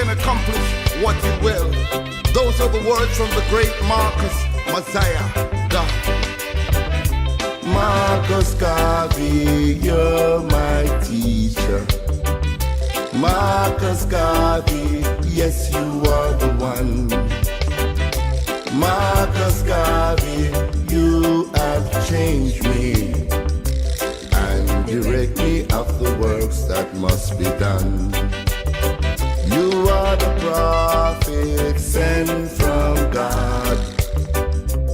can accomplish what you will. Those are the words from the great Marcus Garvey. Marcus Garvey, you're my teacher. Marcus Garvey, yes, you are the one. Marcus Garvey, you have changed me and direct me of the works that must be done. You are the prophet sent from God.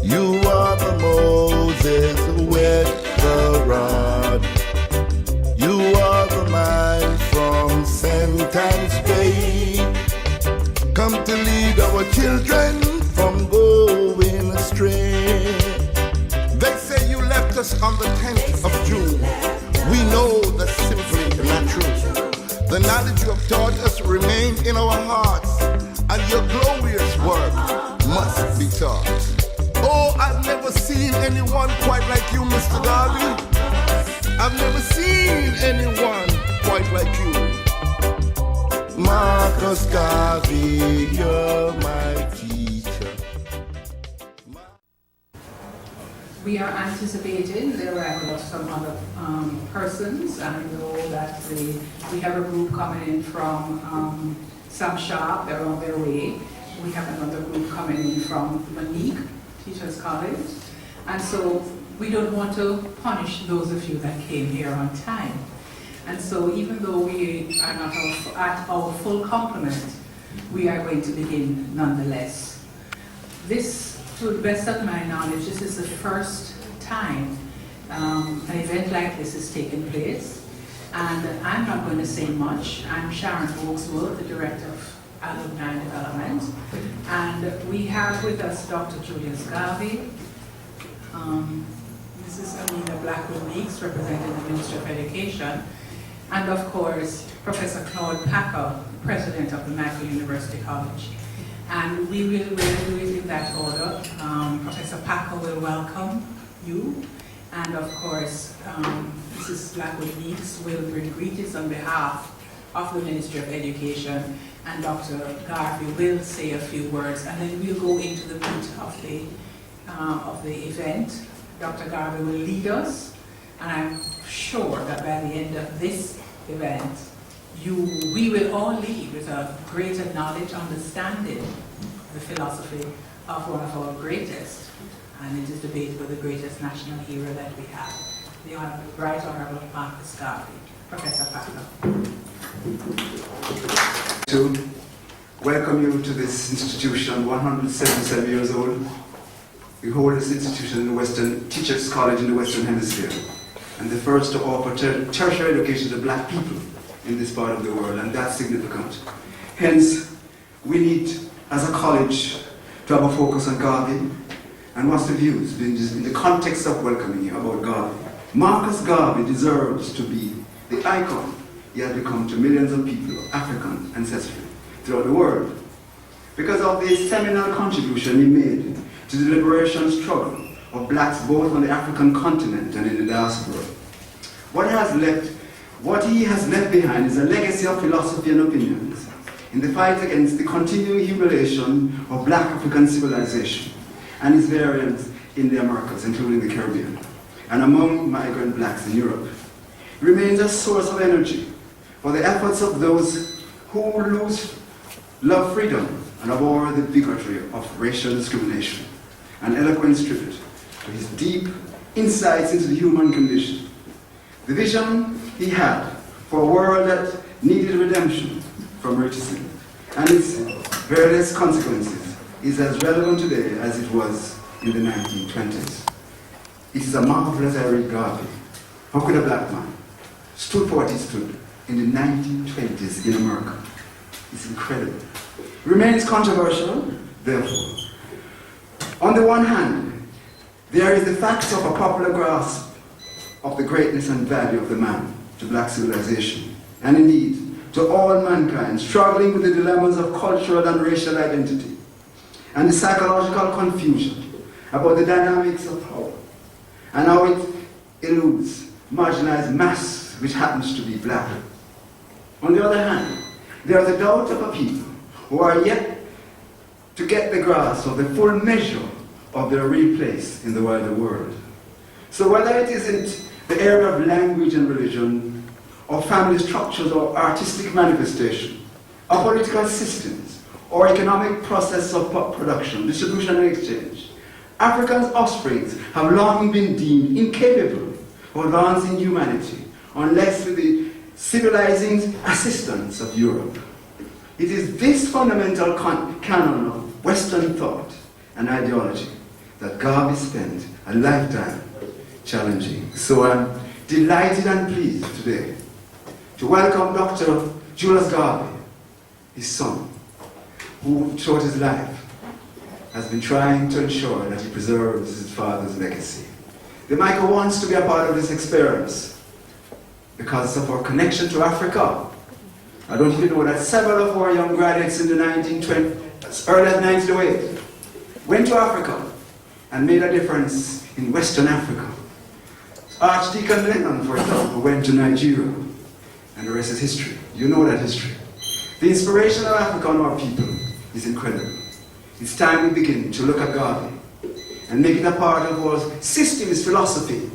You are the Moses with the rod. You are the man from Sentence Bay, come to lead our children from going astray. They say you left us on the 10th of June. We know that's simply not true. The knowledge you have taught us remain in our hearts, and your glorious work must be taught. Oh, I've never seen anyone quite like you, Mr. Garvey. I've never seen anyone quite like you. Marcus Garvey, you're my teacher. We are anticipating the arrival of some other persons, and I know that we have a group coming in from Sam Sharp, they're on their way. We have another group coming in from Mico, Teachers College. And so we don't want to punish those of you that came here on time. And so even though we are not at our full complement, we are going to begin nonetheless. This, to the best of my knowledge, this is the first time an event like this is taking place. And I'm not going to say much. I'm Sharon Oaksworth, the Director of Alumni Development. And we have with us Dr. Julius Garvey, Mrs. Amina Blackwood-Meeks, representing the Ministry of Education, and of course, Professor Claude Packer, President of the Mico University College. And we will do it in that order. Professor Packer will welcome you, and of course, Mrs. Blackwood-Meeks will bring greetings on behalf of the Ministry of Education, and Dr. Garvey will say a few words, and then we'll go into the meat of the event. Dr. Garvey will lead us, and I'm sure that by the end of this event, we will all leave with a greater knowledge, understanding the philosophy of one of our greatest, and it is debatable the greatest national hero that we have, the Right Honorable Marcus Garvey. Professor Packer. To welcome you to this institution, 177 years old. We hold this institution in the Western Teachers College in the Western Hemisphere, and the first to offer tertiary education to black people in this part of the world, and that's significant. Hence, we need, as a college, to have a focus on Garvey, and what's the views in the context of welcoming you about Garvey. Marcus Garvey deserves to be the icon he has become to millions of people of African ancestry throughout the world, because of the seminal contribution he made to the liberation struggle of blacks both on the African continent and in the diaspora. What he has left behind is a legacy of philosophy and opinions in the fight against the continuing humiliation of black African civilization and its variants in the Americas, including the Caribbean, and among migrant blacks in Europe. He remains a source of energy for the efforts of those who love freedom and abhor the bigotry of racial discrimination, an eloquent tribute to his deep insights into the human condition. The vision he had for a world that needed redemption from racism and its various consequences is as relevant today as it was in the 1920s. It is a marvelous Eric Garvey. How could a black man stood for what he stood in the 1920s in America? It's incredible. It remains controversial, therefore. On the one hand, there is the fact of a popular grasp of the greatness and value of the man to black civilization, and indeed to all mankind struggling with the dilemmas of cultural and racial identity, and the psychological confusion about the dynamics of power, and how it eludes marginalized mass which happens to be black. On the other hand, there is the doubt of a people who are yet to get the grasp of the full measure of their real place in the wider world. So whether it is in the area of language and religion, or family structures or artistic manifestation, or political systems, or economic process of production, distribution and exchange, Africa's offspring have long been deemed incapable of advancing humanity unless with the civilizing assistance of Europe. It is this fundamental canon of Western thought and ideology that Garvey spent a lifetime challenging. So I'm delighted and pleased today to welcome Dr. Julius Garvey, his son, who throughout his life has been trying to ensure that he preserves his father's legacy. The Mico wants to be a part of this experience because of our connection to Africa. I don't even know that several of our young graduates in the 1920s, as early as 1908, went to Africa and made a difference in Western Africa. Archdeacon Lennon, for example, went to Nigeria, and the rest is history. You know that history. The inspiration of Africa on our people is incredible. It's time we begin to look at Garvey and make it a part of our system's philosophy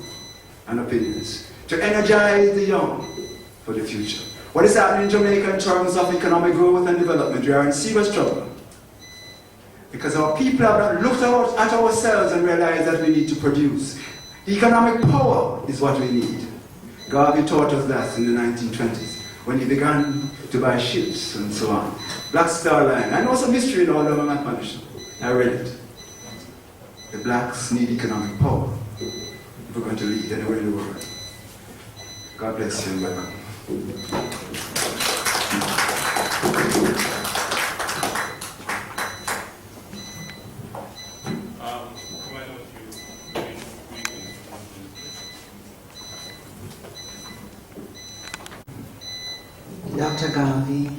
and opinions, to energize the young for the future. What is happening in Jamaica in terms of economic growth and development? We are in serious trouble. Because our people have not looked at ourselves and realized that we need to produce. Economic power is what we need. Garvey taught us that in the 1920s, when he began to buy ships and so on. Black Star Line. I know some history in all over my mansion. I read it. The blacks need economic power if we're going to lead anywhere in the world. God bless you and welcome. Dr. Garvey,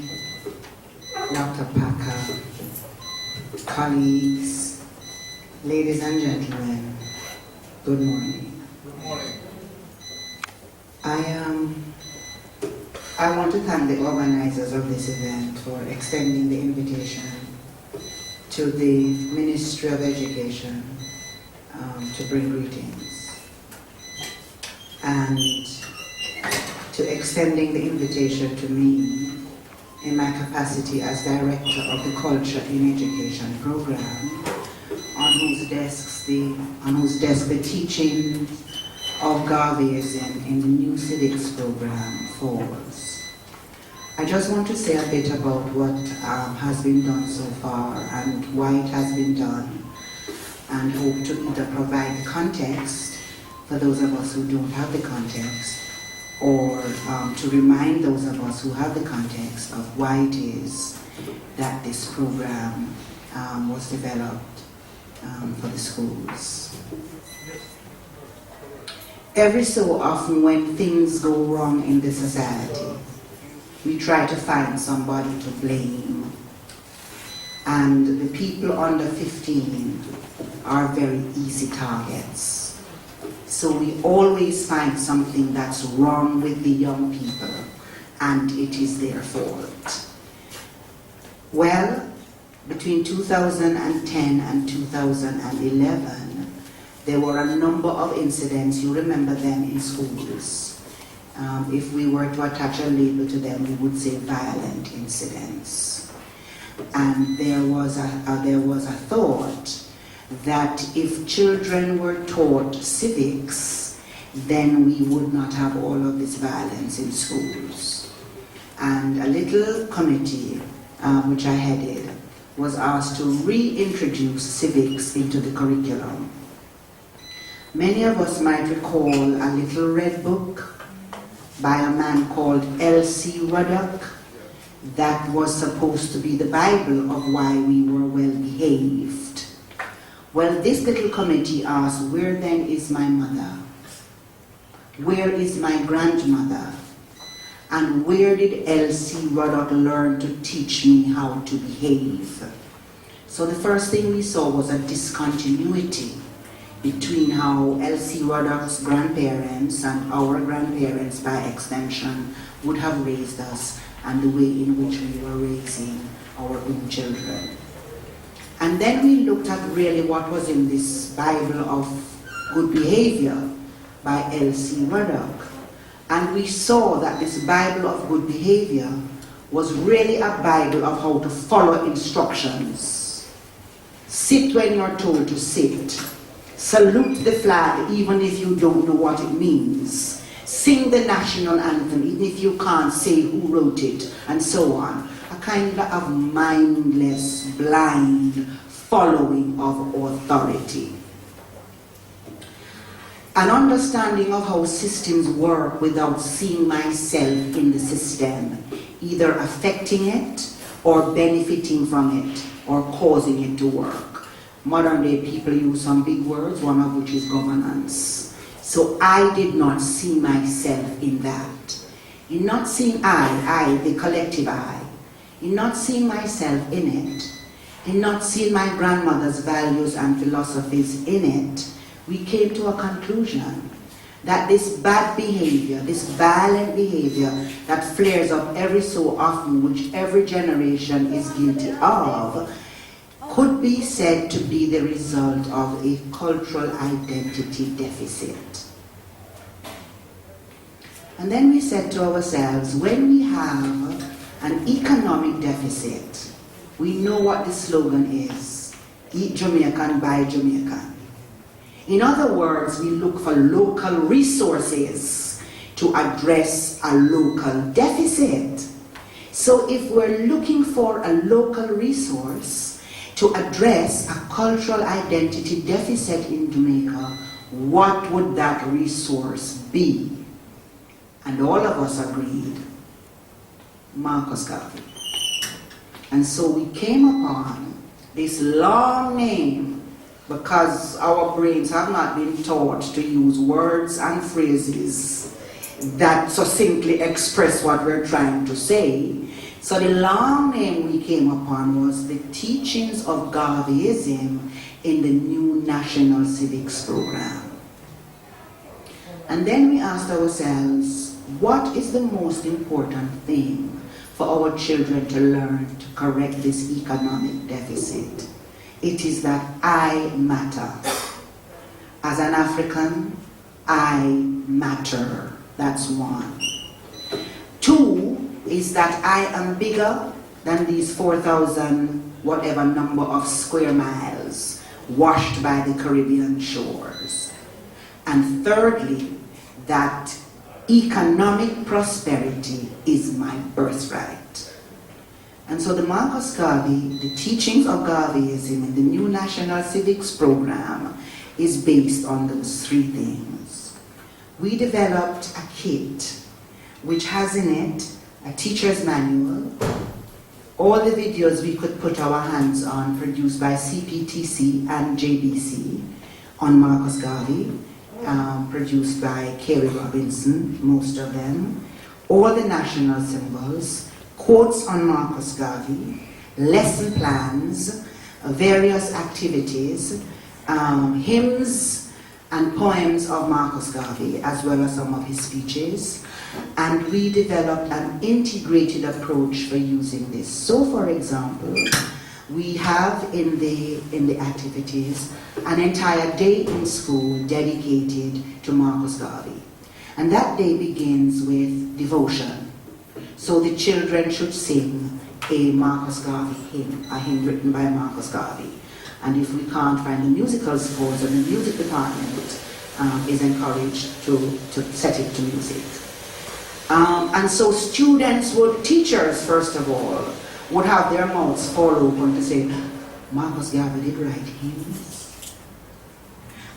Dr. Packer, colleagues, ladies and gentlemen, good morning. Good morning. I want to thank the organizers of this event for extending the invitation to the Ministry of Education to bring greetings, and to extending the invitation to me in my capacity as Director of the Culture in Education program, on whose desk the teaching of Garveyism in the New Civics program falls. I just want to say a bit about what has been done so far and why it has been done, and hope to either provide context for those of us who don't have the context, or to remind those of us who have the context of why it is that this program was developed for the schools. Every so often when things go wrong in the society, we try to find somebody to blame. And the people under 15 are very easy targets. So we always find something that's wrong with the young people, and it is their fault. Well, between 2010 and 2011, there were a number of incidents, you remember them in schools. If we were to attach a label to them, we would say violent incidents. And there was a thought that if children were taught civics, then we would not have all of this violence in schools. And a little committee, which I headed, was asked to reintroduce civics into the curriculum. Many of us might recall a little red book by a man called L.C. Ruddock that was supposed to be the Bible of why we were well behaved. Well, this little committee asked, where then is my mother? Where is my grandmother? And where did L.C. Ruddock learn to teach me how to behave? So the first thing we saw was a discontinuity between how L.C. Ruddock's grandparents and our grandparents by extension would have raised us and the way in which we were raising our own children. And then we looked at really what was in this Bible of Good Behavior by L.C. Ruddock. And we saw that this Bible of Good Behavior was really a Bible of how to follow instructions. Sit when you're told to sit. Salute the flag even if you don't know what it means. Sing the national anthem even if you can't say who wrote it, and so on. A kind of mindless, blind following of authority. An understanding of how systems work without seeing myself in the system, either affecting it or benefiting from it or causing it to work. Modern day people use some big words, one of which is governance. So I did not see myself in that. In not seeing I, the collective I, in not seeing myself in it, in not seeing my grandmother's values and philosophies in it, we came to a conclusion that this bad behavior, this violent behavior that flares up every so often, which every generation is guilty of, could be said to be the result of a cultural identity deficit. And then we said to ourselves, when we have an economic deficit, we know what the slogan is: eat Jamaican, buy Jamaican. In other words, we look for local resources to address a local deficit. So if we're looking for a local resource to address a cultural identity deficit in Jamaica, what would that resource be? And all of us agreed, Marcus Garvey. And so we came upon this long name, because our brains have not been taught to use words and phrases that succinctly express what we're trying to say. So the long name we came upon was the Teachings of Garveyism in the New National Civics Program. And then we asked ourselves, what is the most important thing for our children to learn to correct this economic deficit? It is that I matter. As an African, I matter. That's one. Two is that I am bigger than these 4,000 whatever number of square miles washed by the Caribbean shores. And thirdly, that economic prosperity is my birthright. And so the Marcus Garvey, the Teachings of Garveyism in the New National Civics Program is based on those three things. We developed a kit which has in it a teacher's manual, all the videos we could put our hands on produced by CPTC and JBC on Marcus Garvey, produced by Kerry Robinson, most of them, all the national symbols, quotes on Marcus Garvey, lesson plans, various activities, hymns and poems of Marcus Garvey, as well as some of his speeches. And we developed an integrated approach for using this. So, for example, we have in the activities an entire day in school dedicated to Marcus Garvey. And that day begins with devotion. So the children should sing a Marcus Garvey hymn, a hymn written by Marcus Garvey. And if we can't find the musical scores, then the music department is encouraged to set it to music. And so teachers first of all, would have their mouths fall open to say, Marcus Garvey did write hymns.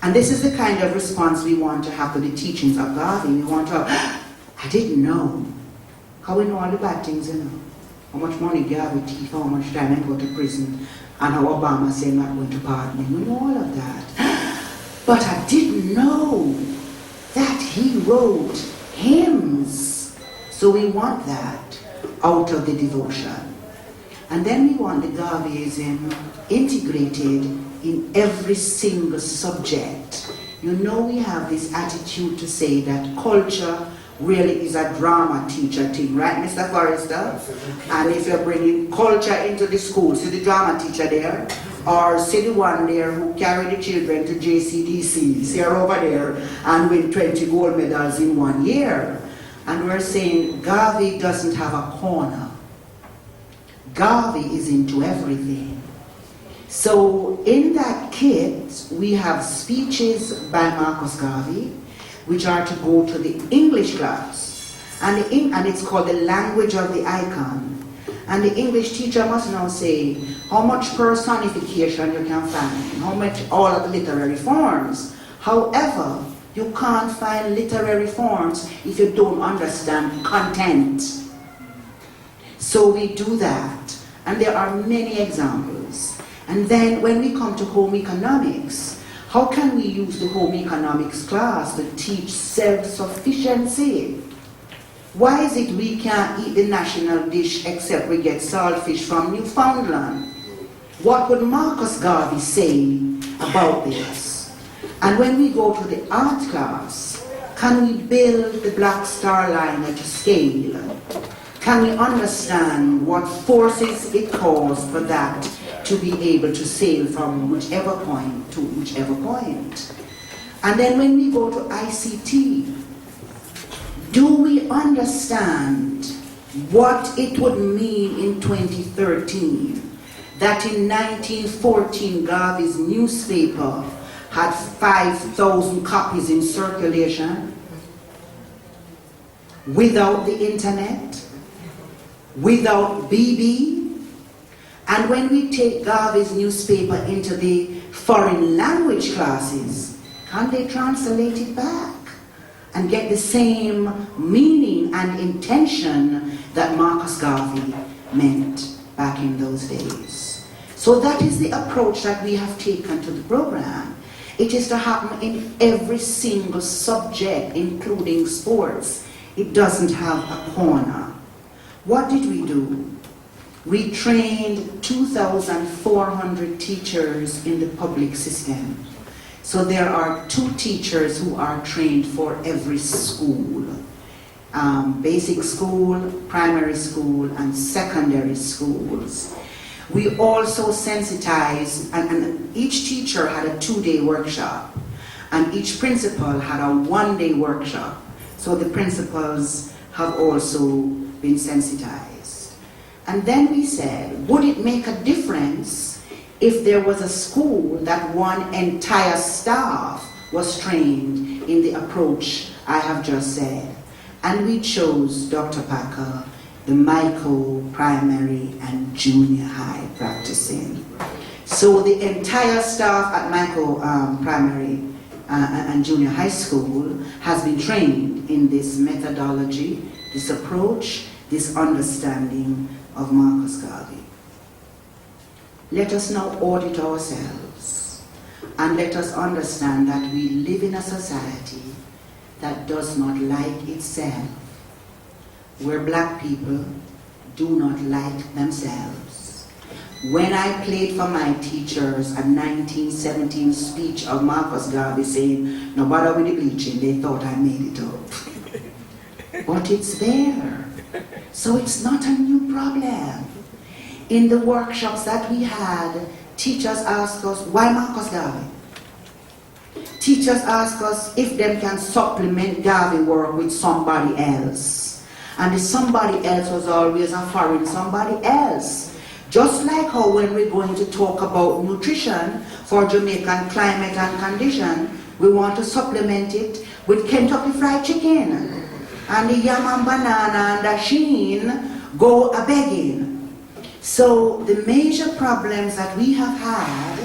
And this is the kind of response we want to have to the teachings of Garvey. We want to have, I didn't know. How we know all the bad things, you know. How much money Garvey thief, how much time he go to prison, and how Obama said not going to pardon him. We know all of that. But I didn't know that he wrote hymns. So we want that out of the devotion. And then we want the Garveyism integrated in every single subject. You know, we have this attitude to say that culture really is a drama teacher thing, right, Mr. Forrester? And if you're bringing culture into the school, see the drama teacher there, or see the one there who carried the children to JCDC, see her over there, and win 20 gold medals in 1 year. And we're saying Garvey doesn't have a corner. Garvey is into everything. So in that kit, we have speeches by Marcus Garvey, which are to go to the English class. And it's called the language of the icon. And the English teacher must now say how much personification you can find, how much all of the literary forms. However, you can't find literary forms if you don't understand content. So we do that. And there are many examples. And then when we come to home economics, how can we use the home economics class to teach self-sufficiency? Why is it we can't eat the national dish except we get saltfish from Newfoundland? What would Marcus Garvey say about this? And when we go to the art class, can we build the Black Star Liner to scale? Can we understand what forces it caused for that to be able to sail from whichever point to whichever point? And then when we go to ICT, do we understand what it would mean in 2013 that in 1914 Garvey's newspaper had 5,000 copies in circulation without the internet, without BB? And when we take Garvey's newspaper into the foreign language classes, can they translate it back and get the same meaning and intention that Marcus Garvey meant back in those days? So that is the approach that we have taken to the program. It is to happen in every single subject, including sports. It doesn't have a corner. What did we do? We trained 2,400 teachers in the public system. So there are 2 teachers who are trained for every school. Basic school, primary school, and secondary schools. We also sensitized, and each teacher had a 2-day workshop, and each principal had a 1-day workshop. So the principals have also been sensitized. And then we said, would it make a difference if there was a school that one entire staff was trained in the approach I have just said? And we chose, Dr. Packer, the Mico primary and junior high practicing. So the entire staff at Mico primary and junior high school has been trained in this methodology, this approach, this understanding of Marcus Garvey. Let us now audit ourselves and let us understand that we live in a society that does not like itself, where black people do not like themselves. When I played for my teachers a 1917 speech of Marcus Garvey saying, "No bother with the bleaching," they thought I made it up. But it's there. So it's not a new problem. In the workshops that we had, teachers asked us, why Marcus Garvey? Teachers asked us if they can supplement Garvey work with somebody else. And the somebody else was always a foreign somebody else. Just like how when we're going to talk about nutrition for Jamaican climate and condition, we want to supplement it with Kentucky Fried Chicken. And the yam and banana and the sheen go a-begging. So the major problems that we have had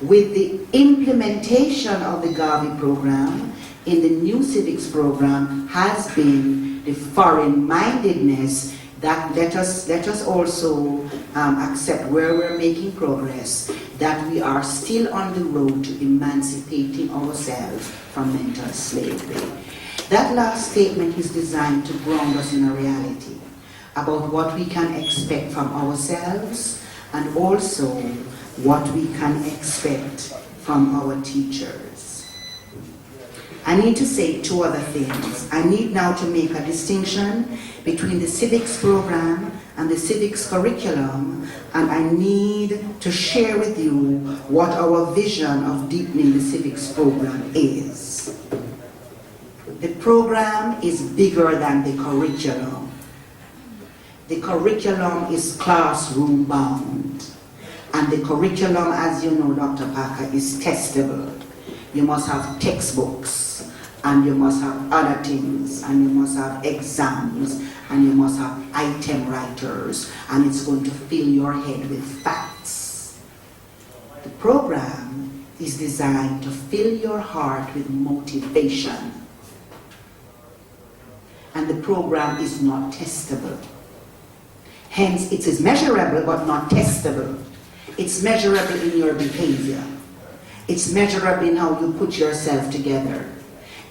with the implementation of the Garvey program in the New Civics program has been the foreign-mindedness that let us also accept where we're making progress, that we are still on the road to emancipating ourselves from mental slavery. That last statement is designed to ground us in a reality about what we can expect from ourselves and also what we can expect from our teachers. I need to say two other things. I need now to make a distinction between the civics program and the civics curriculum, and I need to share with you what our vision of deepening the civics program is. The program is bigger than the curriculum. The curriculum is classroom bound, and the curriculum, as you know, Dr. Parker, is testable. You must have textbooks, and you must have other things, and you must have exams, and you must have item writers, and it's going to fill your head with facts. The program is designed to fill your heart with motivation, and the program is not testable. Hence, it is measurable but not testable. It's measurable in your behavior. It's measurable in how you put yourself together.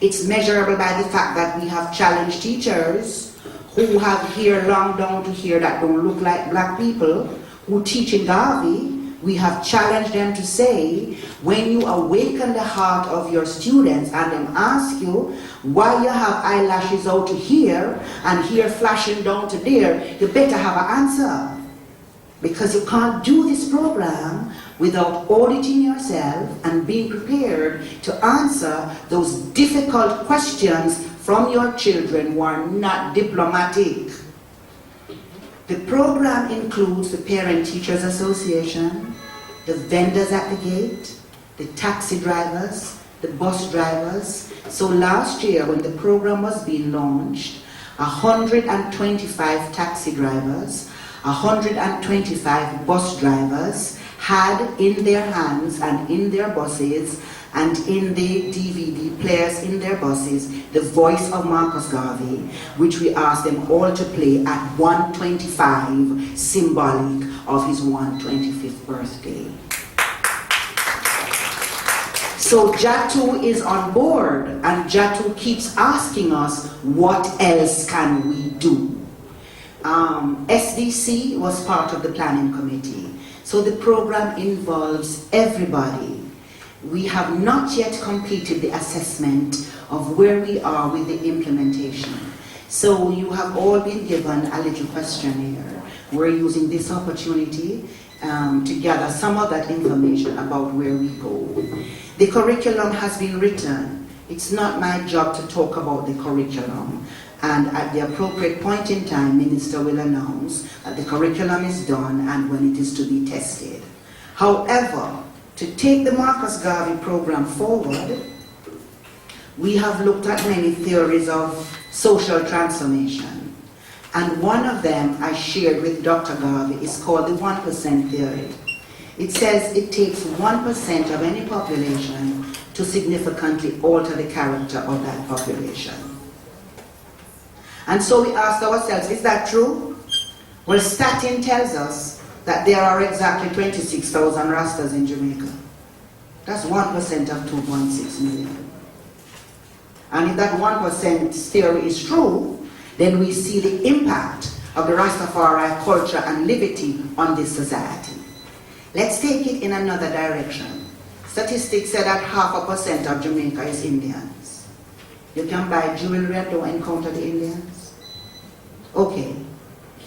It's measurable by the fact that we have challenged teachers who have hair long down to here that don't look like black people, who teach in Garvey. We have challenged them to say, when you awaken the heart of your students and them ask you why you have eyelashes out to here and hair flashing down to there, you better have an answer. Because you can't do this program without auditing yourself and being prepared to answer those difficult questions from your children who are not diplomatic. The program includes the Parent Teachers Association, the vendors at the gate, the taxi drivers, the bus drivers. So last year when the program was being launched, 125 taxi drivers, 125 bus drivers had in their hands and in their buses and in the DVD players in their buses the voice of Marcus Garvey, which we asked them all to play at 125, symbolic of his 125th birthday. So Jatu is on board, and Jatu keeps asking us, what else can we do? SDC was part of the planning committee. So the program involves everybody. We have not yet completed the assessment of where we are with the implementation. So you have all been given a little questionnaire. We're using this opportunity to gather some of that information about where we go. The curriculum has been written. It's not my job to talk about the curriculum. And at the appropriate point in time, Minister will announce that the curriculum is done and when it is to be tested. However, to take the Marcus Garvey program forward, we have looked at many theories of social transformation. And one of them I shared with Dr. Garvey is called the 1% theory. It says it takes 1% of any population to significantly alter the character of that population. And so we asked ourselves, is that true? Well, Statin tells us that there are exactly 26,000 Rastas in Jamaica. That's 1% of 2.6 million. And if that 1% theory is true, then we see the impact of the Rastafari culture and liberty on this society. Let's take it in another direction. Statistics say that 0.5% of Jamaica is Indians. You can buy jewelry and don't encounter the Indians. Okay,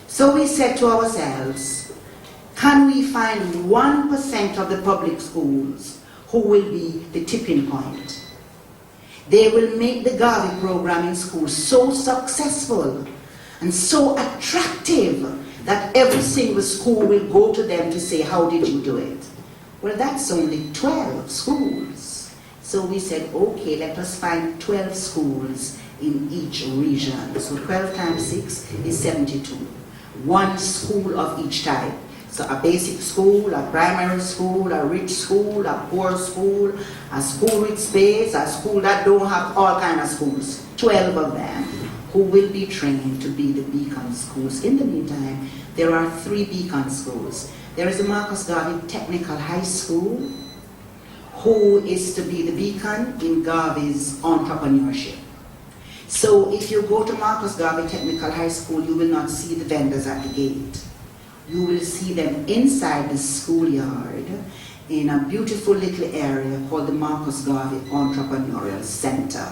so we said to ourselves, can we find 1% of the public schools who will be the tipping point? They will make the Garvey program in schools so successful and so attractive that every single school will go to them to say, how did you do it? Well, that's only 12 schools. So we said, okay, let us find 12 schools in each region. So 12 times 6 is 72. One school of each type. So a basic school, a primary school, a rich school, a poor school, a school with space, a school that don't have all kinds of schools. 12 of them who will be trained to be the beacon schools. In the meantime, there are 3 beacon schools. There is a Marcus Garvey Technical High School, who is to be the beacon in Garvey's entrepreneurship. So if you go to Marcus Garvey Technical High School, you will not see the vendors at the gate. You will see them inside the schoolyard in a beautiful little area called the Marcus Garvey Entrepreneurial Center,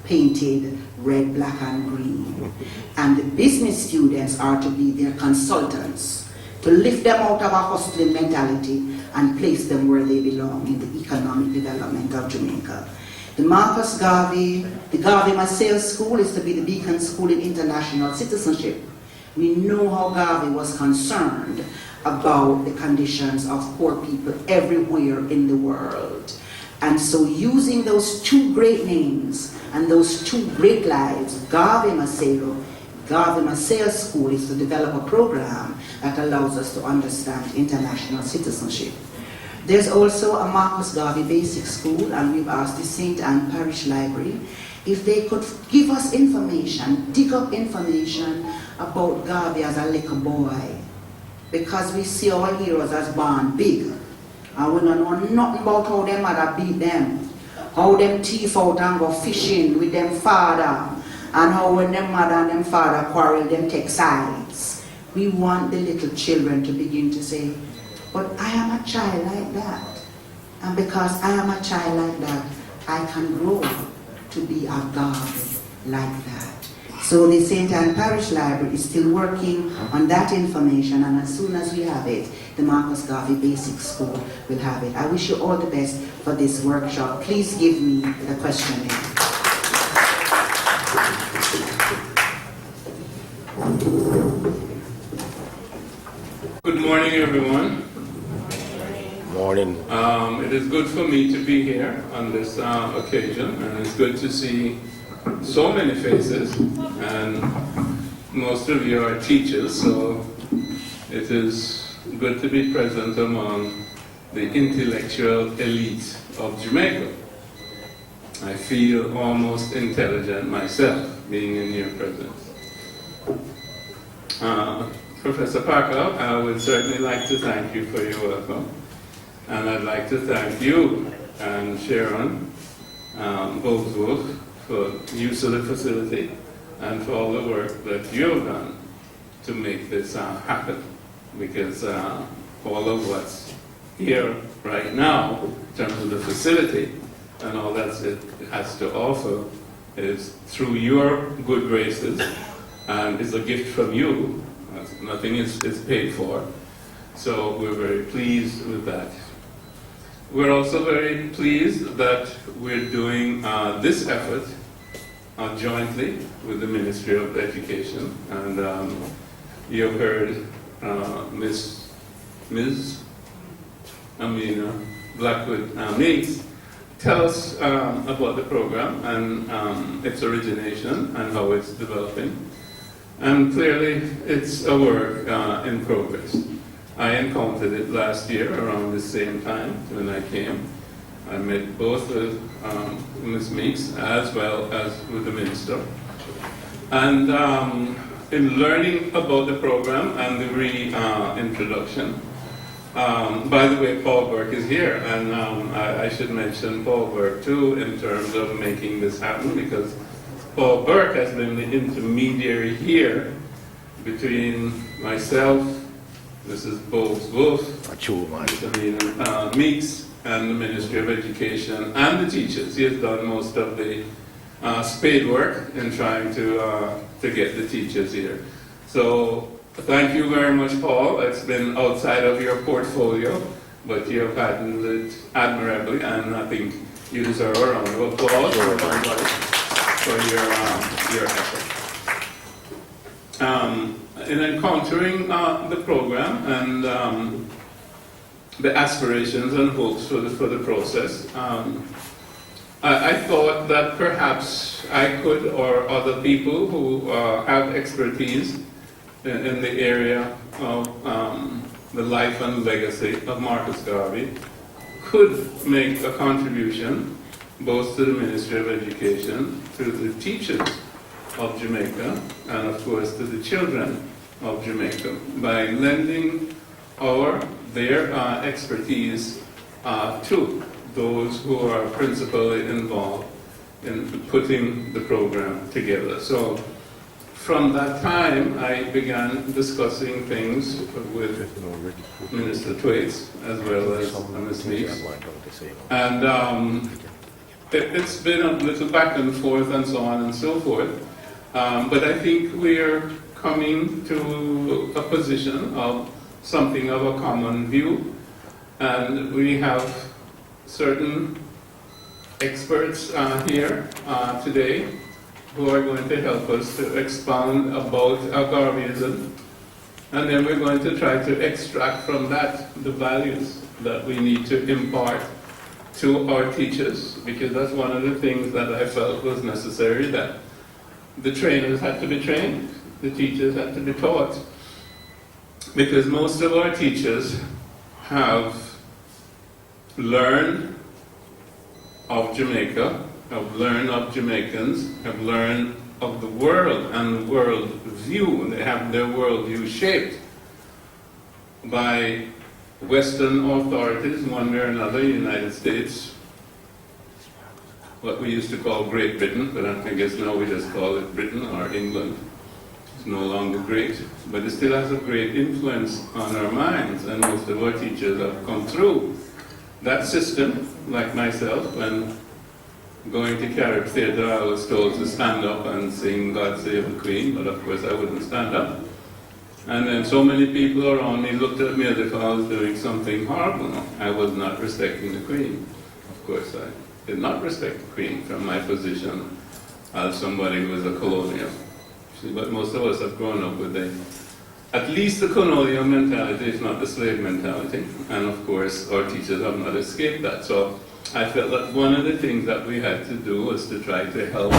painted red, black, and green. And the business students are to be their consultants, to lift them out of a hustling mentality and place them where they belong in the economic development of Jamaica. The Marcus Garvey, the Garvey Marcel School is to be the beacon school in international citizenship. We know how Garvey was concerned about the conditions of poor people everywhere in the world. And so using those two great names and those two great lives, Garvey Marcel School is to develop a program that allows us to understand international citizenship. There's also a Marcus Garvey Basic School, and we've asked the St. Anne Parish Library if they could give us information, dig up information about Garvey as a little boy. Because we see our heroes as born big, and we don't know nothing about how their mother beat them, how them thief out and go fishing with them father, and how when them mother and them father quarrel, them take sides. We want the little children to begin to say, but I am a child like that. And because I am a child like that, I can grow to be a Garvey like that. So the St. Anne Parish Library is still working on that information, and as soon as we have it, the Marcus Garvey Basic School will have it. I wish you all the best for this workshop. Please give me the questionnaire. Good morning, everyone. Morning. It is good for me to be here on this occasion, and it's good to see so many faces, and most of you are teachers, so it is good to be present among the intellectual elite of Jamaica. I feel almost intelligent myself being in your presence. Professor Parker, I would certainly like to thank you for your welcome, and I'd like to thank you and Sharon Wolf for use of the facility and for all the work that you've done to make this happen, because all of what's here right now in terms of the facility and all that it has to offer is through your good graces and is a gift from you. Nothing is paid for, so we're very pleased with that. We're also very pleased that we're doing this effort jointly with the Ministry of Education, and you've heard Ms. Amina Blackwood-Meeks tell us about the program and its origination and how it's developing. And clearly, it's a work in progress. I encountered it last year around the same time when I came. I met both with Ms. Meeks as well as with the minister. And in learning about the program and the reintroduction, by the way, Paul Burke is here, and I should mention Paul Burke too in terms of making this happen, because Paul Burke has been the intermediary here between myself, Mrs. Bowles Wolf, Mr. Meeks, and the Ministry of Education and the teachers. He has done most of the spade work in trying to get the teachers here. So thank you very much, Paul. It's been outside of your portfolio, but you have handled it admirably, and I think you deserve a round of applause for everybody for your effort. In encountering the program and the aspirations and hopes for the process, I thought that perhaps I could, or other people who have expertise in the area of the life and legacy of Marcus Garvey, could make a contribution both to the Ministry of Education, to the teachers of Jamaica, and of course to the children of Jamaica, by lending their expertise to those who are principally involved in putting the program together. So from that time, I began discussing things with Minister Thwaites as well as Ms. Meeks. And it's been a little back and forth and so on and so forth. But I think we're coming to a position of something of a common view. And we have certain experts here today who are going to help us to expound about Garveyism. And then we're going to try to extract from that the values that we need to impart to our teachers, because that's one of the things that I felt was necessary, that the trainers had to be trained, the teachers had to be taught, because most of our teachers have learned of Jamaica, have learned of Jamaicans, have learned of the world and the world view. They have their worldview shaped by Western authorities, one way or another, United States, what we used to call Great Britain, but I guess now we just call it Britain or England. It's no longer great, but it still has a great influence on our minds, and most of our teachers have come through that system, like myself. When going to Carib Theatre, I was told to stand up and sing God Save the Queen, but of course I wouldn't stand up. And then so many people around me looked at me as if I was doing something horrible. I was not respecting the Queen. Of course, I did not respect the Queen from my position as somebody who was a colonial. See, but most of us have grown up with at least the colonial mentality, if not the slave mentality. And of course, our teachers have not escaped that. So I felt that one of the things that we had to do was to try to help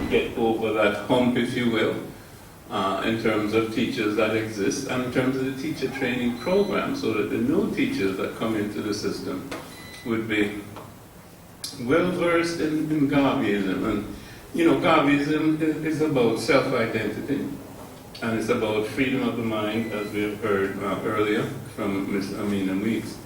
get over that hump, if you will, in terms of teachers that exist, and in terms of the teacher training program, so that the new teachers that come into the system would be well versed in Garveyism. And you know, Garveyism is about self-identity, and it's about freedom of the mind, as we have heard earlier from Ms. Amina Weeks.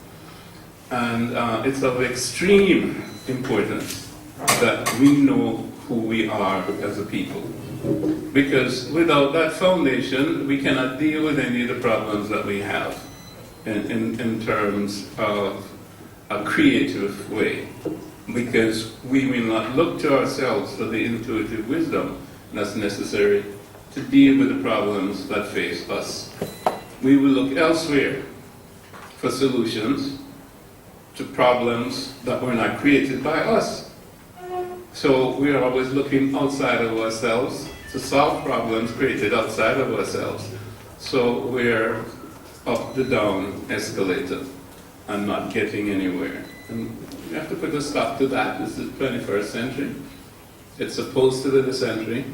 And it's of extreme importance that we know who we are as a people. Because without that foundation, we cannot deal with any of the problems that we have in terms of a creative way. Because we will not look to ourselves for the intuitive wisdom that's necessary to deal with the problems that face us. We will look elsewhere for solutions to problems that were not created by us. So we are always looking outside of ourselves to solve problems created outside of ourselves. So we're up the down escalator and not getting anywhere. And we have to put a stop to that. This is the 21st century. It's supposed to be the century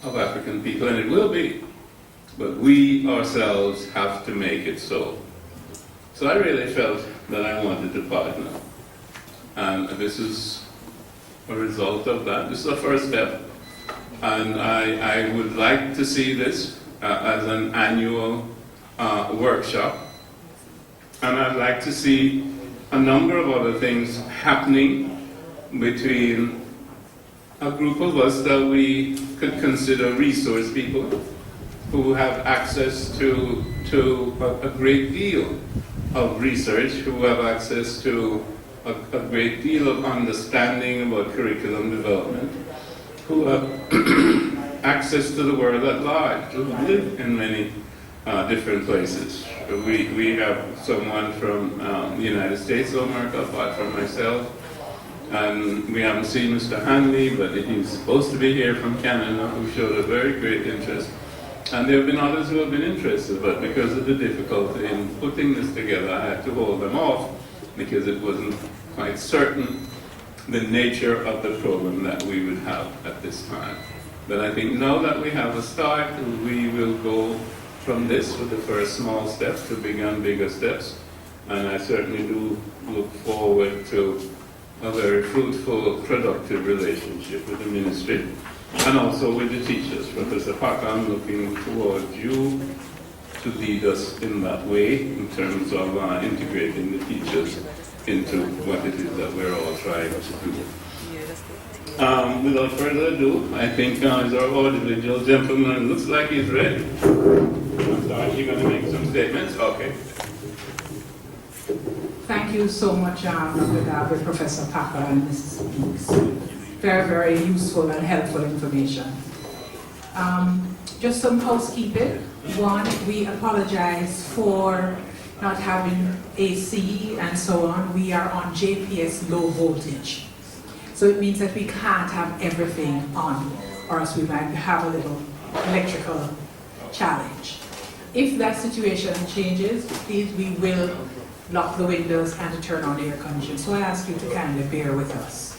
of African people, and it will be. But we ourselves have to make it so. So I really felt that I wanted to partner. And this is a result of that. This is the first step. And I would like to see this as an annual workshop. And I'd like to see a number of other things happening between a group of us that we could consider resource people, who have access to a great deal of research, who have access to a great deal of understanding about curriculum development, who have access to the world at large, who live in many different places. We have someone from the United States of America, apart from myself, and we haven't seen Mr. Hanley, but he's supposed to be here from Canada, who showed a very great interest. And there have been others who have been interested, but because of the difficulty in putting this together, I had to hold them off, because it wasn't quite certain the nature of the program that we would have at this time. But I think now that we have a start, we will go from this with the first small step to bigger and bigger steps. And I certainly do look forward to a very fruitful, productive relationship with the ministry and also with the teachers. Professor Parker, I'm looking towards you to lead us in that way in terms of integrating the teachers into what it is that we're all trying to do. Without further ado, I think is our audiovisual gentleman. Looks like he's ready. I'm sorry, you're going to make some statements? Okay. Thank you so much, Dr. Garvey, Professor Packer, and Mrs. Meeks. Very, very useful and helpful information. Just some housekeeping. One, we apologize for not having AC and so on. We are on JPS low voltage. So it means that we can't have everything on, or else we might have a little electrical challenge. If that situation changes, please, we will lock the windows and turn on the air conditioning. So I ask you to kindly bear with us.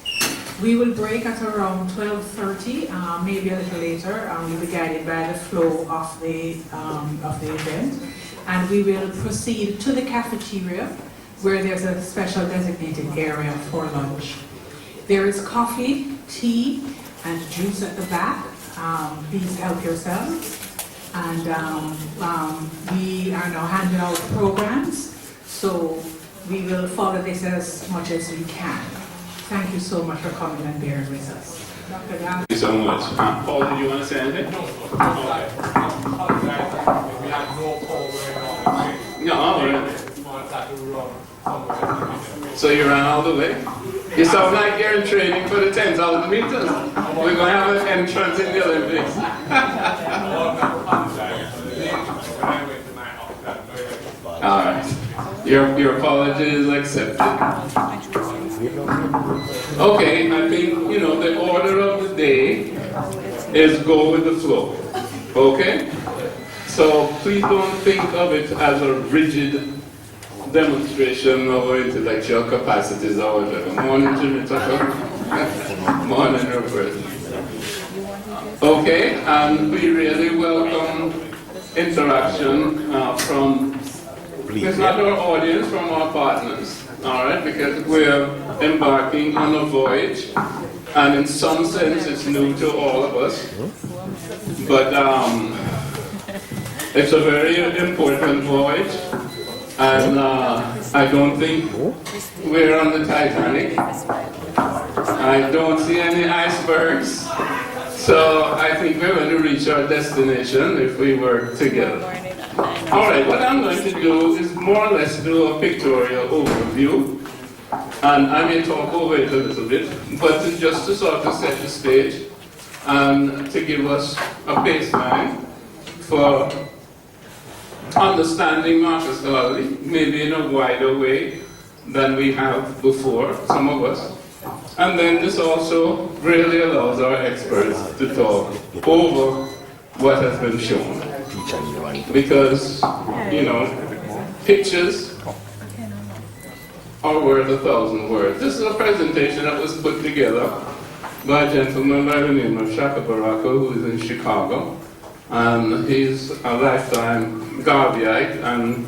We will break at around 12:30, maybe a little later. We'll be guided by the flow of the event. And we will proceed to the cafeteria, where there's a special designated area for lunch. There is coffee, tea, and juice at the back. Please help yourselves. And we are now handing out programs, so we will follow this as much as we can. Thank you so much for coming and bearing with us. Dr. Garvey. Thank you so much. Paul, did you want to say anything? No, okay. We had no call going on. No, all right. We want that to run somewhere. So you ran all the way? You sound like you're in training for the 10,000 meters. We're going to have an entrance in the Olympics. All right. Your apology is accepted. Okay, I think, the order of the day is go with the flow. Okay? So please don't think of it as a rigid demonstration of our intellectual capacities or whatever. Morning, Jimmy Tucker. Morning, Rupert. Okay, and we really welcome interaction from, it's not our audience, from our partners. Alright, because we're embarking on a voyage, and in some sense it's new to all of us, but it's a very important voyage, and I don't think we're on the Titanic. I don't see any icebergs, so I think we're going to reach our destination if we work together. Alright, what I'm going to do is more or less do a pictorial overview, and I may talk over it a little bit, but just to sort of set the stage and to give us a baseline for understanding Marcus Garvey, maybe in a wider way than we have before, some of us. And then this also really allows our experts to talk over what has been shown. Because, pictures are worth 1,000 words. This is a presentation that was put together by a gentleman by the name of Shaka Baraka, who is in Chicago. And he's a lifetime Garveyite, and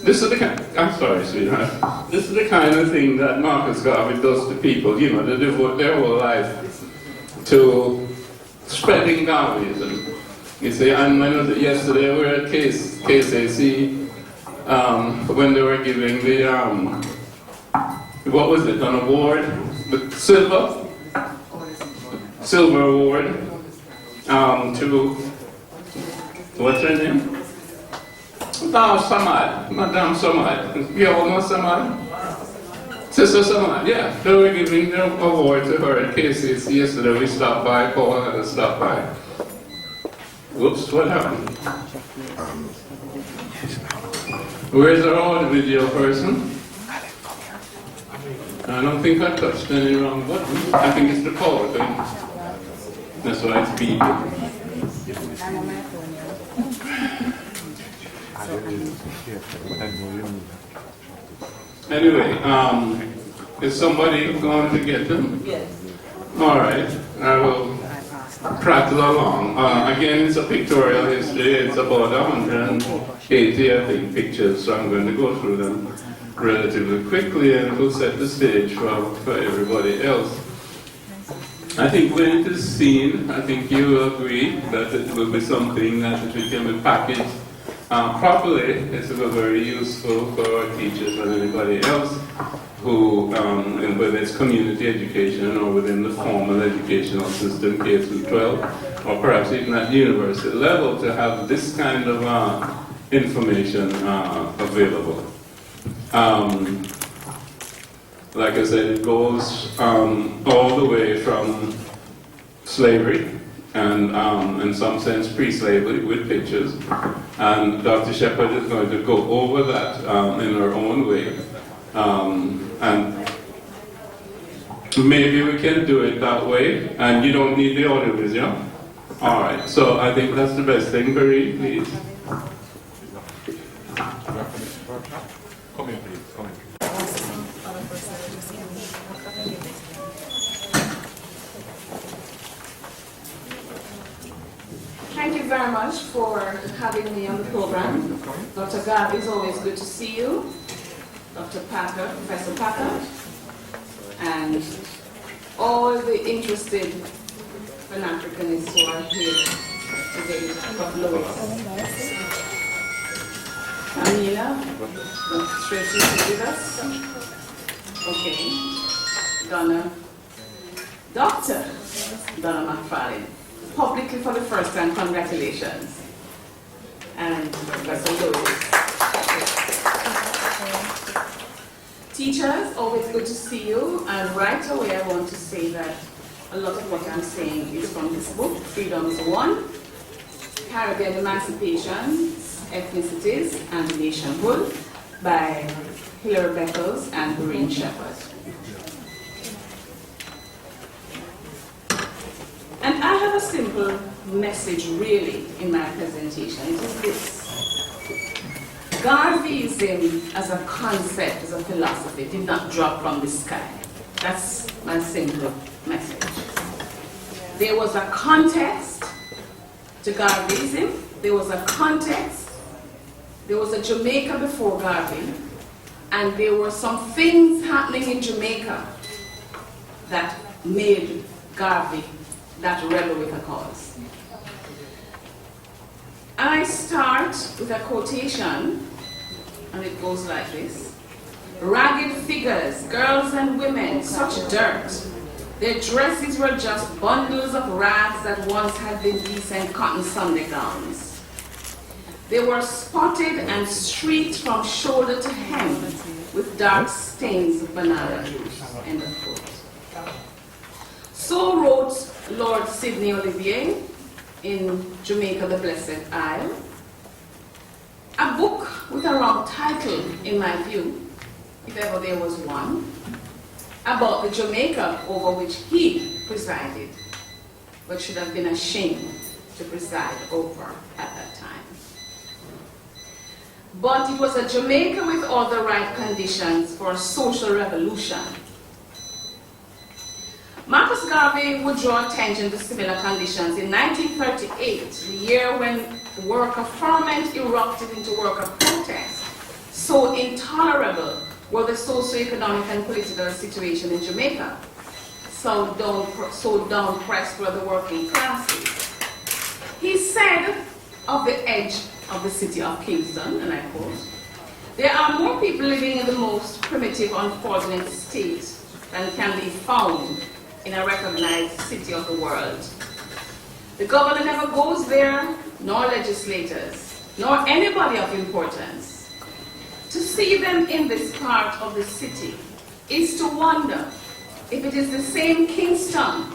this is the kind, I'm sorry, sweetheart. This is the kind of thing that Marcus Garvey does to people, they devote their whole life to spreading Garveyism. You see, and yesterday we were at KSAC when they were giving the, what was it, an award? The silver award to, what's her name? Samad, Madame Samad. You all know Samad? Sister Samad, yeah. They were giving the award to her at KSAC yesterday. We stopped by, Paul had to stop by. Whoops, what happened? Where's our audio video person? I don't think I touched any wrong buttons. I think it's the power thing. That's why it's beeping. Anyway, is somebody going to get them? Yes. All right, I will prattle along. Again, it's a pictorial history. It's about 180, I think, pictures, so I'm going to go through them relatively quickly, and we'll set the stage for everybody else. I think when it is seen, I think you will agree that it will be something that we can be packaged properly, it will be very useful for our teachers and anybody else who, whether it's community education or within the formal educational system, K through 12, or perhaps even at university level, to have this kind of information available. Like I said, it goes all the way from slavery and in some sense pre-slavery with pictures. And Dr. Shepherd is going to go over that in her own way. And maybe we can do it that way, and you don't need the audio video. All right, so I think that's the best thing. Marie, please. Come in, please. Come in. Thank you very much for having me on the program. Dr. Garvey, it's always good to see you. Dr. Packer, Professor Packer, and all the interested Pan-Africanists who are here today. Dr. Lewis. Camila, Dr. Tracy is with us. Okay. Dr. Donna McFarlane. Publicly for the first time, congratulations. And Professor Lewis. Teachers, always good to see you. And right away, I want to say that a lot of what I'm saying is from this book, Freedoms 1, Caribbean Emancipation, Ethnicities, and Nationhood, by Hilary Beckles and Doreen Shepherd. And I have a simple message, really, in my presentation. It is this. Garveyism as a concept, as a philosophy, did not drop from the sky. That's my simple message. There was a context to Garveyism. There was a context. There was a Jamaica before Garvey. And there were some things happening in Jamaica that made Garvey that rebel with a cause. I start with a quotation, and it goes like this. Ragged figures, girls and women, such dirt. Their dresses were just bundles of rags that once had been decent cotton Sunday gowns. They were spotted and streaked from shoulder to hem with dark stains of banana juice. End of quote. So wrote Lord Sidney Olivier in Jamaica, the Blessed Isle. A book with a wrong title, in my view, if ever there was one, about the Jamaica over which he presided, but should have been ashamed to preside over at that time. But it was a Jamaica with all the right conditions for a social revolution. Marcus Garvey would draw attention to similar conditions in 1938, the year when worker ferment erupted into worker protest. So intolerable were the socio-economic and political situation in Jamaica. So down-pressed were the working classes. He said of the edge of the city of Kingston, and I quote, "There are more people living in the most primitive, unfortunate state than can be found in a recognized city of the world. The governor never goes there, nor legislators, nor anybody of importance. To see them in this part of the city is to wonder if it is the same Kingston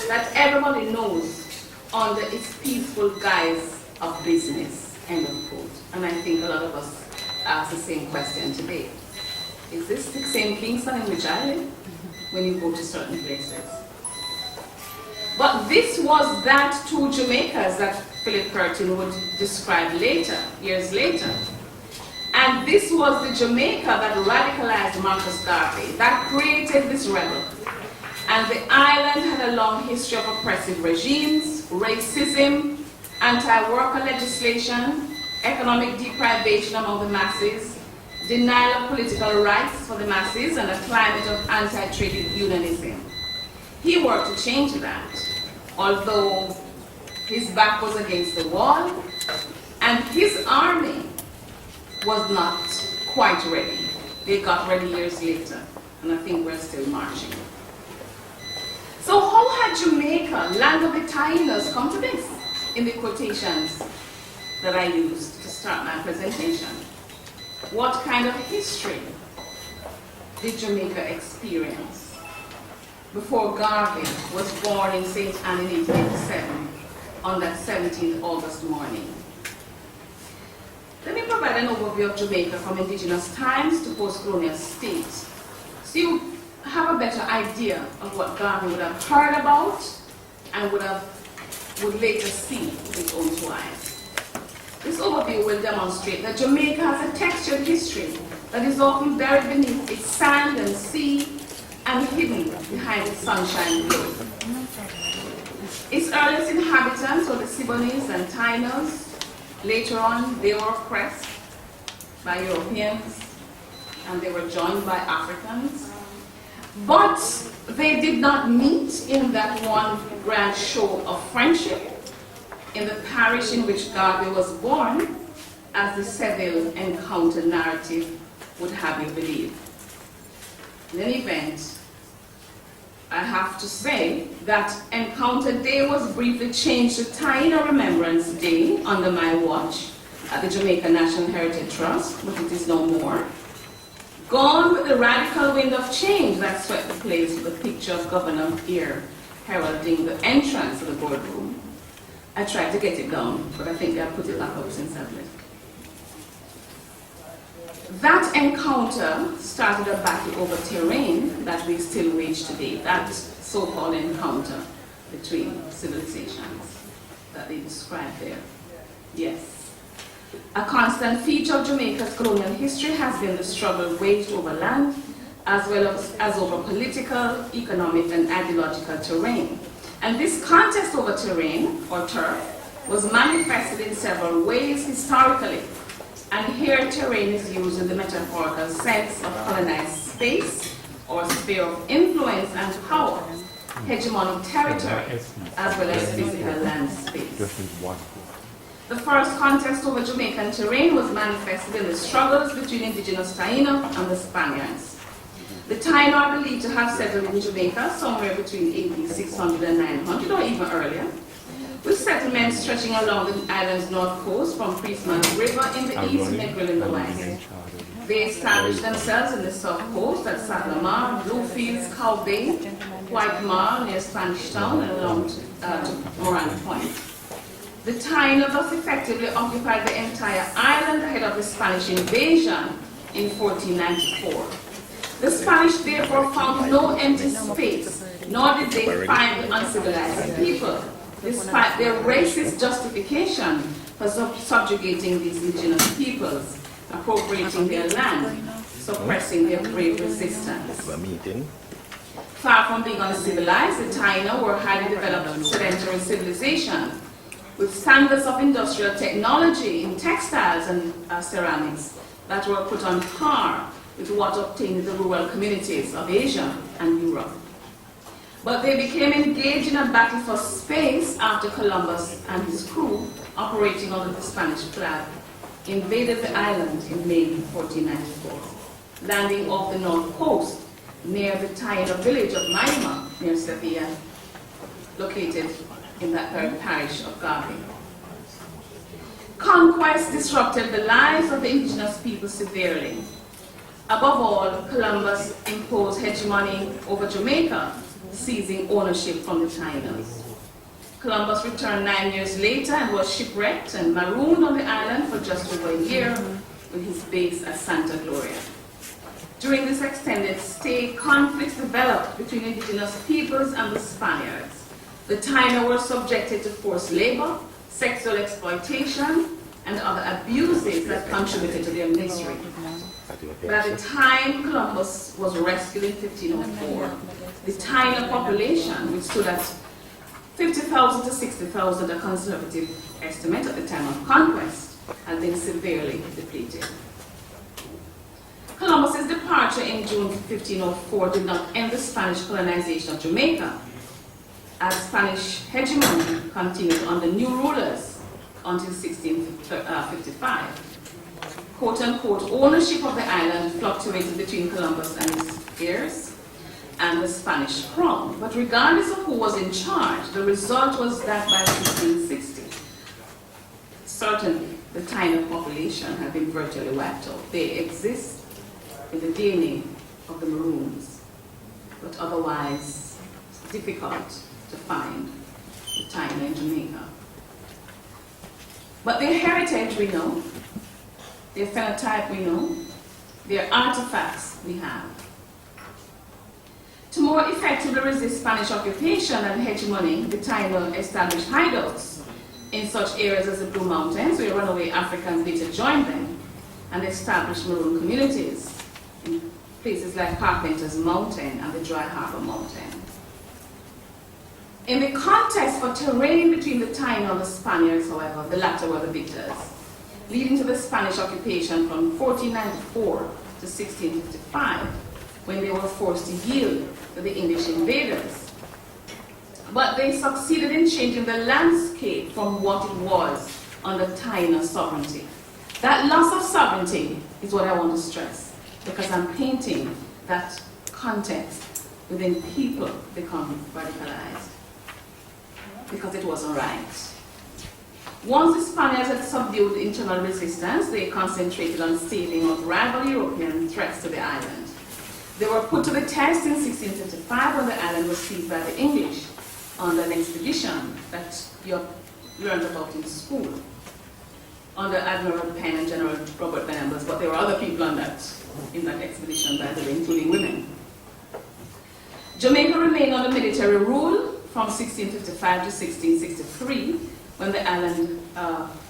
that everybody knows under its peaceful guise of business." End of quote. And I think a lot of us ask the same question today. Is this the same Kingston in which I live? When you go to certain places. But this was that two Jamaicas that Philip Curtin would describe later, years later. And this was the Jamaica that radicalized Marcus Garvey, that created this rebel. And the island had a long history of oppressive regimes, racism, anti-worker legislation, economic deprivation among the masses, denial of political rights for the masses, and a climate of anti-trade unionism. He worked to change that, although his back was against the wall, and his army was not quite ready. They got ready years later, and I think we're still marching. So how had Jamaica, land of the Tainos, come to this in the quotations that I used to start my presentation? What kind of history did Jamaica experience before Garvey was born in St. Anne in 1887 on that 17th August morning? Let me provide an overview of Jamaica from indigenous times to post-colonial state, so you have a better idea of what Garvey would have heard about and would later see with his own two eyes. This overview will demonstrate that Jamaica has a textured history that is often buried beneath its sand and sea and hidden behind its sunshine glow. Its earliest inhabitants were the Siboneyes and Tainos. Later on, they were oppressed by Europeans and they were joined by Africans. But they did not meet in that one grand show of friendship in the parish in which Garvey was born, as the Seville encounter narrative would have you believe. In any event, I have to say that Encounter Day was briefly changed to Taino Remembrance Day under my watch at the Jamaica National Heritage Trust, but it is no more. Gone with the radical wind of change that swept the place with a picture of Governor Ear heralding the entrance to the boardroom. I tried to get it down, but I think I put it back up since I've left. That encounter started a battle over terrain that we still wage today, that so-called encounter between civilizations that they describe there. Yes. A constant feature of Jamaica's colonial history has been the struggle waged over land, as well as over political, economic, and ideological terrain. And this contest over terrain, or turf, was manifested in several ways historically. And here terrain is used in the metaphorical sense of colonized space, or sphere of influence and power, hegemonic territory, as well as physical land space. The first contest over Jamaican terrain was manifested in the struggles between indigenous Taino and the Spaniards. The Taino are believed to have settled in Jamaica somewhere between 8600 and 900, or even earlier, with settlements stretching along the island's north coast from Priestman's River in the east and Negril in the west. They established themselves in the south coast at Saglamar, Bluefields, Cow Bay, White Mar near Spanish Town, and along to Moran Point. The Taino thus effectively occupied the entire island ahead of the Spanish invasion in 1494. The Spanish therefore found no empty space, nor did they find the uncivilized people, despite their racist justification for subjugating these indigenous peoples, appropriating their land, suppressing their brave resistance. Far from being uncivilized, the Taino were highly developed sedentary civilization, with standards of industrial technology in textiles and ceramics that were put on par with what obtained in the rural communities of Asia and Europe. But they became engaged in a battle for space after Columbus and his crew, operating under the Spanish flag, invaded the island in May 1494, landing off the north coast near the Taino village of Maima, near Sevilla, located in that very parish of Garvey. Conquest disrupted the lives of the indigenous people severely. Above all, Columbus imposed hegemony over Jamaica, seizing ownership from the Tainos. Columbus returned 9 years later and was shipwrecked and marooned on the island for just over a year with his base at Santa Gloria. During this extended stay, conflicts developed between indigenous peoples and the Spaniards. The Taino were subjected to forced labor, sexual exploitation, and other abuses that contributed to their misery. But at the time Columbus was rescued in 1504, the Taino population, which stood at 50,000 to 60,000, a conservative estimate at the time of conquest, had been severely depleted. Columbus's departure in June 1504 did not end the Spanish colonization of Jamaica, as Spanish hegemony continued under new rulers until 1655. quote-unquote, ownership of the island fluctuated between Columbus and his heirs and the Spanish crown. But regardless of who was in charge, the result was that by 1660, certainly the Taino population had been virtually wiped out. They exist in the DNA of the Maroons, but otherwise it's difficult to find the Taino in Jamaica. But their heritage we know, their phenotype we know, their artifacts we have. To more effectively resist Spanish occupation and hegemony, the Taino established hideouts in such areas as the Blue Mountains, where runaway Africans later joined them, and established Maroon communities in places like Carpenter's Mountain and the Dry Harbor Mountain. In the contest for terrain between the Taino and the Spaniards, however, the latter were the victors, leading to the Spanish occupation from 1494 to 1655, when they were forced to yield to the English invaders. But they succeeded in changing the landscape from what it was under Taino sovereignty. That loss of sovereignty is what I want to stress, because I'm painting that context within people become radicalized, because it wasn't right. Once the Spaniards had subdued internal resistance, they concentrated on staving off rival European threats to the island. They were put to the test in 1655 when the island was seized by the English under an expedition that you learned about in school, under Admiral Penn and General Robert Venables, but there were other people in that expedition, by the way, including women. Jamaica remained under military rule from 1655 to 1663, when the island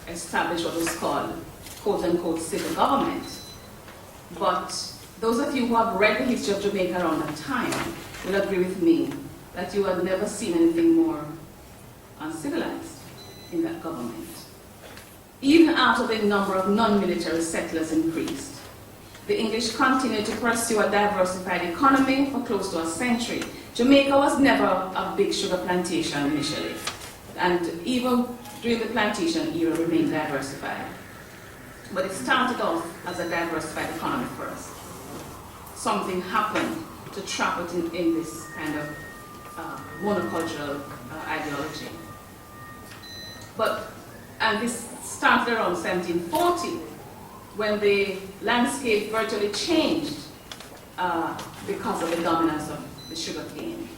established what was called, quote-unquote, civil government. But those of you who have read the history of Jamaica around that time will agree with me that you have never seen anything more uncivilized in that government. Even after the number of non-military settlers increased, the English continued to pursue a diversified economy for close to a century. Jamaica was never a big sugar plantation initially, and even during the plantation era remained diversified. But it started off as a diversified economy first. Something happened to trap it in this kind of monocultural ideology. And this started around 1740, when the landscape virtually changed because of the dominance of the sugar cane.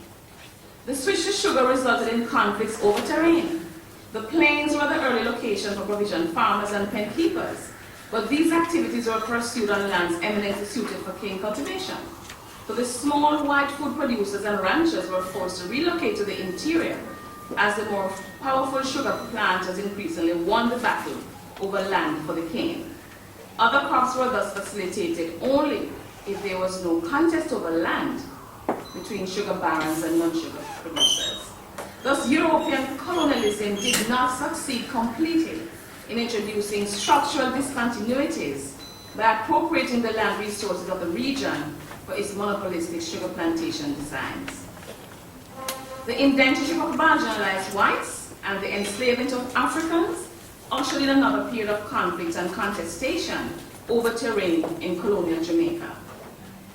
The switch to sugar resulted in conflicts over terrain. The plains were the early location for provision farmers and pen keepers, but these activities were pursued on lands eminently suited for cane cultivation. So the small white food producers and ranchers were forced to relocate to the interior as the more powerful sugar planters increasingly won the battle over land for the cane. Other crops were thus facilitated only if there was no contest over land between sugar barons and non-sugar producers. Thus, European colonialism did not succeed completely in introducing structural discontinuities by appropriating the land resources of the region for its monopolistic sugar plantation designs. The indentureship of marginalized whites and the enslavement of Africans ushered in another period of conflict and contestation over terrain in colonial Jamaica.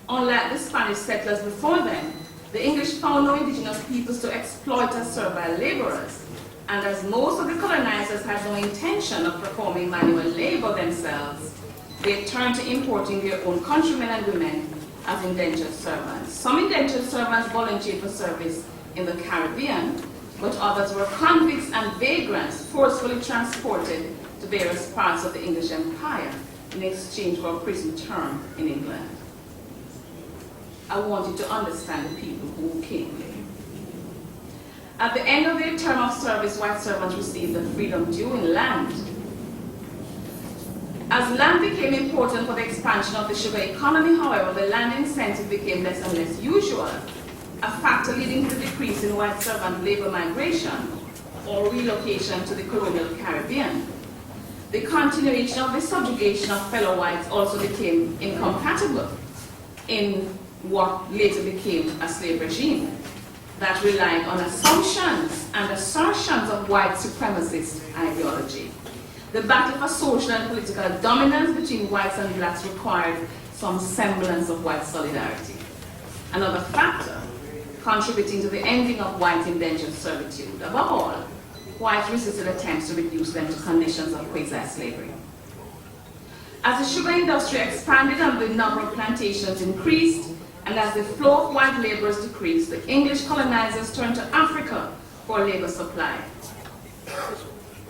Unlike the Spanish settlers before them, the English found no indigenous peoples to exploit as servile laborers, and as most of the colonizers had no intention of performing manual labor themselves, they turned to importing their own countrymen and women as indentured servants. Some indentured servants volunteered for service in the Caribbean, but others were convicts and vagrants forcefully transported to various parts of the English Empire in exchange for a prison term in England. I want you to understand the people who came here. At the end of their term of service, white servants received the freedom due in land. As land became important for the expansion of the sugar economy, however, the land incentive became less and less usual, a factor leading to the decrease in white servant labor migration or relocation to the colonial Caribbean. The continuation of the subjugation of fellow whites also became incompatible in what later became a slave regime that relied on assumptions and assertions of white supremacist ideology. The battle for social and political dominance between whites and blacks required some semblance of white solidarity. Another factor contributing to the ending of white indentured servitude. Above all, whites resisted attempts to reduce them to conditions of quasi-slavery. As the sugar industry expanded and the number of plantations increased, and as the flow of white laborers decreased, the English colonizers turned to Africa for labor supply.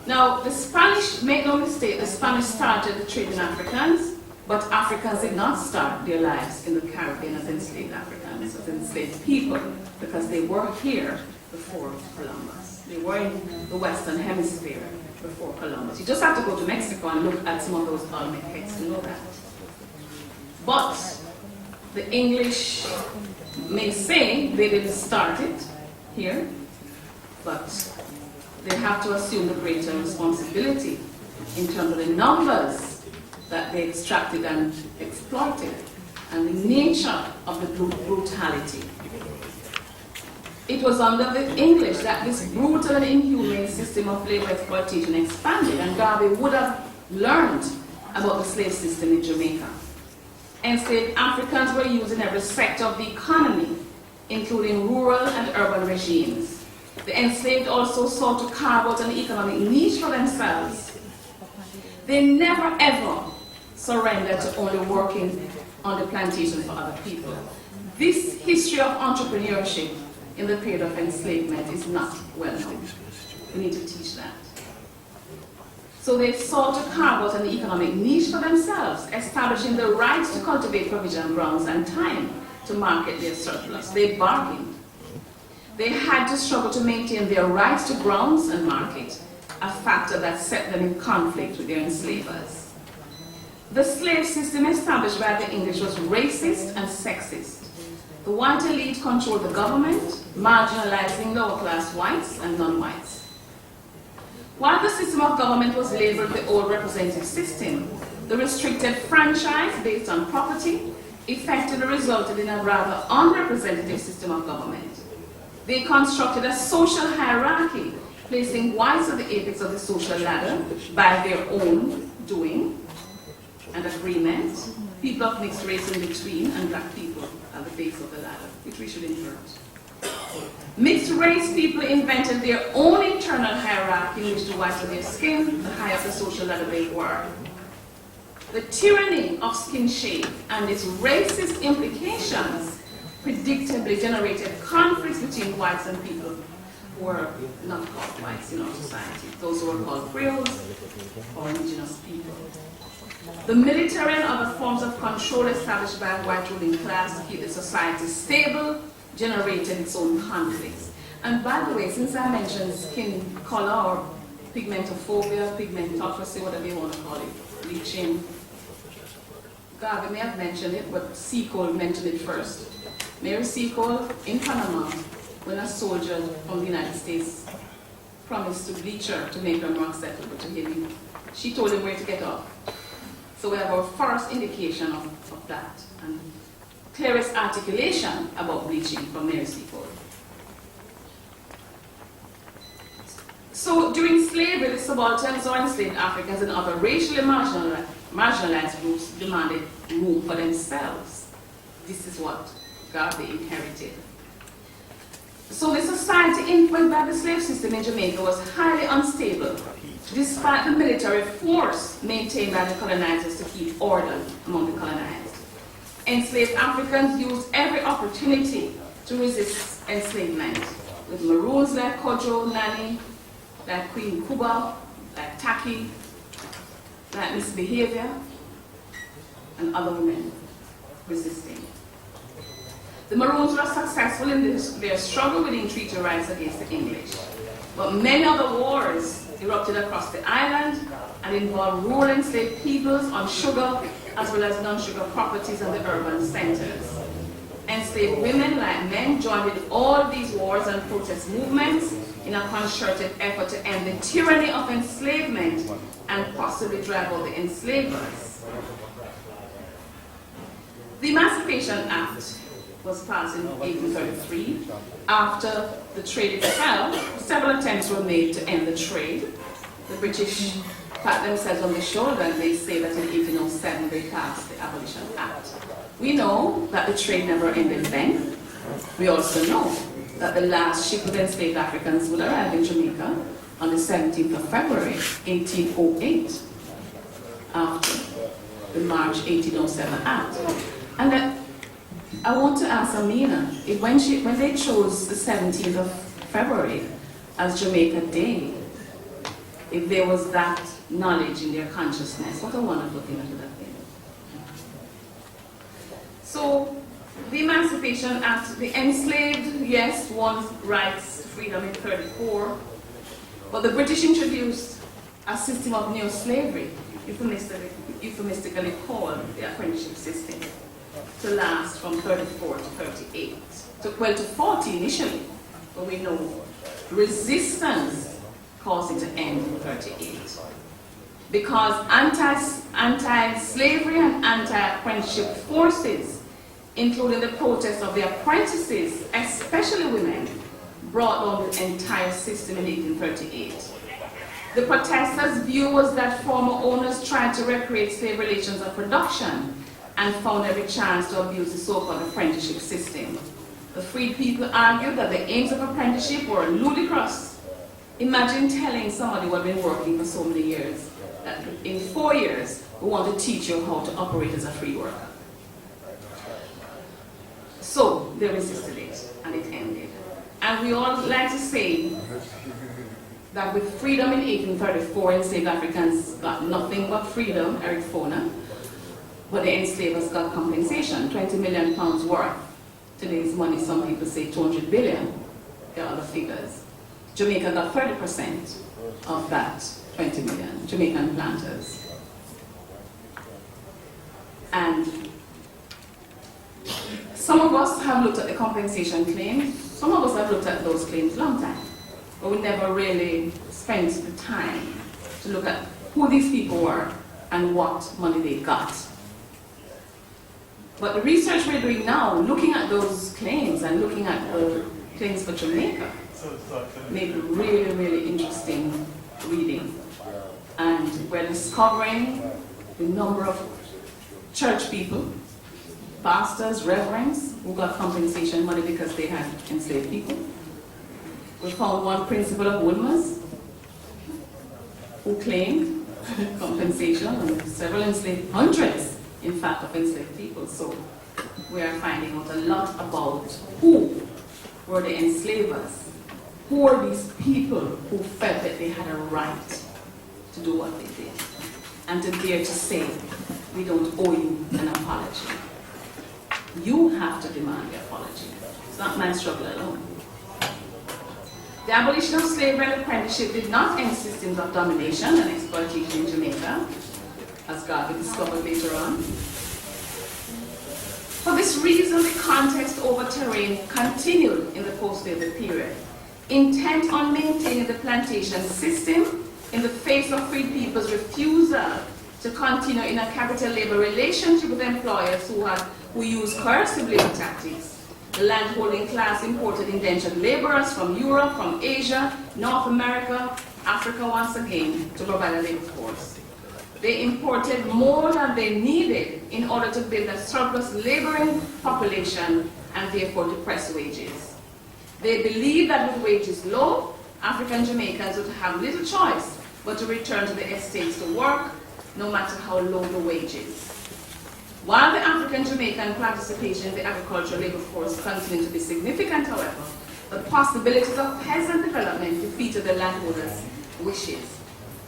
Now, the Spanish, make no mistake, the Spanish started the trade in Africans, but Africans did not start their lives in the Caribbean as enslaved Africans, as enslaved people, because they were here before Columbus. They were in the Western Hemisphere before Columbus. You just have to go to Mexico and look at some of those Olmec texts to know that. But the English may say they didn't start it here, but they have to assume the greater responsibility in terms of the numbers that they extracted and exploited, and the nature of the brutality. It was under the English that this brutal and inhumane system of labor exploitation expanded, and Garvey would have learned about the slave system in Jamaica. Enslaved Africans were used in every sector of the economy, including rural and urban regimes. The enslaved also sought to carve out an economic niche for themselves. They never ever surrendered to only working on the plantation for other people. This history of entrepreneurship in the period of enslavement is not well known. We need to teach that. So they sought to carve out an economic niche for themselves, establishing the rights to cultivate provision grounds and time to market their surplus. They bargained. They had to struggle to maintain their rights to grounds and market, a factor that set them in conflict with their enslavers. The slave system established by the English was racist and sexist. The white elite controlled the government, marginalizing lower-class whites and non-whites. While the system of government was labeled the old representative system, the restricted franchise based on property effectively resulted in a rather unrepresentative system of government. They constructed a social hierarchy, placing whites at the apex of the social ladder by their own doing and agreement, people of mixed race in between, and black people at the base of the ladder, which we should invert. Mixed race people invented their own internal hierarchy in which the whiter their skin, the higher up the social ladder they were. The tyranny of skin shade and its racist implications predictably generated conflicts between whites and people who were not called whites in our society, those who were called Creoles or indigenous people. The military and other forms of control established by a white ruling class to keep the society stable generated its own conflicts. And by the way, since I mentioned skin color or pigmentophobia, pigmentocracy, whatever you want to call it, bleaching, Garvey may have mentioned it, but Seacole mentioned it first. Mary Seacole in Panama, when a soldier from the United States promised to bleach her to make her more acceptable to him, she told him where to get off. So we have our first indication of that, and clearest articulation about bleaching from Mary Seacole. So during slavery, the subalterns or enslaved Africans and other racially marginalized groups demanded room for themselves. This is what Garvey inherited. So the society influenced by the slave system in Jamaica was highly unstable, despite the military force maintained by the colonizers to keep order among the colonized. Enslaved Africans used every opportunity to resist enslavement, with maroons like Kojo, Nani, like Queen Kuba, like Taki, like Misbehavior, and other women resisting. The Maroons were successful in their struggle winning treaty rights against the English, but many other wars erupted across the island and involved rural enslaved peoples on sugar as well as non-sugar properties in the urban centers. Enslaved women, like men, joined in all these wars and protest movements in a concerted effort to end the tyranny of enslavement and possibly drive out the enslavers. The Emancipation Act was passed in 1833. After the trade fell, several attempts were made to end the trade. The British pat themselves on the shoulder and they say that in 1807 they passed the Abolition Act. We know that the trade never ended then. We also know that the last ship with enslaved Africans would arrive in Jamaica on the 17th of February, 1808, after the March 1807 Act. And that I want to ask Amina, if when they chose the 17th of February as Jamaica Day, if there was that knowledge in their consciousness, what a wonderful thing to that thing. So, the Emancipation Act, the enslaved, yes, won rights to freedom in 1934, but the British introduced a system of neo-slavery, euphemistically called the apprenticeship system, to last from 1934 to 1938. Well, to 40 initially, but we know resistance caused it to end in 1938. Because anti-slavery and anti-apprenticeship forces, including the protests of the apprentices, especially women, brought down the entire system in 1838. The protesters' view was that former owners tried to recreate slave relations of production and found every chance to abuse the so-called apprenticeship system. The freed people argued that the aims of apprenticeship were ludicrous. Imagine telling somebody who had been working for so many years that in 4 years we want to teach you how to operate as a free worker. So they resisted it and it ended. And we all like to say that with freedom in 1834, enslaved Africans got nothing but freedom, Eric Fona, but the enslavers got compensation, 20 million pounds worth. Today's money, some people say 200 billion, there are other figures. Jamaica got 30% of that 20 million, Jamaican planters. And some of us have looked at the compensation claims, some of us have looked at those claims a long time, but we never really spent the time to look at who these people were and what money they got. But the research we're doing now, looking at those claims and looking at the claims for Jamaica, made really, really interesting reading. And we're discovering the number of church people, pastors, reverends, who got compensation money because they had enslaved people. We found one principal of Woolmer's who claimed compensation on several enslaved, hundreds, in fact, of enslaved people. So we are finding out a lot about who were the enslavers, who were these people who felt that they had a right to do what they did, and to dare to say, we don't owe you an apology. You have to demand the apology. It's not my struggle alone. The abolition of slavery and apprenticeship did not end systems of domination and exploitation in Jamaica, as Garvey discovered later on. For this reason, the contest over terrain continued in the post-slavery period, intent on maintaining the plantation system in the face of freed people's refusal to continue in a capital labor relationship with employers who used coercive labor tactics. The landholding class imported indentured laborers from Europe, from Asia, North America, Africa once again, to provide a labor force. They imported more than they needed in order to build a surplus laboring population and therefore depress wages. They believed that with wages low, African Jamaicans would have little choice but to return to the estates to work, no matter how low the wages. While the African Jamaican participation in the agricultural labor force continued to be significant, however, the possibilities of peasant development defeated the landholders' wishes.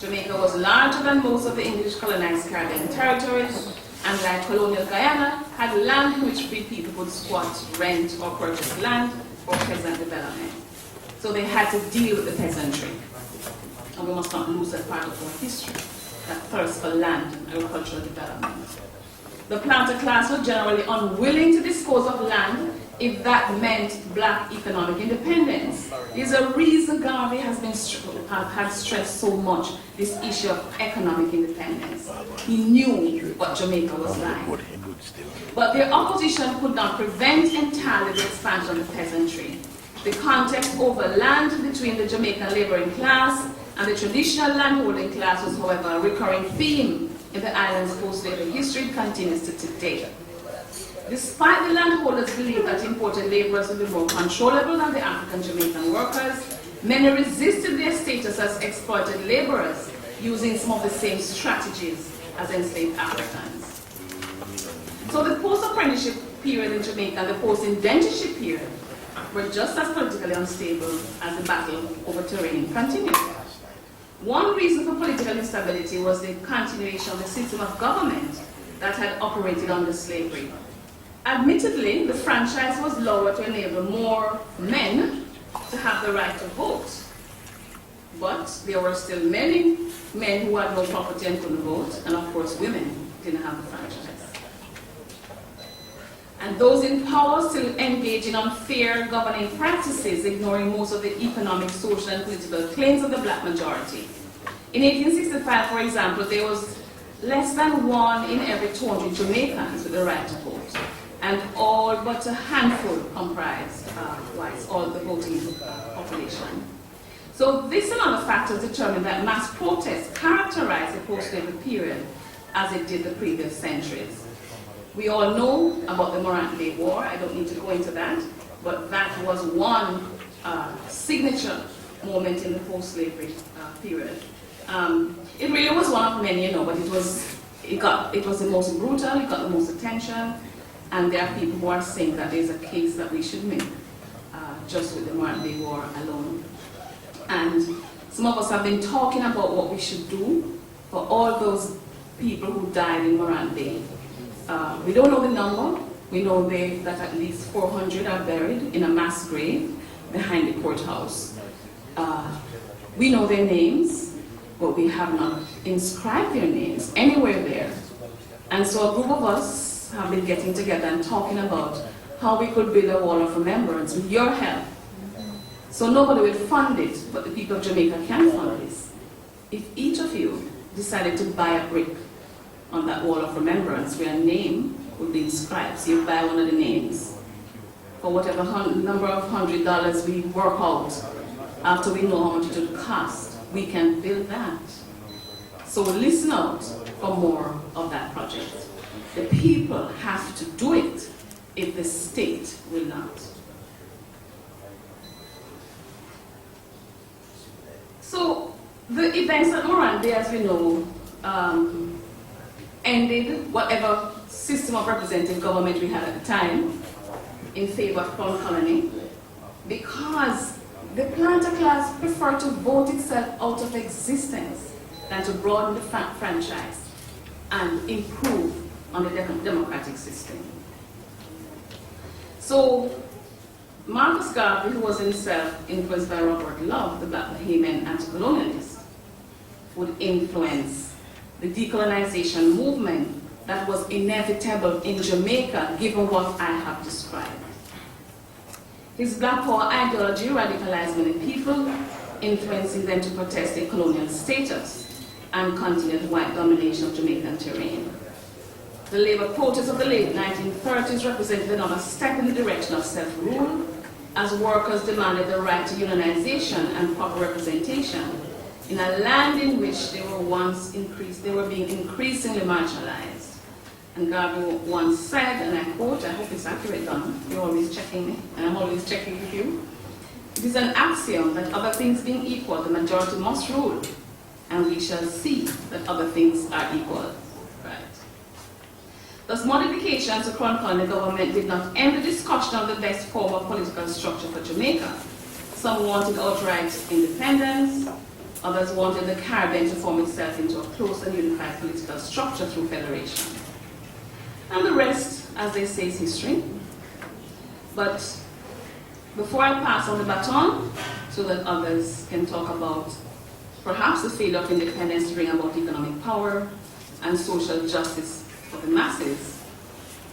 Jamaica was larger than most of the English colonized Caribbean territories, and like colonial Guyana, had land in which free people could squat, rent, or purchase land for peasant development. So they had to deal with the peasantry. And we must not lose that part of our history, that thirst for land and agricultural development. The planter class was generally unwilling to dispose of land if that meant black economic independence. There's a reason Garvey has stressed so much this issue of economic independence. He knew what Jamaica was like. But their opposition could not prevent entirely the expansion of the peasantry. The contest over land between the Jamaican laboring class And the traditional landholding class was, however, a recurring theme in the island's post-slavery history, continues to today. Despite the landholders' belief that imported laborers would be more controllable than the African Jamaican workers, many resisted their status as exploited laborers, using some of the same strategies as enslaved Africans. So the post-apprenticeship period in Jamaica and the post-indentureship period were just as politically unstable as the battle over terrain continued. One reason for political instability was the continuation of the system of government that had operated under slavery. Admittedly, the franchise was lowered to enable more men to have the right to vote. But there were still many men who had no property and couldn't vote, and of course women didn't have the franchise. And those in power still engage in unfair governing practices, ignoring most of the economic, social, and political claims of the black majority. In 1865, for example, there was less than 1 in every 200 Jamaicans with the right to vote, and all but a handful comprised whites, all the voting population. So this and other factors determined that mass protests characterized the post-slavery period as it did the previous centuries. We all know about the Morant Bay War. I don't need to go into that, but that was one signature moment in the post-slavery period. It really was one of many, but it was the most brutal, it got the most attention, and there are people who are saying that there's a case that we should make just with the Morant Bay War alone. And some of us have been talking about what we should do for all those people who died in Morant Bay. We don't know the number. We know that at least 400 are buried in a mass grave behind the courthouse. We know their names, but we have not inscribed their names anywhere there. And so a group of us have been getting together and talking about how we could build a wall of remembrance with your help. So nobody will fund it, but the people of Jamaica can fund this. If each of you decided to buy a brick on that wall of remembrance where a name would be inscribed, so you buy one of the names for whatever number of $100 we work out, after we know how much it would cost, we can build that. So listen out for more of that project. The people have to do it if the state will not. So the events at Morant Bay, as we know, ended whatever system of representative government we had at the time in favor of Crown Colony, because the planter class preferred to vote itself out of existence than to broaden the franchise and improve on the democratic system. So Marcus Garvey, who was himself influenced by Robert Love, the black Bahamian anti-colonialist, would influence the decolonization movement that was inevitable in Jamaica, given what I have described. His black power ideology radicalized many people, influencing them to protest their colonial status and continued white domination of Jamaican terrain. The labor protests of the late 1930s represented another step in the direction of self-rule, as workers demanded the right to unionization and proper representation in a land in which they were being increasingly marginalized. And Garvey once said, and I quote, I hope it's accurate, Donna, you're always checking me, and I'm always checking with you. It is an axiom that other things being equal, the majority must rule, and we shall see that other things are equal. Right. Thus, modifications to Crown Colony government did not end the discussion of the best form of political structure for Jamaica. Some wanted outright independence, others wanted the Caribbean to form itself into a close and unified political structure through federation. And the rest, as they say, is history. But before I pass on the baton so that others can talk about perhaps the failure of independence to bring about economic power and social justice for the masses,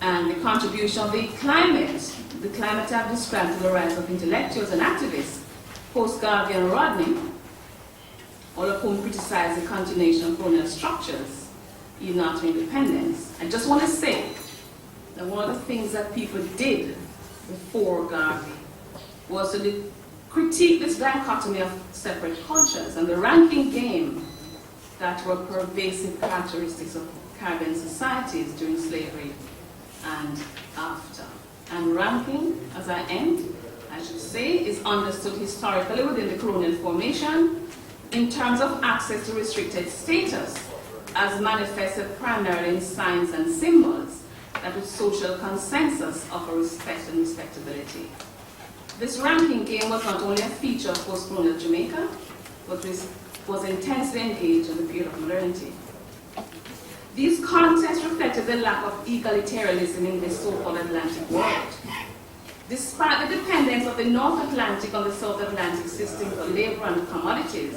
and the contribution of the climate I've described to the rise of intellectuals and activists, post-Garvey and Rodney, all of whom criticize the continuation of colonial structures, even after independence. I just want to say that one of the things that people did before Garvey was to critique this dichotomy of separate cultures and the ranking game that were pervasive characteristics of Caribbean societies during slavery and after. And ranking, as I end, I should say, is understood historically within the colonial formation in terms of access to restricted status, as manifested primarily in signs and symbols that with social consensus offer respect and respectability. This ranking game was not only a feature of post-colonial Jamaica, but was intensely engaged in the period of modernity. These contexts reflected the lack of egalitarianism in the so-called Atlantic world. Despite the dependence of the North Atlantic on the South Atlantic system for labor and commodities,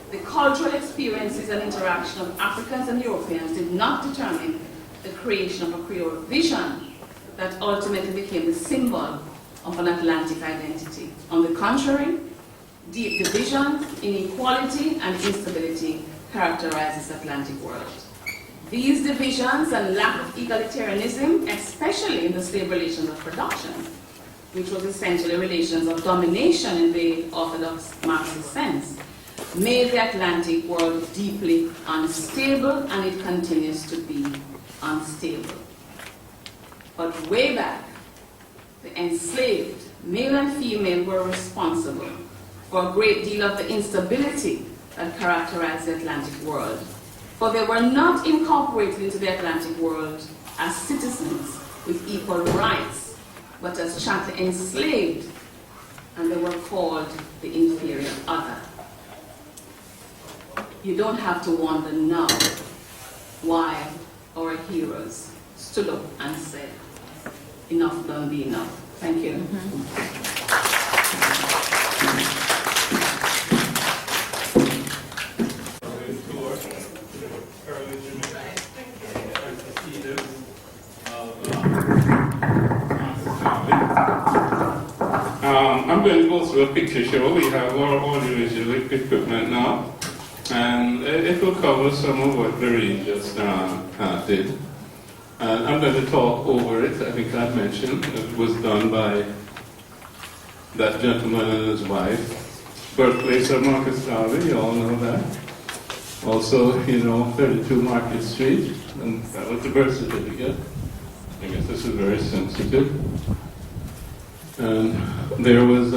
the cultural experiences and interaction of Africans and Europeans did not determine the creation of a Creole vision that ultimately became the symbol of an Atlantic identity. On the contrary, deep division, inequality, and instability characterize this Atlantic world. These divisions and lack of egalitarianism, especially in the slave relations of production, which was essentially relations of domination in the orthodox Marxist sense, made the Atlantic world deeply unstable, and it continues to be unstable. But way back, the enslaved, male and female, were responsible for a great deal of the instability that characterized the Atlantic world. For they were not incorporated into the Atlantic world as citizens with equal rights, but as chattel enslaved, and they were called the inferior other. You don't have to wonder now why our heroes stood up and said, enough don't be enough. Thank you. I'm going to go through a picture show. We have our audiovisual equipment now, and it will cover some of what Lorraine just did. And I'm going to talk over it. I think I've mentioned it was done by that gentleman and his wife. Birthplace of Marcus Garvey, you all know that. Also, 32 Market Street, and that was the birth certificate. I guess this is very sensitive. And there was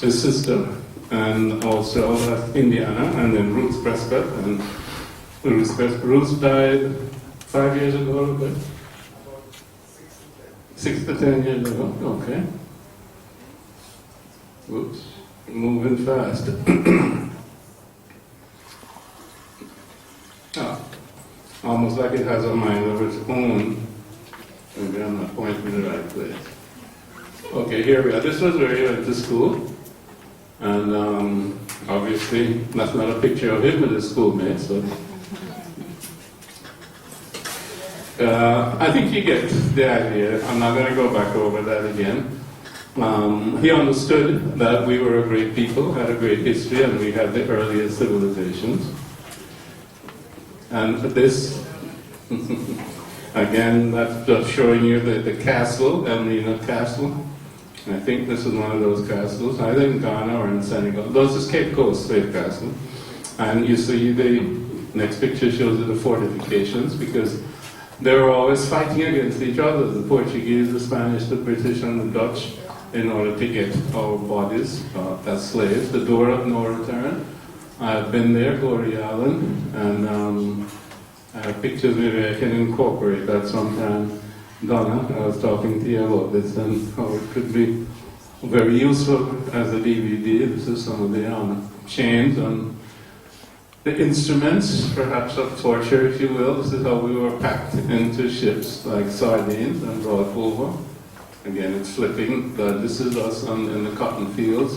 his sister, and also Indiana, and then Ruth Prescott. And Ruth died 5 years ago, but 6 to 10 years ago. Okay. Oops, moving fast. Almost like it has a mind of its own. Maybe I'm not pointing in the right place. Okay, here we are. This was where he went to school. And obviously, that's not a picture of him with his schoolmates. So. I think you get the idea. I'm not going to go back over that again. He understood that we were a great people, had a great history, and we had the earliest civilizations. And this, again, that's just showing you the castle, Elmina Castle. I think this is one of those castles, either in Ghana or in Senegal. Those is Cape Coast Slave Castle. And you see the next picture shows you the fortifications, because they were always fighting against each other, the Portuguese, the Spanish, the British, and the Dutch, in order to get our bodies as slaves. The door of no return. I've been there, Glory Island, and I have pictures. Maybe I can incorporate that sometime. Donna, I was talking to you about this and how it could be very useful as a DVD. This is some of the chains and the instruments, perhaps of torture, if you will. This is how we were packed into ships like sardines and brought over. Again, it's flipping. This is us in the cotton fields.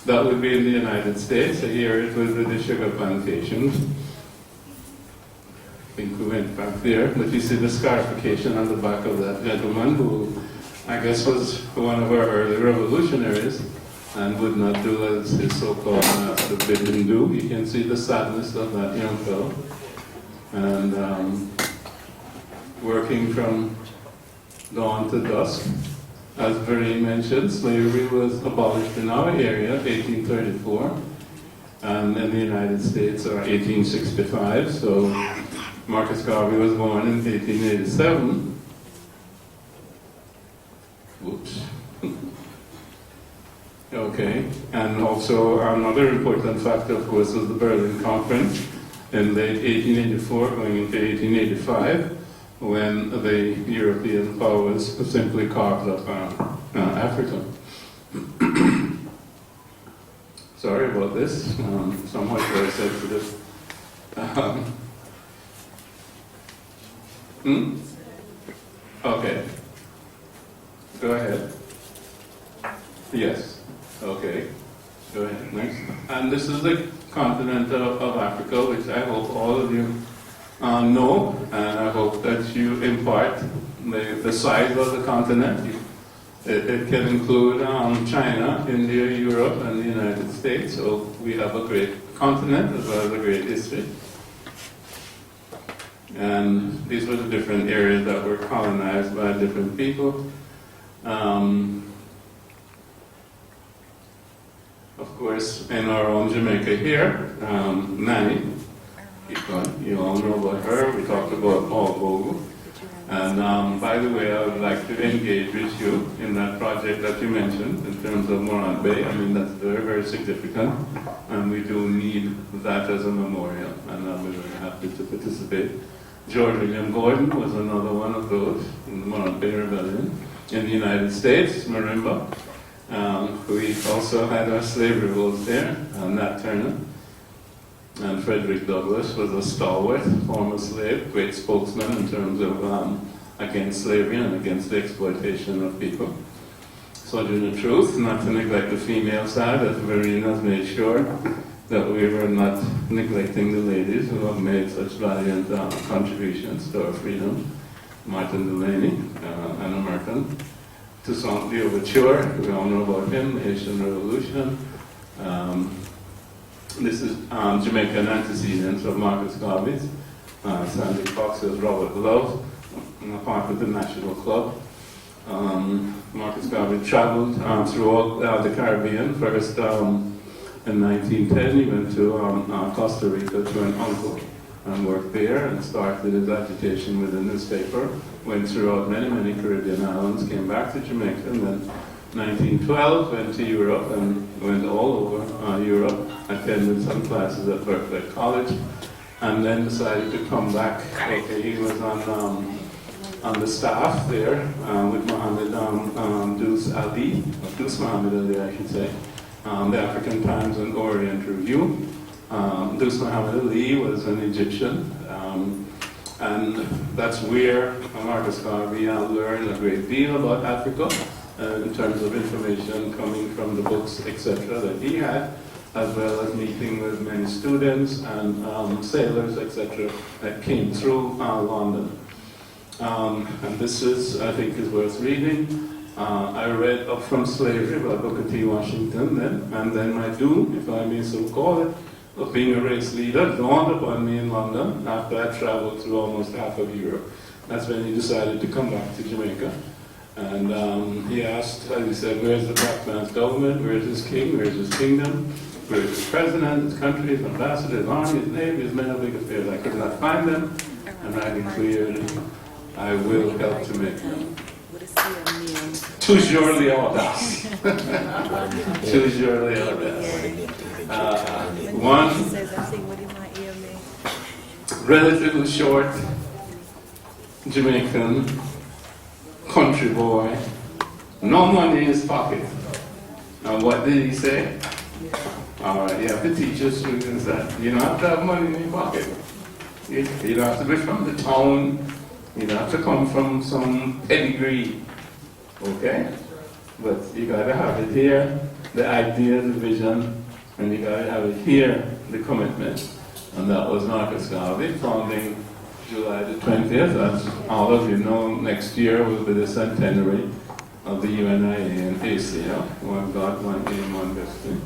That would be in the United States. So here it was with the sugar plantations. I think we went back there, but you see the scarification on the back of that gentleman who I guess was one of our early revolutionaries and would not do as his so-called master bid him do. You can see the sadness of that young fellow. And working from dawn to dusk. as Vereen mentioned, slavery was abolished in our area 1834, and in the United States 1865. So Marcus Garvey was born in 1887. Whoops. Okay, and also another important factor, of course, was the Berlin Conference in late 1884 going into 1885, when the European powers simply carved up Africa. Sorry about this, somewhat very sensitive. Okay, go ahead. Yes. Okay, go ahead, next. And this is the continent of Africa, which I hope all of you know, and I hope that you impart the size of the continent. It can include China, India, Europe, and the United States, so we have a great continent as well as a great history. And these were the different areas that were colonized by different people. Of course, in our own Jamaica here, Nanny, you all know about her. We talked about Paul Bogle. And by the way, I would like to engage with you in that project that you mentioned in terms of Morant Bay. I mean, that's very, very significant. And we do need that as a memorial. And we're very happy to participate. George William Gordon was another one of those in the Morant Bay Rebellion. In the United States, Marimba. We also had our slave revolts there, Nat Turner. And Frederick Douglass was a stalwart, former slave, great spokesman in terms of against slavery and against the exploitation of people. Sojourner Truth, not to neglect the female side, as Vereen has made sure that we were not neglecting the ladies who have made such valiant contributions to our freedom. Martin Delaney, an American. Toussaint Louverture, we all know about him, the Haitian Revolution. This is Jamaican antecedents of Marcus Garvey's. Sandy Fox is Robert Love, part of the National Club. Marcus Garvey traveled throughout the Caribbean. First, in 1910, he went to Costa Rica to an uncle and worked there and started his agitation with a newspaper. Went throughout many, many Caribbean islands, came back to Jamaica, and then 1912 went to Europe and went all over Europe, attended some classes at Berkeley College, and then decided to come back. Okay, he was on the staff there with Muhammad Dous Muhammad Ali, I should say, the African Times and Orient Review. Dous Muhammad Ali was an Egyptian, and that's where Marcus Garvey learned a great deal about Africa in terms of information coming from the books, etc., that he had, as well as meeting with many students and sailors, etc., that came through London. And this is, I think, is worth reading. I read Up From Slavery by Booker T. Washington then, and then my doom, if I may so call it, of being a race leader dawned upon me in London after I traveled through almost half of Europe. That's when he decided to come back to Jamaica. And he asked, as he said, where's the black man's government? Where's his king? Where's his kingdom? Where's his president, his country, his ambassador, his army, his navy, his men of big affairs? I could not find them, and I declared, I will help to make them. Toujours l'audace. Toujours l'audace. One relatively short Jamaican country boy, no money in his pocket. And what did he say? All right, you have to teach your students that you don't have to have money in your pocket. You don't have to be from the town. You don't have to come from some pedigree. Okay? But you gotta have it here, the idea, the vision, and you gotta have it here, the commitment. And that was Marcus Garvey, founding July the 20th. As all of you know, next year will be the centenary of the UNIA and ACL, One God, One Aim, One Destiny.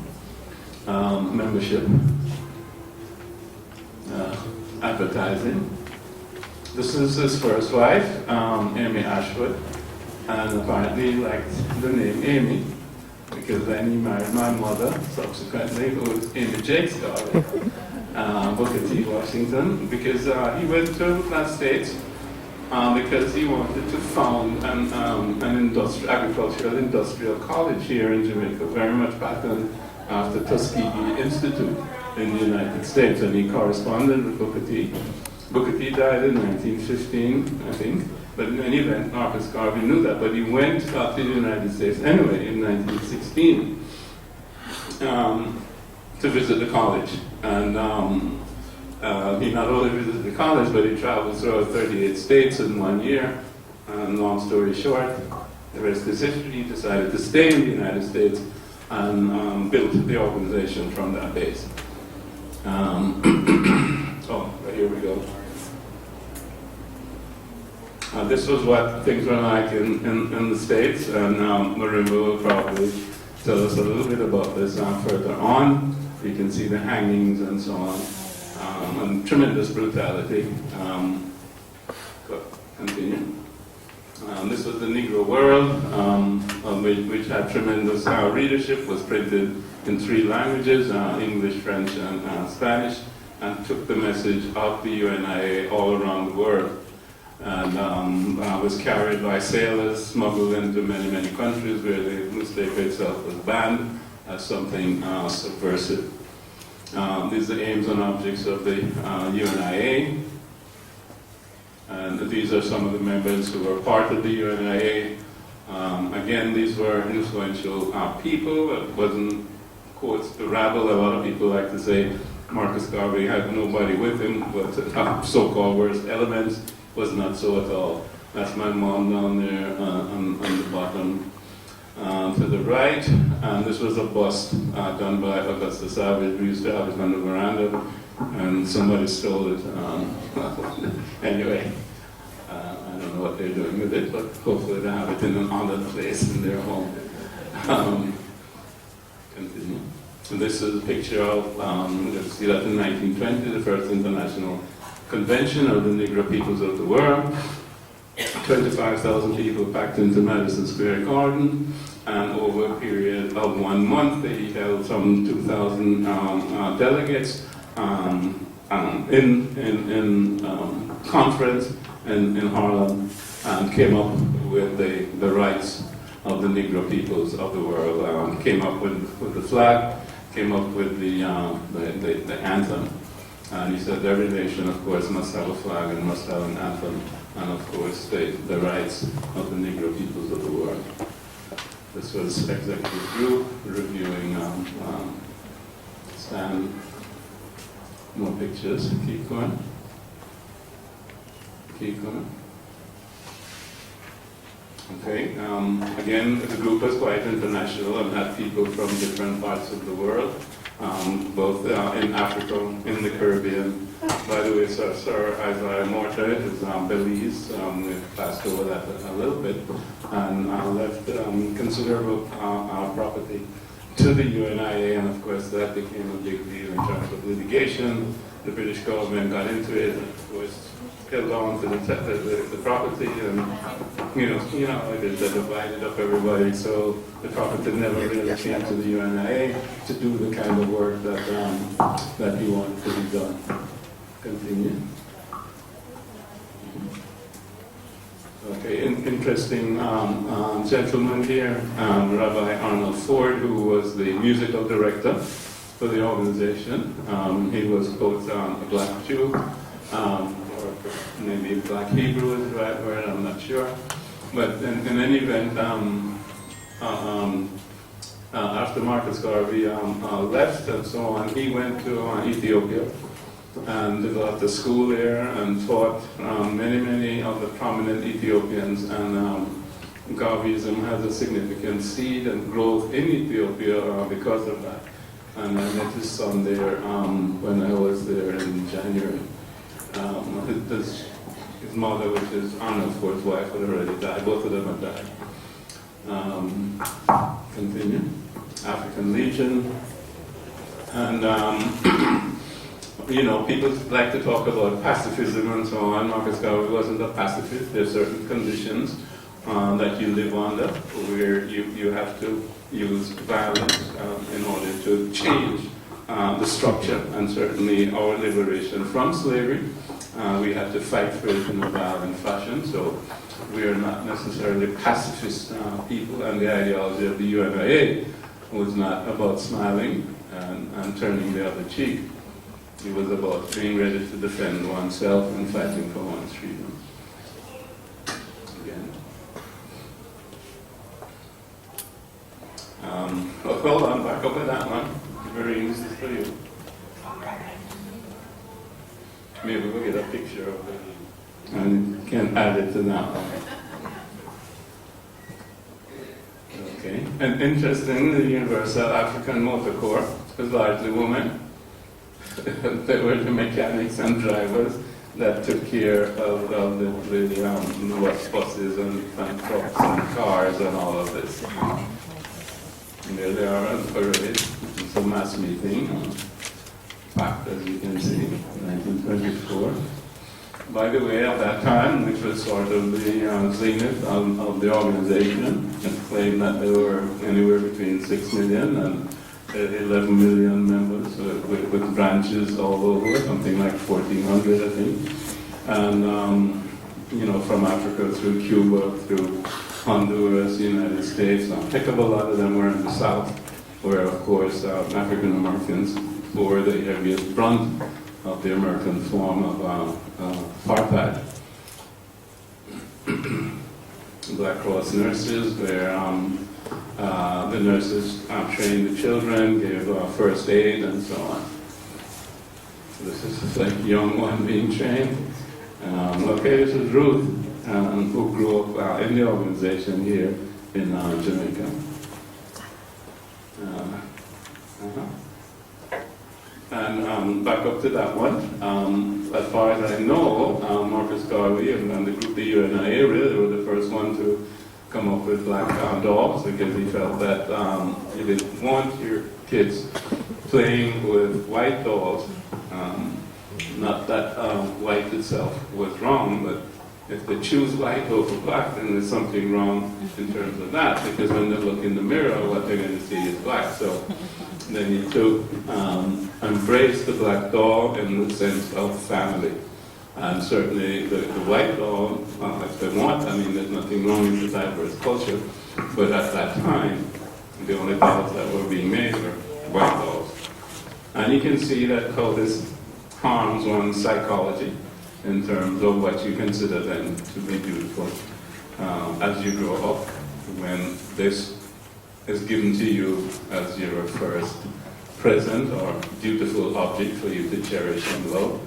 Membership, advertising. This is his first wife, Amy Ashwood. and apparently liked the name Amy, because then he married my mother subsequently, who was Amy Jakes Garvey, Booker T. Washington, because he went to the States because he wanted to found an agricultural industrial college here in Jamaica, very much patterned after Tuskegee Institute in the United States, and he corresponded with Booker T. Booker T died in 1915, I think, but in any event, Marcus Garvey knew that, but he went to the United States anyway in 1916 to visit the college, and he not only visited the college, but he traveled throughout 38 states in 1 year, and long story short, the rest is history. He decided to stay in the United States and built the organization from that base. Oh, right, here we go. This was what things were like in the States, and Marimba will probably tell us a little bit about this further on. You can see the hangings and so on, and tremendous brutality. Continue. This was the Negro World, which had tremendous readership, was printed in 3 languages, English, French, and Spanish, and took the message of the UNIA all around the world. And was carried by sailors, smuggled into many, many countries where the newspaper itself was banned as something subversive. These are the aims and objects of the UNIA. And these are some of the members who were part of the UNIA. Again, these were influential people. It wasn't, quotes, the rabble. A lot of people like to say Marcus Garvey had nobody with him, but so-called worst elements. Was not so at all. That's my mom down there on the bottom to the right. And this was a bust done by Augusta Savage. We used to have it on the veranda, and somebody stole it. Anyway, I don't know what they're doing with it, but hopefully they have it in another place in their home. Continue. So this is a picture of, let's see that in 1920, the first international convention of the Negro peoples of the world. 25,000 people packed into Madison Square Garden, and over a period of 1 month they held some 2,000 delegates in conference in Harlem, and came up with the rights of the Negro peoples of the world, came up with the flag, came up with the anthem. And he said every nation, of course, must have a flag and must have an anthem, and of course the rights of the Negro peoples of the world. This was executive group reviewing stand. More pictures. Keep going. Keep going. Okay. Again, the group was quite international and had people from different parts of the world. Both in Africa, in the Caribbean. By the way, Sir Isaiah Morton is Belize. We passed over that a little bit, and left considerable property to the UNIA, and of course that became a big deal in terms of litigation. The British government got into it, and of course held on to the property, and you know, it is, they divided up everybody, so the property never really came to the UNIA to do the kind of work that he wanted to be done. Continue. Okay, interesting gentleman here, Rabbi Arnold Ford, who was the musical director for the organization. He was both a black Jew, or maybe black Hebrew is the right word, I'm not sure. But in any event, after Marcus Garvey left and so on, he went to Ethiopia and developed a school there and taught many of the prominent Ethiopians, and Garveyism has a significant seed and growth in Ethiopia because of that. And I met his son there when I was there in January. His mother, which is Arnold Ford's wife, had already died. Both of them had died. Continue. African Legion. And you know, people like to talk about pacifism and so on. Marcus Garvey wasn't a pacifist. There are certain conditions that you live under, where you have to use violence in order to change the structure, and certainly our liberation from slavery. We had to fight for it in a violent fashion, so we are not necessarily pacifist people, and the ideology of the UNIA was not about smiling and turning the other cheek. It was about being ready to defend oneself and fighting for one's freedom. Again. Hold on, back up with that one. Very easy for you. Maybe we'll get a picture of it and can add it to that one. Okay. And interesting, the Universal African Motor Corps was largely women. They were the mechanics and drivers that took care of the buses and trucks and cars and all of this. And there they are on parade. It's a mass meeting, packed as you can see, 1924. By the way, at that time, which was sort of the zenith of the organization, it claimed that there were anywhere between 6 million and 11 million members with branches all over, something like 1,400, I think. And, from Africa through Cuba, through Honduras, the United States. A heck of a lot of them were in the South, where, of course, African Americans bore the heaviest brunt of the American form of apartheid. Black Cross nurses, where the nurses trained the children, gave first aid, and so on. This is like a young one being trained. Okay, this is Ruth, who grew up in the organization here in Jamaica. And back up to that one. As far as I know, Marcus Garvey and the group, the UNIA, really were the first one to come up with black dogs, because he felt that you didn't want your kids playing with white dogs. Not that white itself was wrong, but if they choose white over black, then there's something wrong in terms of that, because when they look in the mirror, what they're going to see is black. So they need to embrace the black dog in the sense of family. And certainly the white dog, if they want, I mean, there's nothing wrong with the diverse culture, but at that time, the only dogs that were being made were white dogs. And you can see that how this harms one's psychology in terms of what you consider then to be beautiful as you grow up, when this is given to you as your first present or beautiful object for you to cherish and love.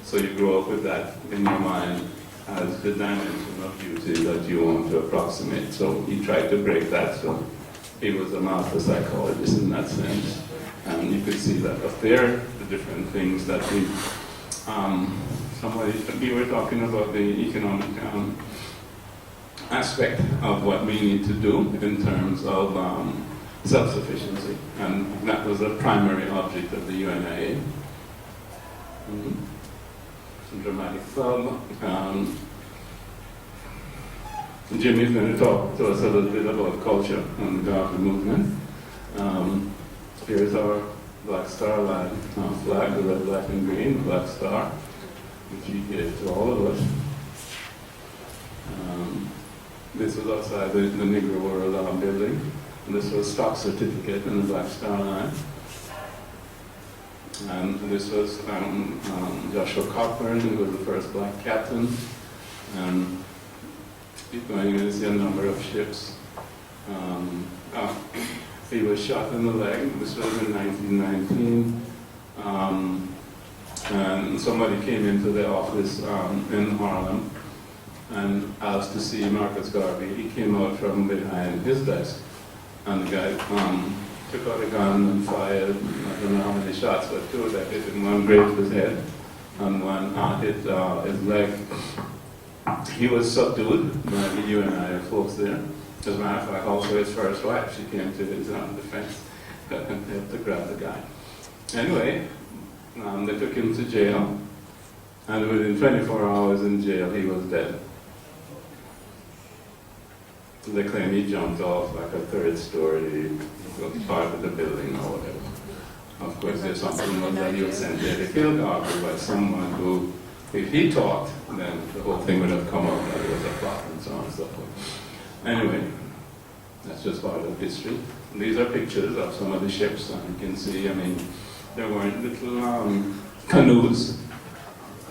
So you grow up with that in your mind as the dimension of beauty that you want to approximate. So he tried to break that, so he was a master psychologist in that sense. And you could see that up there, the different things that we, we were talking about the economic aspect of what we need to do in terms of self-sufficiency. And that was a primary object of the UNIA. Some dramatic film. Jimmy's going to talk to us a little bit about culture and the Garvey movement. Here's our Black Star Line flag, the red, black, and green, the Black Star, which he gave to all of us. This was outside the Negro World building. And this was stock certificate in the Black Star Line. And this was Joshua Cochran, who was the first black captain. And keep going, you see a number of ships. He was shot in the leg. This was in 1919. And somebody came into the office in Harlem and asked to see Marcus Garvey. He came out from behind his desk, and the guy took out a gun and fired, I don't know how many shots, but two of them hit him. One grazed his head, and one hit his leg. He was subdued by the UNIA folks there. As a matter of fact, also his first wife, she came to his defense and helped to grab the guy. Anyway, they took him to jail, and within 24 hours in jail, he was dead. They claim he jumped off like a third story part of the building or whatever. Of course, there's something that he was sent there to kill Garvey by someone who, if he talked, then the whole thing would have come out that it was a plot and so on and so forth. Anyway, that's just part of history. These are pictures of some of the ships, and you can see, I mean, there weren't little canoes,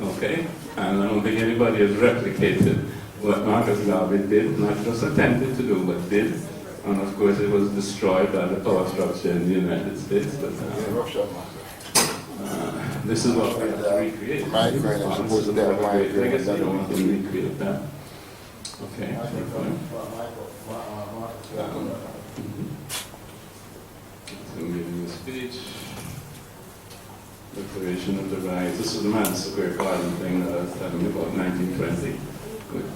okay? And I don't think anybody has replicated what Marcus Garvey did, not just attempted to do, but did. And of course it was destroyed by the power structure in the United States. But this is what we have to recreate. This is a great legacy, and we can recreate that. Okay, keep going. I'm giving you a speech. Declaration of the Rights. This is the Madison Square Garden thing that I was telling you about 1920 with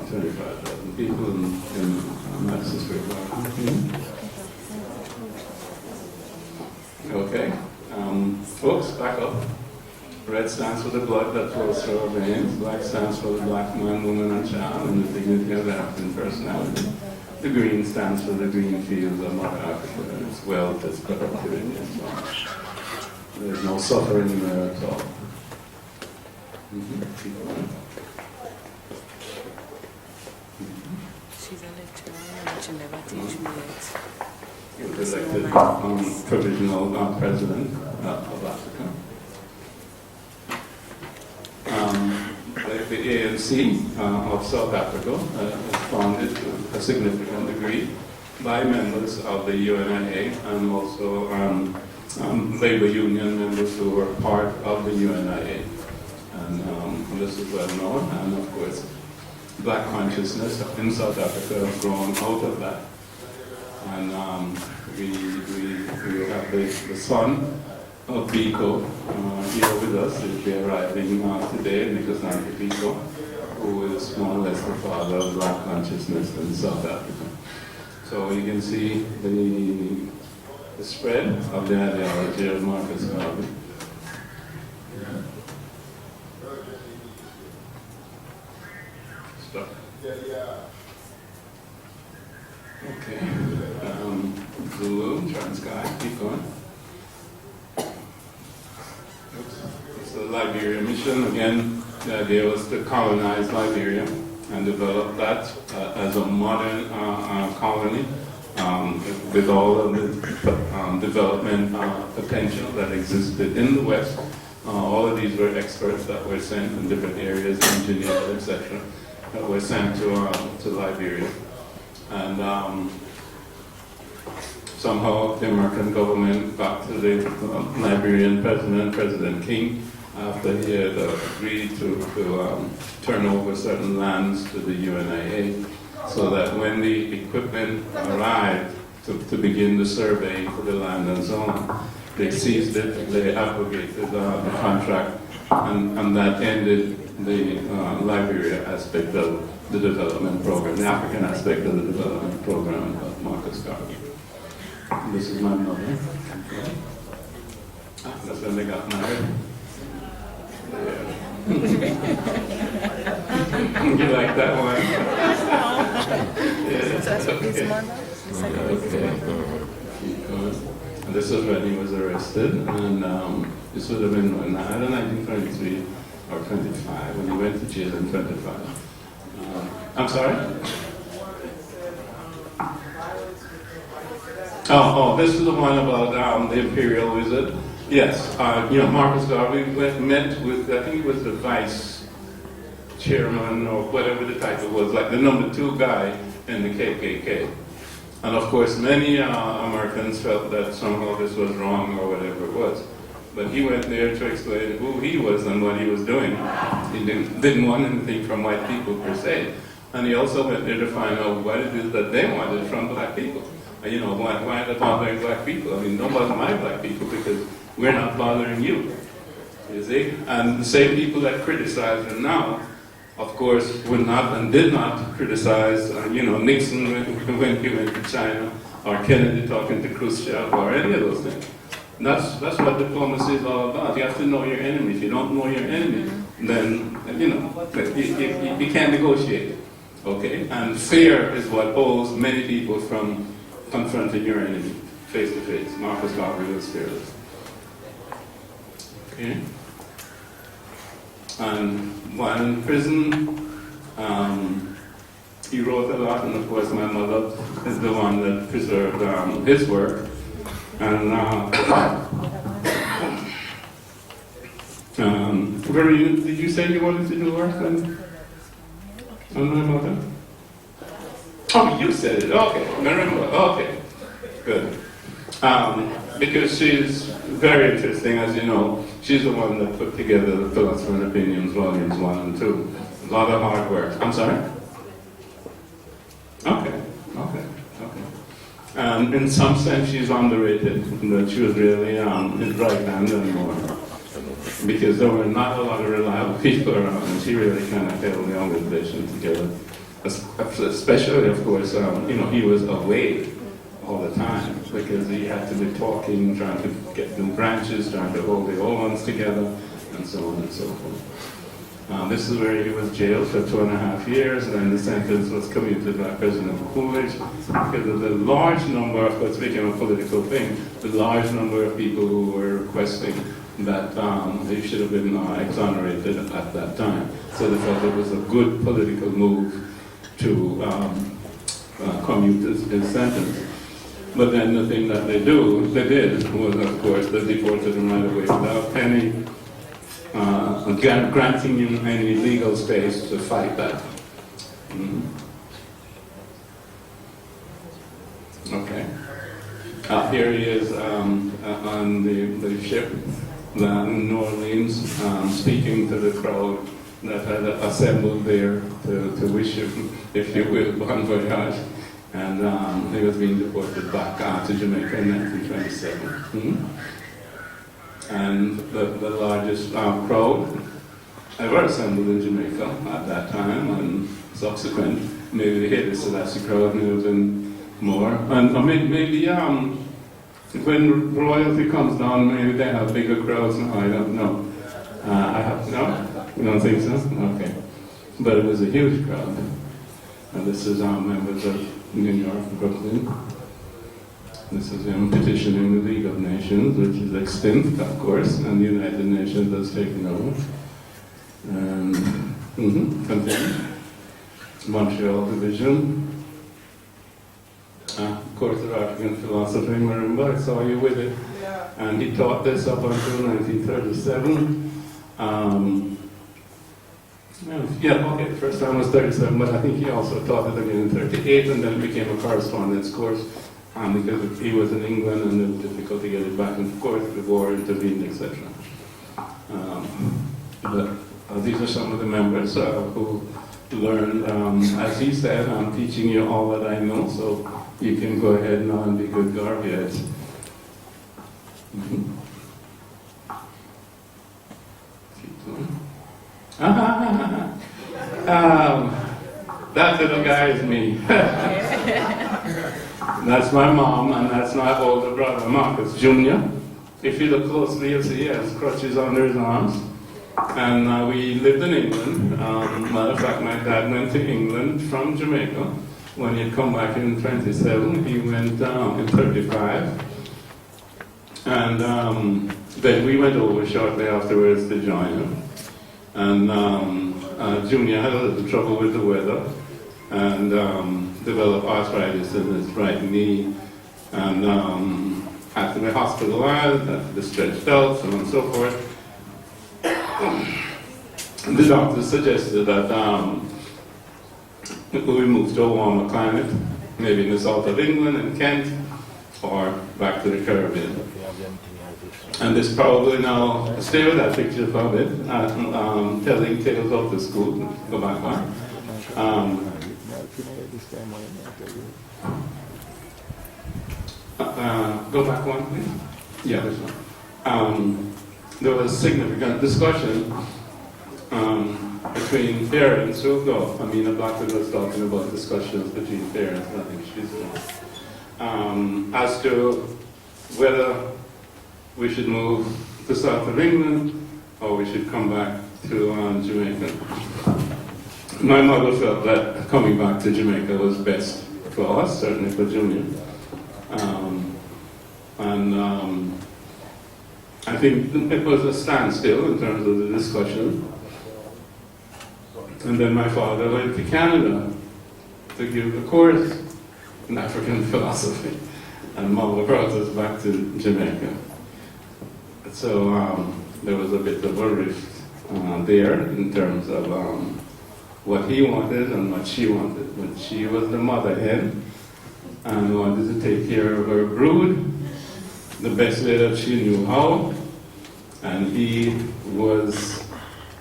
25,000 people in Madison Square Garden. Okay. Folks, back up. Red stands for the blood that flows through our veins. Black stands for the black man, woman, and child, and the dignity of African personality. The green stands for the green fields of Mother Africa, and its wealth, its productivity, and so on. There's no suffering there at all. She's a lecturer, but she never teach me yet. He was elected provisional president of Africa. The ANC of South Africa was founded to a significant degree by members of the UNIA and also labor union members who were part of the UNIA. And this is well known, and of course, black consciousness in South Africa has grown out of that. And we have the son of Mico here with us. He'll be arriving today, Nicholas Mico, who is more or less the father of black consciousness in South Africa. So you can see the spread of the ideology of Marcus Garvey. Stuck. Okay. Zulu, Transkai, keep going. It's the Liberia mission. Again, the idea was to colonize Liberia and develop that as a modern colony with all of the development potential that existed in the West. All of these were experts that were sent in different areas, engineers, etc., that were sent to Liberia. And somehow the American government got to the Liberian president, President King, after he had agreed to turn over certain lands to the UNIA, so that when the equipment arrived to begin the survey for the land and so on, they seized it, they abrogated the contract, and that ended the Liberia aspect of the development program, the African aspect of the development program of Marcus Garvey. This is my mother. That's when they got married. Yeah. You like that one? Yeah. Okay. And this was when he was arrested, and this would have been either 1923 or 25, when he went to jail in 25. I'm sorry? This is the one about the Imperial Wizard. Yes, Marcus Garvey met with, I think he was the vice chairman or whatever the title was, like the number 2 guy in the KKK. And of course, many Americans felt that somehow this was wrong or whatever it was. But he went there to explain who he was and what he was doing. He didn't want anything from white people per se. And he also went there to find out what it is that they wanted from black people. Why are they bothering black people? I mean, don't bother my black people because we're not bothering you. You see? And the same people that criticize him now, of course, would not and did not criticize, Nixon when he went to China, or Kennedy talking to Khrushchev, or any of those things. That's what diplomacy is all about. You have to know your enemy. If you don't know your enemy, then, you can't negotiate. Okay? And fear is what holds many people from confronting your enemy face to face. Marcus Garvey was fearless. Okay? And while in prison, he wrote a lot, and of course my mother is the one that preserved his work. And did you say you wanted to do work on my mother? Oh, you said it. Okay, I remember. Okay, good. Because she's very interesting, as you know. She's the one that put together the Philosophy and Opinions, volumes 1 and 2. A lot of hard work. I'm sorry? Okay. In some sense, she's underrated, but she was really his right hand and more. Because there were not a lot of reliable people around, and she really kind of held the organization together. Especially, of course, he was away all the time because he had to be talking, trying to get new branches, trying to hold the old ones together, and so on and so forth. This is where he was jailed for 2.5 years, and then the sentence was commuted by President Coolidge because of the large number, of course, it became a political thing, the large number of people who were requesting that they should have been exonerated at that time. So they felt it was a good political move to commute his sentence. But then the thing that they did was, of course, they deported him right away without any granting him any legal space to fight that. Okay. Here he is on the ship in New Orleans, speaking to the crowd that had assembled there to wish him, if you will, bon voyage. And he was being deported back to Jamaica in 1927. And the largest crowd ever assembled in Jamaica at that time, and subsequent, maybe the Haile Selassie crowd, maybe even more. And maybe when royalty comes down, maybe they have bigger crowds now, I don't know. No? You don't think so? Okay. But it was a huge crowd. And this is our members of New York, Brooklyn. This is him petitioning the League of Nations, which is extinct, of course, and the United Nations has taken over. Continue. Montreal Division. Course of African Philosophy, Marimba, I saw you with it. Yeah. And he taught this up until 1937. The first time was 37, but I think he also taught it again in 38, and then it became a correspondence course because he was in England and it was difficult to get it back and forth, the war intervened, etc. But these are some of the members who learned, as he said, I'm teaching you all that I know, so you can go ahead now and be good Garveyites. Keep going. That little guy is me. That's my mom, and that's my older brother, Marcus Jr. If you look closely, you'll see he has crutches under his arms. And we lived in England. Matter of fact, my dad went to England from Jamaica. When he'd come back in 27, he went in 35. And then we went over shortly afterwards to join him. And Junior had a little trouble with the weather and developed arthritis in his right knee and had to be hospitalized, had to be stretched out, so on and so forth. The doctor suggested that we move to a warmer climate, maybe in the south of England, in Kent, or back to the Caribbean. And this probably now, stay with that picture for a bit, telling tales of the school. Go back one. Go back one, please. Yeah, this one. There was significant discussion between parents who go. Amina Blackwood was talking about discussions between parents, I think she's going. As to whether we should move to south of England or we should come back to Jamaica. my mother felt that coming back to Jamaica was best for us, certainly for Junior. I think it was a standstill in terms of the discussion. And then my father went to Canada to give a course in African philosophy. And Mama brought us back to Jamaica. So there was a bit of a rift there in terms of what he wanted and what she wanted. But she was the mother hen and wanted to take care of her brood the best way that she knew how. And he was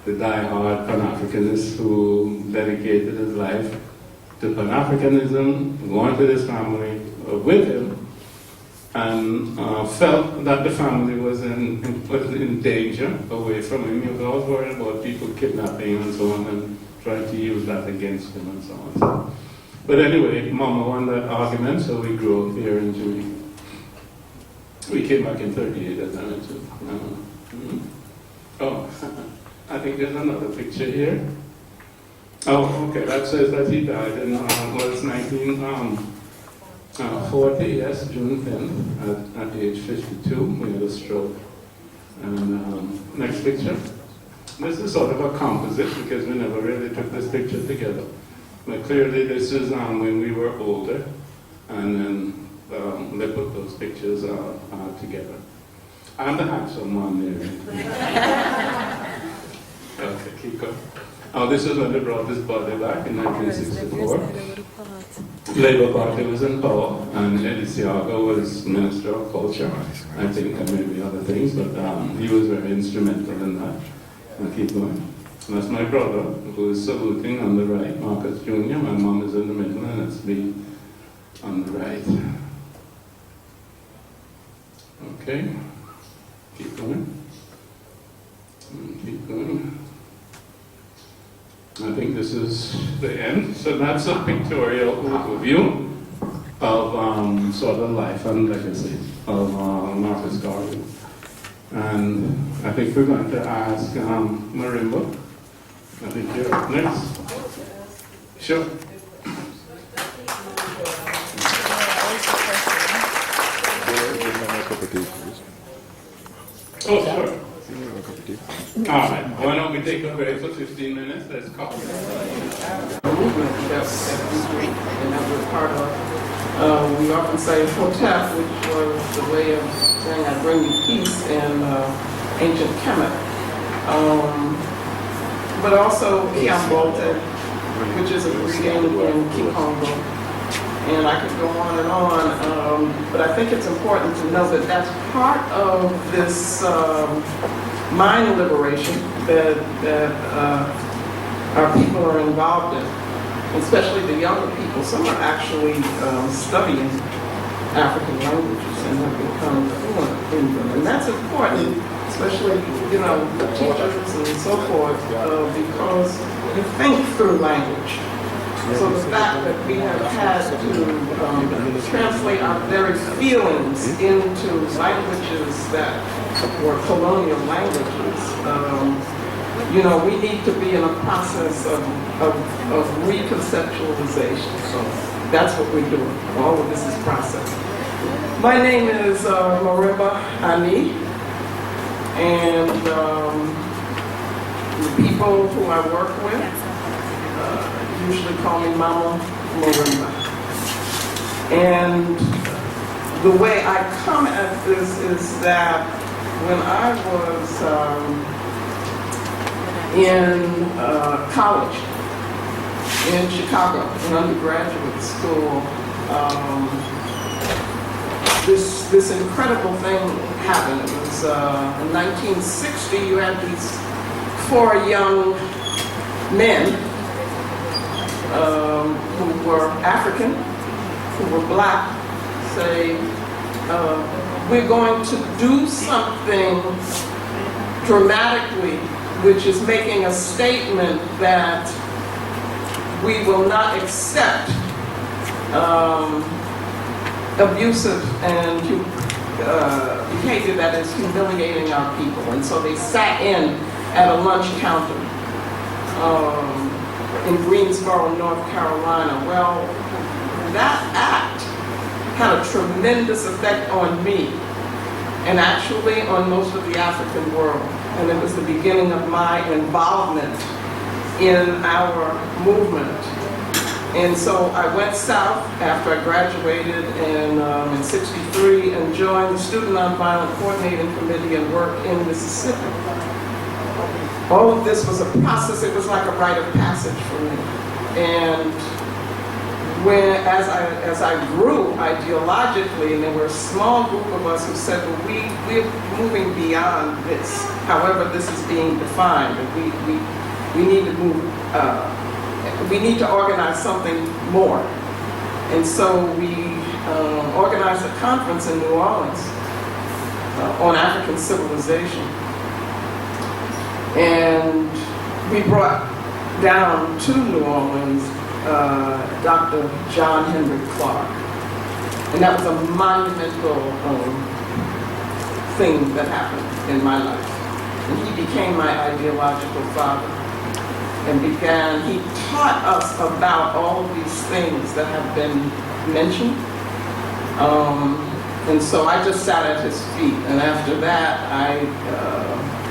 the die-hard Pan-Africanist who dedicated his life to Pan-Africanism, wanted his family with him, and felt that the family was in danger away from him. He was always worried about people kidnapping and so on, and tried to use that against him and so on. So, but anyway, Mama won that argument, so we grew up here in Julie. We came back in 38, as I mentioned. Oh, I think there's another picture here. Oh, okay, that says that he died in, was 1940, yes, June 10th, at age 52. We had a stroke. And next picture. This is sort of a composite because we never really took this picture together. But clearly this is when we were older, and then they put those pictures together. I'm the handsome one there. Okay, keep going. Oh, this is when they brought this body back in 1964. Labour Party was in power, and Eddie Siaga was Minister of Culture, I think, and maybe other things, but he was very instrumental in that. I'll keep going. That's my brother, who is saluting on the right, Marcus Jr. My mom is in the middle, and it's me on the right. Okay. Keep going. Keep going. I think this is the end. So that's a pictorial overview of sort of life and legacy of Marcus Garvey. And I think we're going to ask Marimba. I think you're up next. Sure. Oh, sure. All right. Why don't we take a break for 15 minutes? Let's call it. Movement and that was part of, we often say Hotep, which was the way of saying I bring you peace in ancient Kemet. But also Kiambote, which is a greeting in Kikongo. And I could go on and on, but I think it's important to know that that's part of this mind liberation that our people are involved in, especially the younger people. Some are actually studying African languages and have become fluent in them. And that's important, especially, teachers and so forth, because you think through language. So the fact that we have had to translate our very feelings into languages that were colonial languages, we need to be in a process of reconceptualization. So that's what we're doing. All of this is process. My name is Marimba Ani, and the people who I work with usually call me Mama Marimba. And the way I come at this is that when I was in college in Chicago, in undergraduate school, this incredible thing happened. It was in 1960, you had these 4 young men who were African, who were black, say, we're going to do something dramatically, which is making a statement that we will not accept abusive and behavior that is humiliating our people. And so they sat in at a lunch counter. in Greensboro, North Carolina. Well, that act had a tremendous effect on me, and actually on most of the African world. And it was the beginning of my involvement in our movement. And so I went south after I graduated in '63 and joined the Student Nonviolent Coordinating Committee and worked in Mississippi. All of this was a process. It was like a rite of passage for me. And as I grew ideologically, and there were a small group of us who said, well, we're moving beyond this, however this is being defined, and we need to move, we need to organize something more. And so we organized a conference in New Orleans on African civilization. And we brought down to New Orleans Dr. John Henry Clark. And that was a monumental thing that happened in my life. And he became my ideological father. And he taught us about all of these things that have been mentioned. And so I just sat at his feet. And after that, I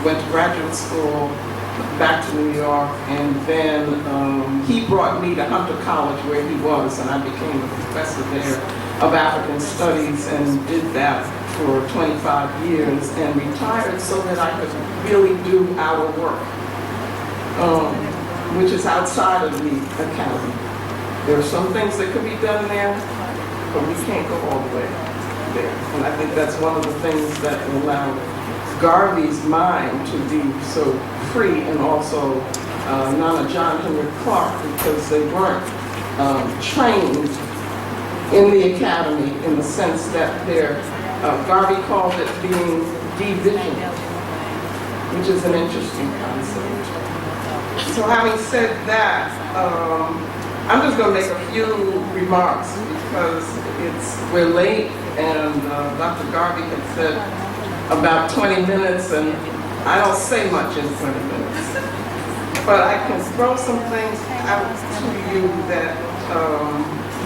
went to graduate school, back to New York, and then he brought me to Hunter College where he was, and I became a professor there of African Studies and did that for 25 years and retired so that I could really do our work, which is outside of the academy. There are some things that could be done there, but we can't go all the way there. And I think that's one of the things that allowed Garvey's mind to be so free, and also Nana John Henry Clark, because they weren't trained in the academy in the sense that Garvey called it being divisioned, which is an interesting concept. So having said that, I'm just going to make a few remarks because we're late, and Dr. Garvey had said about 20 minutes, and I don't say much in 20 minutes. But I can throw some things out to you that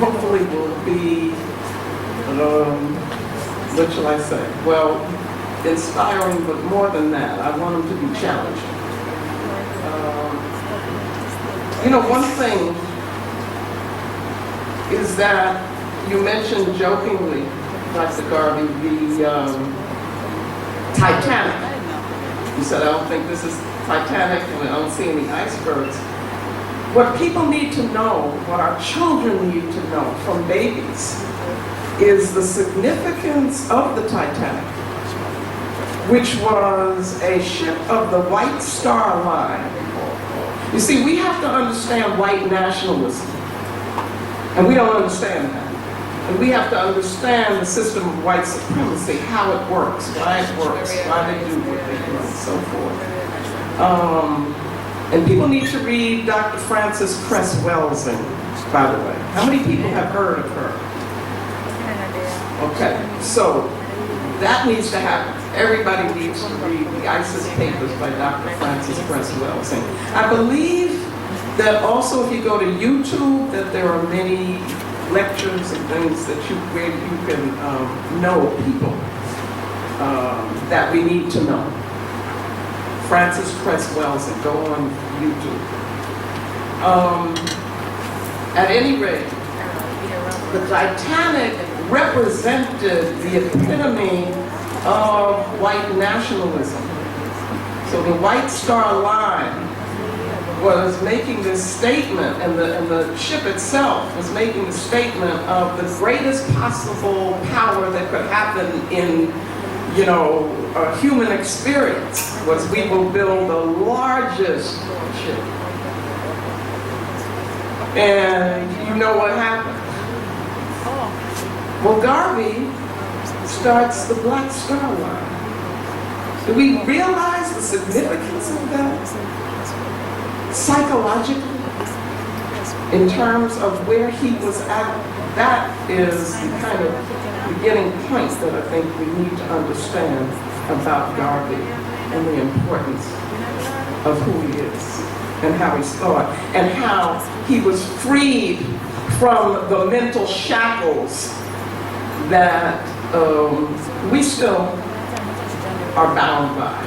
hopefully will be, what shall I say? Well, inspiring, but more than that, I want them to be challenged. One thing is that you mentioned jokingly, Dr. Garvey, the Titanic. You said, I don't think this is Titanic, and I don't see any icebergs. What people need to know, what our children need to know from babies, is the significance of the Titanic, which was a ship of the White Star Line. You see, we have to understand white nationalism, and we don't understand that. And we have to understand the system of white supremacy, how it works, why they do what they do, and so forth. And people need to read Dr. Frances Cress Welsing, by the way. How many people have heard of her? Okay, so that needs to happen. Everybody needs to read the ISIS papers by Dr. Frances Cress Welsing. I believe that also if you go to YouTube, that there are many lectures and things where you can know people that we need to know. Frances Cress Welsing, go on YouTube. At any rate, the Titanic represented the epitome of white nationalism. So the White Star Line was making this statement, and the ship itself was making the statement of the greatest possible power that could happen in, a human experience was we will build the largest ship. And you know what happened? Well, Garvey starts the Black Star Line. Do we realize the significance of that? Psychologically, in terms of where he was at, that is the kind of beginning point that I think we need to understand about Garvey and the importance of who he is. and how he's thought, and how he was freed from the mental shackles that we still are bound by.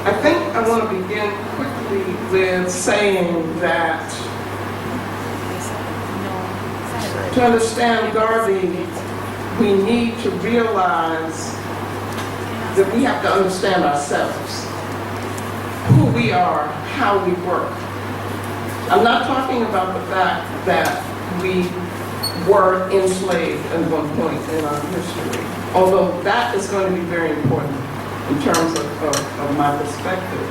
I think I want to begin quickly with saying that to understand Garvey, we need to realize that we have to understand ourselves, who we are, how we work. I'm not talking about the fact that we were enslaved at one point in our history, although that is going to be very important in terms of my perspective.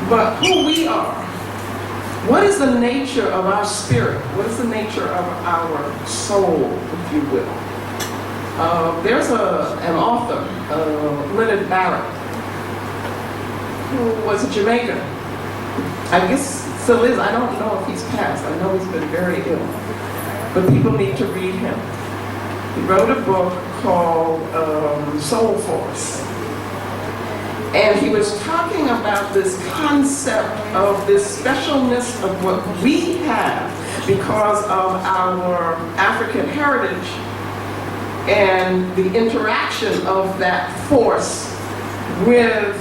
But who we are, what is the nature of our spirit? What is the nature of our soul, if you will? There's an author, Leonard Barrett, who was a Jamaican. I guess still is. I don't know if he's passed. I know he's been very ill. But people need to read him. He wrote a book called Soul Force. And he was talking about this concept of this specialness of what we have because of our African heritage and the interaction of that force with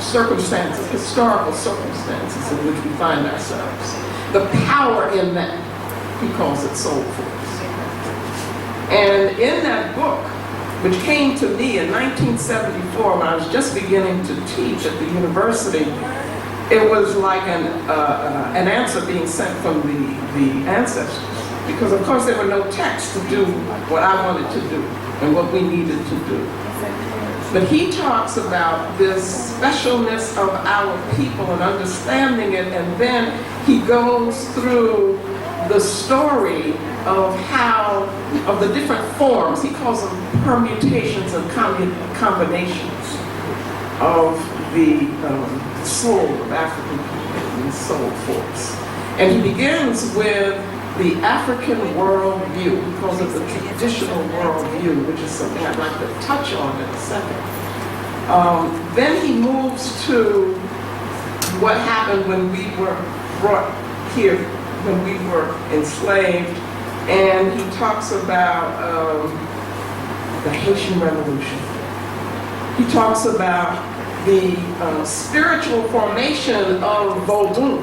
circumstances, historical circumstances in which we find ourselves. The power in that, he calls it soul force. And in that book, which came to me in 1974 when I was just beginning to teach at the university, it was like an answer being sent from the ancestors. Because of course there were no texts to do what I wanted to do and what we needed to do. But he talks about this specialness of our people and understanding it, and then he goes through the story of of the different forms, he calls them permutations and combinations of the soul of African people, the soul force. And he begins with the African worldview. He calls it the traditional worldview, which is something I'd like to touch on in a second. Then he moves to what happened when we were brought here, when we were enslaved, and he talks about the Haitian Revolution. He talks about the spiritual formation of Vodou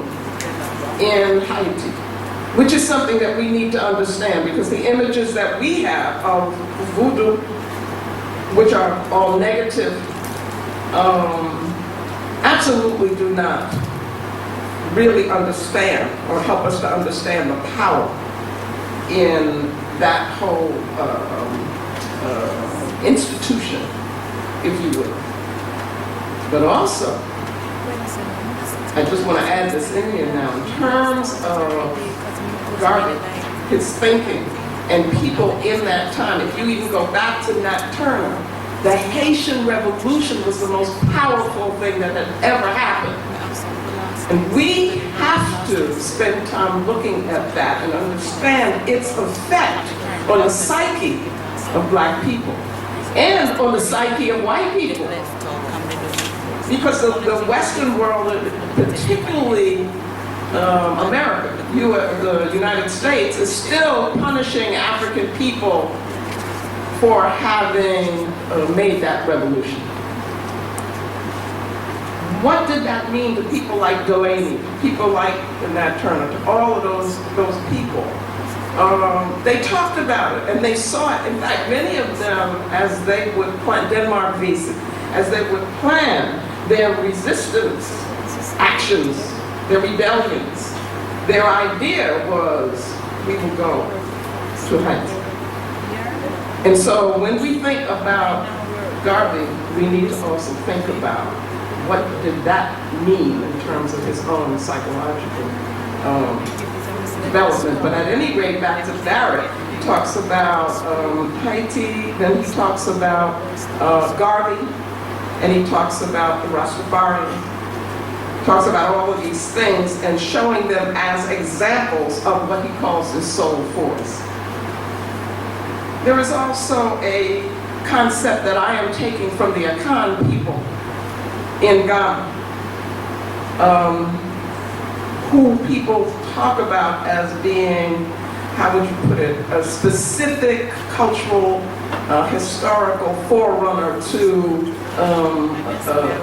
in Haiti, which is something that we need to understand, because the images that we have of voodoo, which are all negative, absolutely do not really understand or help us to understand the power in that whole institution, if you will. But also, I just want to add this in here now, in terms of Garvey, his thinking, and people in that time. If you even go back to Nat Turner, the Haitian Revolution was the most powerful thing that had ever happened. And we have to spend time looking at that and understand its effect on the psyche of black people and on the psyche of white people. Because the Western world, particularly America, the United States, is still punishing African people for having made that revolution. What did that mean to people like Delaney, people like Nat Turner, to all of those people? They talked about it and they saw it. In fact, many of them, as they would plan, Denmark Vesey, as they would plan their resistance actions, their rebellions, their idea was, we will go to Haiti. And so when we think about Garvey, we need to also think about what did that mean in terms of his own psychological development. But at any rate, back to Barrett, he talks about Haiti, then he talks about Garvey, and he talks about the Rastafarian. He talks about all of these things and showing them as examples of what he calls the soul force. There is also a concept that I am taking from the Akan people in Ghana. who people talk about as being, how would you put it, a specific cultural, historical forerunner to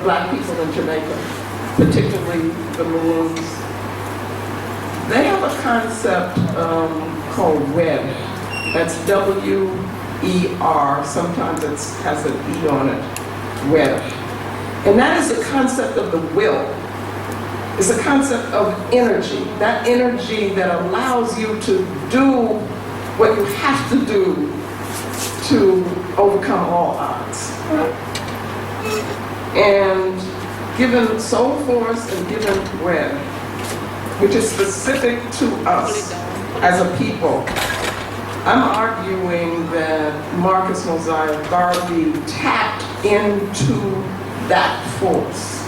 black people in Jamaica, particularly the Maroons. They have a concept called WER. That's W-E-R. Sometimes it has an E on it, WER. And that is the concept of the will. It's a concept of energy, that energy that allows you to do what you have to do to overcome all odds. And given soul force and given WER, which is specific to us as a people, I'm arguing that Marcus Garvey tapped into that force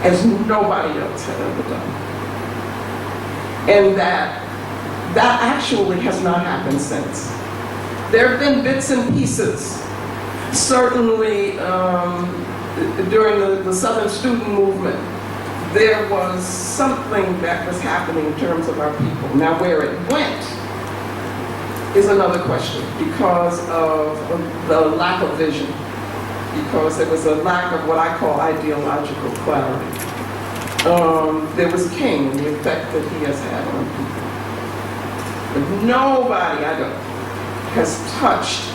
as nobody else had ever done. And that actually has not happened since. There have been bits and pieces. Certainly during the Southern student movement, there was something that was happening in terms of our people. Now where it went is another question because of the lack of vision. Because there was a lack of what I call ideological clarity. There was King and the effect that he has had on people. But nobody, I don't, has touched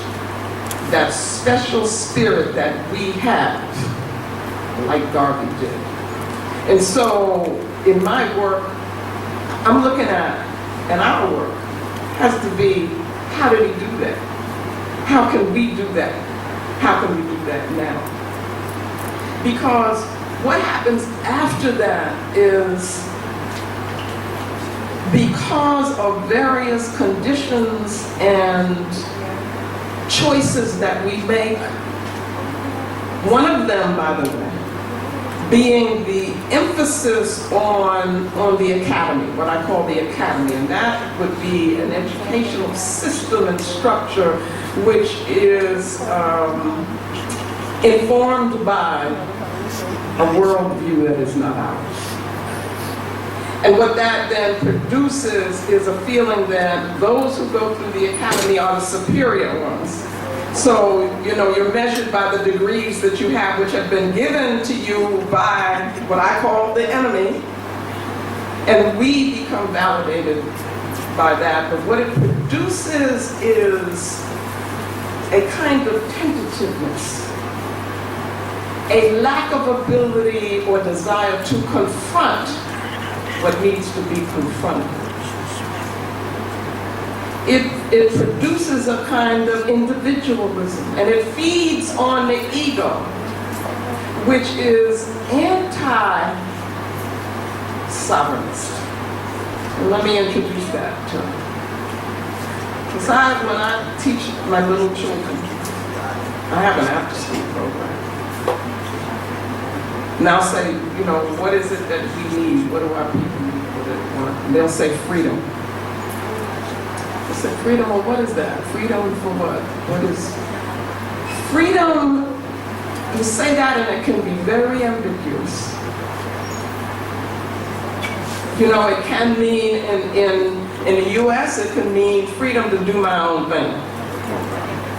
that special spirit that we have, like Garvey did. And so, in my work, I'm looking at, and our work has to be, how did he do that? How can we do that? How can we do that now? Because what happens after that is, because of various conditions and choices that we make, one of them, by the way, being the emphasis on the academy, what I call the academy, and that would be an educational system and structure which is informed by a worldview that is not ours. And what that then produces is a feeling that those who go through the academy are the superior ones. So, you know, you're measured by the degrees that you have, which have been given to you by what I call the enemy. And we become validated by that. But what it produces is a kind of tentativeness, a lack of ability or desire to confront what needs to be confronted. It produces a kind of individualism, and it feeds on the ego, which is anti-sovereignist. And let me introduce that term. Because when I teach my little children, I have an after-school program. And I'll say, you know, what is it that we need? What do our people need? What do they want? And they'll say freedom. I said, freedom, well, what is that? Freedom for what? What is freedom? You say that and it can be very ambiguous. You know, it can mean, in the US, it can mean freedom to do my own thing.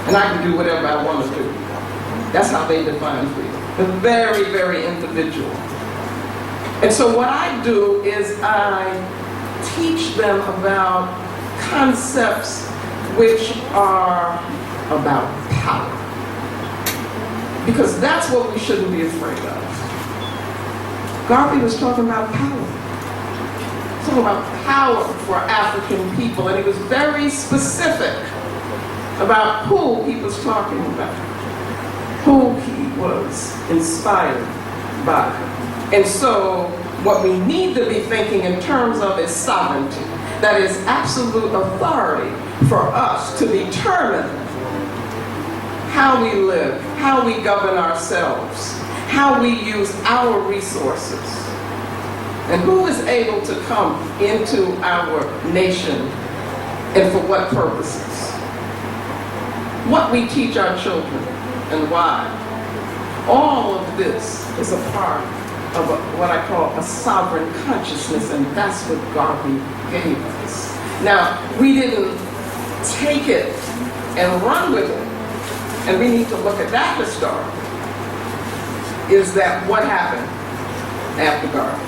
And I can do whatever I want to do. That's how they define freedom. They're very, very individual. And so what I do is I teach them about concepts which are about power. Because that's what we shouldn't be afraid of. Garvey was talking about power. Talking about power for African people, and he was very specific about who he was talking about, who he was inspired by. And so what we need to be thinking in terms of is sovereignty. That is absolute authority for us to determine how we live, how we govern ourselves, how we use our resources, and who is able to come into our nation and for what purposes. What we teach our children and why. All of this is a part of what I call a sovereign consciousness, and that's what Garvey gave us. Now, we didn't take it and run with it, and we need to look at that historically. Is that what happened after Garvey?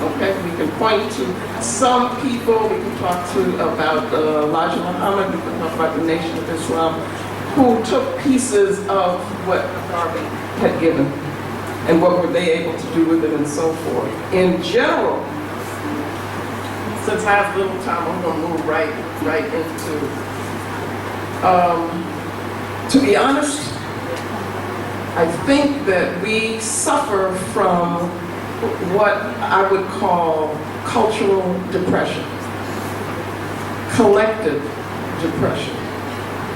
Okay, we can point to some people, we can talk about Elijah Muhammad, we can talk about the Nation of Islam, who took pieces of what Garvey had given, and what were they able to do with it, and so forth. In general, since I have little time, I'm going to move right into. To be honest, I think that we suffer from what I would call cultural depression, collective depression.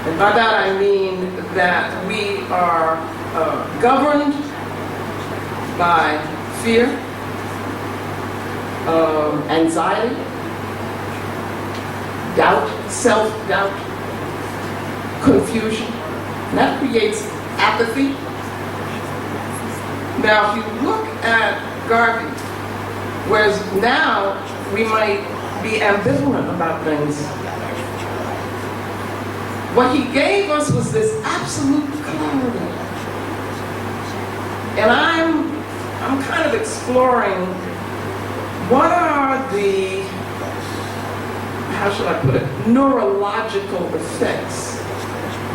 And by that I mean that we are governed by fear, anxiety, doubt, self-doubt, confusion. And that creates apathy. Now, if you look at Garvey, whereas now we might be ambivalent about things, what he gave us was this absolute clarity. And I'm kind of exploring what are the, how should I put it, neurological effects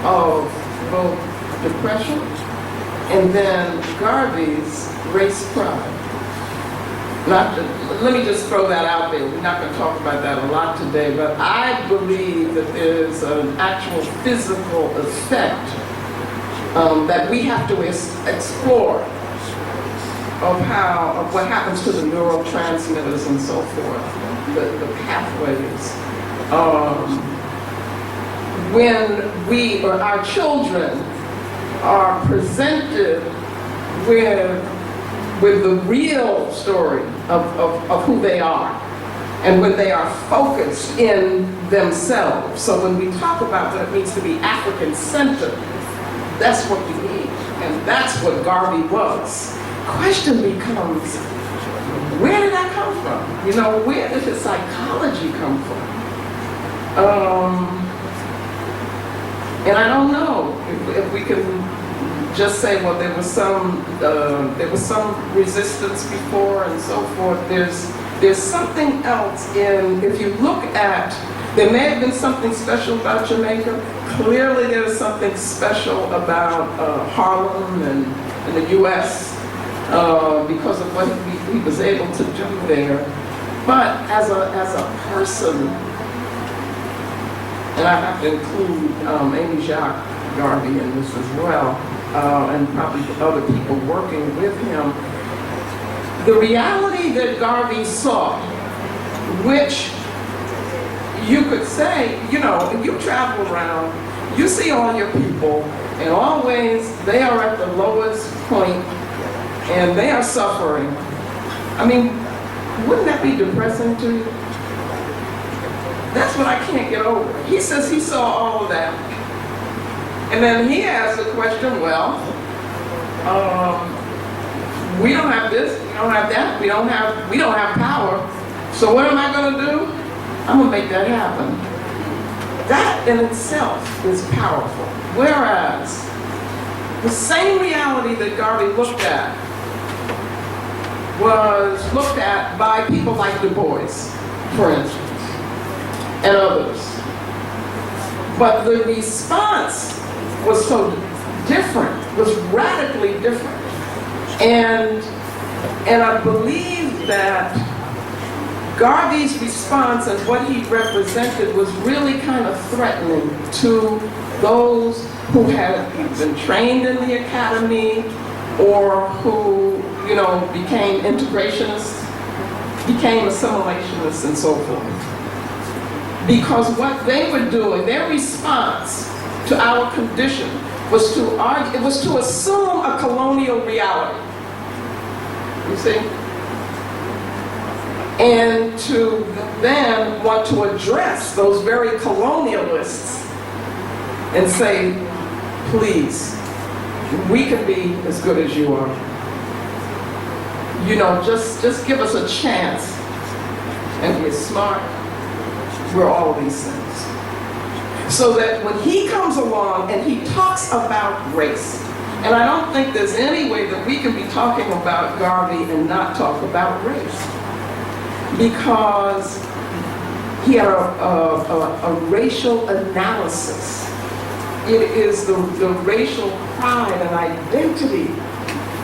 of both depression and then Garvey's race pride. Let me just throw that out there. We're not going to talk about that a lot today, but I believe that there's an actual physical effect that we have to explore of what happens to the neurotransmitters and so forth, the pathways. When we or our children are presented with the real story of who they are, and when they are focused in themselves. So when we talk about what it means to be African-centered, that's what we need, and that's what Garvey was. Question becomes, where did that come from? You know, where did his psychology come from? And I don't know if we can just say, well, there was some resistance before and so forth. There's something else in, if you look at, there may have been something special about Jamaica. Clearly there was something special about Harlem and the U.S. Because of what he was able to do there. But as a person, and I have to include Amy Jacques Garvey in this as well, and probably other people working with him, the reality that Garvey saw, which you could say, you know, if you travel around, you see all your people, and always they are at the lowest point, and they are suffering. I mean, wouldn't that be depressing to you? That's what I can't get over. He says he saw all of that. And then he asked the question, well, we don't have this, we don't have that, we don't have power. So what am I going to do? I'm going to make that happen. That in itself is powerful. Whereas the same reality that Garvey looked at was looked at by people like Du Bois, for instance, and others. But the response was so different, was radically different. And I believe that Garvey's response and what he represented was really kind of threatening to those who had been trained in the academy or who, you know, became integrationists, became assimilationists and so forth. Because what they were doing, their response to our condition was to argue, it was to assume a colonial reality. You see? And to then want to address those very colonialists and say, please, we can be as good as you are. you know, just give us a chance. And we're smart. We're all these things. So that when he comes along and he talks about race, and I don't think there's any way that we can be talking about Garvey and not talk about race. Because he had a racial analysis. It is the racial pride and identity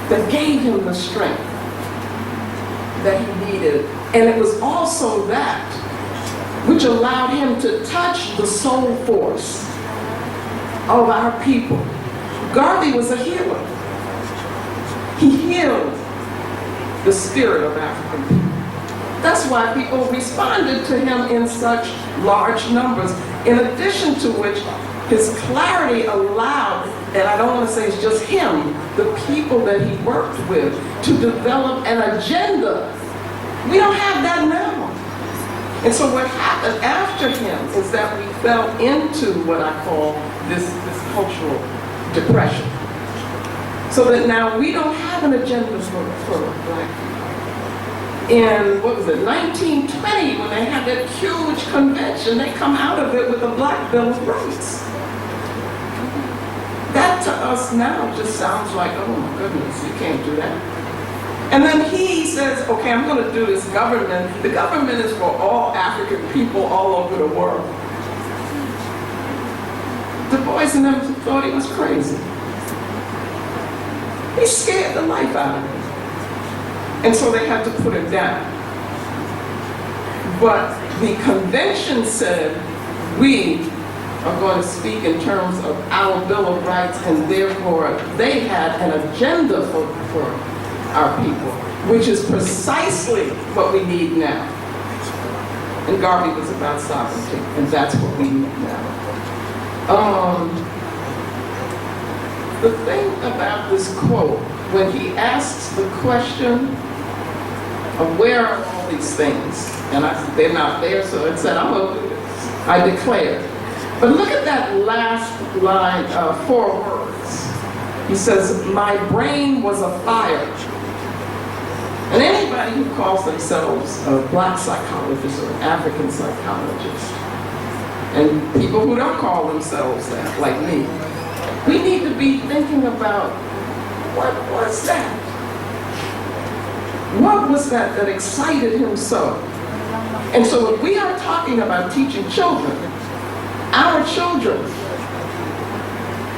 that gave him the strength that he needed. And it was also that which allowed him to touch the soul force of our people. Garvey was a healer. He healed the spirit of African people. That's why people responded to him in such large numbers. In addition to which, his clarity allowed, and I don't want to say it's just him, the people that he worked with, to develop an agenda. We don't have that now. And so what happened after him is that we fell into what I call this cultural depression. So that now we don't have an agenda for black people. In, what was it, 1920, when they had that huge convention, they come out of it with the Black Bill of Rights. That to us now just sounds like, oh my goodness, you can't do that. And then he says, okay, I'm going to do this government. The government is for all African people all over the world. Du Bois and them thought he was crazy. He scared the life out of him. And so they had to put him down. But the convention said, we are going to speak in terms of our Bill of Rights, and therefore they had an agenda for our people, which is precisely what we need now. And Garvey was about sovereignty, and that's what we need now. The thing about this quote, when he asks the question of where are all these things, and I said, they're not there, so it said, I'm going to do this. I declare. But look at that last line, 4 words. He says, my brain was afire. And anybody who calls themselves a black psychologist or an African psychologist, and people who don't call themselves that, like me, we need to be thinking about what was that? What was that excited him so? And so if we are talking about teaching children, our children,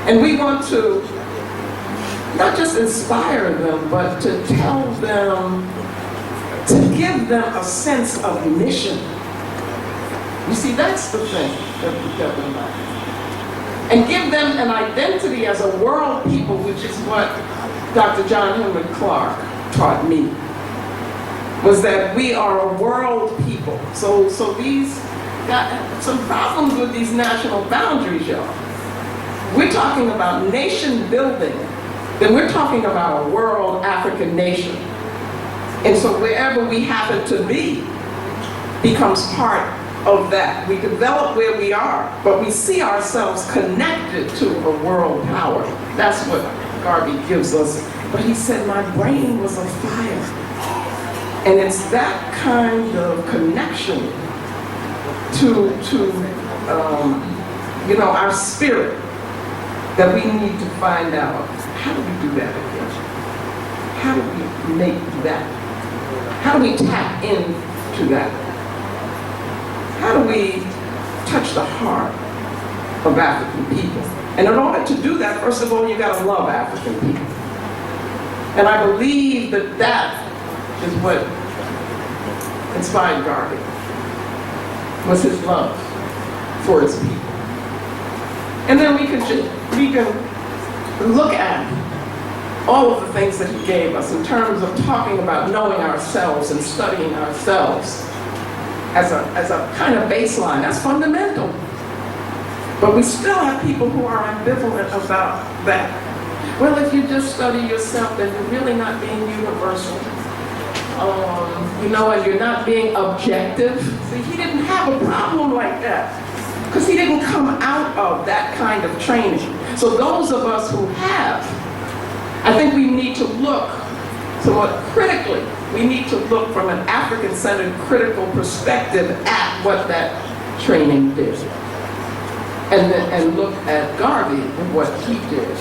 and we want to not just inspire them, but to tell them, to give them a sense of mission. You see, that's the thing that we like. And give them an identity as a world people, which is what Dr. John Henry Clark taught me, was that we are a world people. So these got some problems with these national boundaries, y'all. We're talking about nation building, then we're talking about a world African nation. And so wherever we happen to be becomes part of that. We develop where we are, but we see ourselves connected to a world power. That's what Garvey gives us. But he said, my brain was afire. And it's that kind of connection to our spirit that we need to find out. How do we do that again? How do we make that? How do we tap into that? How do we touch the heart of African people? And in order to do that, first of all, you got to love African people. And I believe that that is what inspired Garvey, was his love for his people. And then we can look at all of the things that he gave us in terms of talking about knowing ourselves and studying ourselves as a kind of baseline. That's fundamental. But we still have people who are ambivalent about that. Well, if you just study yourself, then you're really not being universal. And you're not being objective. See, he didn't have a problem like that, because he didn't come out of that kind of training. So those of us who have, I think we need to look So critically, we need to look from an African-centered critical perspective at what that training did. And look at Garvey and what he did.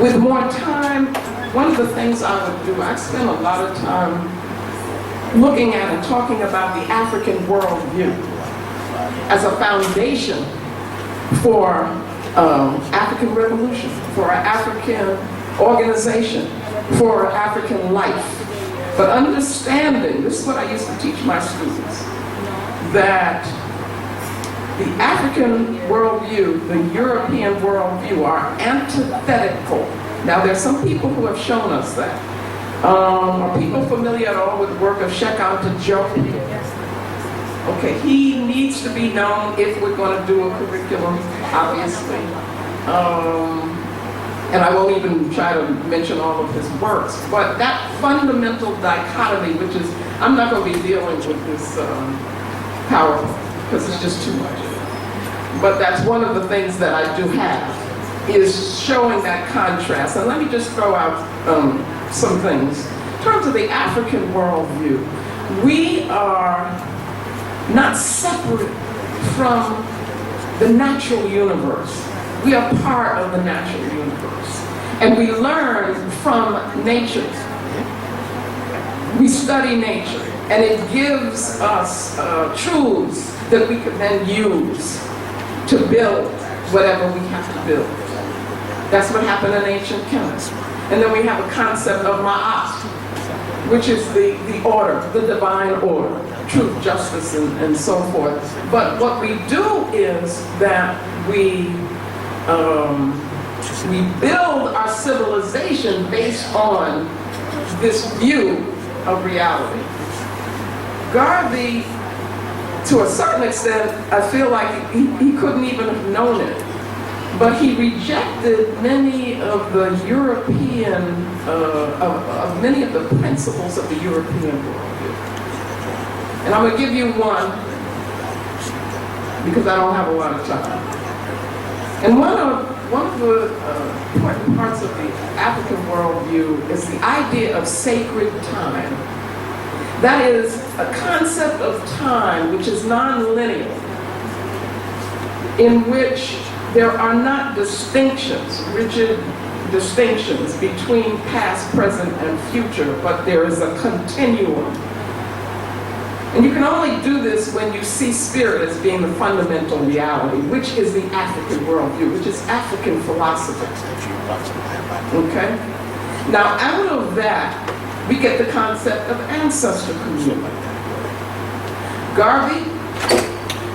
With more time, one of the things I would do, I spend a lot of time looking at and talking about the African worldview as a foundation for African revolution, for our African organization, for African life. But understanding, this is what I used to teach my students, that the African worldview, the European worldview are antithetical. Now there's some people who have shown us that. Are people familiar at all with the work of Sheikh Anta Diop? Okay, he needs to be known if we're going to do a curriculum, obviously. And I won't even try to mention all of his works, but that fundamental dichotomy, which is, I'm not going to be dealing with this PowerPoint, because it's just too much. But that's one of the things that I do have, is showing that contrast. And let me just throw out some things. In terms of the African worldview, we are not separate from the natural universe. We are part of the natural universe. And we learn from nature. We study nature. And it gives us truths that we can then use to build whatever we have to build. That's what happened in ancient chemistry. And then we have a concept of ma'at, which is the order, the divine order, truth, justice, and so forth. But what we do is that we build our civilization based on this view of reality. Garvey, to a certain extent, I feel like he couldn't even have known it. But he rejected many of the European, of many of the principles of the European worldview. And I'm going to give you one, because I don't have a lot of time. And one of the important parts of the African worldview is the idea of sacred time. That is a concept of time which is non-linear, in which there are not distinctions, rigid distinctions between past, present, and future, but there is a continuum. And you can only do this when you see spirit as being the fundamental reality, which is the African worldview, which is African philosophy. Okay? Now, out of that, we get the concept of ancestor community. Garvey,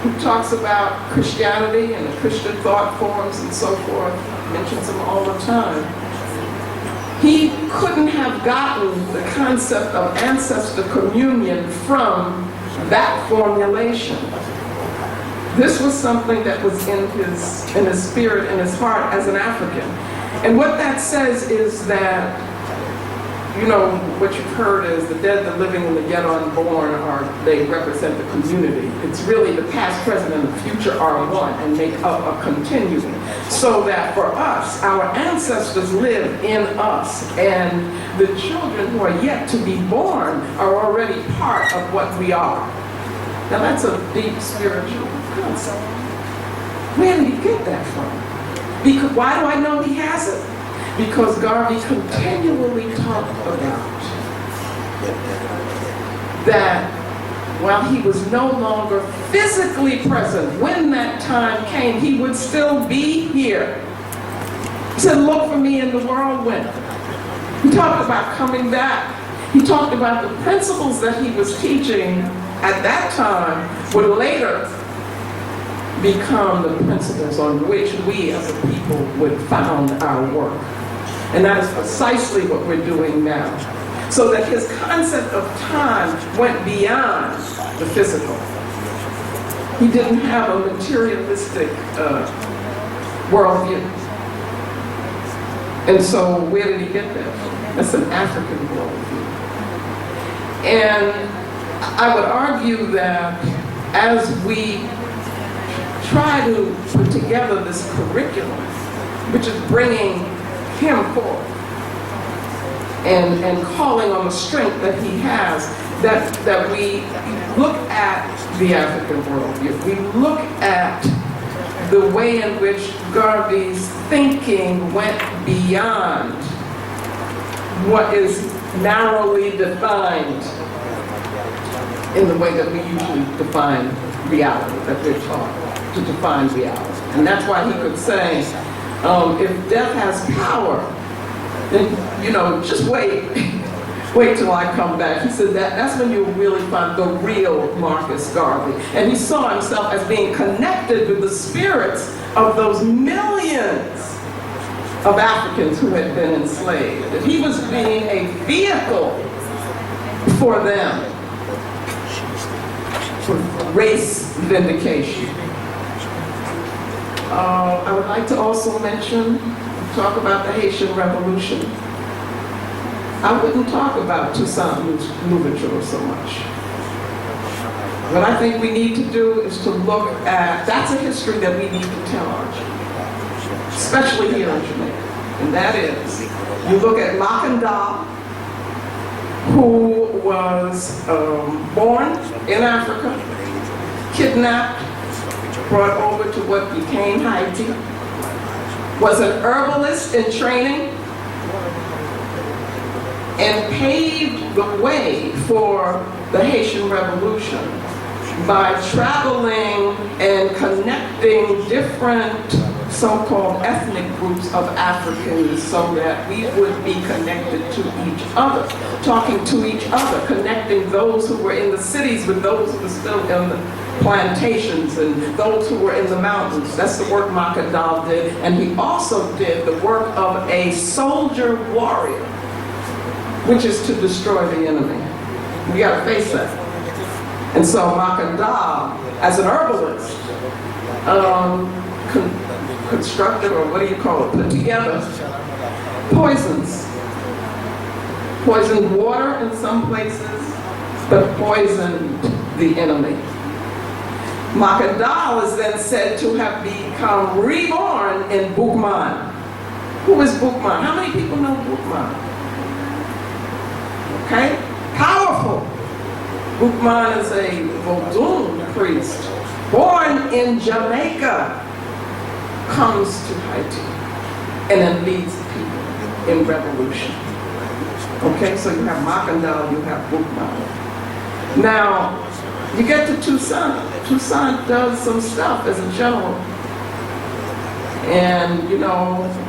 who talks about Christianity and the Christian thought forms and so forth, mentions them all the time. He couldn't have gotten the concept of ancestor communion from that formulation. This was something that was in his spirit, in his heart as an African. And what that says is that, you know, what you've heard is the dead, the living, and the yet unborn they represent the community. It's really the past, present, and the future are one and make up a continuum. So that for us, our ancestors live in us, and the children who are yet to be born are already part of what we are. Now that's a deep spiritual concept. Where did he get that from? Because why do I know he has it? Because Garvey continually talked about that while he was no longer physically present, when that time came, he would still be here. He said, look for me in the whirlwind. He talked about coming back. He talked about the principles that he was teaching at that time would later become the principles on which we as a people would found our work. And that is precisely what we're doing now. So that his concept of time went beyond the physical. He didn't have a materialistic worldview. And so where did he get that from? That's an African worldview. And I would argue that as we try to put together this curriculum, which is bringing him forward, and calling on the strength that he has, that we look at the African worldview. We look at the way in which Garvey's thinking went beyond what is narrowly defined in the way that we usually define reality, that we're taught to define reality. And that's why he could say, if death has power, then, just wait. Wait till I come back. He said that's when you'll really find the real Marcus Garvey. And he saw himself as being connected with the spirits of those millions of Africans who had been enslaved. That he was being a vehicle for them, for race vindication. I would like to also talk about the Haitian Revolution. I wouldn't talk about Toussaint Louverture so much. What I think we need to do is to look at, that's a history that we need to tell our children, especially here in Jamaica. And that is, you look at Makanda, who was born in Africa, kidnapped, brought over to what became Haiti, was an herbalist in training, and paved the way for the Haitian Revolution by traveling and connecting different so-called ethnic groups of Africans so that we would be connected to each other, talking to each other, connecting those who were in the cities with those who were still in the plantations and those who were in the mountains. That's the work Makanda did. And he also did the work of a soldier warrior, which is to destroy the enemy. We gotta face that. And so Makanda, as an herbalist, constructed, or what do you call it, put together poisons. Poisoned water in some places, but poisoned the enemy. Makanda is then said to have become reborn in Boukman. Who is Boukman? How many people know Boukman? Okay? Powerful. Boukman is a Vodun priest, born in Jamaica, comes to Haiti, and then leads the people in revolution. Okay, so you have Makanda, you have Boukman. Now, you get to Toussaint. Toussaint does some stuff as a general, and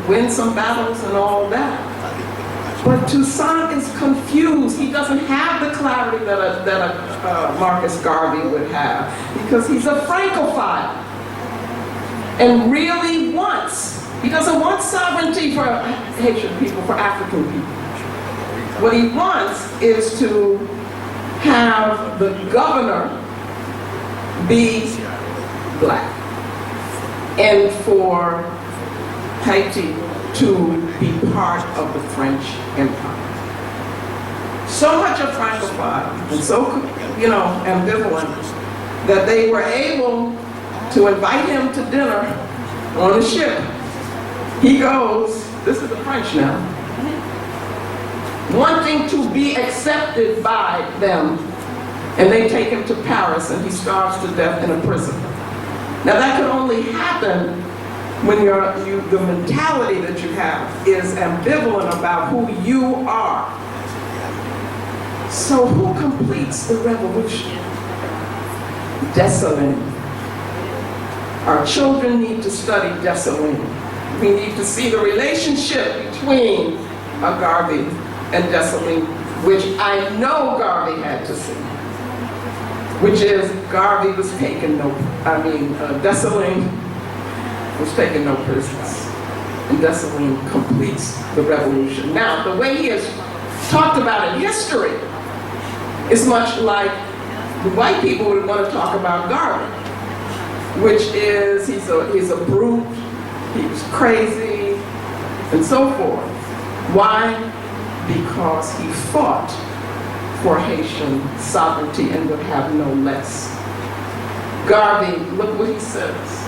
wins some battles and all that. But Toussaint is confused. He doesn't have the clarity that a Marcus Garvey would have, because he's a Francophile and really he doesn't want sovereignty for Haitian people, for African people. What he wants is to have the governor be black, and for Haiti to be part of the French Empire. So much of Francophile and so, ambivalent that they were able to invite him to dinner on a ship. He goes, this is the French now, wanting to be accepted by them, and they take him to Paris and he starves to death in a prison. Now that could only happen when the mentality that you have is ambivalent about who you are. So who completes the revolution? Dessalines. Our children need to study Dessalines. We need to see the relationship between Garvey and Dessalines, which I know Garvey had to see, which is Garvey was taking Dessalines was taking no prisoners. And Dessalines completes the revolution. Now, the way he has talked about in history is much like the white people would want to talk about Garvey, which is he's a brute, he was crazy, and so forth. Why? Because he fought for Haitian sovereignty and would have no less. Garvey, look what he says.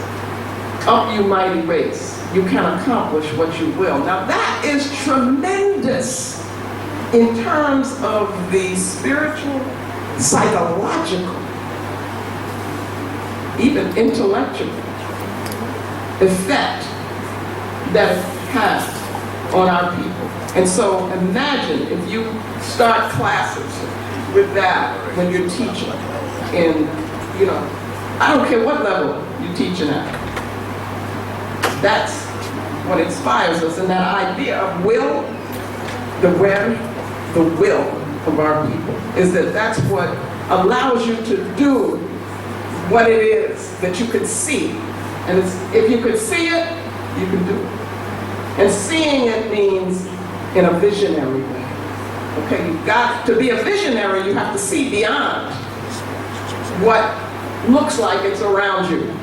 Up, you mighty race, you can accomplish what you will. Now that is tremendous in terms of the spiritual, psychological, even intellectual effect that it has on our people. And so imagine if you start classes with that when you're teaching in, you know, I don't care what level you're teaching at. That's what inspires us, and that idea of will, the will of our people, is that that's what allows you to do what it is that you could see. And if you could see it, you can do it. And seeing it means in a visionary way. Okay, you've got to be a visionary, you have to see beyond what looks like it's around you.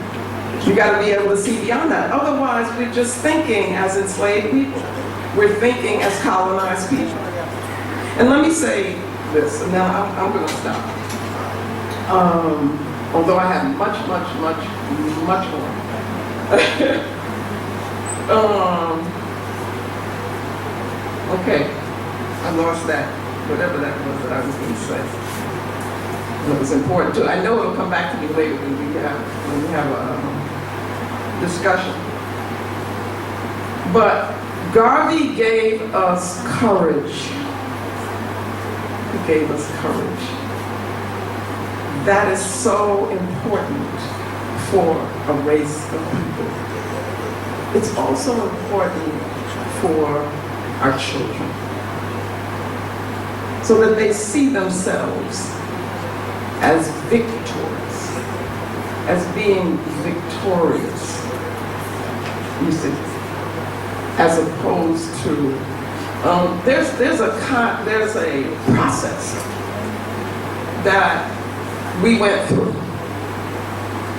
You got to be able to see beyond that. Otherwise, we're just thinking as enslaved people. We're thinking as colonized people. And let me say this, and then I'm going to stop. Although I have much more. Okay, I lost that, whatever that was that I was going to say. It was important too. I know it'll come back to me later when we have a discussion. But Garvey gave us courage. He gave us courage. That is so important for a race of people. It's also important for our children, so that they see themselves as victors, as being victorious, you see, as opposed to, there's a process that we went through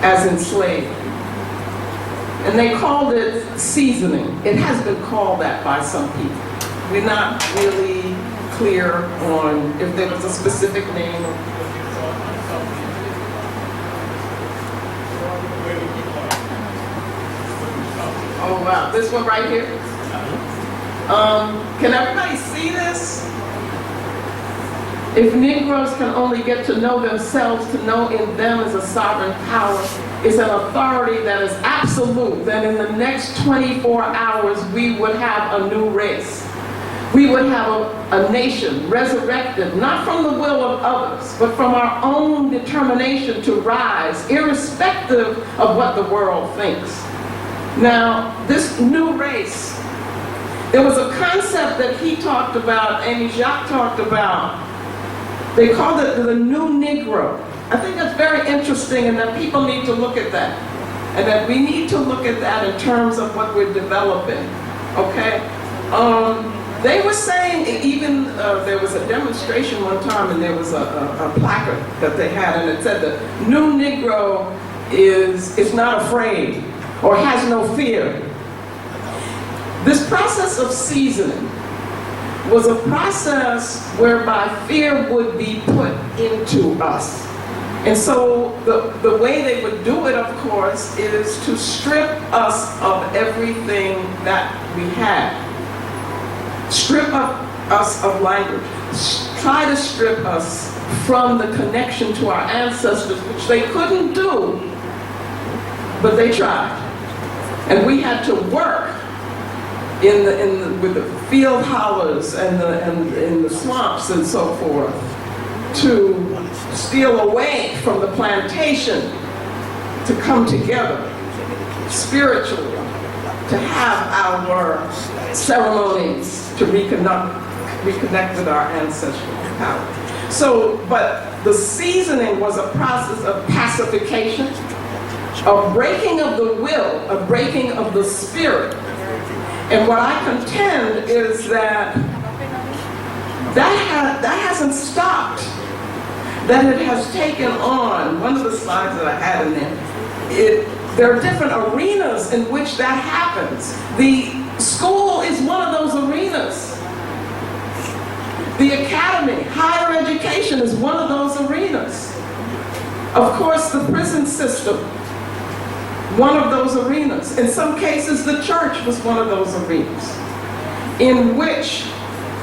as enslaved. And they called it seasoning. It has been called that by some people. We're not really clear on if there was a specific name. Oh wow, this one right here? Can everybody see this? If Negroes can only get to know themselves, to know in them is a sovereign power, is an authority that is absolute, then in the next 24 hours we would have a new race. We would have a nation resurrected, not from the will of others, but from our own determination to rise, irrespective of what the world thinks. Now, this new race, there was a concept that he talked about, Amy Jacques talked about. They called it the new Negro. I think that's very interesting, and that people need to look at that. And that we need to look at that in terms of what we're developing, okay? They were saying, even there was a demonstration one time, and there was a placard that they had, and it said the new Negro is not afraid or has no fear. This process of seasoning was a process whereby fear would be put into us. And so the way they would do it, of course, is to strip us of everything that we had. Strip us of language. Try to strip us from the connection to our ancestors, which they couldn't do, but they tried. And we had to work with the field hollers and in the swamps and so forth to steal away from the plantation, to come together spiritually, to have our ceremonies to reconnect with our ancestral power. So, but the seasoning was a process of pacification, a breaking of the will, a breaking of the spirit. And what I contend is that hasn't stopped, that it has taken on, one of the slides that I had in there are different arenas in which that happens. The school is one of those arenas. The academy, higher education is one of those arenas. Of course, the prison system, one of those arenas. In some cases, the church was one of those arenas in which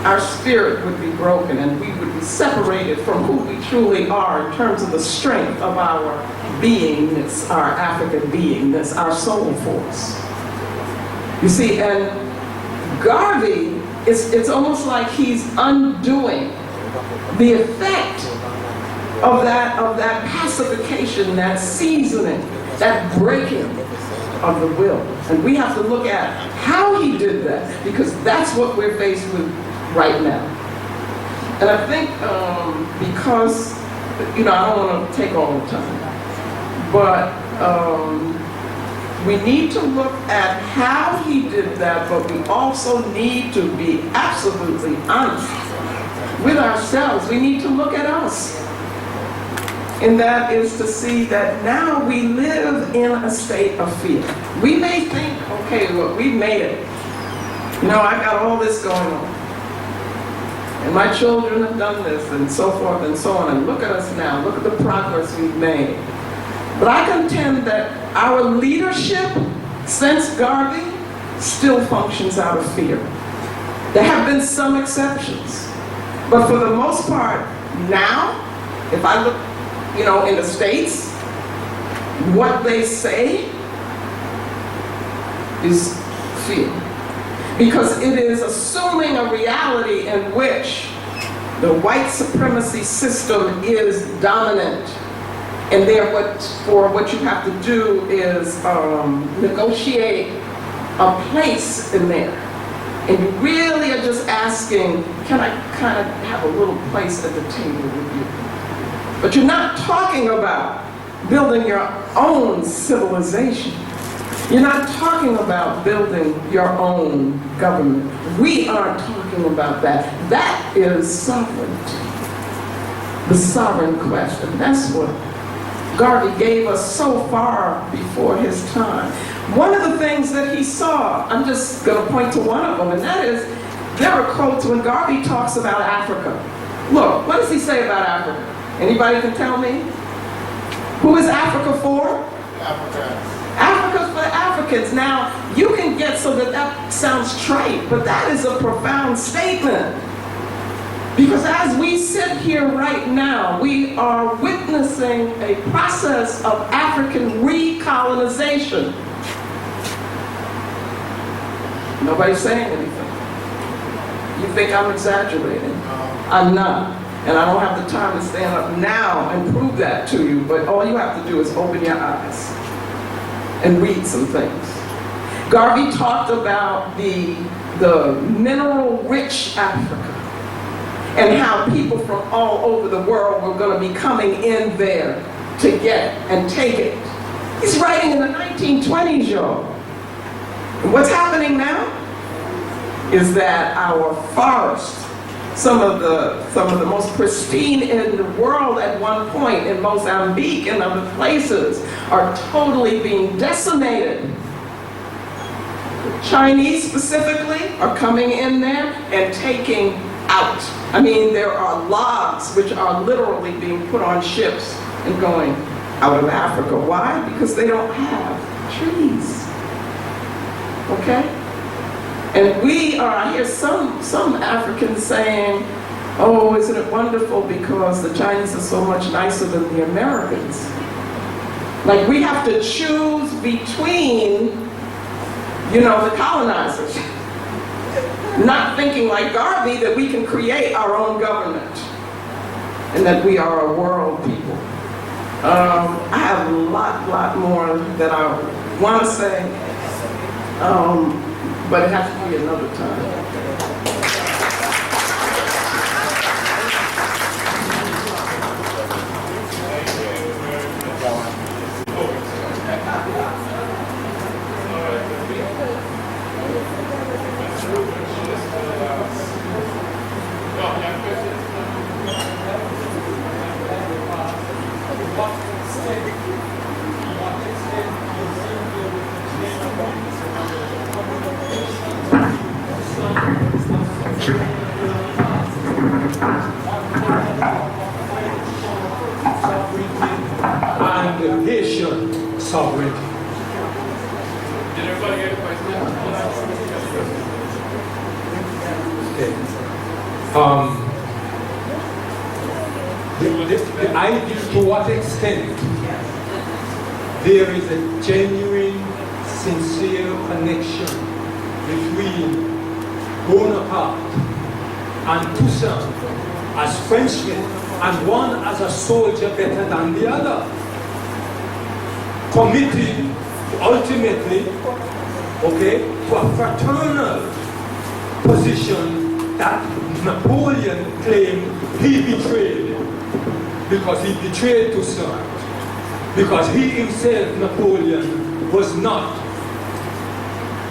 our spirit would be broken and we would be separated from who we truly are in terms of the strength of our beingness, our African beingness, our soul force. You see, and Garvey, it's almost like he's undoing the effect of that pacification, that seasoning, that breaking of the will. And we have to look at how he did that, because that's what we're faced with right now. And I think because, I don't want to take all the time, but we need to look at how he did that, but we also need to be absolutely honest with ourselves. We need to look at us. And that is to see that now we live in a state of fear. We may think, okay, look, we've made it. I got all this going on. And my children have done this, and so forth and so on. And look at us now. Look at the progress we've made. But I contend that our leadership, since Garvey, still functions out of fear. There have been some exceptions. But for the most part, now, if I look, in the States, what they say is fear. Because it is assuming a reality in which the white supremacy system is dominant. And therefore, what you have to do is negotiate a place in there. And you really are just asking, can I kind of have a little place at the table with you? But you're not talking about building your own civilization. You're not talking about building your own government. We aren't talking about that. That is sovereignty. The sovereign question. That's what Garvey gave us so far before his time. One of the things that he saw, I'm just going to point to one of them, and that is, there are quotes when Garvey talks about Africa. Look, what does he say about Africa? Anybody can tell me? Who is Africa for? Africans. Africa's for Africans. Now, you can get so that sounds trite, but that is a profound statement. Because as we sit here right now, we are witnessing a process of African recolonization. Nobody's saying anything. You think I'm exaggerating? I'm not. And I don't have the time to stand up now and prove that to you, but all you have to do is open your eyes and read some things. Garvey talked about the mineral-rich Africa and how people from all over the world were going to be coming in there to get and take it. He's writing in the 1920s, y'all. And what's happening now is that our forests, some of the most pristine in the world at one point in Mozambique and other places, are totally being decimated. Chinese specifically are coming in there and taking out. I mean, there are logs which are literally being put on ships and going out of Africa. Why? Because they don't have trees. Okay? And I hear some Africans saying, oh, isn't it wonderful because the Chinese are so much nicer than the Americans. Like we have to choose between, the colonizers. Not thinking like Garvey that we can create our own government and that we are a world people. I have a lot more that I want to say, but it has to be another time. And the nation sovereignty. Did everybody get a question? Okay. the idea to what extent there is a genuine, sincere connection between Bonaparte and Toussaint as Frenchmen, and one as a soldier better than the other, committed ultimately, okay, to a fraternal position that Napoleon claimed he betrayed, because he betrayed Toussaint, because he himself, Napoleon, was not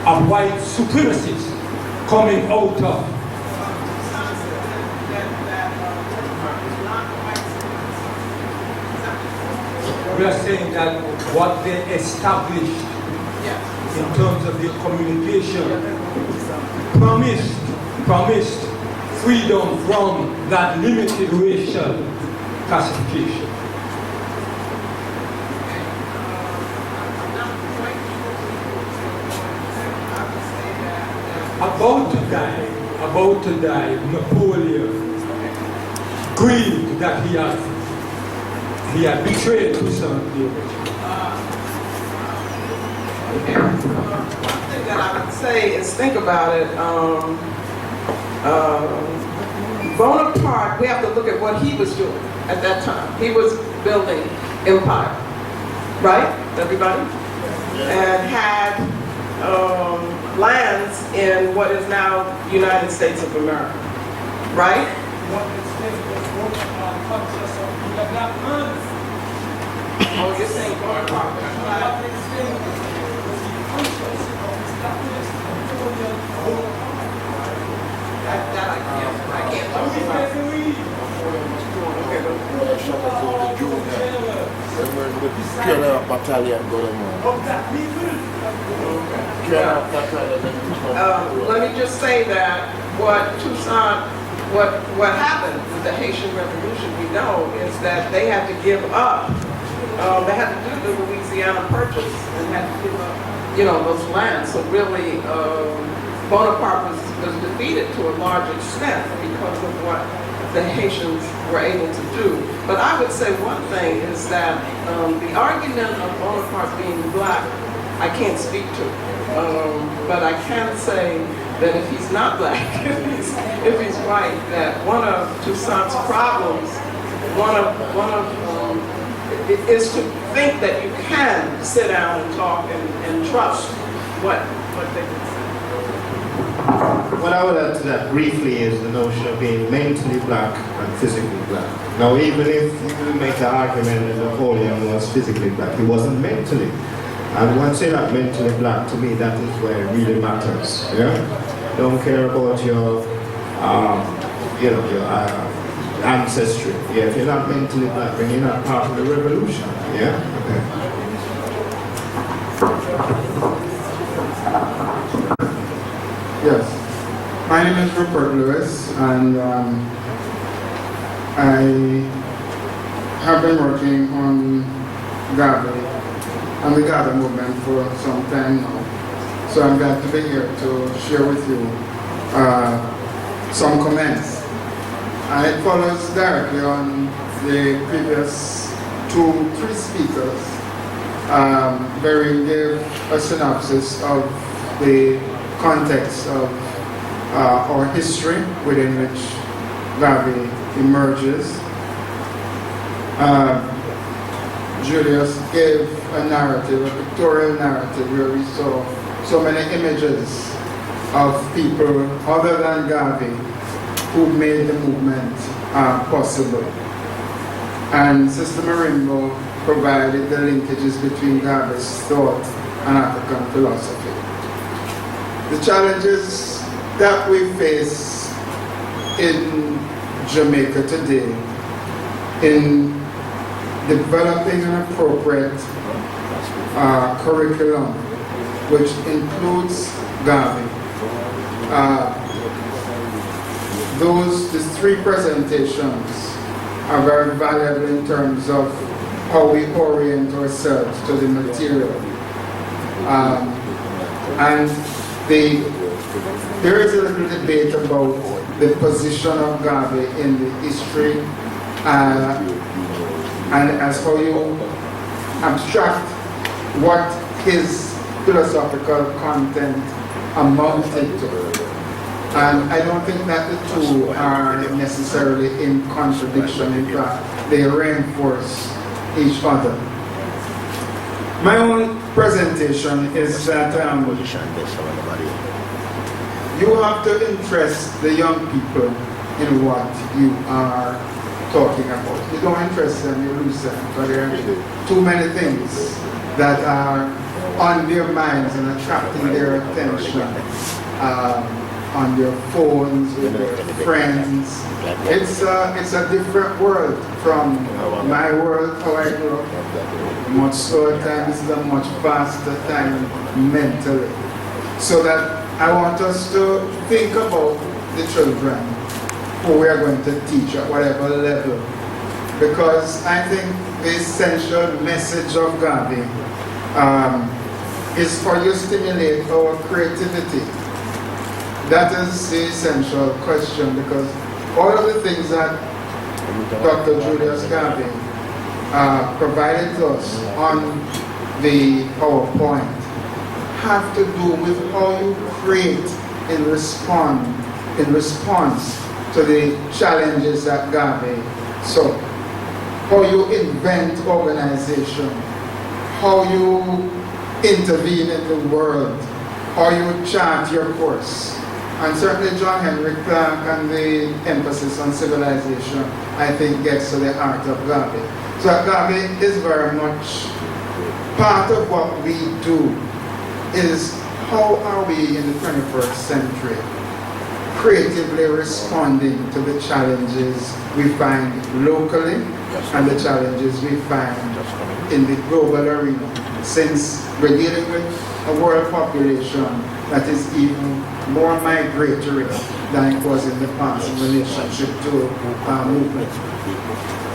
a white supremacist coming out of we are saying that what they established in terms of their communication promised freedom from that limited racial classification. About to die, Napoleon grieved that he had betrayed Toussaint. One thing that I would say is think about it. Bonaparte, we have to look at what he was doing at that time. He was building empire, right, everybody? And had lands in what is now United States of America, right? Oh, you're saying Bonaparte was black? That I can't talk about. Let me just say that what happened with the Haitian Revolution, we know, is that they had to give up. They had to do the Louisiana Purchase and had to give up, those lands. So really, Bonaparte was defeated to a large extent because of what the Haitians were able to do. But I would say one thing is that the argument of Bonaparte being black, I can't speak to. But I can say that if he's not black, if he's white, that one of Toussaint's problems, is to think that you can sit down and talk and trust what they can say. What I would add to that briefly is the notion of being mentally black and physically black. Now, even if you make the argument that Napoleon was physically black, he wasn't mentally. And once you're not mentally black, to me, that is where it really matters. Yeah, don't care about your, ancestry. Yeah, if you're not mentally black, then you're not part of the revolution. Yeah. Okay. Yes, my name is Rupert Lewis, and I have been working on Garvey and the Garvey movement for some time now. So I'm glad to be here to share with you some comments. And it follows directly on the previous 2-3 speakers. Barry gave a synopsis of the context of our history within which Garvey emerges. Julius gave a narrative, a pictorial narrative, where we saw so many images of people other than Garvey who made the movement possible. And Sister Marimbo provided the linkages between Garvey's thought and African philosophy. The challenges that we face in Jamaica today in developing an appropriate curriculum which includes Garvey. The 3 presentations are very valuable in terms of how we orient ourselves to the material. And there is a little debate about the position of Garvey in the history, and as how you abstract what his philosophical content amounted to. And I don't think that the two are necessarily in contradiction. In fact, they reinforce each other. My own presentation is that you have to interest the young people in what you are talking about. You don't interest them, you lose them. But there are too many things that are on their minds and attracting their attention. On their phones, with their friends. It's a different world from my world, how I grew up. Much slower time, this is a much faster time mentally. So that I want us to think about the children who we are going to teach at whatever level. Because I think the essential message of Garvey is for you to stimulate our creativity. That is the essential question, because all of the things that Dr. Julius Garvey provided to us on the PowerPoint have to do with how you create in response to the challenges that Garvey saw. How you invent organization, how you intervene in the world, how you chart your course. And certainly John Henry Clark and the emphasis on civilization, I think, gets to the heart of Garvey. So Garvey is very much part of what we do is how are we in the 21st century creatively responding to the challenges we find locally and the challenges we find in the global arena, since we're dealing with a world population that is even more migratory than it was in the past in relationship to movement.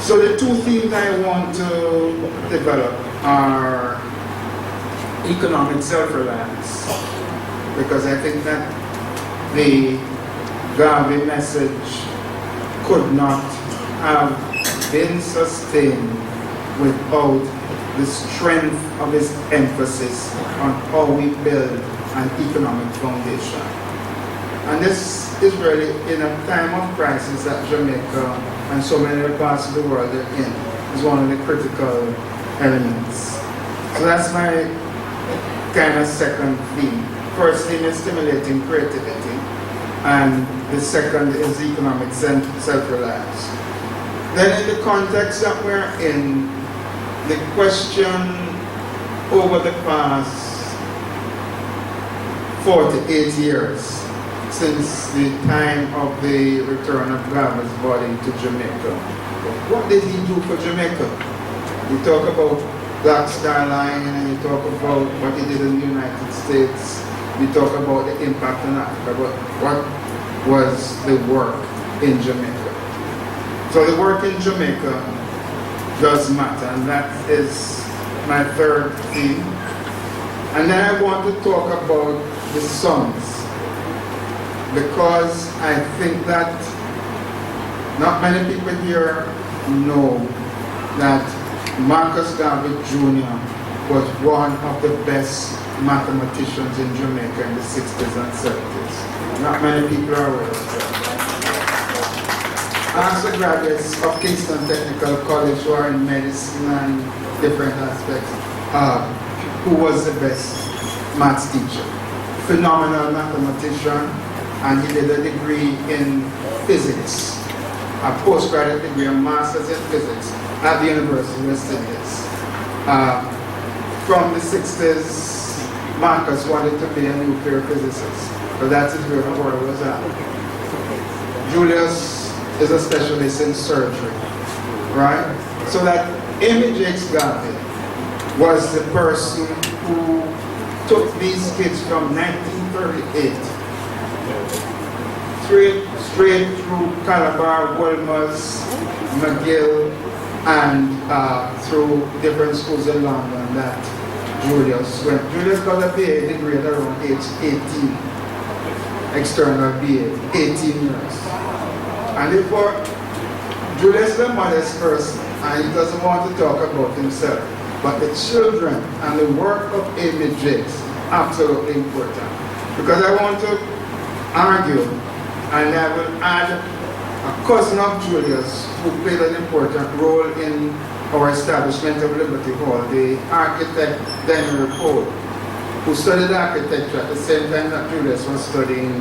So the two themes I want to develop are economic self-reliance, because I think that the Garvey message could not have been sustained without the strength of his emphasis on how we build an economic foundation. And this is really in a time of crisis that Jamaica and so many other parts of the world are in, is one of the critical elements. So that's my kind of second theme. First theme is stimulating creativity, and the second is economic self-reliance. Then in the context that we're in, the question over the past 48 years since the time of the return of Garvey's body to Jamaica. What did he do for Jamaica? You talk about Black Star Line, and you talk about what he did in the United States. You talk about the impact on Africa, but what was the work in Jamaica? So the work in Jamaica does matter, and that is my third theme. And then I want to talk about the sons, because I think that not many people here know that Marcus Garvey Jr. was one of the best mathematicians in Jamaica in the 60s and 70s. Not many people are aware of that. Ask the graduates of Kingston Technical College who are in medicine and different aspects, who was the best maths teacher. Phenomenal mathematician, and he did a degree in physics, a postgraduate degree, a master's in physics at the University of West Indies. From the 60s, Marcus wanted to be a nuclear physicist, but that is where the world was at. Julius is a specialist in surgery, right? So that Amy Jakes Garvey was the person who took these kids from 1938 straight through Calabar, Wilmers, McGill, and through different schools in London that Julius went. Julius got a PhD degree at around age 18. external being, 18 years. And therefore, Julius is a modest person, and he doesn't want to talk about himself. But the children and the work of Amy Jakes, absolutely important. Because I want to argue, and I will add a cousin of Julius who played an important role in our establishment of Liberty Hall, the architect Daniel Cole, who studied architecture at the same time that Julius was studying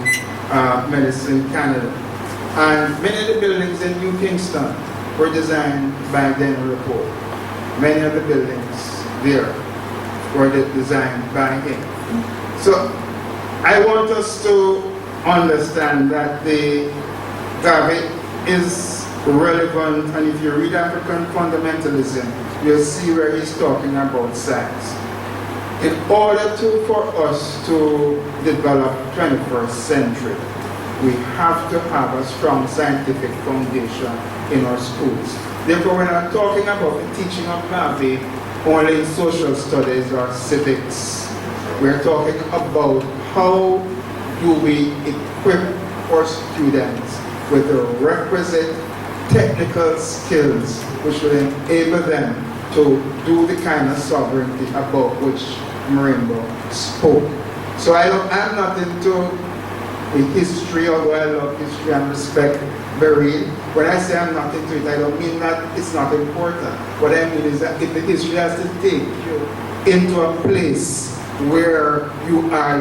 medicine in Canada. And many of the buildings in New Kingston were designed by Daniel Cole. Many of the buildings there were designed by him. So I want us to understand that the Garvey is relevant, and if you read African fundamentalism, you'll see where he's talking about science. In order for us to develop 21st century, we have to have a strong scientific foundation in our schools. Therefore, we're not talking about the teaching of Garvey only in social studies or civics. We're talking about how do we equip our students with the requisite technical skills which will enable them to do the kind of sovereignty about which Marimbo spoke. So I'm not into the history, although I love history and respect Berean. When I say I'm not into it, I don't mean that it's not important. What I mean is that if the history has to take you into a place where you are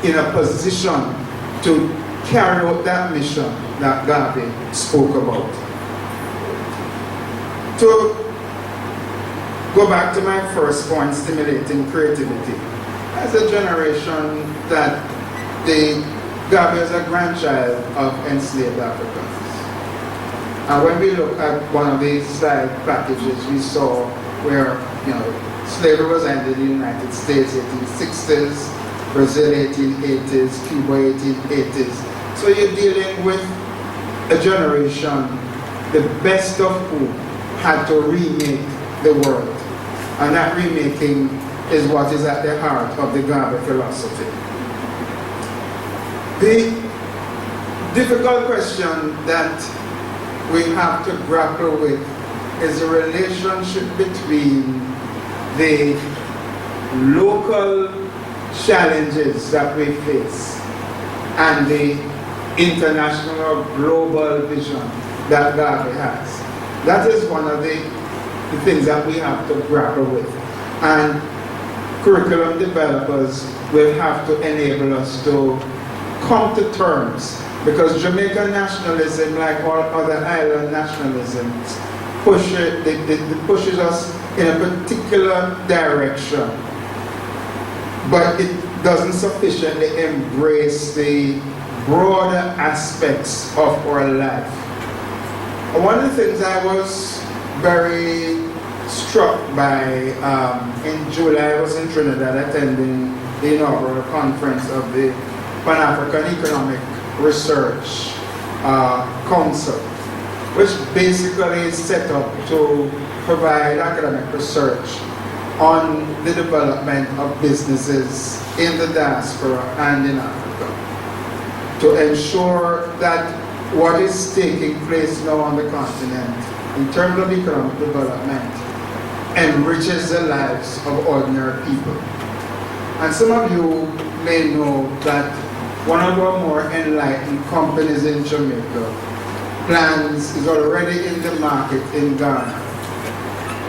in a position to carry out that mission that Garvey spoke about. To go back to my first point, stimulating creativity. As a generation that Garvey is a grandchild of enslaved Africans. And when we look at one of these slide packages, we saw where slavery was ended in the United States 1860s, Brazil 1880s, Cuba 1880s. So you're dealing with a generation, the best of whom had to remake the world. And that remaking is what is at the heart of the Garvey philosophy. The difficult question that we have to grapple with is the relationship between the local challenges that we face and the international or global vision that Garvey has. That is one of the things that we have to grapple with. And curriculum developers will have to enable us to come to terms, because Jamaican nationalism, like all other island nationalisms, pushes us in a particular direction, but it doesn't sufficiently embrace the broader aspects of our life. One of the things I was very struck by in July, I was in Trinidad attending the inaugural conference of the Pan-African Economic Research Council, which basically is set up to provide academic research on the development of businesses in the diaspora and in Africa, to ensure that what is taking place now on the continent in terms of economic development enriches the lives of ordinary people. And some of you may know that one of our more enlightened companies in Jamaica is already in the market in Ghana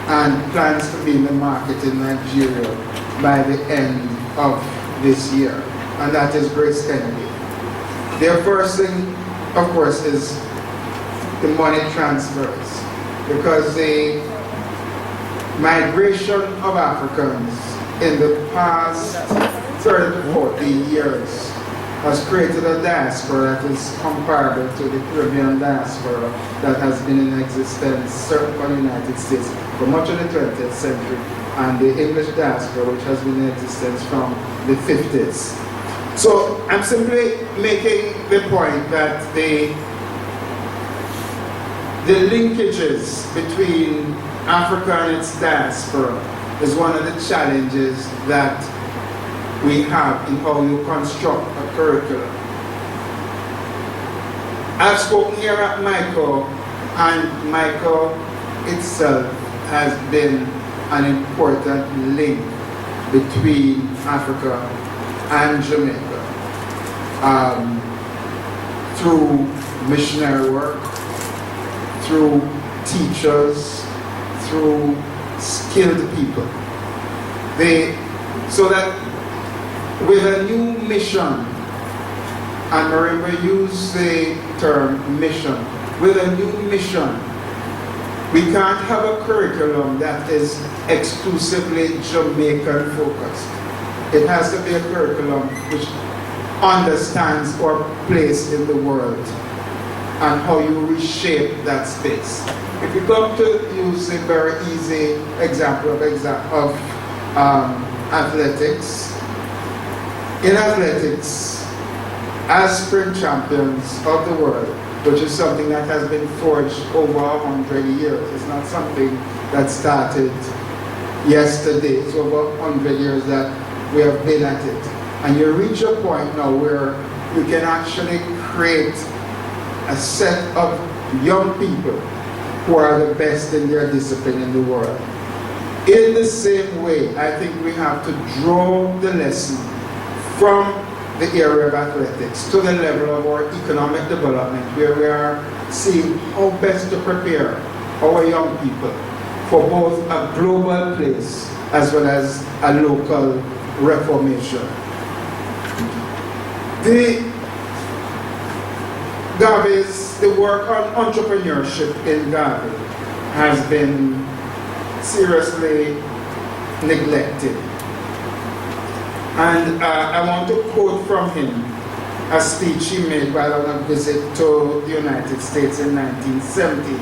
and plans to be in the market in Nigeria by the end of this year, and that is Grace Kennedy. Their first thing, of course, is the money transfers, because the migration of Africans in the past 30 to 40 years has created a diaspora that is comparable to the Caribbean diaspora that has been in existence, certainly for the United States, for much of the 20th century, and the English diaspora, which has been in existence from the 50s. So I'm simply making the point that the linkages between Africa and its diaspora is one of the challenges that we have in how you construct a curriculum. I've spoken here at Mico, and Mico itself has been an important link between Africa and Jamaica through missionary work, through teachers, through skilled people. So that with a new mission, and remember use the term mission, with a new mission, we can't have a curriculum that is exclusively Jamaican focused. It has to be a curriculum which understands our place in the world and how you reshape that space. If you come to use a very easy example of athletics, in athletics, as spring champions of the world, which is something that has been forged over 100 years. It's not something that started yesterday. It's over 100 years that we have been at it. And you reach a point now where you can actually create a set of young people who are the best in their discipline in the world. In the same way, I think we have to draw the lesson from the area of athletics to the level of our economic development, where we are seeing how best to prepare our young people for both a global place as well as a local reformation. The work on entrepreneurship in Garvey has been seriously neglected. And I want to quote from him a speech he made while on a visit to the United States in 1970.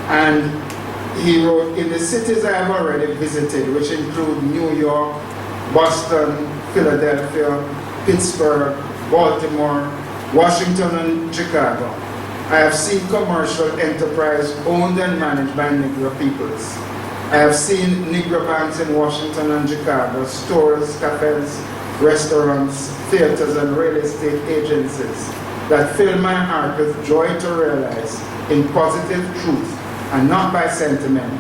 And he wrote, "In the cities I have already visited, which include New York, Boston, Philadelphia, Pittsburgh, Baltimore, Washington, and Chicago, I have seen commercial enterprise owned and managed by Negro peoples. I have seen Negro banks in Washington and Chicago, stores, cafes, restaurants, theaters, and real estate agencies that fill my heart with joy to realize, in positive truth and not by sentiment,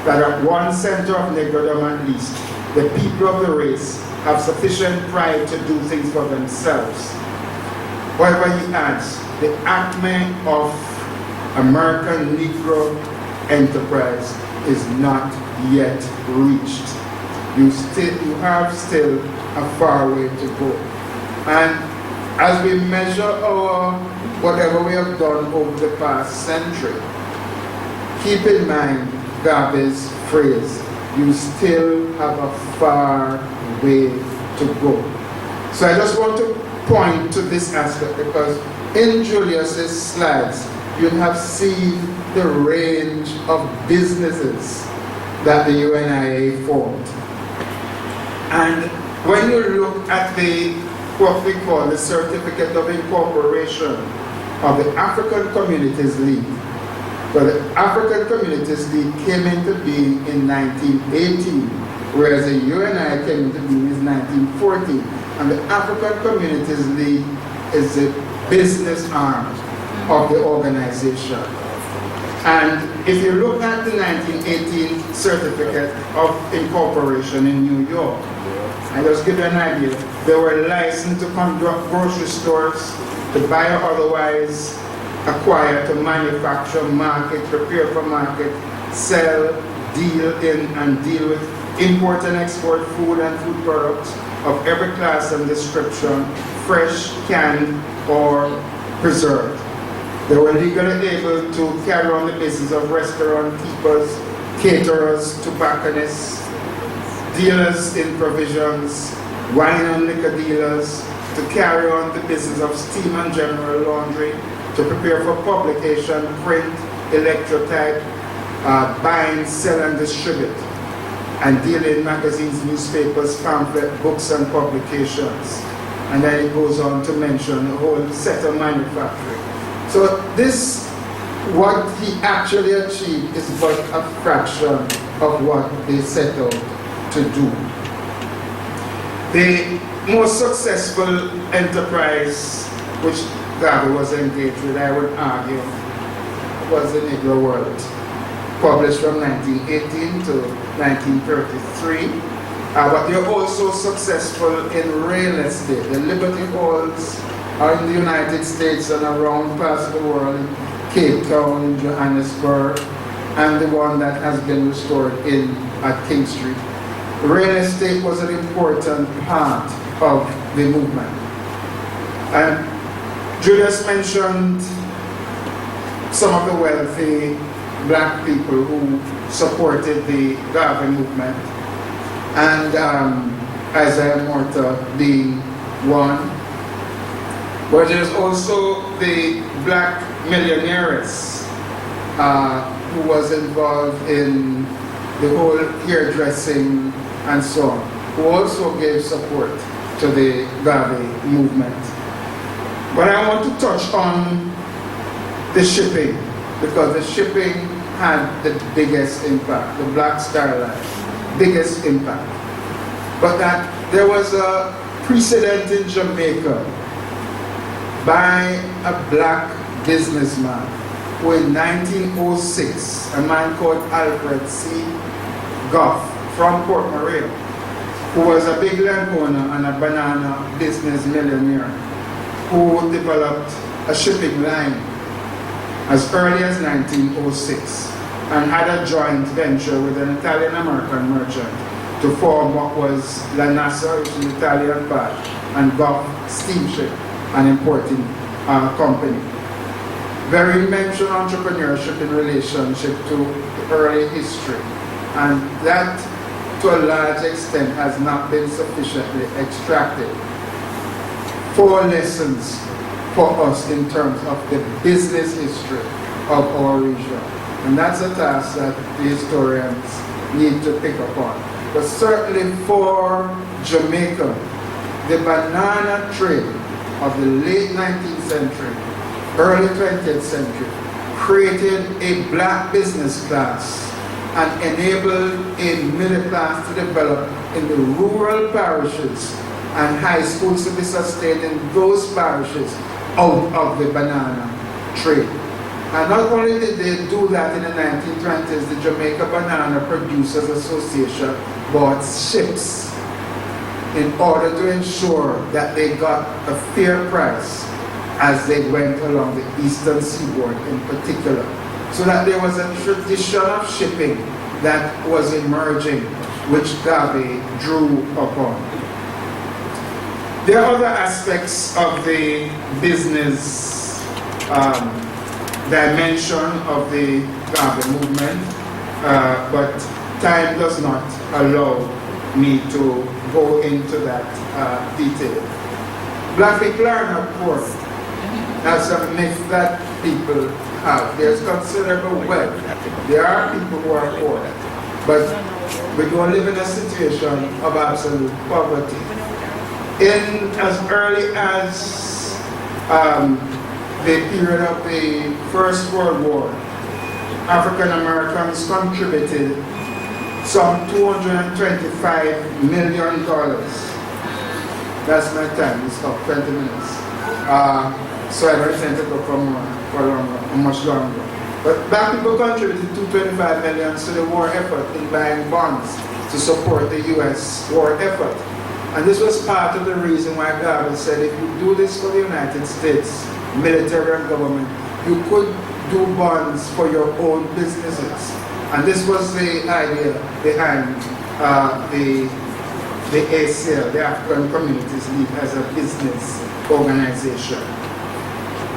that at one center of Negrodom at least, the people of the race have sufficient pride to do things for themselves." However, he adds, the acme of American Negro enterprise is not yet reached. You have still a far way to go. And as we measure whatever we have done over the past century, keep in mind Garvey's phrase, you still have a far way to go. So I just want to point to this aspect because in Julius's slides, you have seen the range of businesses that the UNIA formed. And when you look at what we call the Certificate of Incorporation of the African Communities League, so the African Communities League came into being in 1918, whereas the UNIA came into being in 1914. And the African Communities League is the business arm of the organization. And if you look at the 1918 Certificate of Incorporation in New York, I just give you an idea, they were licensed to conduct grocery stores, to buy or otherwise acquire, to manufacture, market, prepare for market, sell, deal in and deal with import and export food and food products of every class and description, fresh, canned, or preserved. They were legally able to carry on the business of restaurant keepers, caterers, tobacconists, dealers in provisions, wine and liquor dealers, to carry on the business of steam and general laundry, to prepare for publication, print, electrotype, bind, sell and distribute, and deal in magazines, newspapers, pamphlet, books and publications. And then it goes on to mention a whole set of manufacturing. So this, what he actually achieved is but a fraction of what they set out to do. The most successful enterprise, which Garvey was engaged with, I would argue, was the Negro World, published from 1918 to 1933. But they're also successful in real estate. The Liberty Halls are in the United States and around parts of the world, in Cape Town, in Johannesburg, and the one that has been restored at King Street. Real estate was an important part of the movement. And Julius mentioned some of the wealthy black people who supported the Garvey movement, and Isaiah Morta being one. But there's also the black millionaires who was involved in the whole hairdressing and so on, who also gave support to the Garvey movement. But I want to touch on the shipping, because the shipping had the biggest impact, the black skyline, biggest impact. But that there was a precedent in Jamaica by a black businessman who in 1906, a man called Alfred C. Goff from Port Maria, who was a big landowner and a banana business millionaire, who developed a shipping line as early as 1906 and had a joint venture with an Italian-American merchant to form what was La Nasa, which is an Italian part, and Goff Steamship, an importing company. Very mentioned entrepreneurship in relationship to the early history, and that to a large extent has not been sufficiently extracted. 4 lessons for us in terms of the business history of our region. And that's a task that the historians need to pick up on. But certainly for Jamaica, the banana trade of the late 19th century, early 20th century, created a black business class and enabled a middle class to develop in the rural parishes and high schools to be sustained in those parishes out of the banana trade. And not only did they do that in the 1920s, the Jamaica Banana Producers Association bought ships in order to ensure that they got a fair price as they went along the eastern seaboard in particular. So that there was a tradition of shipping that was emerging, which Garvey drew upon. There are other aspects of the business dimension of the Garvey movement, but time does not allow me to go into that detail. Black people are not poor. That's a myth that people have. There's considerable wealth. There are people who are poor, but we don't live in a situation of absolute poverty. In as early as the period of the First World War, African Americans contributed some $225 million. That's my time, it's about 20 minutes. So I don't intend to go for much longer. But black people contributed $225 million to the war effort in buying bonds to support the US war effort. And this was part of the reason why Garvey said if you do this for the United States, military and government, you could do bonds for your own businesses. And this was the idea behind the ACL, the African Communities League, as a business organization.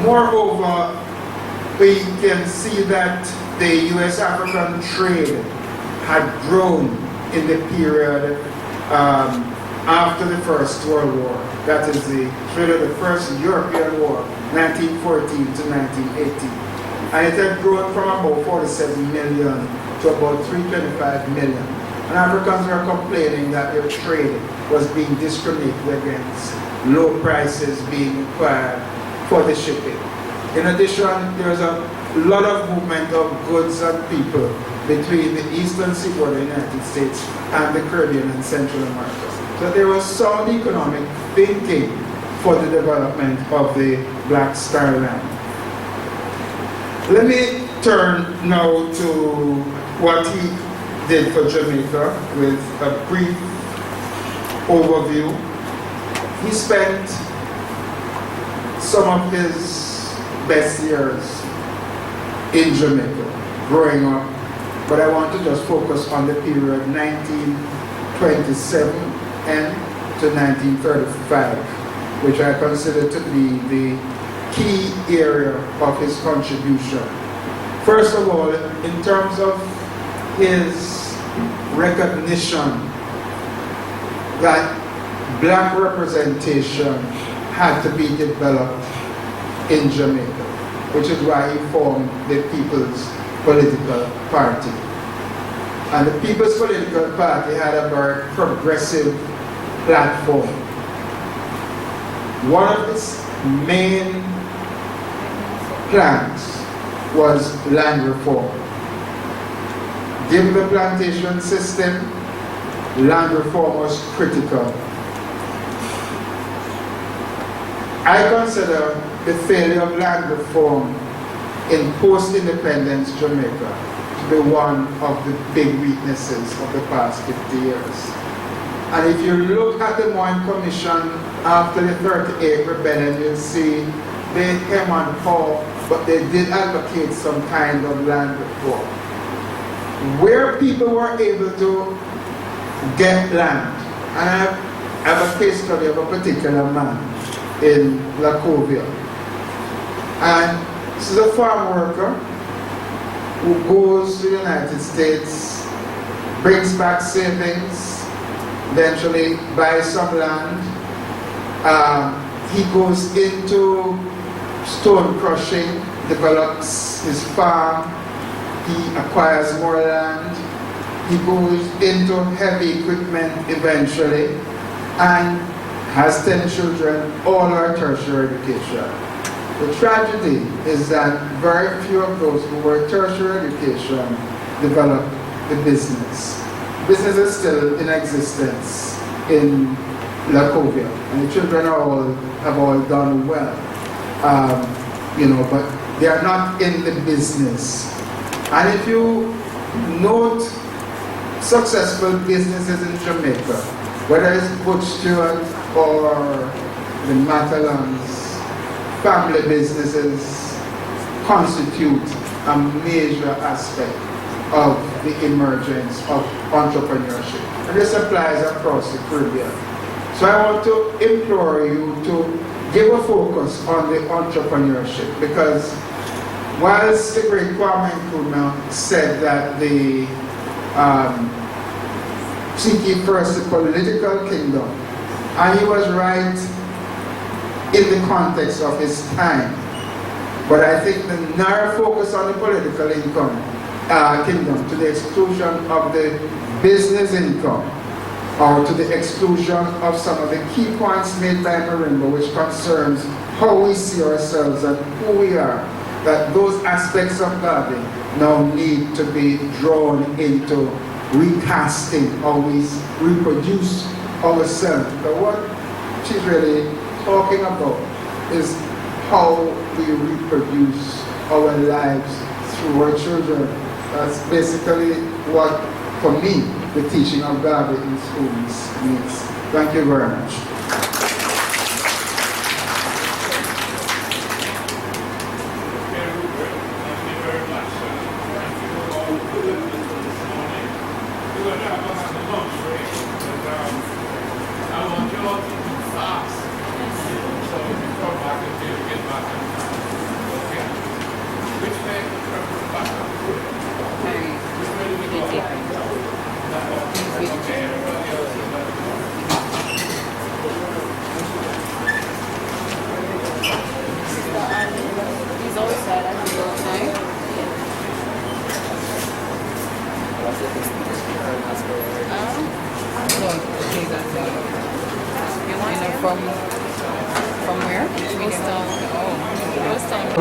Moreover, we can see that the US-African trade had grown in the period after the First World War. That is the trade of the First European War, 1914 to 1918. And it had grown from about 47 million to about 325 million. And Africans were complaining that their trade was being discriminated against, low prices being required for the shipping. In addition, there was a lot of movement of goods and people between the eastern seaboard of the United States and the Caribbean and Central America. So there was sound economic thinking for the development of the black skyline. Let me turn now to what he did for Jamaica with a brief overview. He spent some of his best years in Jamaica, growing up, but I want to just focus on the period 1927 and to 1935, which I consider to be the key area of his contribution. First of all, in terms of his recognition that black representation had to be developed in Jamaica, which is why he formed the People's Political Party. And the People's Political Party had a very progressive platform. One of its main plans was land reform. Given the plantation system, land reform was critical. I consider the failure of land reform in post-independence Jamaica to be one of the big weaknesses of the past 50 years. And if you look at the Moine Commission after the 38 rebellion, you'll see they hem and haw, but they did advocate some kind of land reform. Where people were able to get land, and I have a case study of a particular man in Lacovia. And this is a farm worker who goes to the United States, brings back savings, eventually buys some land. He goes into stone crushing, develops his farm, he acquires more land, he goes into heavy equipment eventually, and has 10 children, all are tertiary education. The tragedy is that very few of those who were tertiary education developed the business. Business is still in existence in Lacovia, and the children have all done well, but they are not in the business. And if you note successful businesses in Jamaica, whether it's Butch Stewart or the Matalans, family businesses constitute a major aspect of the emergence of entrepreneurship. And this applies across the Caribbean. So I want to implore you to give a focus on the entrepreneurship, because whilst the great Kwame Nkrumah said that the seek ye first the political kingdom, and he was right in the context of his time. But I think the narrow focus on the political kingdom to the exclusion of the business income, or to the exclusion of some of the key points made by Marimba, which concerns how we see ourselves and who we are, that those aspects of Garvey now need to be drawn into recasting how we reproduce ourselves. But what she's really talking about is how we reproduce our lives through our children. That's basically what, for me, the teaching of Garvey in schools means. Thank you very much.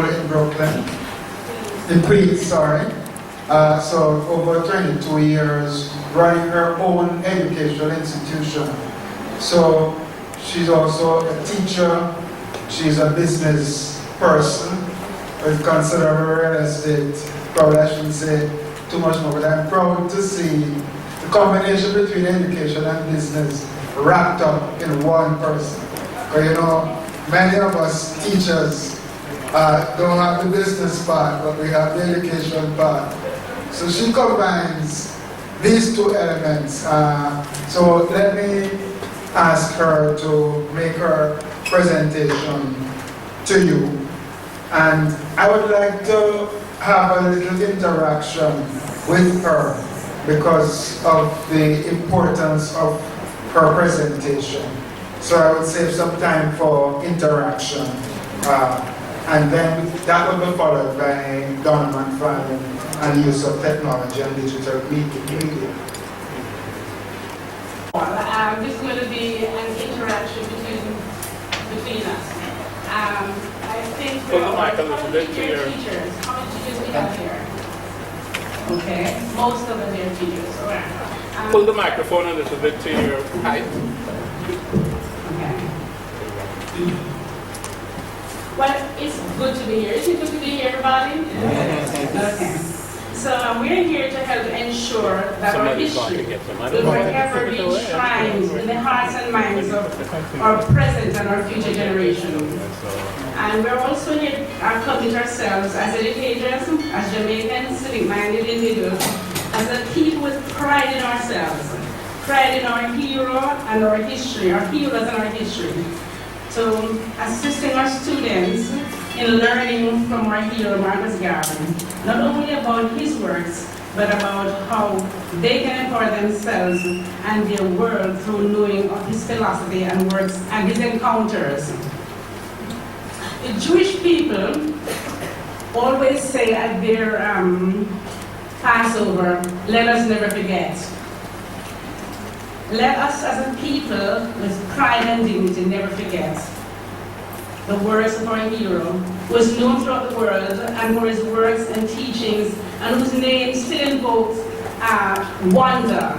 In Brooklyn, in Queens, sorry. So over 22 years running her own educational institution. So she's also a teacher, she's a business person with considerable real estate. Probably I shouldn't say too much more, but I'm proud to see the combination between education and business wrapped up in one person. Because you know, many of us teachers don't have the business part, but we have the education part. So she combines these two elements. So let me ask her to make her presentation to you. And I would like to have a little interaction with her because of the importance of her presentation. So I would save some time for interaction. And then that will be followed by Donovan Fallon and use of technology and digital media. This is going to be an interaction between us. I think there are how many teachers? How many teachers we have here? Okay, most of them are teachers. All right. Pull the microphone a little bit to your height. Okay. Well, it's good to be here. Is it good to be here, everybody? Okay. So we're here to help ensure that our history will forever be enshrined in the hearts and minds of our present and our future generations. And we're also here to commit ourselves as educators, as Jamaicans, civic-minded individuals, as a people with pride in ourselves, pride in our hero and our history, our heroes and our history. So assisting our students in learning from our hero, Marcus Garvey, not only about his works, but about how they can empower themselves and their world through knowing of his philosophy and works and his encounters. The Jewish people always say at their Passover, let us never forget. Let us as a people with pride and dignity never forget the words of our hero, who is known throughout the world and for his works and teachings, and whose name still invokes wonder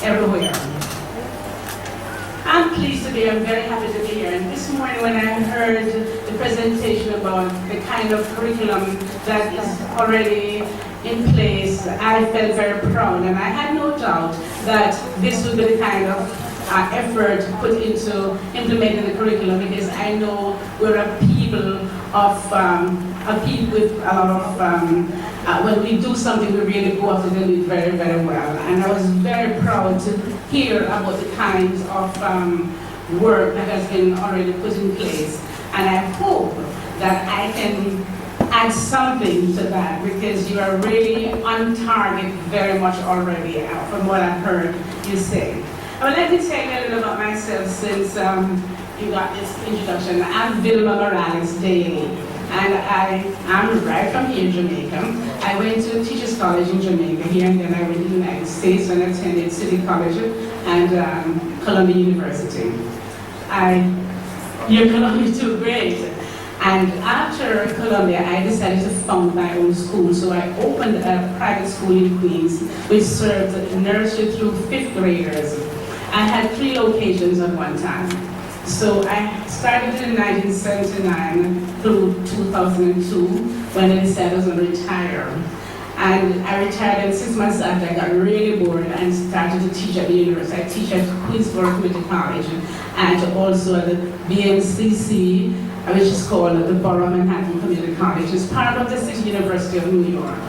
everywhere. I'm pleased to be here, I'm very happy to be here. And this morning when I heard the presentation about the kind of curriculum that is already in place, I felt very proud, and I had no doubt that this would be the kind of effort put into implementing the curriculum, because I know we're a people of a people with a lot of when we do something, we really go after them very, very well. And I was very proud to hear about the kinds of work that has been already put in place. And I hope that I can add something to that, because you are really on target very much already from what I've heard you say. I would like to tell you a little about myself since you got this introduction. I'm Vilma Morales Daly, and I'm right from here in Jamaica. I went to Teachers College in Jamaica here, and then I went to the United States and attended City College and Columbia University. You're Columbia too, great. And after Columbia, I decided to found my own school. So I opened a private school in Queens, which served nursery through 5th graders. I had 3 locations at one time. So I started in 1979 through 2002, when I decided I was going to retire. And I retired, and 6 months after, I got really bored and started to teach at the university. I teach at Queensborough Community College and also at the BNCC, which is called the Borough Manhattan Community College. It's part of the City University of New York.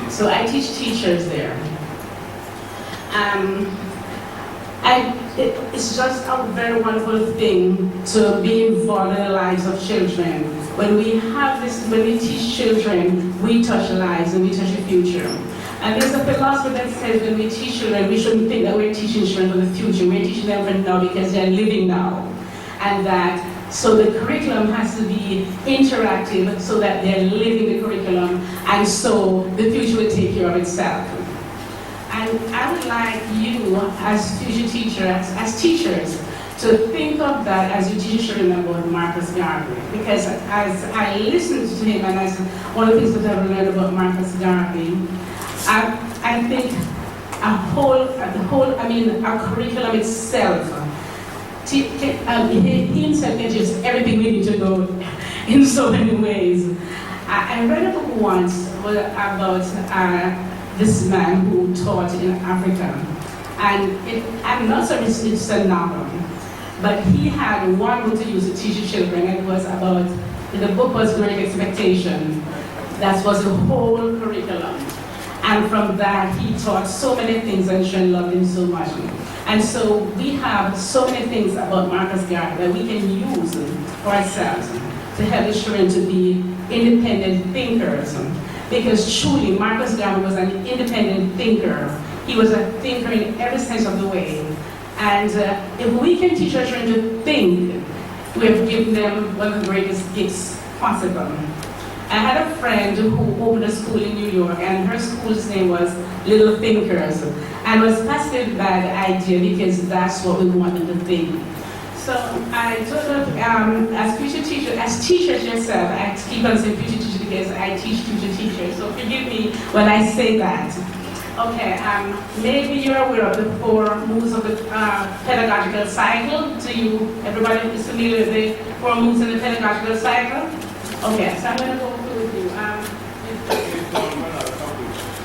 So I teach teachers there. It's just a very wonderful thing to be involved in the lives of children. When we teach children, we touch lives and we touch the future. And there's a philosophy that says when we teach children, we shouldn't think that we're teaching children for the future. We're teaching them for now because they're living now. And so the curriculum has to be interactive so that they're living the curriculum, and so the future will take care of itself. And I would like you, as future teachers, as teachers, to think of that as you teach children about Marcus Garvey. Because as I listened to him, and as one of the things that I've learned about Marcus Garvey, I think a curriculum itself, he himself can just everything we need to know in so many ways. I read a book once about this man who taught in Africa. And I'm not sure it's a novel, but he had one book to use to teach the children. It was about, the book was Great Expectation. That was the whole curriculum. And from that, he taught so many things, and children loved him so much. And so we have so many things about Marcus Garvey that we can use for ourselves to help the children to be independent thinkers. Because truly, Marcus Garvey was an independent thinker. He was a thinker in every sense of the way. And if we can teach our children to think, we have given them one of the greatest gifts possible. I had a friend who opened a school in New York, and her school's name was Little Thinkers, and was fascinated by the idea because that's what we want them to think. So I told her, as future teachers, as teachers yourself, I keep on saying future teachers because I teach future teachers, so forgive me when I say that. Okay, maybe you're aware of the 4 moves of the pedagogical cycle. Everybody is familiar with the 4 moves in the pedagogical cycle? Okay, so I'm going to go through with you.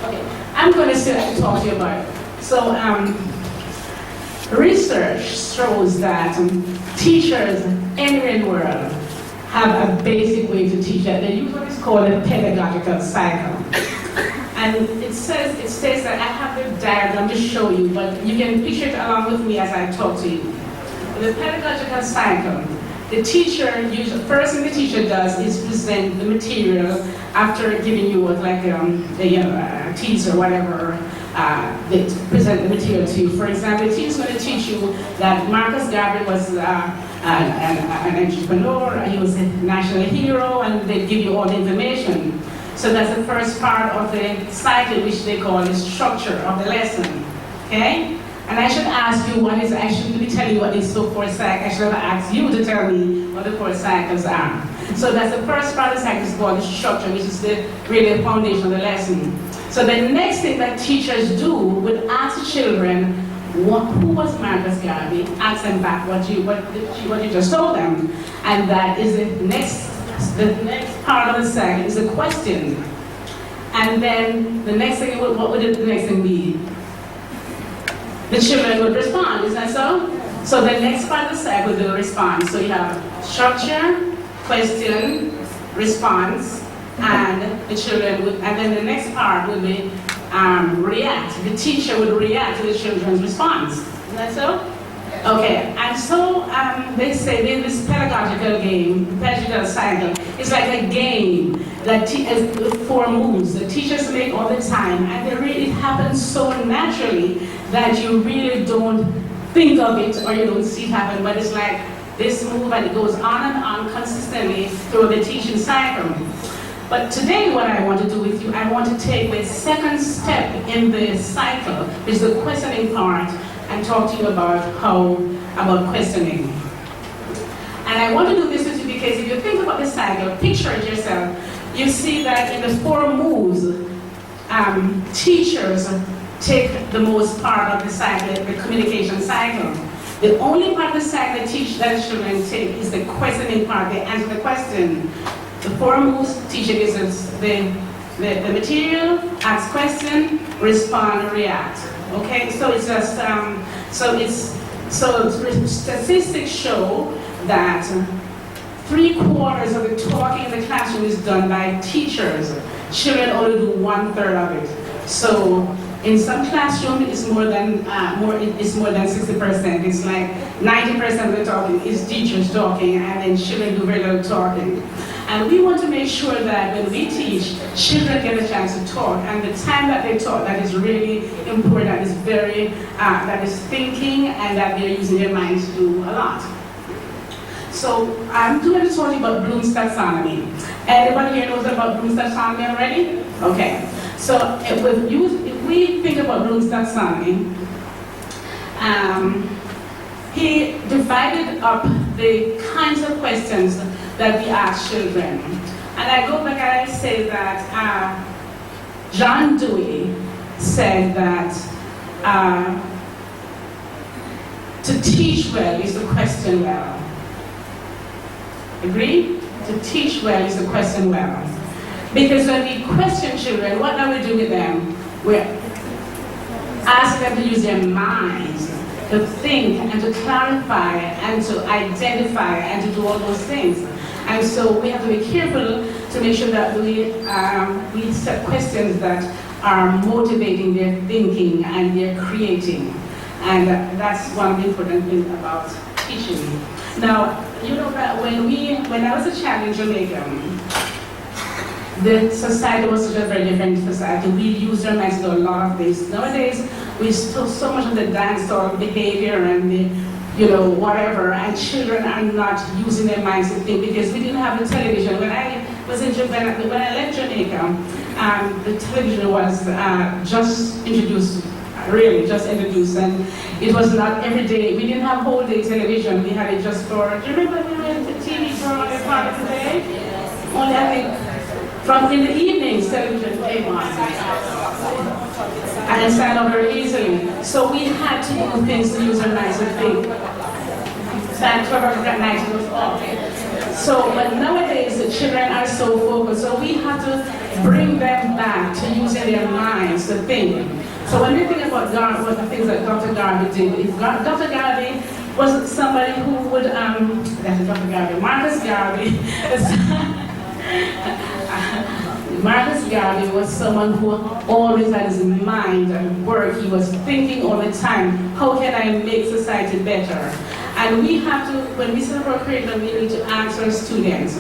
Okay, I'm going to sit and talk to you about it. So, research shows that teachers anywhere in the world have a basic way to teach that. They use what is called a pedagogical cycle. And it states that I have the diagram to show you, but you can picture it along with me as I talk to you. The pedagogical cycle, the teacher, first thing the teacher does is present the material after giving you like a teaser or whatever. They present the material to you. For example, the teacher is going to teach you that Marcus Garvey was an entrepreneur, he was a national hero, and they give you all the information. So that's the first part of the cycle, which they call the structure of the lesson. Okay? And I should ask you I shouldn't be telling you what these 4 cycles, I should have asked you to tell me what the 4 cycles are. So that's the first part of the cycle, is called the structure, which is really the foundation of the lesson. So the next thing that teachers do would ask the children, who was Marcus Garvey? Ask them back what you just told them. And that is the next part of the cycle is a question. And then the next thing, what would the next thing be? The children would respond, is that so? So the next part of the cycle is the response. So you have structure, question, response, and the children would, and then the next part would be react. The teacher would react to the children's response. Is that so? Okay, and so they say in this pedagogical game, pedagogical cycle, it's like a game that has 4 moves that teachers make all the time, and it happens so naturally that you really don't think of it or you don't see it happen, but it's like this move and it goes on and on consistently through the teaching cycle. But today what I want to do with you, I want to take the second step in the cycle, which is the questioning part, and talk to you about questioning. And I want to do this with you because if you think about the cycle, picture it yourself, you see that in the 4 moves, teachers take the most part of the cycle, the communication cycle. The only part of the cycle that children take is the questioning part. They answer the question. The 4 moves, teacher gives us the material, asks question, respond, react. Okay, so it's just statistics show that 3/4 of the talking in the classroom is done by teachers. Children only do 1/3 of it. So in some classrooms, it's more than 60%. It's like 90% of the talking is teachers talking, and then children do very little talking. And we want to make sure that when we teach, children get a chance to talk, and the time that they talk, that is really important, that is very, that is thinking, and that they're using their minds to do a lot. So I'm going to talk to you about Bloom's taxonomy. Anybody here knows about Bloom's taxonomy already? Okay. So if we think about Bloom's taxonomy, he divided up the kinds of questions that we ask children. And I go back and I say that John Dewey said that to teach well is to question well. Agree? to teach well is to question well. Because when we question children, what are we doing with them? We're asking them to use their minds, to think and to clarify and to identify and to do all those things. And so we have to be careful to make sure that we set questions that are motivating their thinking and their creating. And that's one of the important things about teaching. Now, you know that when I was a child in Jamaica, the society was such a very different society. We used our minds to do a lot of things. Nowadays, we still so much of the dance or behavior and the, whatever, and children are not using their minds to think because we didn't have the television. When I was in Japan, when I left Jamaica, the television was just introduced, and it was not every day. We didn't have whole day television. We had it just for, do you remember we went to TV for only part of the day? Only I think from in the evenings, television came on. And it stand up very easily. So we had to do things to use our minds to think. Stand 12 o'clock at night, it was off. So, but nowadays the children are so focused, so we have to bring them back to using their minds to think. So when we think about what the things that Dr. Garvey did, Dr. Garvey was somebody who would, that's Dr. Garvey, Marcus Garvey. Marcus Garvey was someone who always had his mind at work. He was thinking all the time, how can I make society better? And we have to, when we set up our curriculum, we need to ask our students,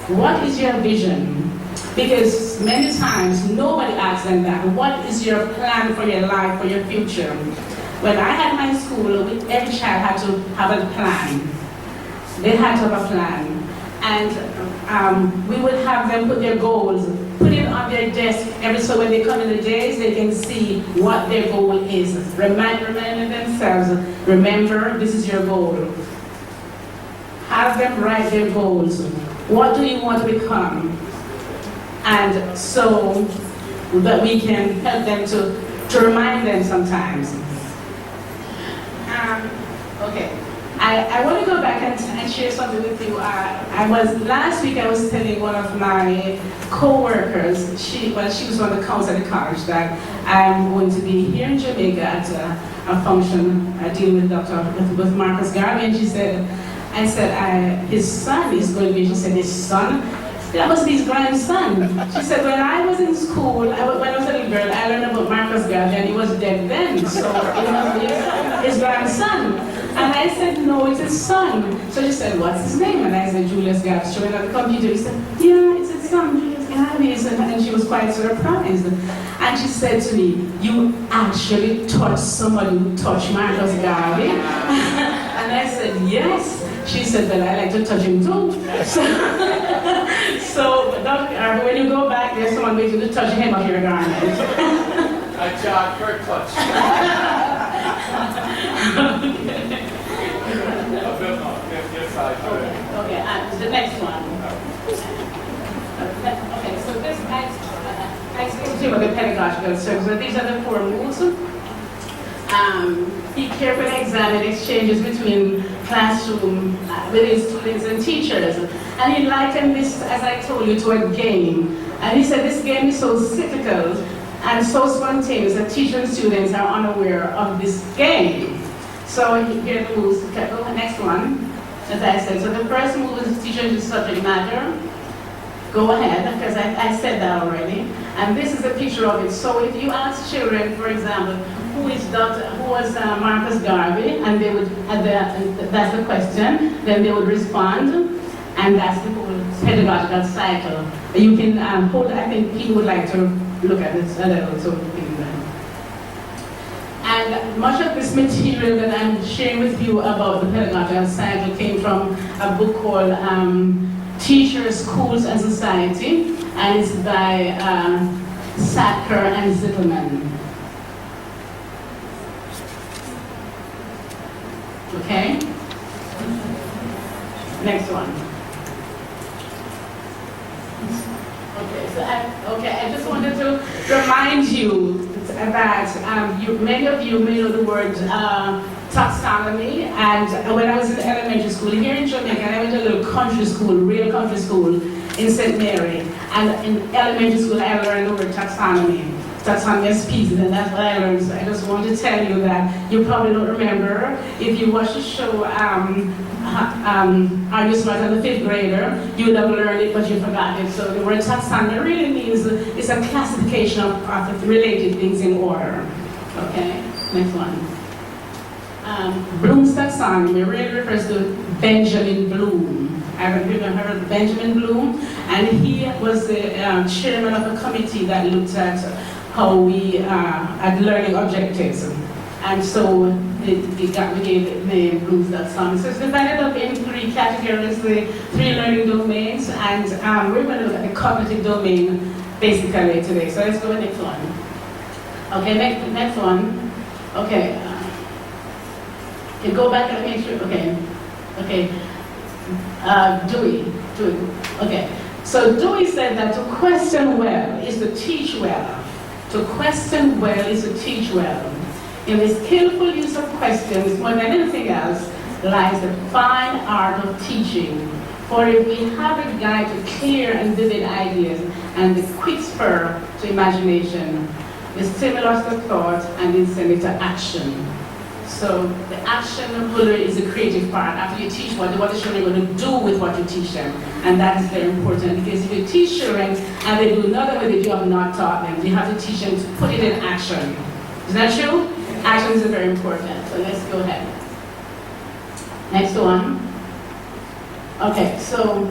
what is your vision? Because many times nobody asks them that. What is your plan for your life, for your future? When I had my school, every child had to have a plan. They had to have a plan. And we would have them put their goals, put it on their desk every so when they come in the days, they can see what their goal is. Reminding themselves, remember, this is your goal. Have them write their goals. What do you want to become? And so that we can help them to remind them sometimes. Okay. I want to go back and share something with you. Last week I was telling one of my co-workers, she was on the council at the college, that I'm going to be here in Jamaica at a function dealing with Marcus Garvey, and she said, his son is going to be, she said, his son? That must be his grandson. She said, when I was in school, when I was a little girl, I learned about Marcus Garvey, and he was dead then, so it must be his grandson. And I said, no, it's his son. So she said, what's his name? And I said, Julius Garvey. She went on the computer, he said, yeah, it's his son, Julius Garvey. And she was quite surprised. And she said to me, you actually touched somebody who touched Marcus Garvey? And I said, yes. She said, well, I like to touch him too. So when you go back, there's someone waiting to touch him of your garment. I charge per touch. Okay, and the next one. Okay, so this I explained to you about the pedagogical circles. So these are the 4 moves. He carefully examined exchanges between classroom, with his students and teachers. And he likened this, as I told you, to a game. And he said this game is so cyclical and so spontaneous that teachers and students are unaware of this game. So here are the moves. Okay, go next one. As I said, so the first move is teaching the subject matter. Go ahead, because I said that already. And this is a picture of it. So if you ask children, for example, who was Marcus Garvey, and they would, that's the question, then they would respond, and that's the whole pedagogical cycle. You can hold, I think people would like to look at this a little, so we can. And much of this material that I'm sharing with you about the pedagogical cycle came from a book called Teachers, Schools and Society, and it's by Sacker and Zittelman. Okay? Next one. Okay, I just wanted to remind you that many of you may know the word taxonomy, and when I was in elementary school here in Jamaica, I went to a little country school, real country school in St. Mary, and in elementary school I learned the word taxonomy of species, and that's what I learned. So I just want to tell you that you probably don't remember. If you watch the show, Are You Smarter Than the 5th Grader, you would have learned it, but you forgot it. So the word taxonomy really means it's a classification of related things in order. Okay, next one. Bloom's taxonomy really refers to Benjamin Bloom. I remember heard of Benjamin Bloom, and he was the chairman of a committee that looked at how we at learning objectives. And so we gave it the name Bloom's taxonomy. So it's divided up in 3 categories, the 3 learning domains, and we're going to look at the cognitive domain basically today. So let's go to the next one. Okay, next one. Okay. You go back and make sure. Okay. Dewey. Okay. So Dewey said that to question well is to teach well. To question well is to teach well. In the skillful use of questions, more than anything else, lies the fine art of teaching. For if we have a guide to clear and vivid ideas and the quick spur to imagination, the stimulus to thought and the incentive to action. So the action is the creative part. After you teach what the children are going to do with what you teach them. And that is very important, because if you teach children and they do nothing with it, you have not taught them. You have to teach them to put it in action. Is that true? Action is very important. So let's go ahead. Next one. Okay, so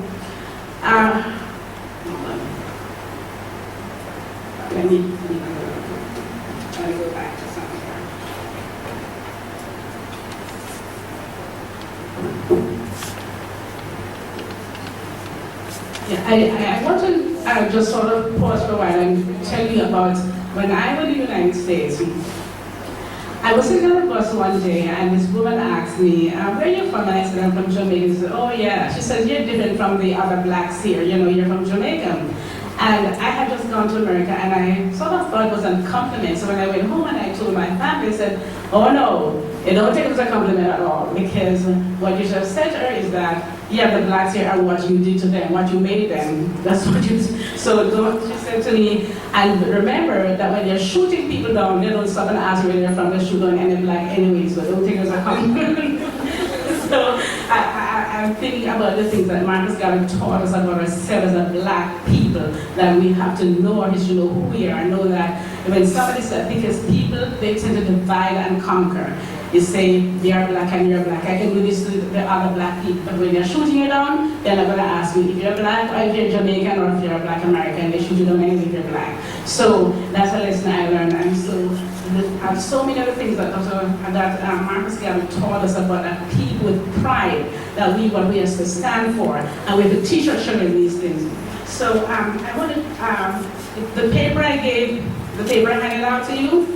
let me go back to something here. Yeah, I want to just sort of pause for a while and tell you about when I was in the United States. I was sitting on a bus one day and this woman asked me, where are you from? And I said, I'm from Jamaica. She said, oh yeah. She said, you're different from the other blacks here. You know, you're from Jamaica. And I had just gone to America and I sort of thought it was a compliment. So when I went home and I told my family, they said, oh no, it don't take it as a compliment at all. Because what you just said to her is that, yeah, the blacks here are what you did to them, what you made them. That's what you did. So she said to me, and remember that when you're shooting people down, they don't stop and ask where they're from, they shoot on any black anyway, so don't take it as a compliment. So I'm thinking about the things that Marcus Garvey taught us about ourselves as a black people, that we have to know our history, know who we are, know that when somebody says, because people, they tend to divide and conquer. You say, they are black and you're black. I can do this to the other black people. But when they're shooting you down, they're not going to ask you if you're black or if you're Jamaican or if you're a black American. They shoot you down anyway if you're black. So that's a lesson I learned. And so I have so many other things that Marcus Garvey taught us about, that people with pride, that we what we have to stand for. And we have to teach our children these things. So I want to, the paper I gave, the paper I handed out to you,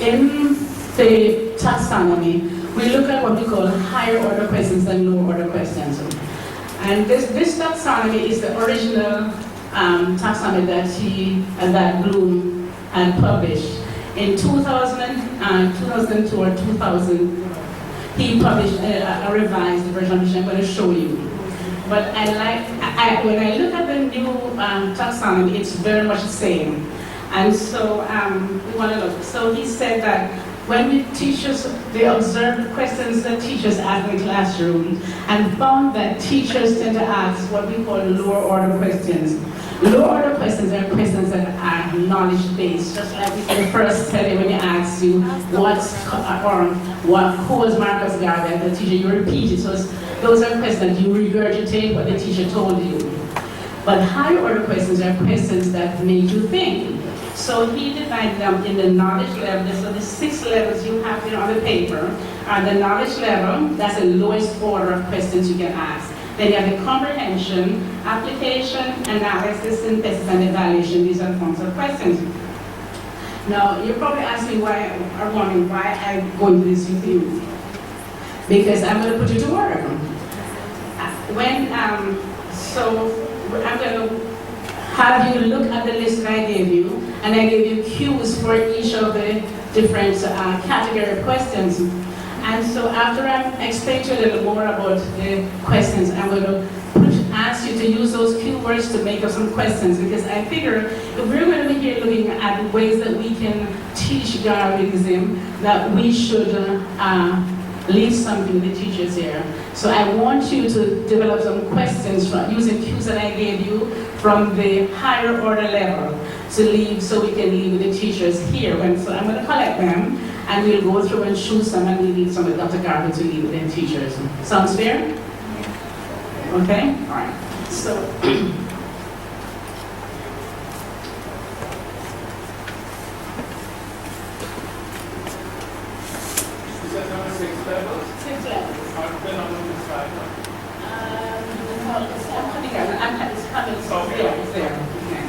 in the taxonomy, we look at what we call higher order questions and lower order questions. And this taxonomy is the original taxonomy that Bloom had published. In 2002 or 2000, he published a revised version, which I'm going to show you. But when I look at the new taxonomy, it's very much the same. And so we want to look. So he said that when we teachers, they observed the questions that teachers ask in the classroom and found that teachers tend to ask what we call lower order questions. Lower order questions are questions that are knowledge-based, just like in the first study when you ask you who was Marcus Garvey as a teacher, you repeat it. So those are questions you regurgitate what the teacher told you. But higher order questions are questions that make you think. So he divided them in the knowledge level. So the 6 levels you have here on the paper are the knowledge level. That's the lowest order of questions you can ask. Then you have the comprehension, application, analysis, synthesis, and evaluation. These are forms of questions. Now, you're probably asking wondering why I'm going through this with you. Because I'm going to put you to work. So I'm going to have you look at the list that I gave you, and I gave you cues for each of the different category of questions. And so after I explain to you a little more about the questions, I'm going to ask you to use those keywords to make up some questions, because I figure if we're going to be here looking at ways that we can teach Garveyism, that we should leave something to the teachers here. So I want you to develop some questions from using cues that I gave you from the higher order level to leave, so we can leave with the teachers here. So I'm going to collect them, and we'll go through and choose some, and we'll leave some with Dr. Garvey to leave with the teachers. Sounds fair? Okay? All right. So, Is that number 6 levels? 6 levels. I've been on the side. It's coming. Yeah, it's there. Okay.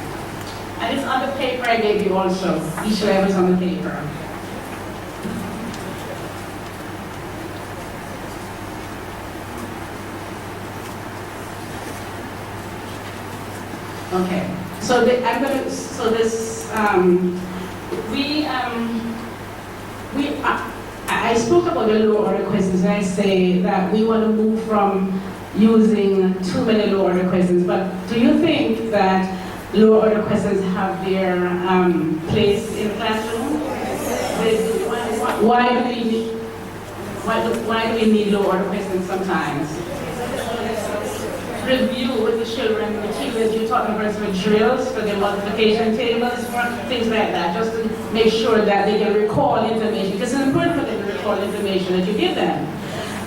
And it's on the paper I gave you also. Each level is on the paper. Okay. So I'm going to. So this. I spoke about the low order questions, and I say that we want to move from using too many low order questions. But do you think that low order questions have their place in the classroom? Why do we need low order questions sometimes? Review with the children materials you're talking about, for drills, for their multiplication tables, for things like that, just to make sure that they can recall information, because it's important for them to recall information that you give them.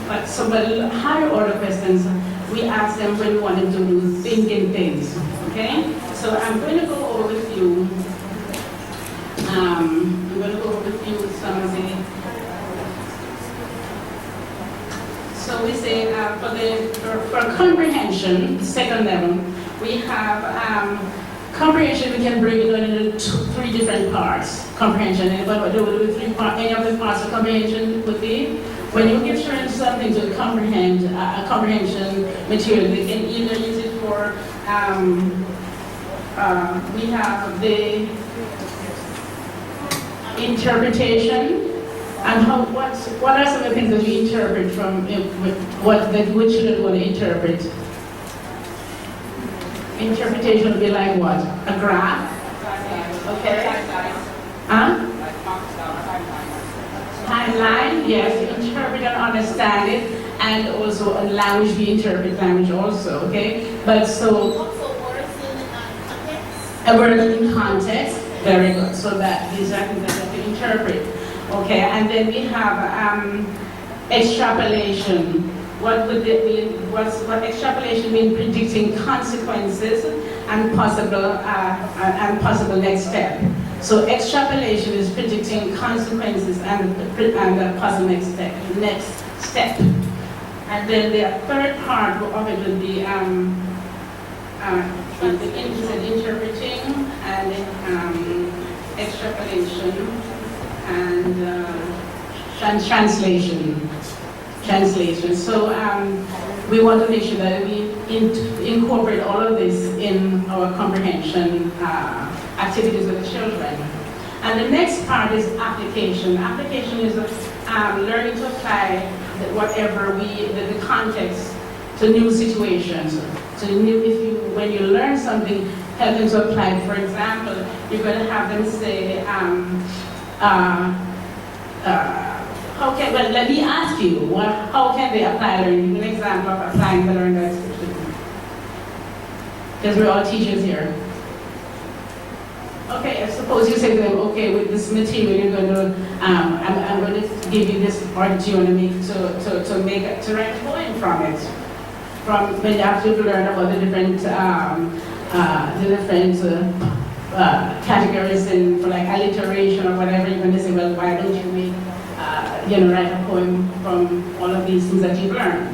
But some higher order questions, we ask them when we want them to do thinking things. Okay? So I'm going to go over with you. Some of the. So we say for comprehension, second level, we have comprehension. We can break it down into 3 different parts. Comprehension. Any of the parts of comprehension would be when you give children something to comprehend, a comprehension material. They can either use it for. We have the interpretation. And what are some of the things that we interpret from which children want to interpret? Interpretation would be like what? A graph? Okay. Huh? Timeline, yes. Interpret and understand it, and also a language, we interpret language also, okay? But so. A word in context, very good. So that these are things that we interpret. Okay, and then we have extrapolation. What would it mean? What extrapolation mean? Predicting consequences and possible next step. So extrapolation is predicting consequences and possible next step. And then the third part of it would be interpreting and extrapolation. And translation. So we want to make sure that we incorporate all of this in our comprehension activities with the children. And the next part is application. Application is learning to apply whatever the context to new situations. So when you learn something, help them to apply it. For example, you're going to have them say. Let me ask you, how can they apply learning? An example of applying the learning experience. Because we're all teachers here. Okay, I suppose you say to them, okay, with this material, you're going to, I'm going to give you this part that you want to make to write a poem from it. From when you have to learn about the different categories for like alliteration or whatever, you're going to say, well, why don't you make, write a poem from all of these things that you've learned?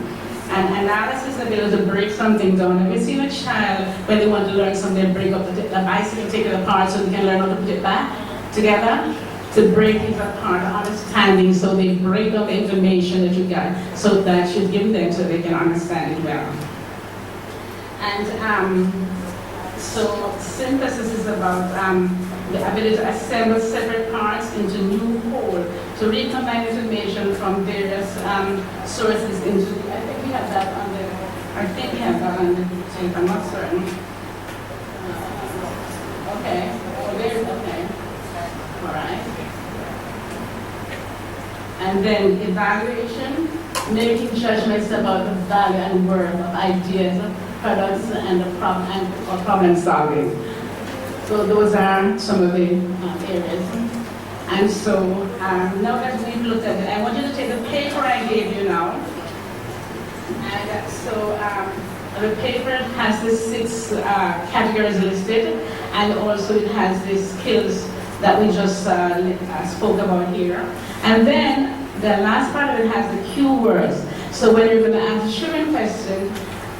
And analysis, ability to break something down. Have you seen a child when they want to learn something, break up the bicycle, take it apart so they can learn how to put it back together? To break it apart, understanding, so they break up the information that you got, so that you give them so they can understand it well. And so synthesis is about the ability to assemble separate parts into new whole, to recombine information from various sources into, I think we have that on the, tape, I'm not certain. Okay, well, there's, okay, all right. And then evaluation, making judgments about the value and worth of ideas, products, and the problem solving. So those are some of the areas. And so now that we've looked at it, I want you to take the paper I gave you now. And so the paper has the 6 categories listed, and also it has the skills that we just spoke about here. And then the last part of it has the keywords. So when you're going to answer a children question,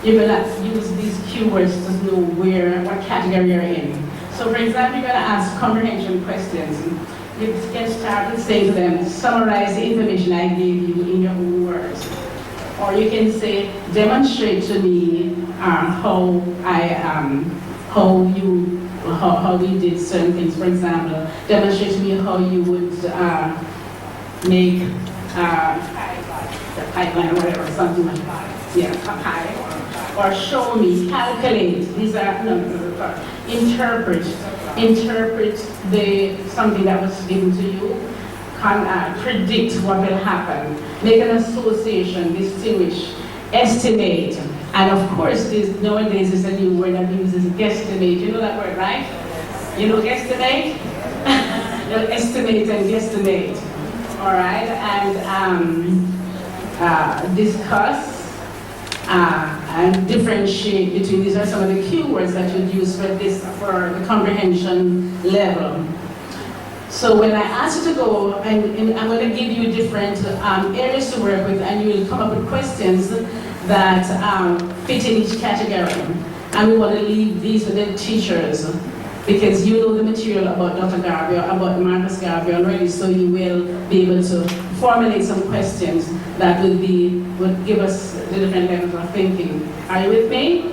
you're going to use these keywords to know what category you're in. So for example, you're going to ask comprehension questions. You can start with saying to them, summarize the information I gave you in your own words. Or you can say, demonstrate to me how we did certain things. For example, demonstrate to me how you would make the pipeline or whatever, something like that. Yeah, a pie. Or show me, calculate. These are interpret something that was given to you. Predict what will happen. Make an association, distinguish, estimate. And of course, nowadays is a new word that uses guesstimate. You know that word, right? You know guesstimate? You'll estimate and guesstimate. All right, and discuss and differentiate between. These are some of the keywords that you'd use for the comprehension level. So when I ask you to go, and I'm going to give you different areas to work with, and you will come up with questions that fit in each category. And we want to leave these with the teachers, because you know the material about Dr. Garvey or about Marcus Garvey already, so you will be able to formulate some questions that would give us the different levels of thinking. Are you with me?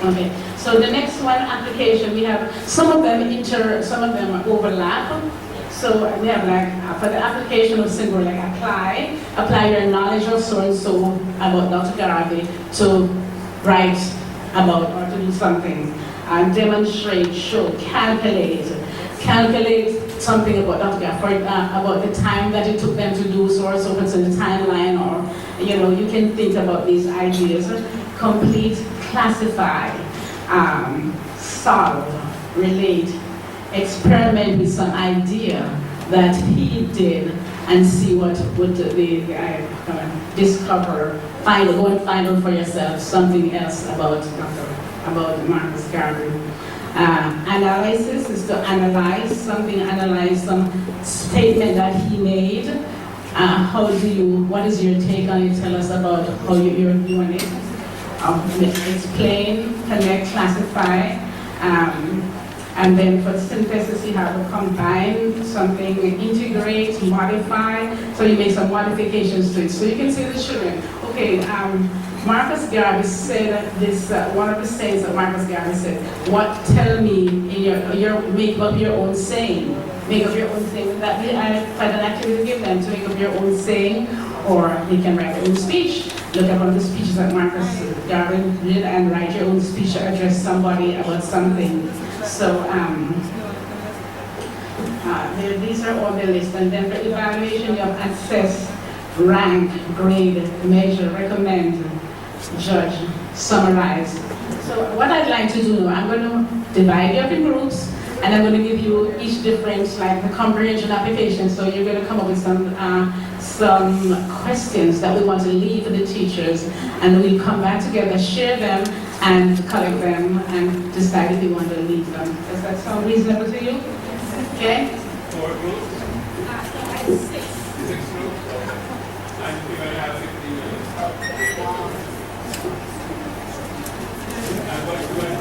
Okay. So the next one, application, we have some of them overlap. So we have for the application of symbol, apply your knowledge of so and so about Dr. Garvey to write about or to do something. Demonstrate, show, calculate something about Dr. Garvey, about the time that it took them to do so or so, it's in the timeline, or you can think about these ideas. Complete, classify, solve, relate, experiment with some idea that he did and see what would discover, go and find out for yourself something else about Marcus Garvey. Analysis is to analyze some statement that he made. What is your take on it? Tell us about how you're doing it. Explain, connect, classify, and then for synthesis you have to combine something, integrate, modify, so you make some modifications to it. So you can say to the children, okay, Marcus Garvey said this, one of the sayings that Marcus Garvey said, tell me in make up your own saying. Make up your own saying. That I quite an activity to give them to make up your own saying, or they can write their own speech. Look at one of the speeches that Marcus Garvey did and write your own speech to address somebody about something. So these are all the lists. And then for evaluation, you have assess, rank, grade, measure, recommend, judge, summarize. So what I'd like to do now, I'm going to divide you up in groups, and I'm going to give you each different, the comprehension application. So you're going to come up with some questions that we want to leave for the teachers, and we'll come back together, share them, and collect them, and decide if you want to leave them. Does that sound reasonable to you? Okay? 4 groups? 6 groups. And we're going to have 15 minutes. And what's the way?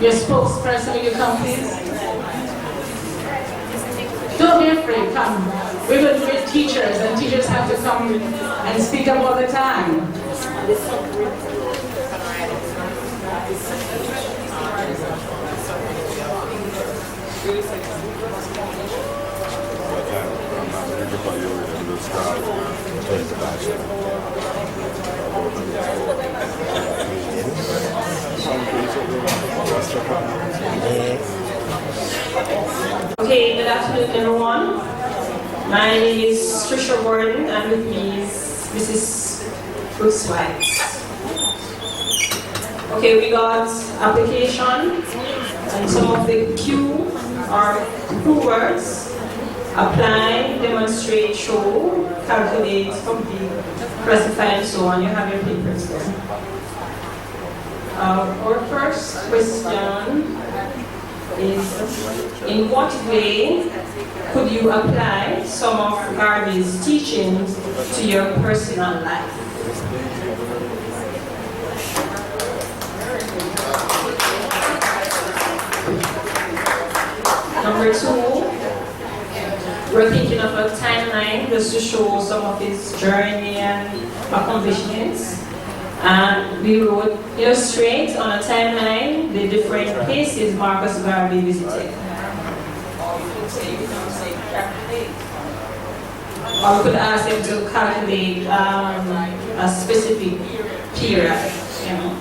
Your spokesperson, will you come please? Don't be afraid, come. We're teachers, and teachers have to come and speak up all the time. Okay, good afternoon everyone. My name is Trisha Gordon and with me is Mrs. Bruce White. Okay, we got application and some of the Q are Q words. Apply, demonstrate, show, calculate, complete, classify and so on. You have your papers there. Our first question is, in what way could you apply some of Garvey's teachings to your personal life? Number two, we're thinking of a timeline just to show some of his journey and accomplishments. And we would illustrate on a timeline the different places Marcus Garvey visited. Or we could ask him to calculate a specific period, you know.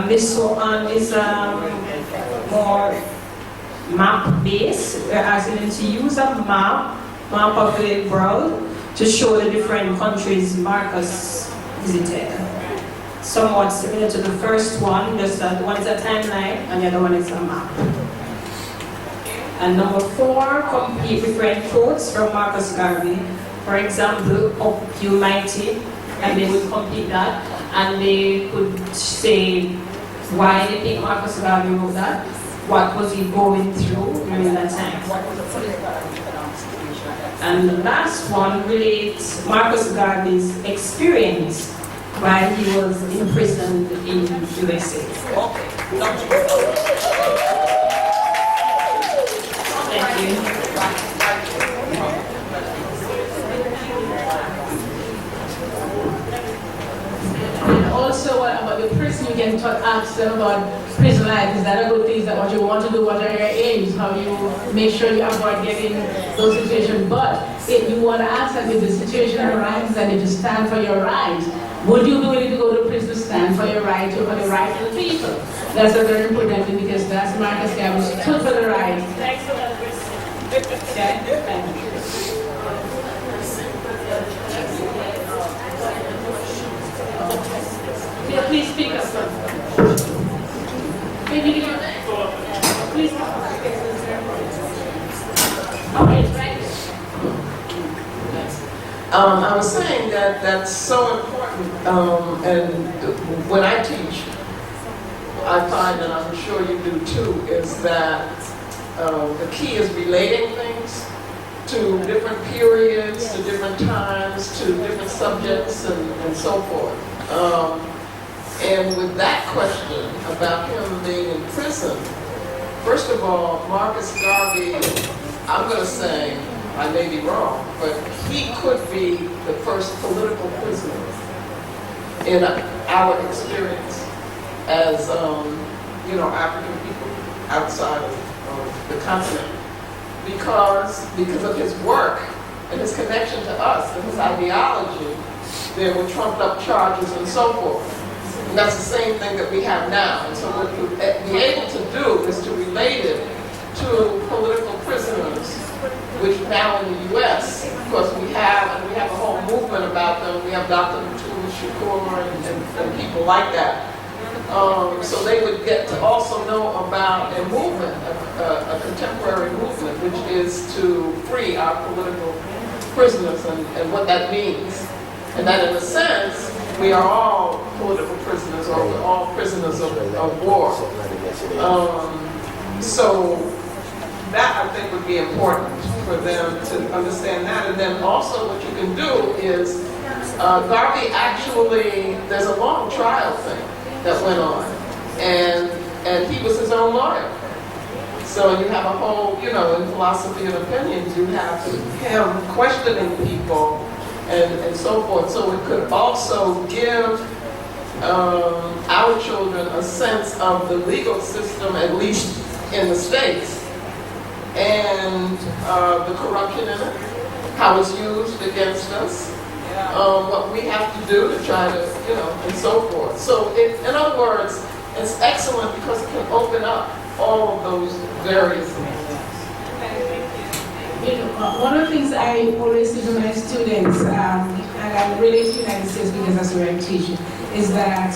This one is more map-based. We're asking him to use a map of the world to show the different countries Marcus visited. Somewhat similar to the first one, just that one is a timeline and the other one is a map. And number four, complete different quotes from Marcus Garvey. For example, "Up you mighty," and they would complete that, and they could say why they think Marcus Garvey wrote that, what was he going through during that time. And the last one relates Marcus Garvey's experience while he was imprisoned in USA. Thank you. And also, what about the prison? You can ask them about prison life. Is that a good thing? Is that what you want to do? What are your aims? How you make sure you avoid getting those situations? But if you want to ask them if the situation arises and if you stand for your right, would you be willing to go to prison to stand for your right or for the right of the people? That's a very important thing because that's Marcus Garvey stood for the right. Thanks for that, Chris. Okay? Thank you. Yeah, please speak up. Can you give your name? Please. Okay, right. I was saying that that's so important, and when I teach, I find, and I'm sure you do too, is that the key is relating things to different periods, to different times, to different subjects, and so forth. And with that question about him being in prison, first of all, Marcus Garvey, I'm going to say, I may be wrong, but he could be the first political prisoner in our experience as, African people outside of the continent, because of his work and his connection to us and his ideology. There were trumped up charges and so forth. And that's the same thing that we have now. And so what we'll be able to do is to relate it to political prisoners, which now in the U.S., of course, we have a whole movement about them. We have Dr. Julius and people like that. So they would get to also know about a movement, a contemporary movement, which is to free our political prisoners and what that means. And that in a sense, we are all political prisoners, or we're all prisoners of war. So that I think would be important for them to understand that. And then also what you can do is Garvey actually, there's a long trial thing that went on, and he was his own lawyer. So you have a whole, you know, in philosophy and opinions, you have him questioning people and so forth. So it could also give our children a sense of the legal system, at least in the States, and the corruption in it, how it's used against us, what we have to do to try to, you know, and so forth. So in other words, it's excellent because it can open up all of those various things. You know, one of the things I always say to my students, and I relate to the United States because that's where I teach, is that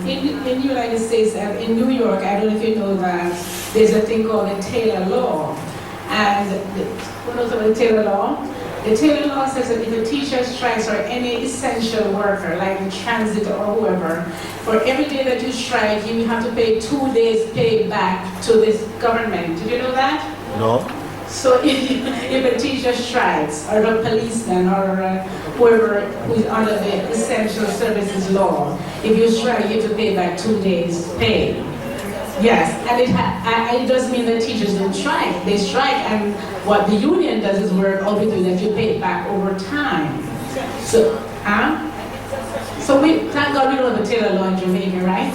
in the United States, in New York, I don't know if you know that, there's a thing called the Taylor Law. And who knows about the Taylor Law? The Taylor Law says that if a teacher strikes or any essential worker, like the transit or whoever, for every day that you strike, you have to pay 2 days pay back to this government. Did you know that? No. So if a teacher strikes, or a policeman, or whoever who is under the essential services law, if you strike, you have to pay back 2 days pay. Yes, and it does mean that teachers don't strike. They strike, and what the union does is work out with you that you pay back over time. So, So thank God we don't have a Taylor Law in Jamaica, right?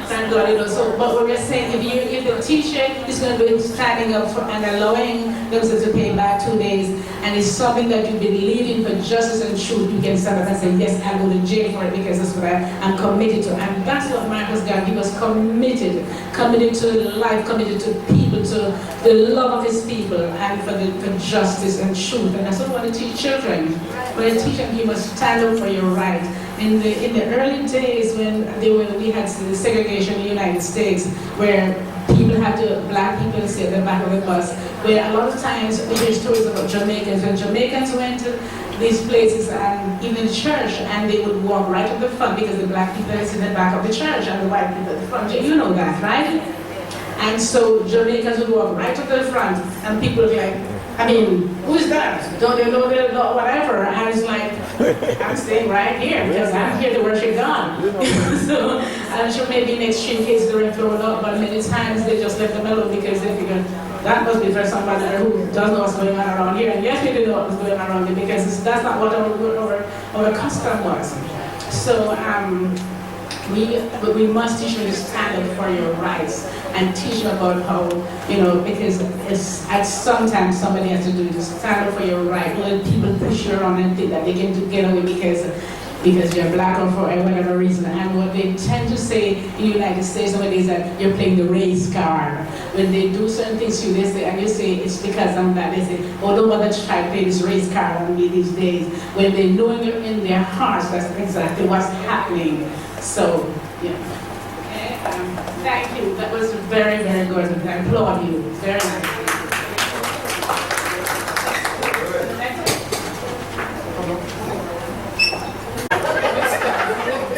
Thank God, you know. So, but what we're saying, if the teacher is going to be standing up for and allowing themselves to pay back 2 days, and it's something that you believe in for justice and truth, you can stand up and say, yes, I'll go to jail for it because that's what I'm committed to. And that's what Marcus Garvey was committed to life, committed to people, to the love of his people, and for justice and truth. And that's what we want to teach children. When you teach them, you must stand up for your right. In the early days when we had the segregation in the United States, where black people sit at the back of the bus, where a lot of times we hear stories about Jamaicans, when Jamaicans went to these places and even in church, and they would walk right up the front because the black people sit in the back of the church and the white people at the front. You know that, right? And so Jamaicans would walk right up to the front, and people would be like, I mean, who's that? Don't they know they're whatever? And it's like, I'm staying right here because I'm here to worship God. So I'm sure maybe in extreme cases they're thrown up, but many times they just left them alone because they figure that must be for somebody who doesn't know what's going on around here. And yes, we do know what's going on around here because that's not what our custom was. So we must teach you to stand up for your rights and teach you about how, you know, because sometimes somebody has to do to stand up for your right. Let people push you around and think that they can get away because you're black or for whatever reason. And what they tend to say in the United States nowadays is that you're playing the race card. When they do certain things to you, they say, and you say it's because I'm black, they say, oh, don't bother to try to play this race card on me these days. When they know in their hearts that's exactly what's happening. So, yeah. Okay, thank you. That was very, very good. I applaud you. Very nice.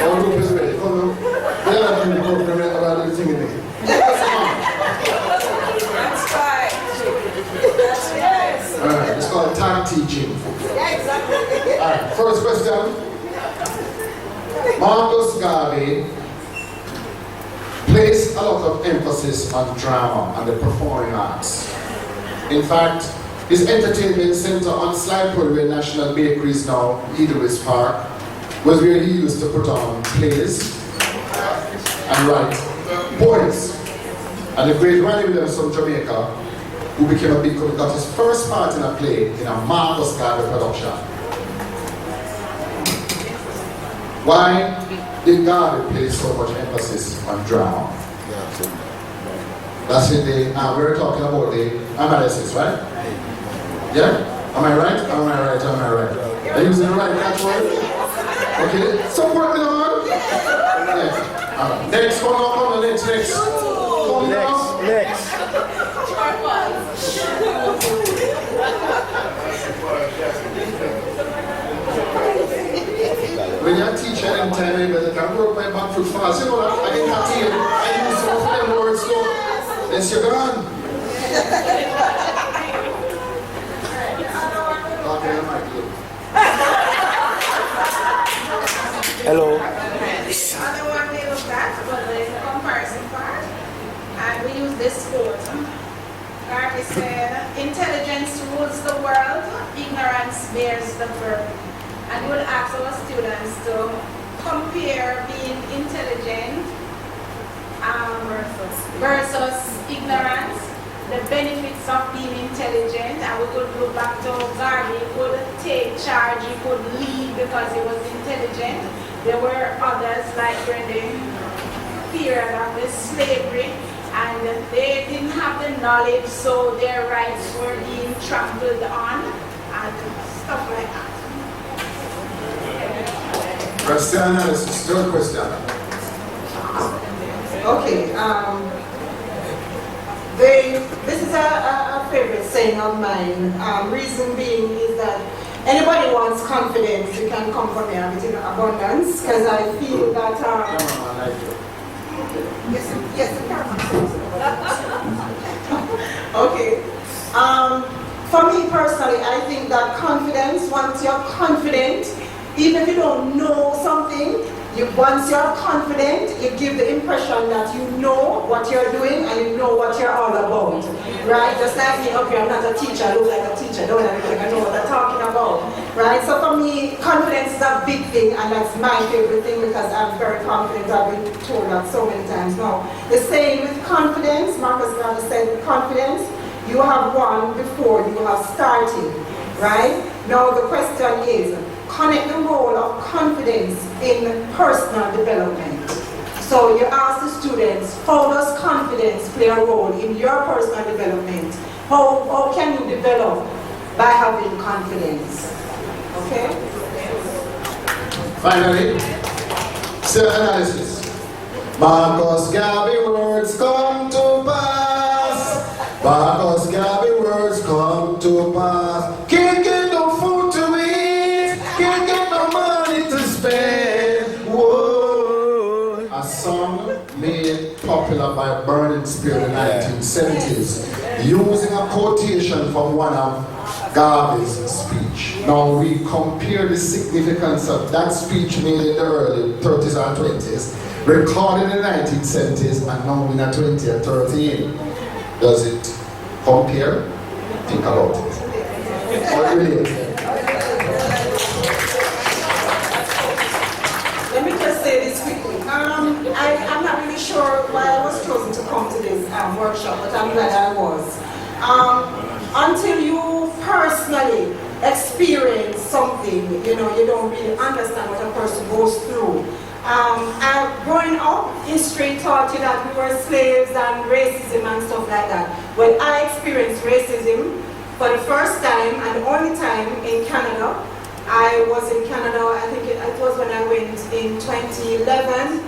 Our group is ready. Come on. They're not doing the program about everything in there. That's right. That's right. All right, it's called time teaching. Yeah, exactly. All right, first question. Marcus Garvey placed a lot of emphasis on drama and the performing arts. In fact, his entertainment center on Slidepool, where National Bakery is now, Edelweiss Park, was where he used to put on plays and write poems. And the great Ronnie Williams from Jamaica, who became a big comic, got his first part in a play in a Marcus Garvey production. Why did Garvey place so much emphasis on drama? That's in the, we're talking about the analysis, right? Yeah? Am I right? Am I right? Am I right? Are you using the right catchword? Okay, support me on. Yeah. Next, come on, next. Come next. When you're teaching in time, you better can work my back foot fast. You know that? I get that here. I use some of them words, so let's you're gone. Okay, I might do. Hello. The other one we looked at was the comparison part, and we used this quote. Garvey said, "Intelligence rules the world, ignorance bears the burden." And we would ask our students to compare being intelligent versus ignorance, the benefits of being intelligent, and we could look back to Garvey. He could take charge, he could lead because he was intelligent. There were others like during the period of the slavery, and they didn't have the knowledge, so their rights were being trampled on and stuff like that. Question analysis, third question. Okay, this is a favorite saying of mine. Reason being is that anybody wants confidence, you can come from here with abundance, because I feel that okay. For me personally, I think that confidence, once you're confident, even if you don't know something, once you're confident, you give the impression that you know what you're doing and you know what you're all about, right? Just like me, okay, I'm not a teacher, I look like a teacher, don't I look like I know what I'm talking about, right? So for me, confidence is a big thing, and that's my favorite thing because I'm very confident. I've been told that so many times now. The saying with confidence, Marcus Garvey said, with confidence, you have won before you have started, right? Now the question is, connect the role of confidence in personal development. So you ask the students, how does confidence play a role in your personal development? How can you develop by having confidence? Okay? Finally, self-analysis. Marcus Garvey words come to pass. Marcus Garvey words come to pass. Can't get no food to eat. Can't get no money to spend. Whoa. A song made popular by Burning Spear in the 1970s, using a quotation from one of Garvey's speech. Now we compare the significance of that speech made in the early 30s and 20s, recorded in the 1970s, and now in the 2013. Does it compare? Think about it. What really? Let me just say this quickly. I'm not really sure why I was chosen to come to this workshop, but I'm glad I was. Until you personally experience something, you don't really understand what a person goes through. Growing up, history taught you that we were slaves and racism and stuff like that. When I experienced racism for the first time and the only time in Canada, I was in Canada, I think it was when I went in 2011.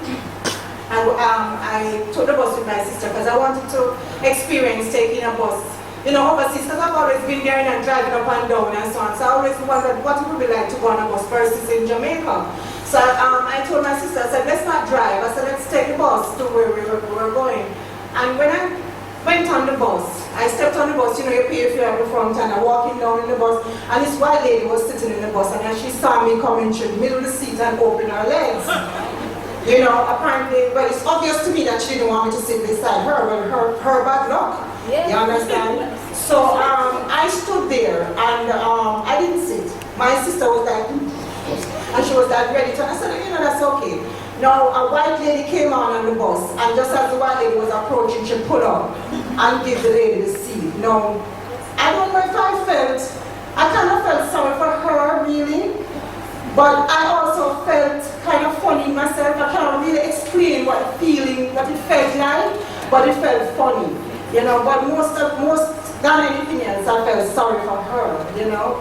I took the bus with my sister because I wanted to experience taking a bus. Overseas, because I've always been there and driving up and down and so on. So I always wondered what it would be like to go on a bus versus in Jamaica. So I told my sister, I said, let's not drive. I said, let's take the bus to where we were going. And when I went on the bus, I stepped on the bus, you pay if you're at the front, and I'm walking down in the bus, and this white lady was sitting in the bus, and as she saw me coming, she middle of the seat and opened her legs. Apparently, well, it's obvious to me that she didn't want me to sit beside her. Well, her bad luck. Yeah. You understand? So I stood there and I didn't sit. My sister was like, and she was like ready to. I said, that's okay. Now a white lady came on the bus, and just as the white lady was approaching, she pulled up and gave the lady the seat. Now, I don't know if I kind of felt sorry for her, really. But I also felt kind of funny myself. I can't really explain what it felt like, but it felt funny, But most than anything else, I felt sorry for her,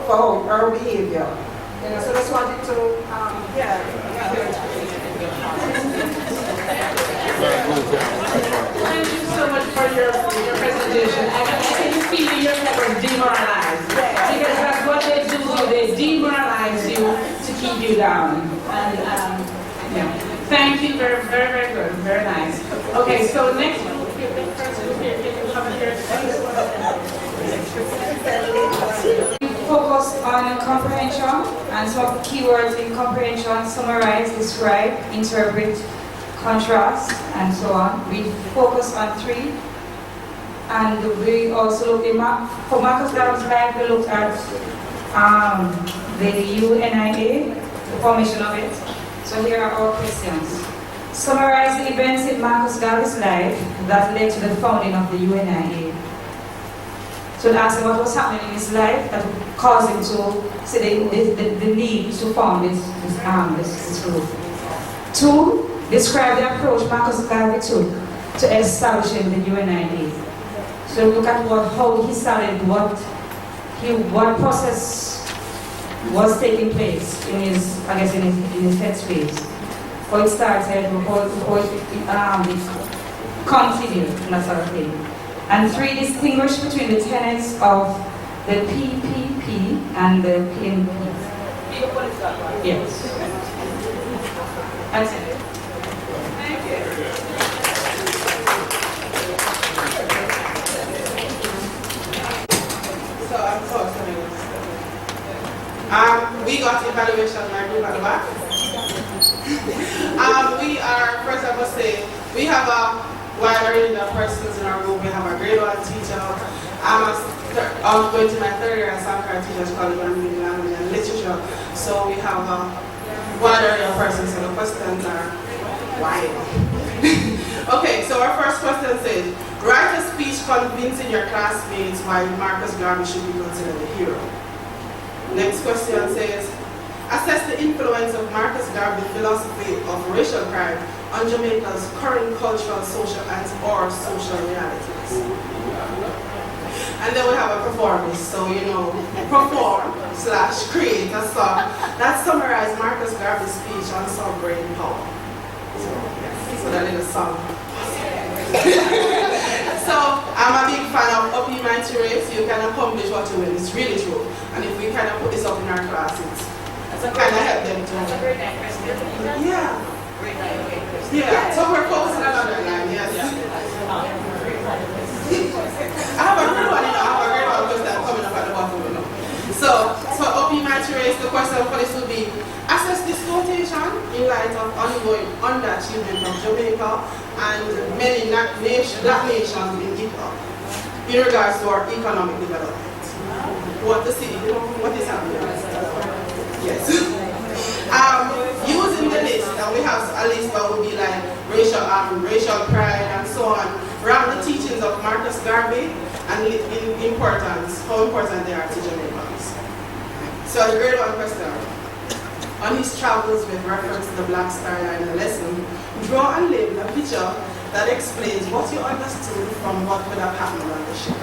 for her behavior, So I just wanted to, Thank you so much for your presentation. I can feel you're never demoralized. Because that's what they do. They demoralize you to keep you down. And thank you, very, very, very good, very nice. Okay, so next one. focus on comprehension and some keywords in comprehension: summarize, describe, interpret, contrast, and so on. We focus on 3. And we also look for Marcus Garvey's life, we looked at the UNIA, the formation of it. So here are our questions. Summarize the events in Marcus Garvey's life that led to the founding of the UNIA. So ask him what was happening in his life that caused him to see the need to form this group. 2, describe the approach Marcus Garvey took to establishing the UNIA. So look at how he started, what process was taking place in his headspace. How it started, how it continued, and that sort of thing. And 3, distinguish between the tenets of the PPP and the PNP. Yes. That's it. Thank you. So I'm so sorry. We got evaluation in my group at the back. We are, first I must say, we have a wide range of persons in our group. We have a grade 1 teacher. I'm going to my 3rd year at Sankara Teachers College on Language and Literature. So we have a wide range of persons, so the questions are wide. Okay, so our first question says, write a speech convincing your classmates why Marcus Garvey should be considered a hero. Next question says, assess the influence of Marcus Garvey's philosophy of racial pride on Jamaica's current cultural, social, and/or social realities. And then we have a performance, so perform/create a song that summarizes Marcus Garvey's speech on sovereign power. So that little song. So I'm a big fan of Up Your Mind to Race. You can accomplish what you will. It's really true. And if we kind of put this up in our classes, it kind of help them to. Yeah. Yeah. So we're focusing on another line. Yes. I have a great one. I have a great one because that's coming up at the bottom. So Up Your Mind to Race. The question for this will be: assess this quotation in light of ongoing underachievement of Jamaica and many black nations in regards to our economic development. What is happening? Yes. Using the list, and we have a list that would be like racial pride and so on, around the teachings of Marcus Garvey and how important they are to Jamaicans. So the grade 1 question. On his travels with reference to the Black Star Line lesson, draw and label a picture that explains what you understood from what would have happened on the ship.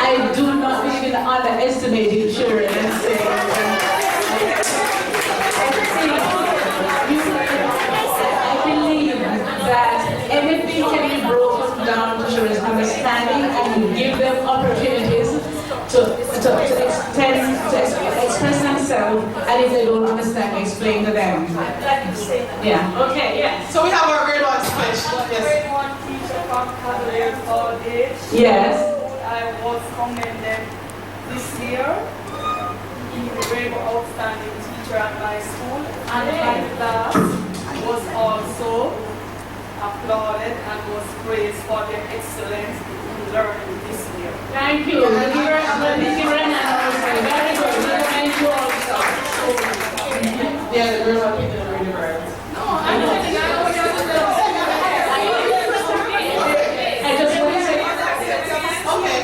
I do not believe in underestimating children and saying, I believe that everything can be broken down to children's understanding and give them opportunities to express themselves, and if they don't understand, explain to them. Yeah. Okay, yeah. So we have our grade 1 speech. Yes. Grade 1 teacher from Cavalier College. Yes. I was commended this year. He was a very outstanding teacher at my school, and my class was also applauded and was praised for their excellence in learning this year. Thank you. Thank you very much. Very good. Thank you also. Yeah, the girl I didn't read it right. No, I don't think I know what you're saying. I just want to say. Okay.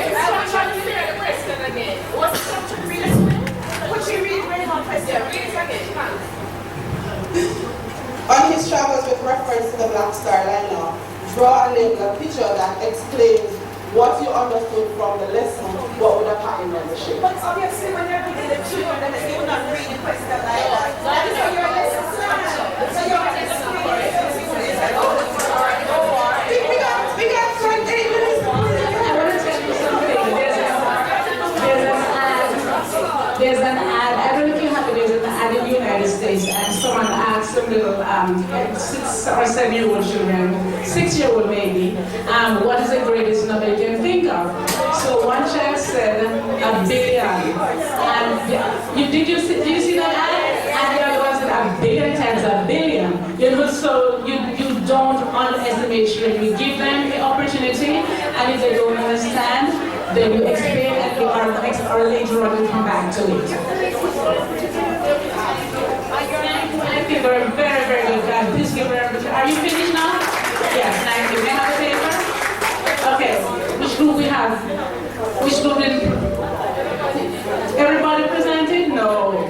I'm trying to hear the question again. What's the reason? Would you read the question? Read it again. On his travels with reference to the Black Star Liner, draw and label a picture that explains what you understood from the lesson, what would have happened on the ship. But obviously when you're reading the children, then they will not read the question like that. That is how your lesson starts. So you're There's an ad, I don't know if you have it, there's an ad in the United States States, and someone asked some little 6 or 7-year-old children, 6-year-old maybe, what is the greatest number you can think of? So one child said, 1 billion. And did you see that ad? And the other one said, 1 billion times 1 billion. You know, so you don't underestimate children. You give them the opportunity, and if they don't understand, then you explain and you are later on you come back to it. I think we're very, very good guys. Please give her, are you finished now? Yes, thank you. May I have a paper? Okay, which group we have? Which group did? Everybody presented? No.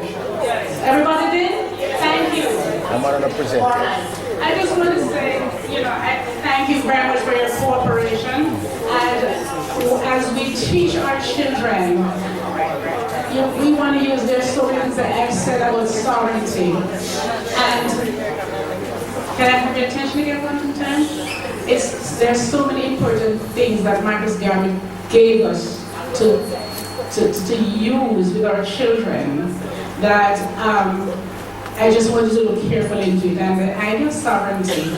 Everybody did? Thank you. I'm one of the presenters. All right. I just want to say, I thank you very much for your cooperation. And as we teach our children, we want to use their stories that I've said about sovereignty. And can I have your attention again one more time? There's so many important things that Marcus Garvey gave us to use with our children that I just want you to look carefully into it. And the idea of sovereignty,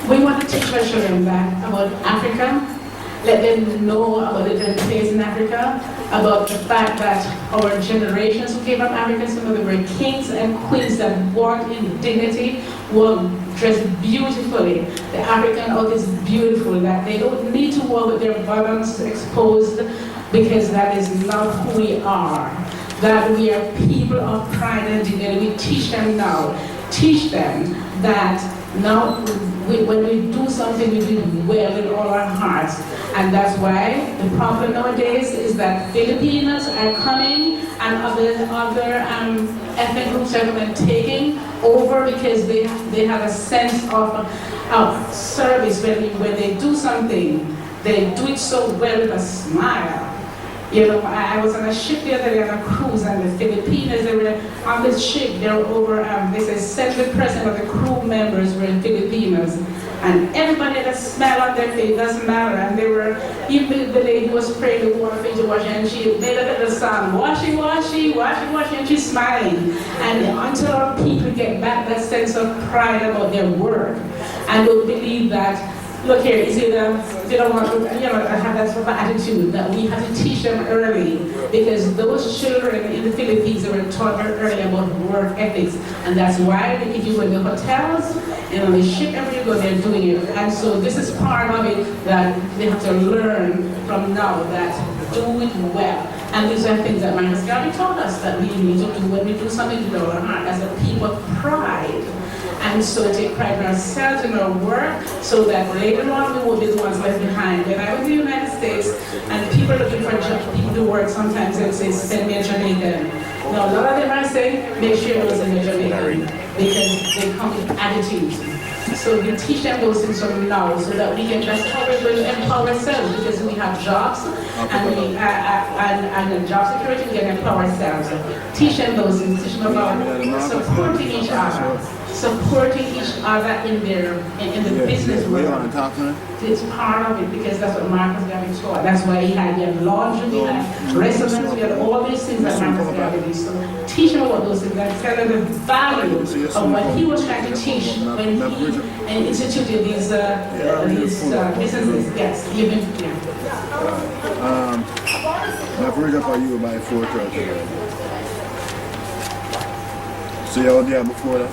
we want to teach our children that about Africa, let them know about the different places in Africa, about the fact that our generations who came from Africa, some of them were kings and queens that walked in dignity, were dressed beautifully. The African out is beautiful, that they don't need to walk with their bottoms exposed, because that is not who we are. That we are people of pride and dignity. We teach them now. Teach them that now when we do something, we do it well in all our hearts. And that's why the problem nowadays is that Filipinos are coming and other ethnic groups are taking over because they have a sense of service. When they do something, they do it so well with a smile. I was on a ship the other day on a cruise, and the Filipinos, they were on this ship, they were over, they said 70% of the crew members were Filipinos. And everybody had a smile on their face, doesn't matter. And they were, even the lady who was spraying the water for you to wash, and she made a little song, washy, washy, washy, washy, and she's smiling. And until our people get back that sense of pride about their work, and will believe that, look here, is it they don't want to have that sort of attitude that we have to teach them early, because those children in the Philippines were taught very early about work ethics, and that's why if you go in the hotels and on the ship everywhere you go, they're doing it. And so this is part of it that they have to learn from now, that do it well. And these are things that Marcus Garvey taught us that we need to do when we do something with our heart as a people of pride. And so take pride in ourselves and our work, so that later on we won't be the ones left behind. When I was in the United States and people are looking for people to work, sometimes they say, send me a Jamaican. No, a lot of them are saying, make sure it was in a Jamaican, because they come with attitudes. So we teach them those things from now, so that we can just empower ourselves, because we have jobs and job security, we can empower ourselves. Teach them those things, teach them about supporting each other. Supporting each other in the business world. It's part of it, because that's what Marcus Garvey taught. That's why he had laundry, we had restaurants, we had all these things that Marcus Garvey did. So teach them about those things and tell them the value of what he was trying to teach when he instituted these businesses. Yes, even here. I've heard about you by 4:30. So you were there before that?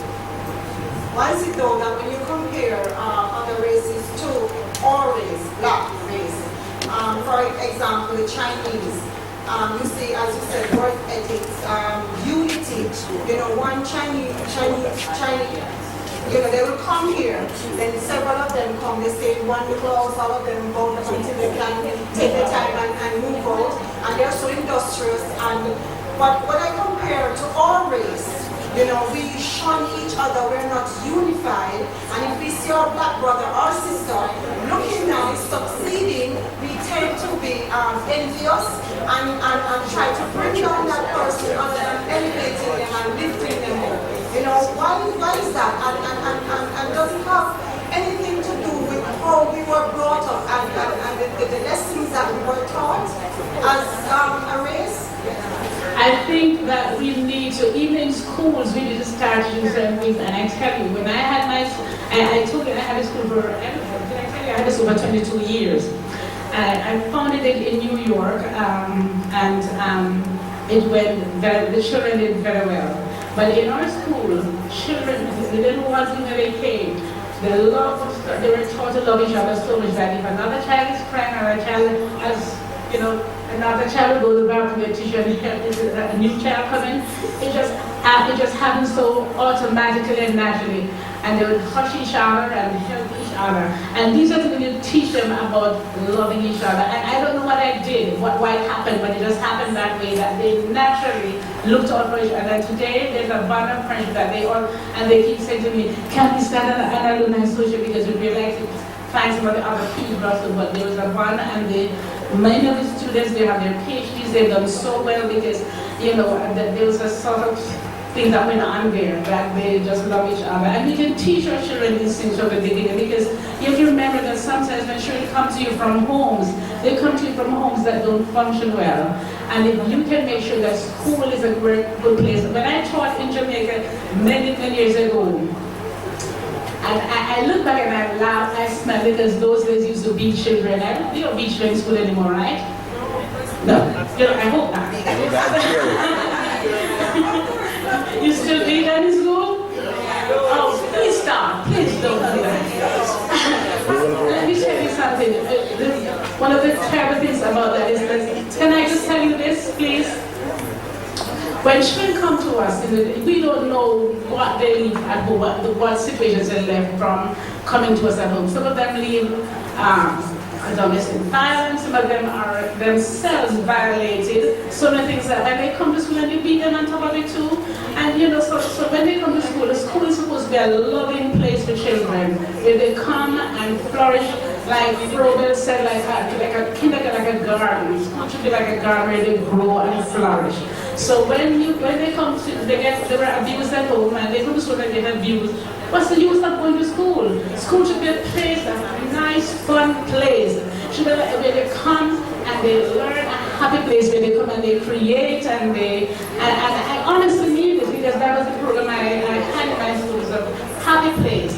Once you know that when you compare other races to our race, black race, for example, the Chinese, you see, as you said, work ethics, unity. One Chinese, they will come here, then several of them come, they stay in one house, all of them go until they can take their time and move out, and they're so industrious. But when I compare to our race, we shun each other, we're not unified, and if we see our black brother or sister looking nice, succeeding, we tend to be envious and try to bring down that person other than elevating them and lifting them up. Why is that? And does it have anything to do with how we were brought up and the lessons that we were taught as a race? I think that we need to, even in school, schools really just start to do certain things. And I tell you, when I had I told you I had a school for, did I tell you I had a school for 22 years. I founded it in New York, it went, the children did very well. But in our school, children, the little ones when they came, they were taught to love each other so much that if another child is crying or a child has, another child will go to the bathroom with a teacher and a new child coming, it just happens so automatically and naturally. And they would hush each other and help each other. And these are things you teach them about loving each other. And I don't know what I did, why it happened, but it just happened that way, that they naturally looked out for each other. And today there's a bond of friendship that they keep saying to me, can we start an alumni social because we really like to find some of the other people also, but there was a bond, and many of the students, they have their PhDs, they've done so well because, there was a sort of thing that went on there, that they just love each other. And we can teach our children these things from the beginning, because you have to remember that sometimes when children come to you from homes, they come to you from homes that don't function well. And if you can make sure that school is a good place. When I taught in Jamaica many, many years ago, and I look back and I laugh, I smile, because those days used to beat children. I don't think beat children in school anymore, right? No, I hope not. You still beat them in school? Oh, please stop. Please don't do that. Let me tell you something. One of the terrible things about that is that, can I just tell you this, please? When children come to us, we don't know what they leave at home, what situations they left from coming to us at home. Some of them leave domestic violence, some of them are themselves violated. So many things that when they come to school and you beat them on top of it too. And so when they come to school, the school is supposed to be a loving place for children, where they come and flourish, like Robert said, like a kindergarten, like a garden. School should be like a garden where they grow and flourish. So when they come to, they were abused at home, and they come to school and get abused. What's the use of going to school? School should be a place, a nice, fun place. Should be where they come and they learn, a happy place where they come and they create, and I honestly mean this, because that was the program I had in my schools, a happy place.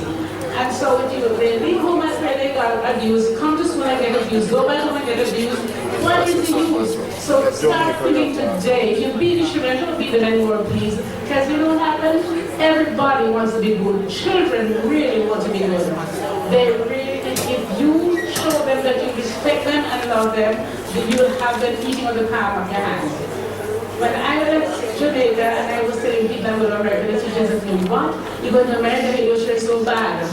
And so if they leave home and where they got abused, come to school and get abused, go back home and get abused, what is the use? So start thinking today. If you beat the children, don't beat them anymore, please. Because you know what happens? Everybody wants to be good. Children really want to be good. They really, if you show them that you respect them and love them, then you will have them eating on the palm of your hand. When I left Jamaica and I was telling people I'm going to America, the teachers said to me, what? You go to America, you go so bad.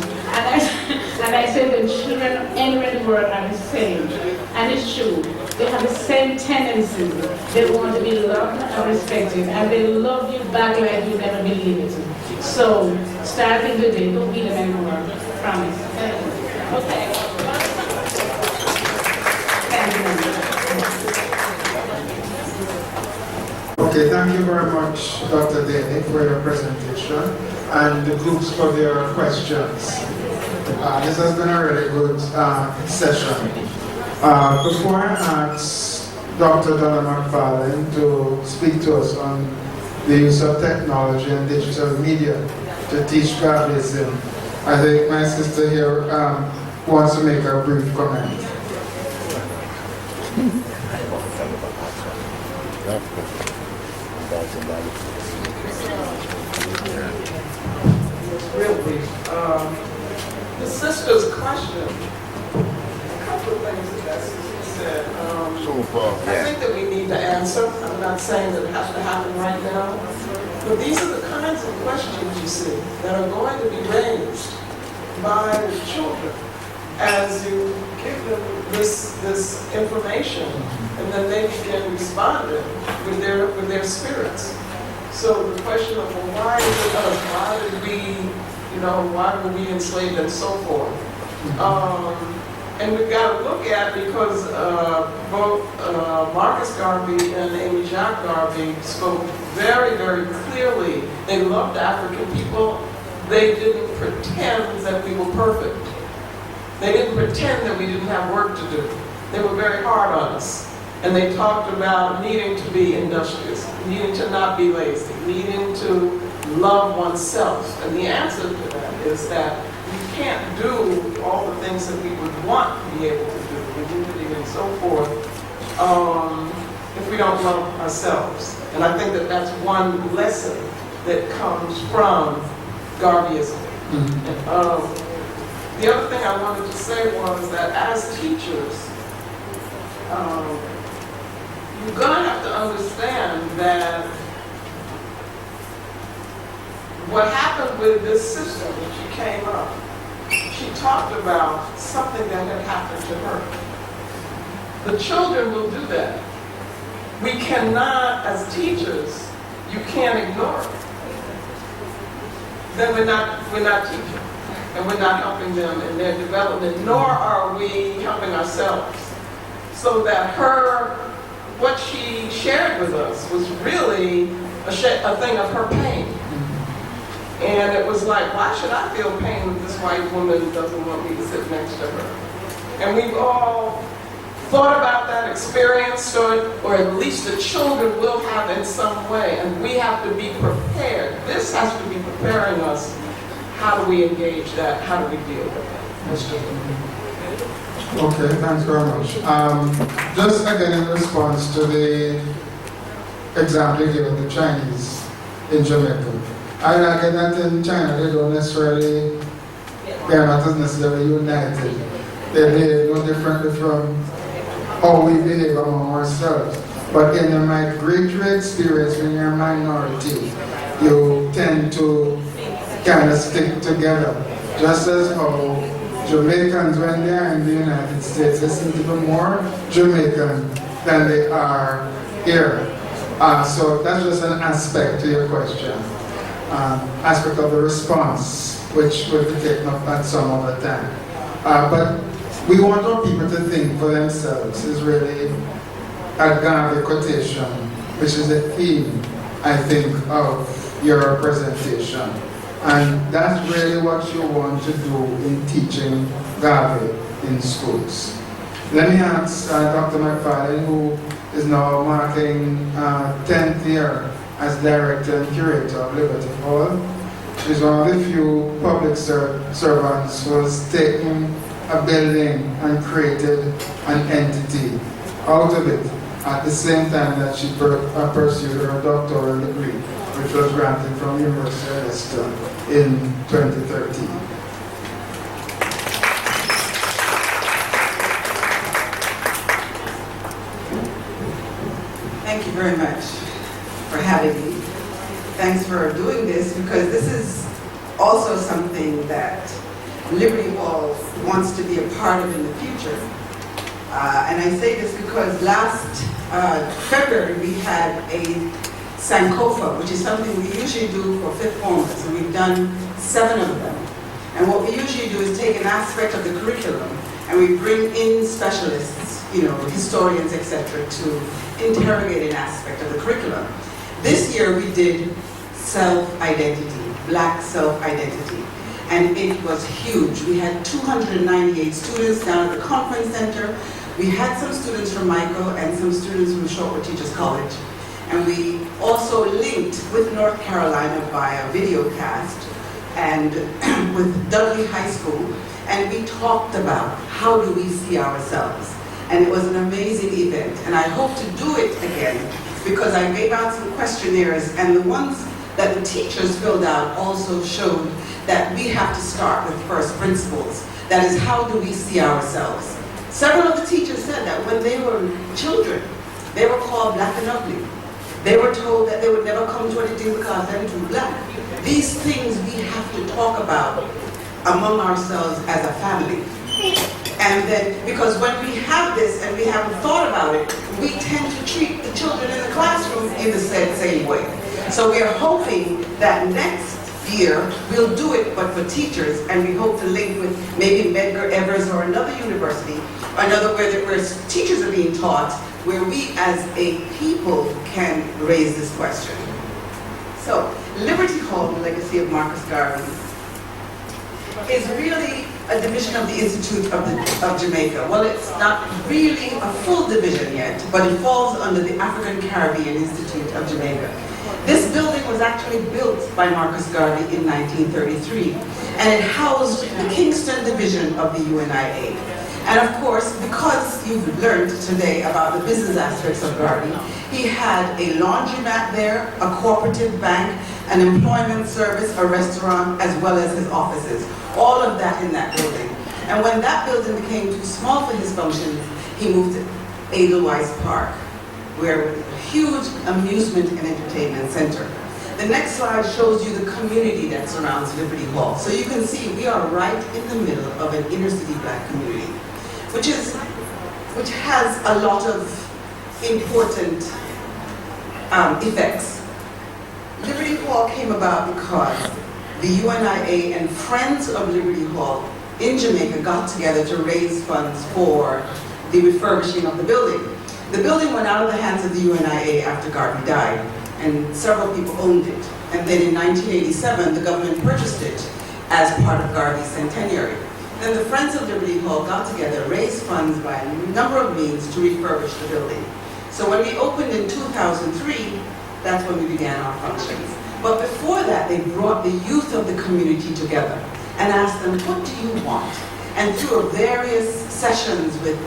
And I said the children anywhere in the world are the same. And it's true. They have the same tendencies. They want to be loved and respected. And they love you back like you never believed it. So, starting today, don't be them anymore. Promise. Okay. Thank you. Okay, thank you very much, Dr. Daly, for your presentation and the groups for their questions. This has been a really good session. Before I ask Dr. Donna McFarlane to speak to us on the use of technology and digital media to teach Garveyism, I think my sister here wants to make a brief comment. Real brief. The sister's question, a couple of things that sister said. I think that we need to answer. I'm not saying that it has to happen right now. But these are the kinds of questions, you see, that are going to be raised by the children as you give them this information, and then they begin responding with their spirits. So the question of, well, why is it us? Why were we enslaved and so forth? And we've got to look at, because both Marcus Garvey and Amy Jacques Garvey spoke very, very clearly. They loved African people. They didn't pretend that we were perfect. They didn't pretend that we didn't have work to do. They were very hard on us. And they talked about needing to be industrious, needing to not be lazy, needing to love oneself? And the answer to that is that we can't do all the things that we would want to be able to do, with unity and so forth, if we don't love ourselves. And I think that that's one lesson that comes from Garveyism. The other thing I wanted to say was that as teachers, you're going to have to understand that what happened with this sister when she came up, she talked about something that had happened to her. The children will do that. We cannot, as teachers, you can't ignore it. Then we're not teaching, and we're not helping them in their development, nor are we helping ourselves. So that what she shared with us was really a thing of her pain. And it was like, why should I feel pain if this white woman doesn't want me to sit next to her? And we've all thought about that, experienced it, or at least the children will have in some way, and we have to be prepared. This has to be preparing us. How do we engage that? How do we deal with that? Okay, thanks very much. Just again in response to the example you gave of the Chinese in Jamaica. I get that in China they don't necessarily, they're not necessarily united. They behave no differently from how we behave among ourselves. But in the migratory experience, when you're a minority, you tend to kind of stick together. Just as how Jamaicans, when they are in the United States, they seem to be more Jamaican than they are here. So that's just an aspect to your question. Aspect of the response, which will be taken up at some other time. But we want our people to think for themselves is really a Garvey quotation, which is a theme, I think, of your presentation. And that's really what you want to do in teaching Garvey in schools. Let me ask Dr. McFarlane, who is now marking 10th year as Director and Curator of Liberty Hall. She's one of the few public servants who has taken a building and created an entity out of it at the same time that she pursued her doctoral degree, which was granted from University of Leicester in 2013. Thank you very much for having me. Thanks for doing this, because this is also something that Liberty Hall wants to be a part of in the future. And I say this because last February we had a Sankofa, which is something we usually do for fifth formers, and we've done 7 of them. And what we usually do is take an aspect of the curriculum and we bring in specialists, historians, etc., to interrogate an aspect of the curriculum. This year we did self-identity, Black self-identity, and it was huge. We had 298 students down at the conference center. We had some students from Mico and some students from Shortwood Teachers College. And we also linked with North Carolina via video cast and with Dudley High School, and we talked about how do we see ourselves. And it was an amazing event, and I hope to do it again, because I gave out some questionnaires, and the ones that the teachers filled out also showed that we have to start with first principles. That is, how do we see ourselves? Several of the teachers said that when they were children, they were called black and ugly. They were told that they would never come to anything because they're too black. These things we have to talk about among ourselves as a family. And then, because when we have this and we haven't thought about it, we tend to treat the children in the classroom in the same way. So we are hoping that next year we'll do it, but for teachers, and we hope to link with maybe Medgar Evers or another university, or another where teachers are being taught, where we as a people can raise this question. So, Liberty Hall, the legacy of Marcus Garvey, is really a division of the Institute of Jamaica. Well, it's not really a full division yet, but it falls under the African Caribbean Institute of Jamaica. This building was actually built by Marcus Garvey in 1933, and it housed the Kingston division of the UNIA. And of course, because you've learned today about the business aspects of Garvey, he had a laundromat there, a cooperative bank, an employment service, a restaurant, as well as his offices. All of that in that building. And when that building became too small for his functions, he moved to Edelweiss Park, where a huge amusement and entertainment center. The next slide shows you the community that surrounds Liberty Hall. So you can see we are right in the middle of an inner city black community, which has a lot of important effects. Liberty Hall came about because the UNIA and Friends of Liberty Hall in Jamaica got together to raise funds for the refurbishing of the building. The building went out of the hands of the UNIA after Garvey died, and several people owned it. And then in 1987, the government purchased it as part of Garvey's centenary. Then the Friends of Liberty Hall got together, raised funds by a number of means to refurbish the building. So when we opened in 2003, that's when we began our functions. But before that, they brought the youth of the community together and asked them, what do you want? And through various sessions with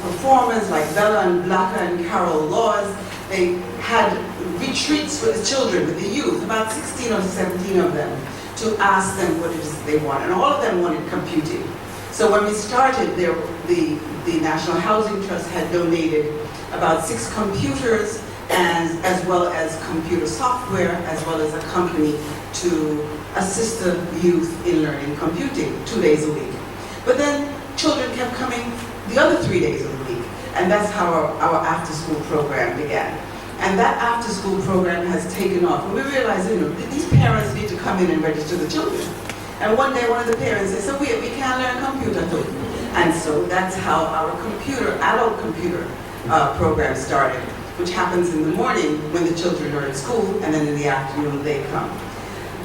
performers like Bella and Blacka and Carol Laws, they had retreats with the children, with the youth, about 16 or 17 of them, to ask them what it is they want. And all of them wanted computing. So when we started, the National Housing Trust had donated about 6 computers, as well as computer software, as well as a company to assist the youth in learning computing 2 days a week. But then children kept coming the other 3 days of the week, and that's how our after-school program began. And that after-school program has taken off. And we realized, these parents need to come in and register the children. And one day, one of the parents said, so we can't learn computer too. And so that's how our adult computer program started, which happens in the morning when the children are at school, and then in the afternoon they come.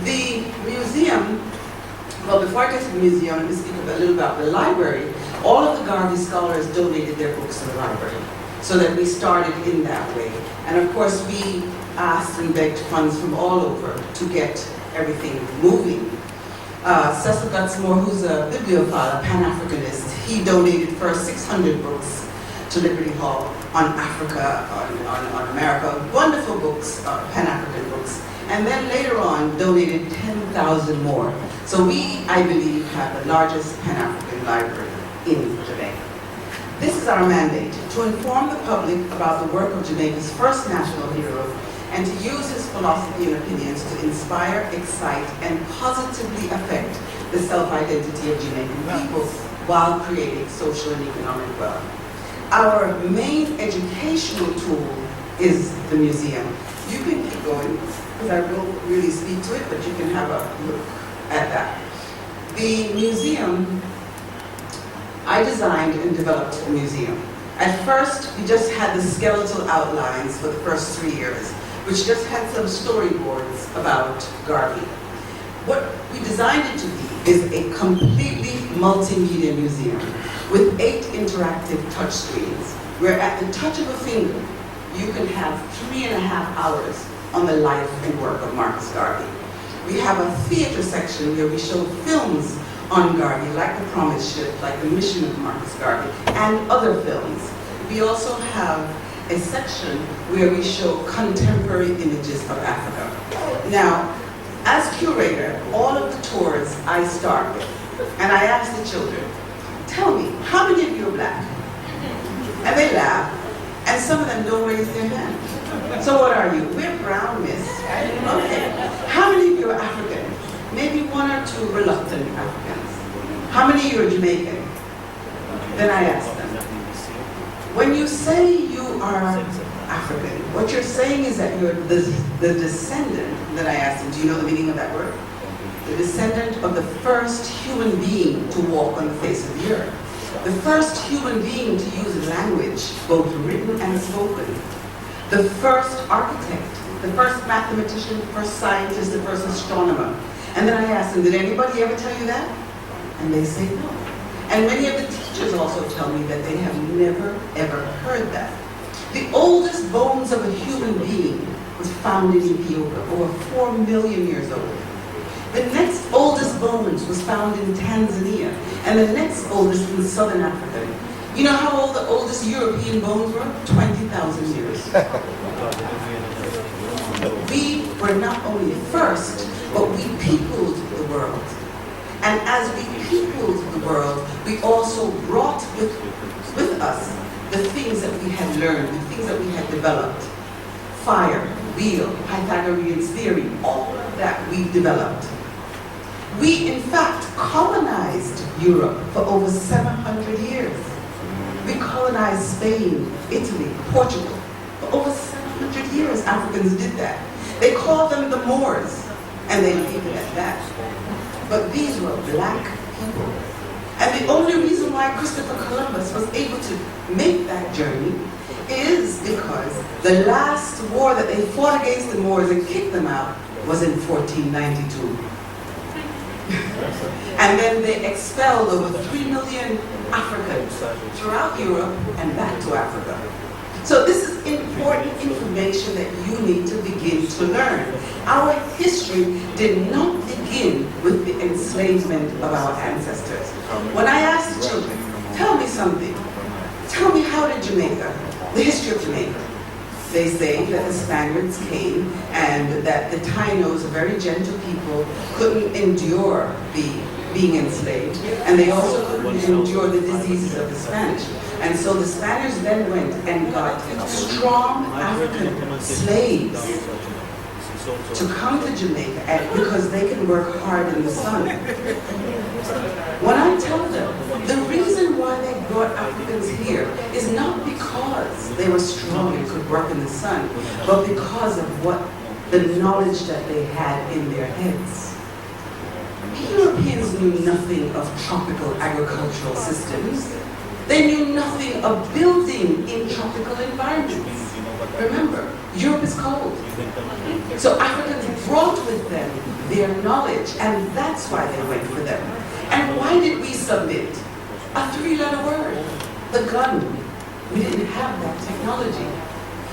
The museum, well, before I get to the museum, let me speak a little about the library. All of the Garvey scholars donated their books to the library, so that we started in that way. And of course, we asked and begged funds from all over to get everything moving. Cecil Gutsmore, who's a bibliophile, a Pan-Africanist, he donated first 600 books to Liberty Hall on Africa, on America, wonderful books, Pan-African books. And then later on, donated 10,000 more. So we, I believe, have the largest Pan-African library in Jamaica. This is our mandate, to inform the public about the work of Jamaica's first national hero, and to use his philosophy and opinions to inspire, excite, and positively affect the self-identity of Jamaican people while creating social and economic wealth. Our main educational tool is the museum. You can keep going, because I won't really speak to it, but you can have a look at that. The museum, I designed and developed a museum. At first, we just had the skeletal outlines for the first 3 years, which just had some storyboards about Garvey. What we designed it to be is a completely multimedia museum with 8 interactive touchscreens, where at the touch of a finger, you can have 3.5 hours on the life and work of Marcus Garvey. We have a theater section where we show films on Garvey, like The Promised Ship, like The Mission of Marcus Garvey, and other films. We also have a section where we show contemporary images of Africa. Now, as curator, all of the tours I start with, and I ask the children, tell me, how many of you are black? And they laugh, and some of them don't raise their hand. So what are you? We're brown, miss. Okay. How many of you are African? Maybe 1 or 2 reluctant Africans. How many of you are Jamaican? Then I ask them, when you say you are African, what you're saying is that you're the descendant. Then I ask them, do you know the meaning of that word? The descendant of the first human being to walk on the face of the earth. The first human being to use language, both written and spoken. The first architect, the first mathematician, the first scientist, the first astronomer. And then I ask them, did anybody ever tell you that? And they say no. And many of the teachers also tell me that they have never, ever heard that. The oldest bones of a human being was found in Ethiopia, over 4 million years old. The next oldest bones was found in Tanzania, and the next oldest in southern Africa. You know how old the oldest European bones were? 20,000 years. We were not only first, but we peopled the world. And as we peopled the world, we also brought with us the things that we had learned, the things that we had developed. Fire, wheel, Pythagorean theory, all of that we developed. We, in fact, colonized Europe for over 700 years. We colonized Spain, Italy, Portugal. For over 700 years, Africans did that. They called them the Moors, and they leave it at that. But these were black people. And the only reason why Christopher Columbus was able to make that journey is because the last war that they fought against the Moors and kicked them out was in 1492. And then they expelled over 3 million Africans throughout Europe and back to Africa. So this is important information that you need to begin to learn. Our history did not begin with the enslavement of our ancestors. When I ask the children, tell me something. Tell me, how did Jamaica, the history of Jamaica? They say that the Spaniards came and that the Tainos, a very gentle people, couldn't endure being enslaved, and they also couldn't endure the diseases of the Spanish. And so the Spaniards then went and got strong African slaves to come to Jamaica because they can work hard in the sun. When I tell them, the reason why they brought Africans here is not because they were strong and could work in the sun, but because of the knowledge that they had in their heads. Europeans knew nothing of tropical agricultural systems. They knew nothing of building in tropical environments. Remember, Europe is cold. So Africans brought with them their knowledge, and that's why they went for them. And why did we submit? A 3-letter word, the gun. We didn't have that technology.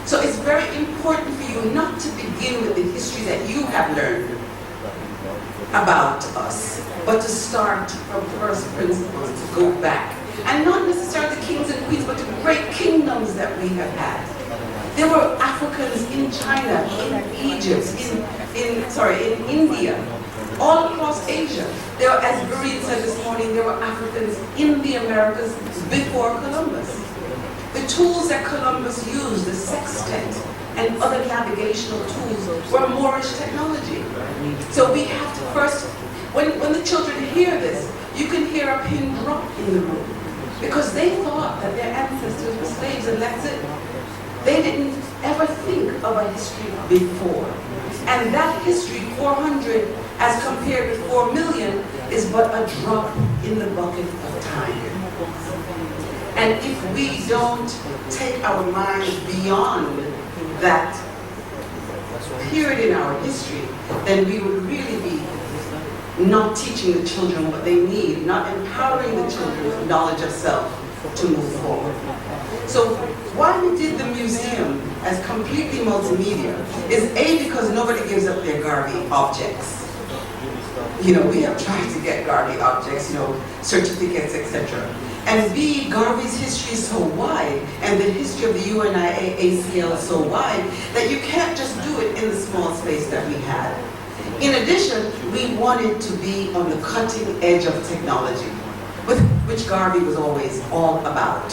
So it's very important for you not to begin with the history that you have learned about us, but to start from first principles, to go back. And not necessarily the kings and queens, but the great kingdoms that we have had. There were Africans in China, in Egypt, in India, all across Asia. There were, as Doreen said this morning, there were Africans in the Americas before Columbus. The tools that Columbus used, the sextant and other navigational tools, were Moorish technology. So we have to first, when the children hear this, you can hear a pin drop in the room. Because they thought that their ancestors were slaves and that's it. They didn't ever think of a history before. And that history, 400 as compared with 4 million, is but a drop in the bucket of time. And if we don't take our minds beyond that period in our history, then we would really be not teaching the children what they need, not empowering the children with knowledge of self to move forward. So why we did the museum as completely multimedia is A, because nobody gives up their Garvey objects. You know, we have tried to get Garvey objects, you know, certificates, etc. And B, Garvey's history is so wide, and the history of the UNIA ACL is so wide, that you can't just do it in the small space that we had. In addition, we wanted to be on the cutting edge of technology, which Garvey was always all about.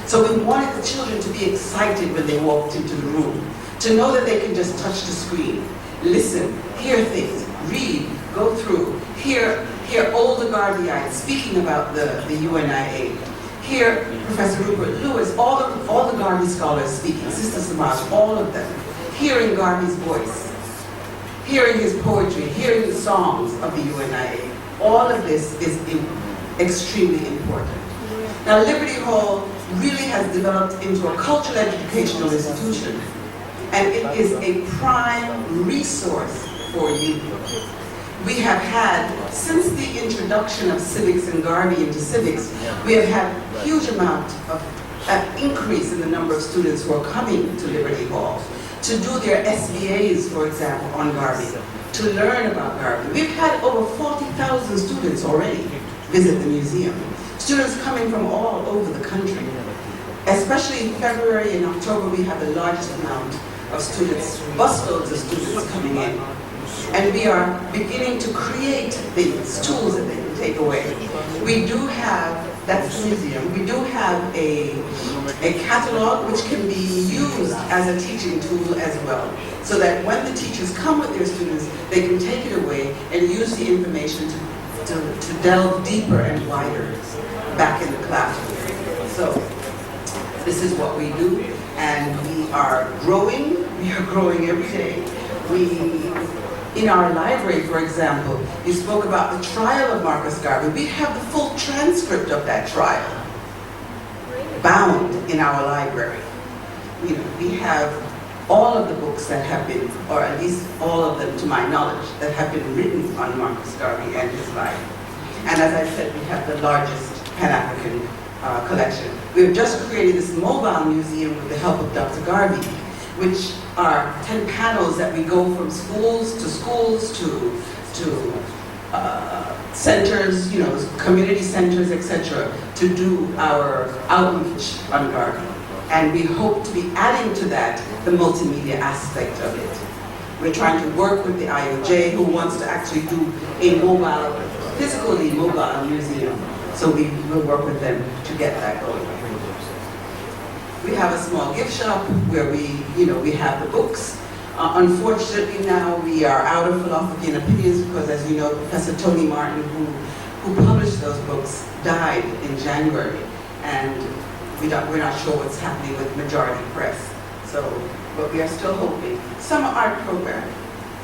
So we wanted the children to be excited when they walked into the room, to know that they can just touch the screen, listen, hear things, read, go through, hear older Garveyites speaking about the UNIA, hear Professor Rupert Lewis, all the Garvey scholars speaking, Sister Samaj, all of them, hearing Garvey's voice, hearing his poetry, hearing the songs of the UNIA. All of this is extremely important. Now, Liberty Hall really has developed into a cultural educational institution, and it is a prime resource for youth. We have had, since the introduction of civics and Garvey into civics, we have had a huge amount of increase in the number of students who are coming to Liberty Hall. to do their SBAs, for example, on Garvey, to learn about Garvey. We've had over 40,000 students already visit the museum. Students coming from all over the country. Especially in February and October, we have the largest amount of students, busloads of students coming in. And we are beginning to create things, tools that they can take away. We do have, that's the museum, we do have a catalog which can be used as a teaching tool as well. So that when the teachers come with their students, they can take it away and use the information to delve deeper and wider back in the classroom. So this is what we do, and we are growing. We are growing every day. In our library, for example, you spoke about the trial of Marcus Garvey. We have the full transcript of that trial bound in our library. We have all of the books that have been, or at least all of them to my knowledge, that have been written on Marcus Garvey and his life. And as I said, we have the largest Pan-African collection. We've just created this mobile museum with the help of Dr. Garvey, which are 10 panels that we go from schools to centers, community centers, etc., to do our outreach on Garvey. And we hope to be adding to that the multimedia aspect of it. We're trying to work with the IOJ, who wants to actually do a physically mobile museum. So we will work with them to get that going. We have a small gift shop where we have the books. Unfortunately now we are out of philosophy and opinions because, as you know, Professor Tony Martin, who published those books, died in January. And we're not sure what's happening with Majority Press. But we are still hoping. Summer art program.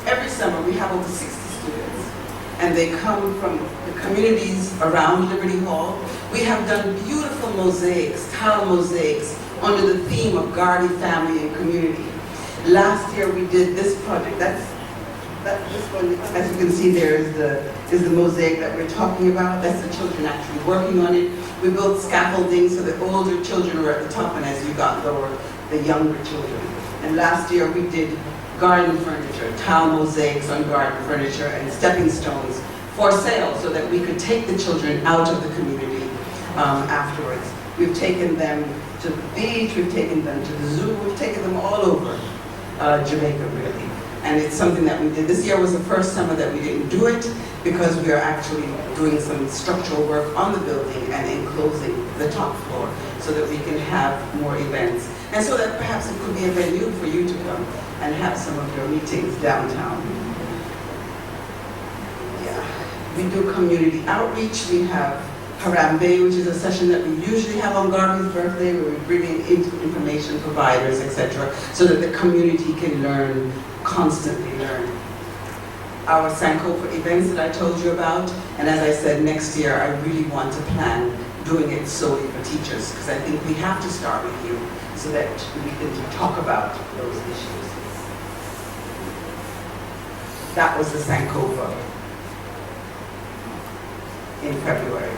Every summer we have over 60 students. And they come from the communities around Liberty Hall. We have done beautiful mosaics, tile mosaics, under the theme of Garvey family and community. Last year we did this project. This one, as you can see there, is the mosaic that we're talking about. That's the children actually working on it. We built scaffolding so the older children were at the top, and as you got lower, the younger children. And last year we did garden furniture, tile mosaics on garden furniture, and stepping stones for sale so that we could take the children out of the community afterwards. We've taken them to the beach, we've taken them to the zoo, we've taken them all over Jamaica, really. And it's something that we did. This year was the first summer that we didn't do it because we are actually doing some structural work on the building and enclosing the top floor so that we can have more events. And so that perhaps it could be a venue for you to come and have some of your meetings downtown. Yeah. We do community outreach. We have Harambe, which is a session that we usually have on Garvey's birthday, where we bring in information providers, etc., so that the community can learn, constantly learn. Our Sankofa events that I told you about, and as I said, next year I really want to plan doing it solely for teachers, because I think we have to start with you so that we can talk about those issues. That was the Sankofa in February.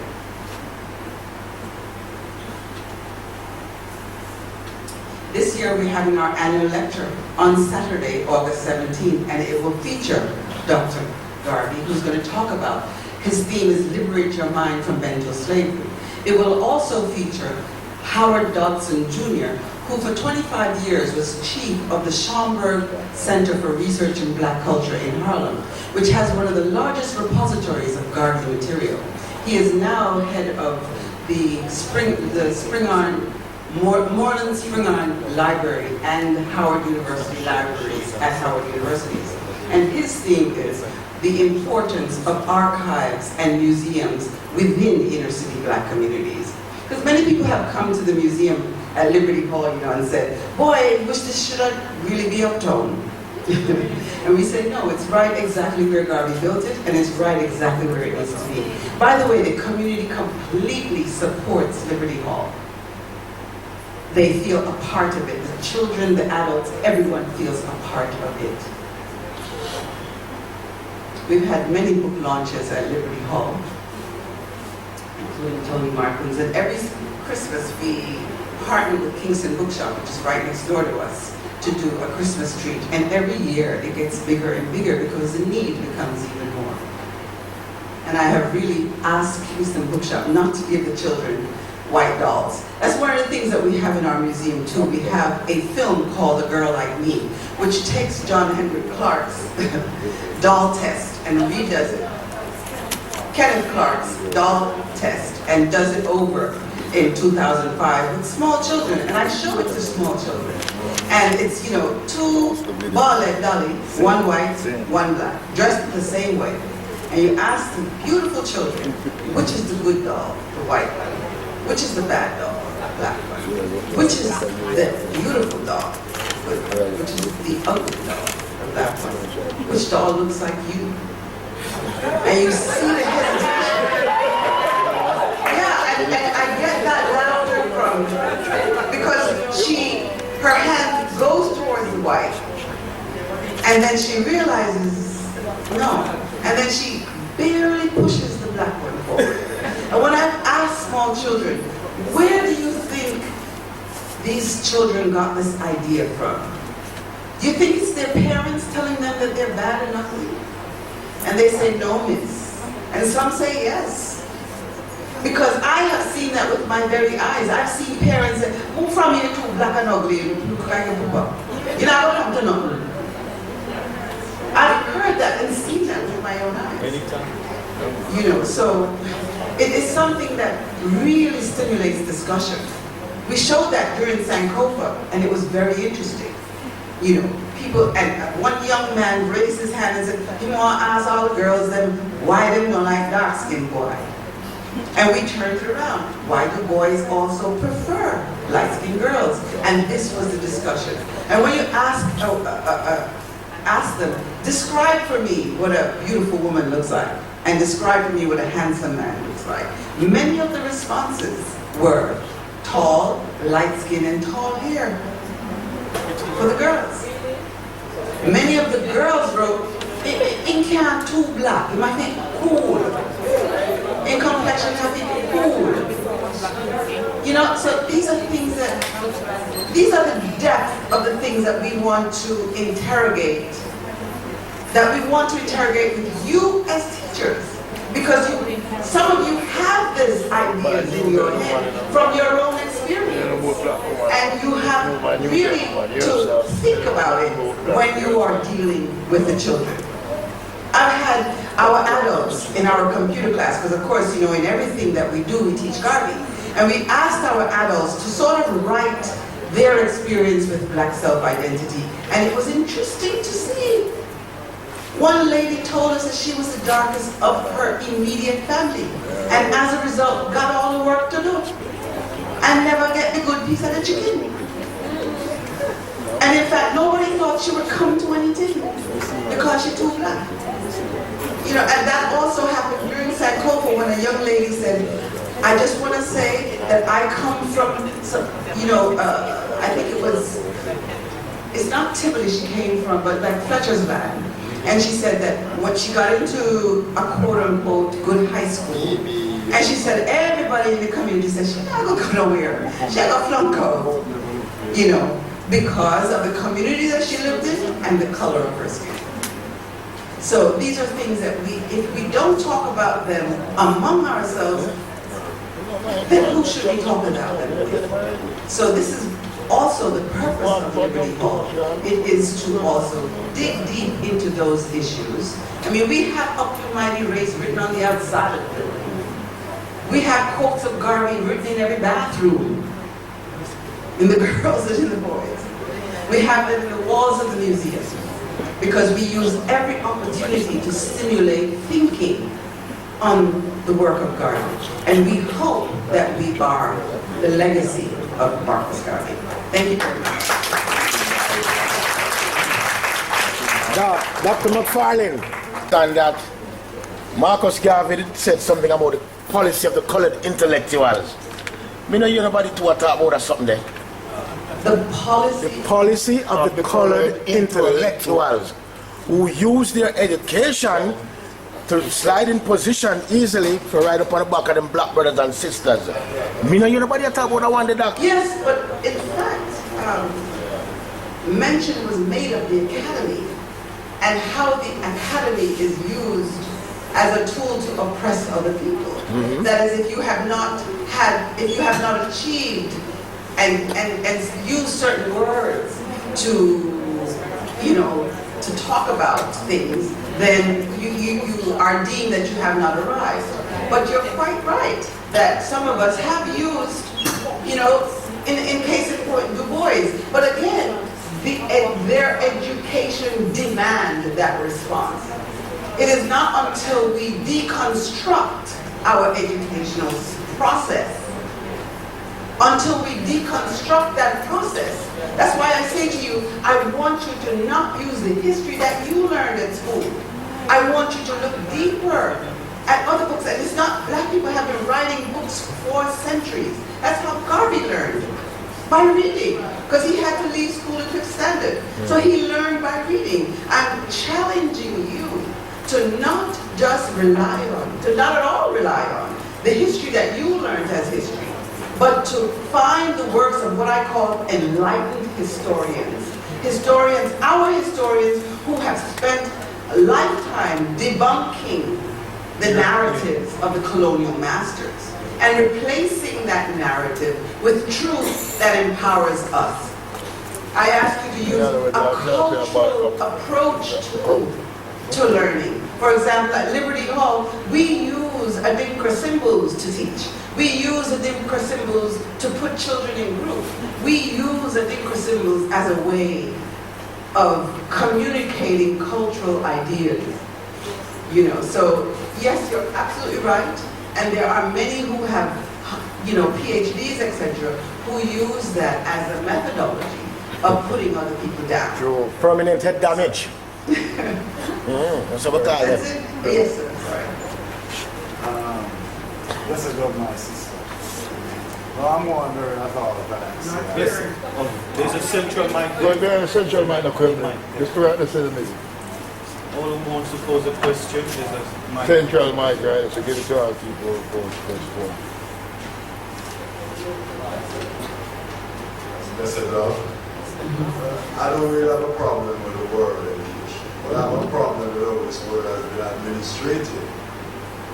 This year we're having our annual lecture on Saturday, August 17th, and it will feature Dr. Garvey, who's going to talk about, his theme is Liberate Your Mind from Mental Slavery. It will also feature Howard Dodson Jr., who for 25 years was chief of the Schomburg Center for Research in Black Culture in Harlem, which has one of the largest repositories of Garvey material. He is now head of the Moreland Spingarn Library and Howard University Libraries at Howard Universities. And his theme is the importance of archives and museums within inner city Black communities. Because many people have come to the museum at Liberty Hall, and said, boy, I wish this should really be uptown. And we say, no, it's right exactly where Garvey built it, and it's right exactly where it needs to be. By the way, the community completely supports Liberty Hall. They feel a part of it. The children, the adults, everyone feels a part of it. We've had many book launches at Liberty Hall, including Tony Martin's, and every Christmas we partnered with Kingston Bookshop, which is right next door to us, to do a Christmas treat. And every year it gets bigger and bigger because the need becomes even more. And I have really asked Kingston Bookshop not to give the children white dolls. That's one of the things that we have in our museum too. We have a film called A Girl Like Me, which takes John Henry Clark's doll test and redoes it. Kenneth Clark's doll test and does it over in 2005 with small children. And I show it to small children. And it's, you know, two ball-head dollies, one white, one black, dressed the same way. And you ask the beautiful children, which is the good doll, the white one? Which is the bad doll, the black one? Which is the beautiful doll? Which is the ugly doll, the black one? Which doll looks like you? And you see the hesitation. Yeah, and I get that laughter from her because her hand goes towards the white, and then she realizes, no, and then she barely pushes the black one forward. And when I've asked small children, where do you think these children got this idea from? Do you think it's their parents telling them that they're bad and ugly? And they say, no, miss. And some say yes. Because I have seen that with my very eyes. I've seen parents say, who from you too black and ugly, you look like a pooper. You know, I don't come to nothing. I've heard that and seen that with my own eyes. Anytime. You know, so it is something that really stimulates discussion. We showed that during Sankofa, and it was very interesting. You know, people, and one young man raised his hand and said, you know, I ask all the girls them, why them don't like dark-skinned boy? And we turned it around. Why do boys also prefer light-skinned girls? And this was the discussion. And when you ask them, describe for me what a beautiful woman looks like, and describe for me what a handsome man looks like, many of the responses were tall, light-skinned, and tall hair for the girls. Many of the girls wrote, in can't too black, you might think cool. In complexion, you might think cool. You know, so these are things that, these are the depth of the things that we want to interrogate, with you as teachers. Because some of you have these ideas in your head from your own experience. And you have really to think about it when you are dealing with the children. I've had our adults in our computer class, because of course, you know, in everything that we do, we teach Garvey. And we asked our adults to sort of write their experience with black self-identity. And it was interesting to see. One lady told us that she was the darkest of her immediate family, and as a result got all the work to do and never get the good piece of the chicken. And in fact, nobody thought she would come to anything because she's too black. You know, and that also happened during Sankofa when a young lady said, I just want to say that I come from some, you know, I think it was, it's not Tivoli she came from, but like Fletcher's Van. And she said that when she got into a quote-unquote good high school, and she said everybody in the community said, she's not going to go nowhere. She's going to flunk out, you know, because of the community that she lived in and the color of her skin. So these are things that if we don't talk about them among ourselves, then who should we talk about them with? So this is also the purpose of Liberty Hall. It is to also dig deep into those issues. I mean, we have Up Your Mighty Race written on the outside of the building. We have quotes of Garvey written in every bathroom, in the girls and in the boys. We have them in the walls of the museum, because we use every opportunity to stimulate thinking on the work of Garvey. And we hope that we are the legacy of Marcus Garvey. Thank you very much. Now, Dr. McFarlane, and that Marcus Garvey said something about the policy of the colored intellectuals. Me know you nobody to talk about that something there. The policy of the colored intellectuals who use their education to slide in position easily for right up on the back of them black brothers and sisters. Me know you nobody talk about that one, the doctor. Yes, but in fact, mention was made of the academy and how the academy is used as a tool to oppress other people. That is, if you have not achieved and used certain words to, to talk about things, then you are deemed that you have not arrived. But you're quite right that some of us have used, in case in point, Du Bois. But again, their education demanded that response. It is not until we deconstruct our educational process, until we deconstruct that process. That's why I say to you, I want you to not use the history that you learned at school. I want you to look deeper at other books. And it's not, black people have been writing books for centuries. That's how Garvey learned, by reading, because he had to leave school in 5th standard. So he learned by reading. I'm challenging you to not just rely on, to not at all rely on the history that you learned as history, but to find the works of what I call enlightened historians. Our historians who have spent a lifetime debunking the narratives of the colonial masters and replacing that narrative with truth that empowers us. I ask you to use a cultural approach to learning. For example, at Liberty Hall, we use Adinkra symbols to teach. We use Adinkra symbols to put children in groups. We use Adinkra symbols as a way of communicating cultural ideas. So yes, you're absolutely right. And there are many who have, PhDs, etc., who use that as a methodology of putting other people down. True. Permanent head damage. That's what I That's it? Yes, sir. Sorry. This is good, my sister. Well, I'm wondering, I thought about that. Listen, there's a central mic. Go there, a central mic equipment. Just right next to the middle. All who wants to pose a question, there's a mic. Central mic, right? So give it to our people who pose question. Listen, dog. I don't really have a problem with the word education, but I have a problem with how this word has been administrated,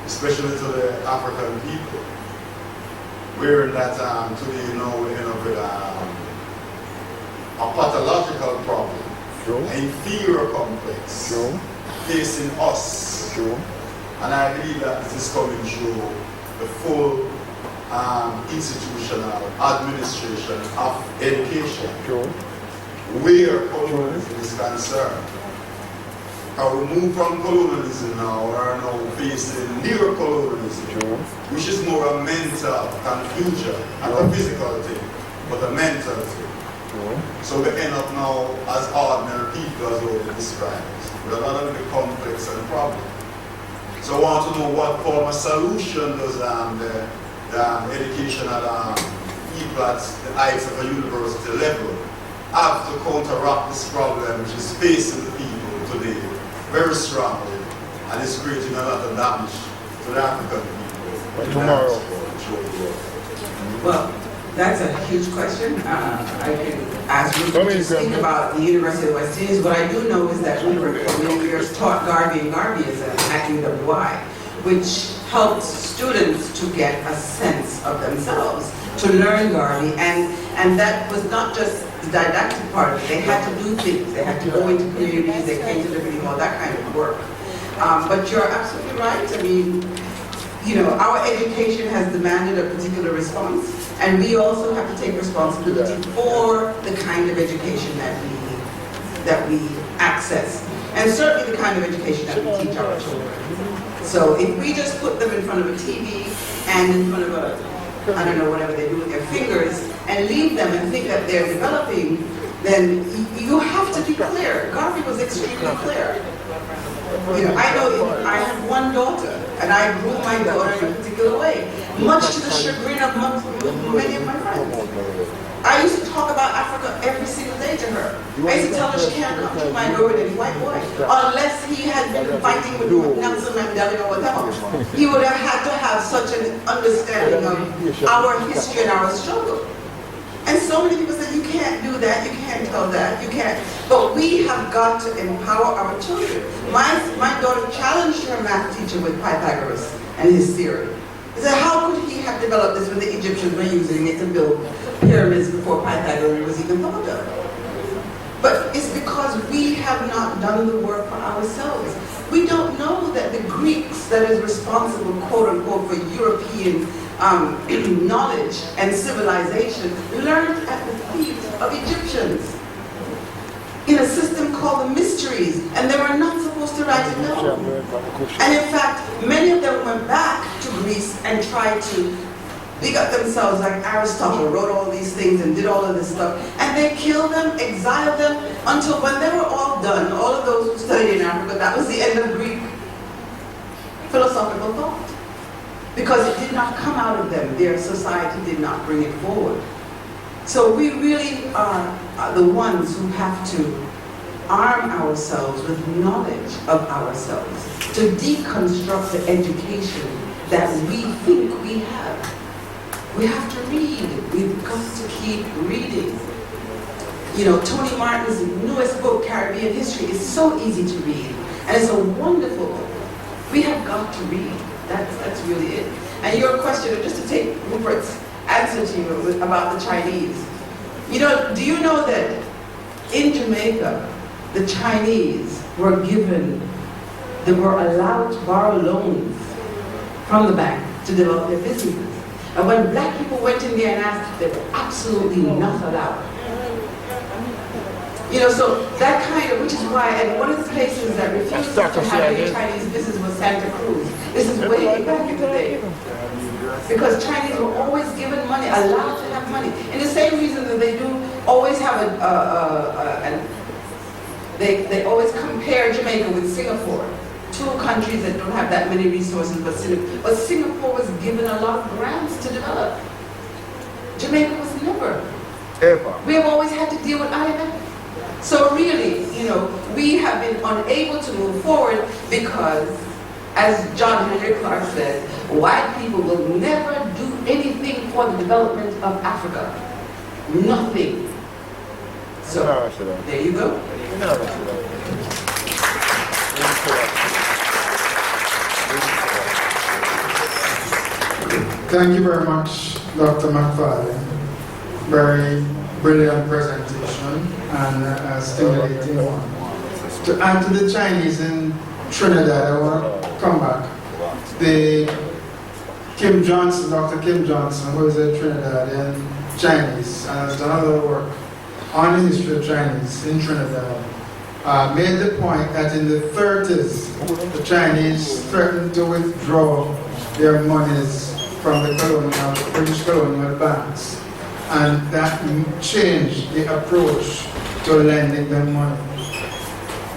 especially to the African people. We're in that today, we end up with a pathological problem, an inferior complex facing us. And I believe that this is coming through the full institutional administration of education. Where colonialism is concerned. How we move from colonialism now, we are now facing neo-colonialism, which is more a mental confusion, not a physical thing, but a mental thing. So we end up now as ordinary people, as already described, with a lot of the complex and problem. So I want to know what form of solution does the educational people at the heights of a university level have to counteract this problem which is facing the people today very strongly, and it's creating a lot of damage to the African people. Tomorrow. Well, that's a huge question. I can ask you to just think about the University of West Indies. What I do know is that we were taught Garvey and Garveyism at UWI, which helped students to get a sense of themselves, to learn Garvey, and that was not just the didactic part of it. They had to do things. They had to go into communities. They came to Liberty Hall, that kind of work. But you're absolutely right. I mean, our education has demanded a particular response, and we also have to take responsibility for the kind of education that we access, and certainly the kind of education that we teach our children. So if we just put them in front of a TV and in front of I don't know, whatever they do with their fingers, and leave them and think that they're developing, then you have to be clear. Garvey was extremely clear. I know I have one daughter, and I grew my daughter in a particular way, much to the chagrin of many of my friends. I used to talk about Africa up every single day to her. I used to tell her she can't come to my door with any white boy, unless he had been fighting with Nelson Mandela or whatever. He would have had to have such an understanding of our history and our struggle. And so many people say, you can't do that, you can't tell that, you can't. But we have got to empower our children. My daughter challenged her math teacher with Pythagoras and his theory. He said, how could he have developed this when the Egyptians were using it to build pyramids before Pythagoras was even thought of? But it's because we have not done the work for ourselves. We don't know that the Greeks that is responsible, quote unquote, for European knowledge and civilization learned at the feet of Egyptians in a system called the Mysteries, and they were not supposed to write it down. And in fact, many of them went back to Greece and tried to big up themselves, like Aristotle wrote all these things and did all of this stuff, and they killed them, exiled them, until when they were all done, all of those who studied in Africa, that was the end of Greek philosophical thought. Because it did not come out of them. Their society did not bring it forward. So we really are the ones who have to arm ourselves with knowledge of ourselves, to deconstruct the education that we think we have. We have to read. We've got to keep reading. You know, Tony Martin's newest book, Caribbean History, is so easy to read. And it's a wonderful book. We have got to read. That's really it. And your question, just to take Rupert's answer to you about the Chinese. You know, do you know that in Jamaica, the Chinese were allowed to borrow loans from the bank to develop their businesses? And when black people went in there and asked, they were absolutely not allowed. You know, so that kind of, which is why, and one of the places that refused to have any Chinese business was Santa Cruz. This is way back in the day. Because Chinese were always given money, allowed to have money. And the same reason that they do always have they always compare Jamaica with Singapore. Two countries that don't have that many resources, but Singapore was given a lot of grants to develop. Jamaica was never. Ever. We have always had to deal with IMF. So really, you know, we have been unable to move forward because, as John Henry Clark said, white people will never do anything for the development of Africa. Nothing. So, there you go. Thank you very much, Dr. McFarlane. Very brilliant presentation and a stimulating one. To add to the Chinese in Trinidad, I want to come back. Kim Johnson, Dr. Kim Johnson, who is a Trinidadian Chinese and has done a lot of work on the history of Chinese in Trinidad, made the point that in the 30s, the Chinese threatened to withdraw their monies from the British colonial banks, and that changed the approach to lending them money.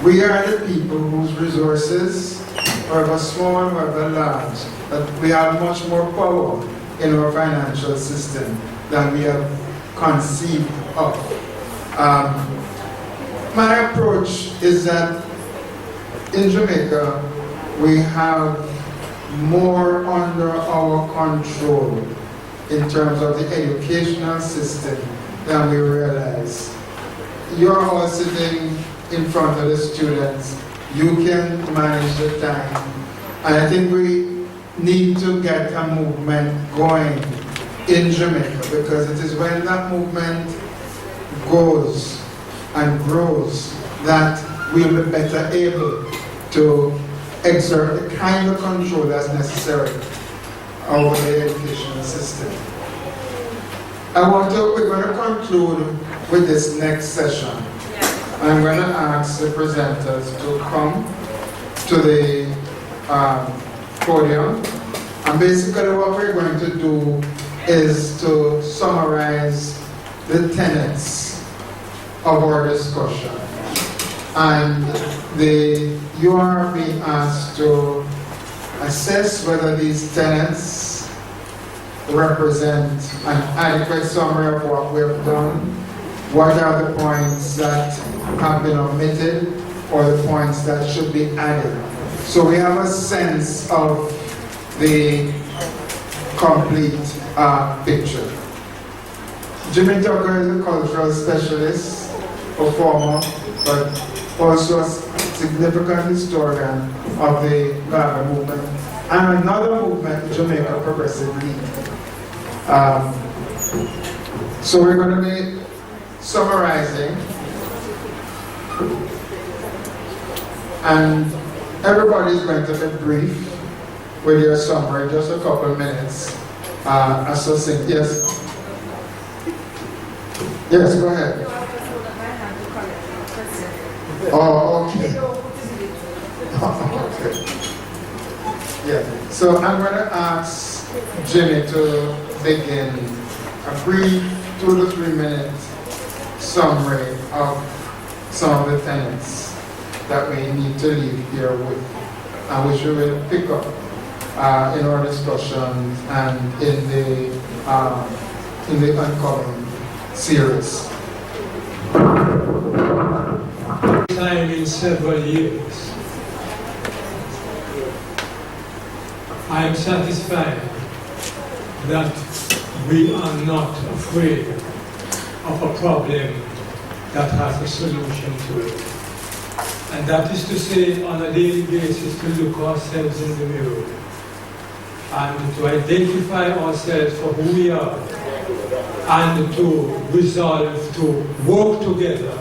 We are the people whose resources, however small, however large, that we have much more power in our financial system than we have conceived of. My approach is that in Jamaica, we have more under our control in terms of the educational system than we realize. You're all sitting in front of the students. You can manage the time. And I think we need to get a movement going in Jamaica, because it is when that movement goes and grows that we'll be better able to exert the kind of control that's necessary over the educational system. We're going to conclude with this next session. I'm going to ask the presenters to come to the podium. And basically what we're going to do is to summarize the tenets of our discussion. And you are being asked to assess whether these tenets represent an adequate summary of what we have done, what are the points that have been omitted or the points that should be added. So we have a sense of the complete picture. Jimmy Tucker is a cultural specialist, performer, but also a significant historian of the Garvey movement and another movement, Jamaica Progressive League. So we're going to be summarizing, and everybody's going to be brief with your summary, just a couple minutes. Succinct. Yes? Yes, go ahead. Oh, okay. Okay. Yeah. So I'm going to ask Jimmy to begin a brief 2 to 3 minute summary of some of the tenets that we need to leave here with, and which we will pick up in our discussions and in the oncoming series. Time in several years, I am satisfied that we are not afraid of a problem that has a solution to it. And that is to say, on a daily basis, to look ourselves in the mirror and to identify ourselves for who we are and to resolve to work together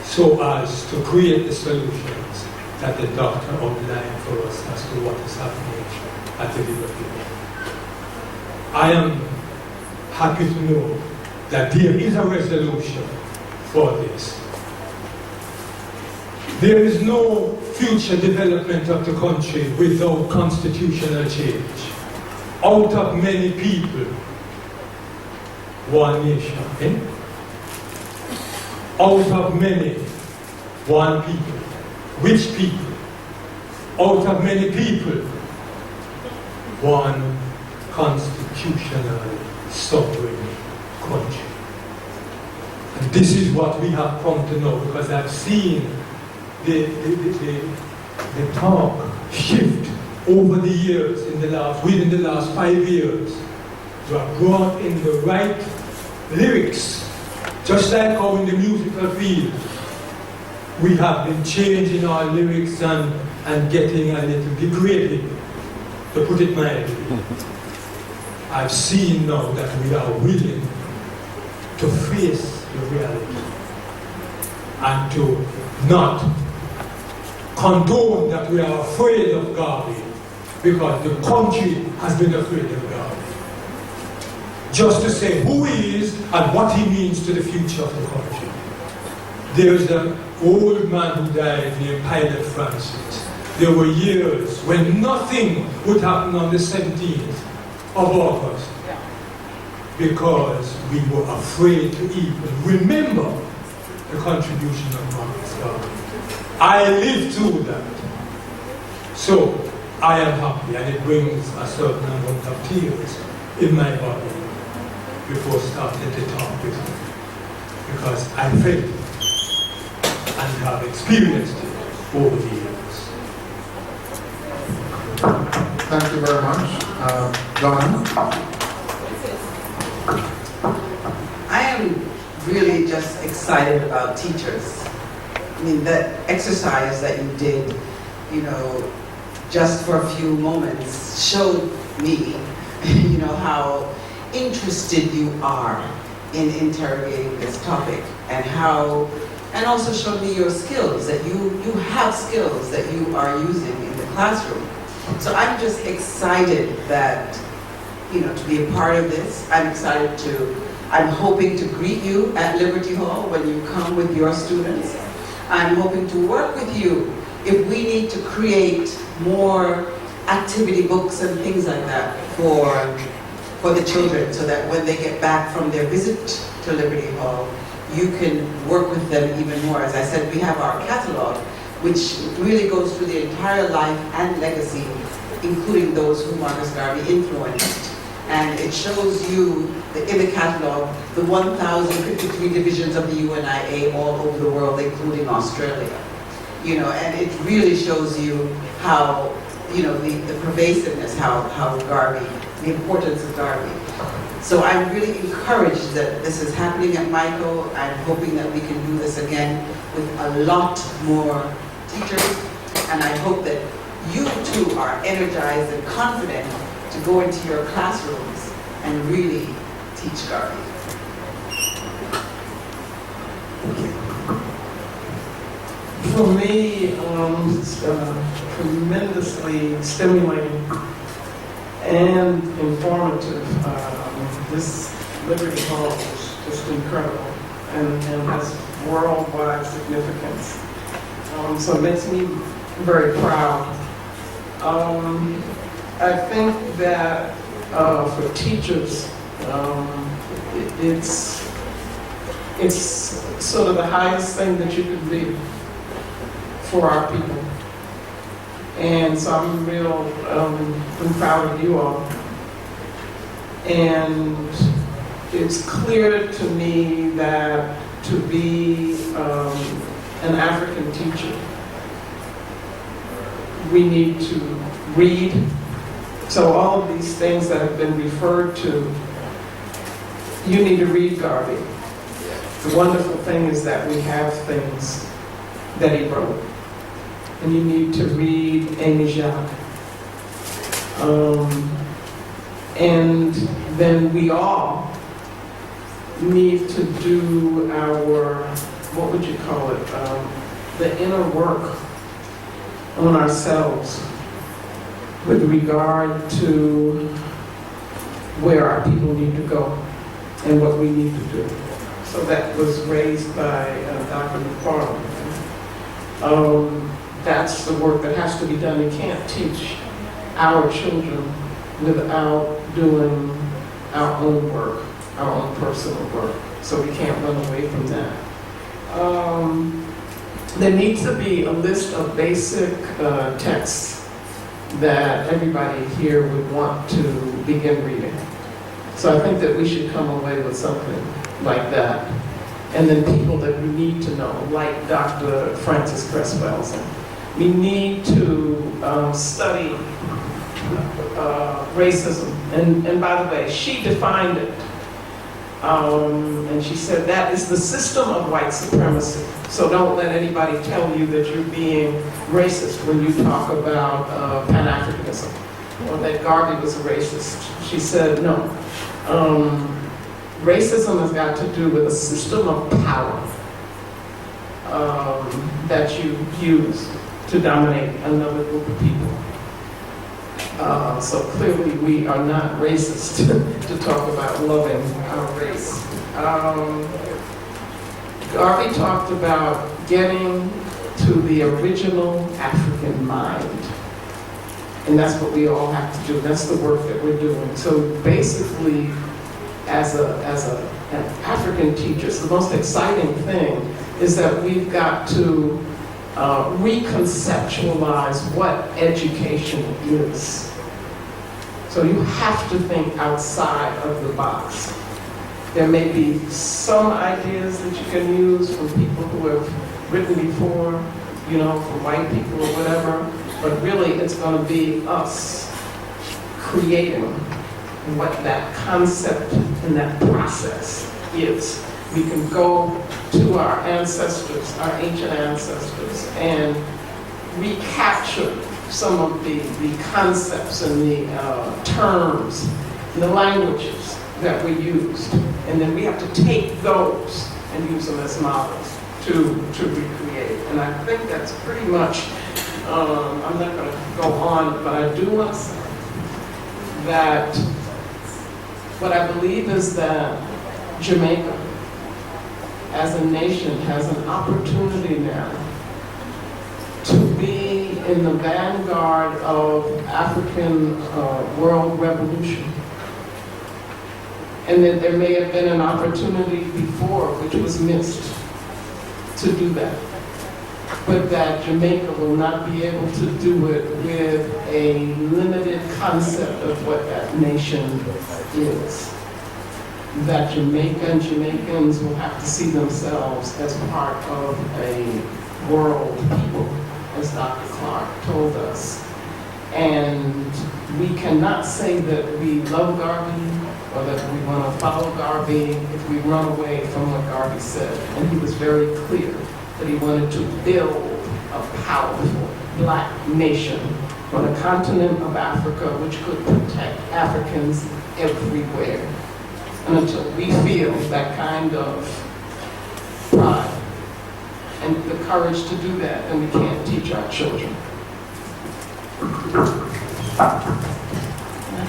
so as to create the solutions that the doctor outlined for us as to what is happening at the Liberty. I am happy to know that there is a resolution for this. There is no future development of the country without constitutional change. Out of many people, one nation. Eh? Out of many, one people. Which people? Out of many people, one constitutional sovereign country. And this is what we have come to know, because I've seen the talk shift over the years within the last 5 years. You have brought in the right lyrics, just like how in the musical field we have been changing our lyrics and getting a little degraded, to put it mildly. I've seen now that we are willing to face the reality and to not condone that we are afraid of Garvey, because the country has been afraid of Garvey. Just to say who he is and what he means to the future of the country. There is an old man who died named Pilot Francis. There were years when nothing would happen on the 17th of August because we were afraid to even remember the contribution of Marcus Garvey. I lived through that. So I am happy, and it brings a certain amount of tears in my body before starting to talk with you, because I felt it and have experienced it over the years. Thank you very much. Don? I am really just excited about teachers. I mean, the exercise that you did, just for a few moments showed me, how interested you are in interrogating this topic, and also showed me your skills, that you have skills that you are using in the classroom. So I'm just excited that, to be a part of this. I'm hoping to greet you at Liberty Hall when you come with your students. I'm hoping to work with you if we need to create more activity books and things like that for the children, so that when they get back from their visit to Liberty Hall, you can work with them even more. As I said, we have our catalog, which really goes through the entire life and legacy, including those who Marcus Garvey influenced. And it shows you, in the catalog, the 1,053 divisions of the UNIA all over the world, including Australia. You know, and it really shows you how, you know, the pervasiveness, how Garvey, the importance of Garvey. So I'm really encouraged that this is happening at Mico. I'm hoping that we can do this again with a lot more teachers. And I hope that you too are energized and confident to go into your classrooms and really teach Garvey. For me, it's tremendously stimulating and informative. This Liberty Hall is just incredible and has worldwide significance. So it makes me very proud. I think that for teachers, it's sort of the highest thing that you could be for our people. And so I'm I'm proud of you all. And it's clear to me that to be an African teacher, we need to read. So all of these things that have been referred to, you need to read Garvey. The wonderful thing is that we have things that he wrote. And you need to read Amy Jacques. And then we all need to do our, what would you call it, the inner work on ourselves with regard to where our people need to go and what we need to do. So that was raised by Dr. McFarland. That's the work that has to be done. You can't teach our children without doing our own work, our own personal work. So we can't run away from that. There needs to be a list of basic texts that everybody here would want to begin reading. So I think that we should come away with something like that. And then people that we need to know, like Dr. Frances Cress Welsing. We need to study racism. And by the way, she defined it. And she said that is the system of white supremacy. So don't let anybody tell you that you're being racist when you talk about Pan-Africanism or that Garvey was a racist. She said no. Racism has got to do with a system of power that you use to dominate another group of people. So clearly we are not racist to talk about loving our race. Garvey talked about getting to the original African mind. And that's what we all have to do. That's the work that we're doing. So basically, as an African teacher, so the most exciting thing is that we've got to reconceptualize what education is. So you have to think outside of the box. There may be some ideas that you can use from people who have written before, you know, from white people or whatever, but really it's going to be us creating what that concept and that process is. We can go to our ancestors, our ancient ancestors, and recapture some of the concepts and the terms and the languages that we used. And then we have to take those and use them as models to recreate. And I think that's pretty much, I'm not going to go on, but I do want to say that what I believe is that Jamaica, as a nation, has an opportunity now to be in the vanguard of African world revolution. And that there may have been an opportunity before which was missed to do that. but that Jamaica will not be able to do it with a limited concept of what that nation is. That Jamaica and Jamaicans will have to see themselves as part of a world people, as Dr. Clark told us. And we cannot say that we love Garvey or that we want to follow Garvey if we run away from what Garvey said. And he was very clear that he wanted to build a powerful black nation on the continent of Africa, which could protect Africans everywhere. And until we feel that kind of pride and the courage to do that, then we can't teach our children.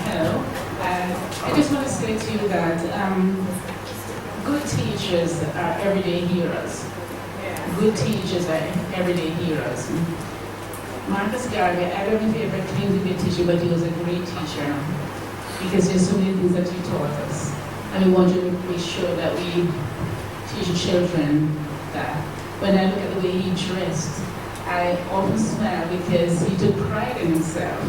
Hello. I just want to say to you that good teachers are everyday heroes. Good teachers are everyday heroes. Marcus Garvey, I don't know if he ever claimed to be a teacher, but he was a great teacher because there's so many things that he taught us. And we want to make sure that we teach children that. When I look at the way he dressed, I often smile because he took pride in himself.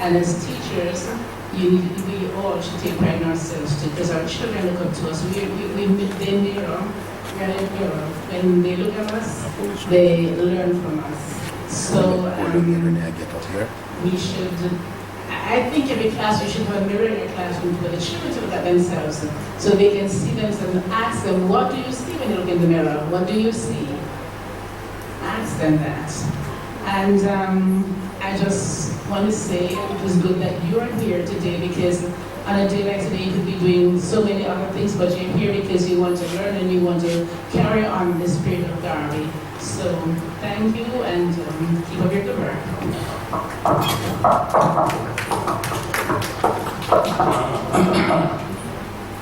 And as teachers, we all should take pride in ourselves too, because our children look up to us. They mirror. When they look at us, they learn from us. So we should, I think every class you should have a mirror in your classroom for the children to look at themselves so they can see themselves and ask them, what do you see when you look in the mirror? What do you see? Ask them that. And I just want to say it was good that you're here today because on a day like today you could be doing so many other things, but you're here because you want to learn and you want to carry on the spirit of Garvey. So thank you and keep up your good work.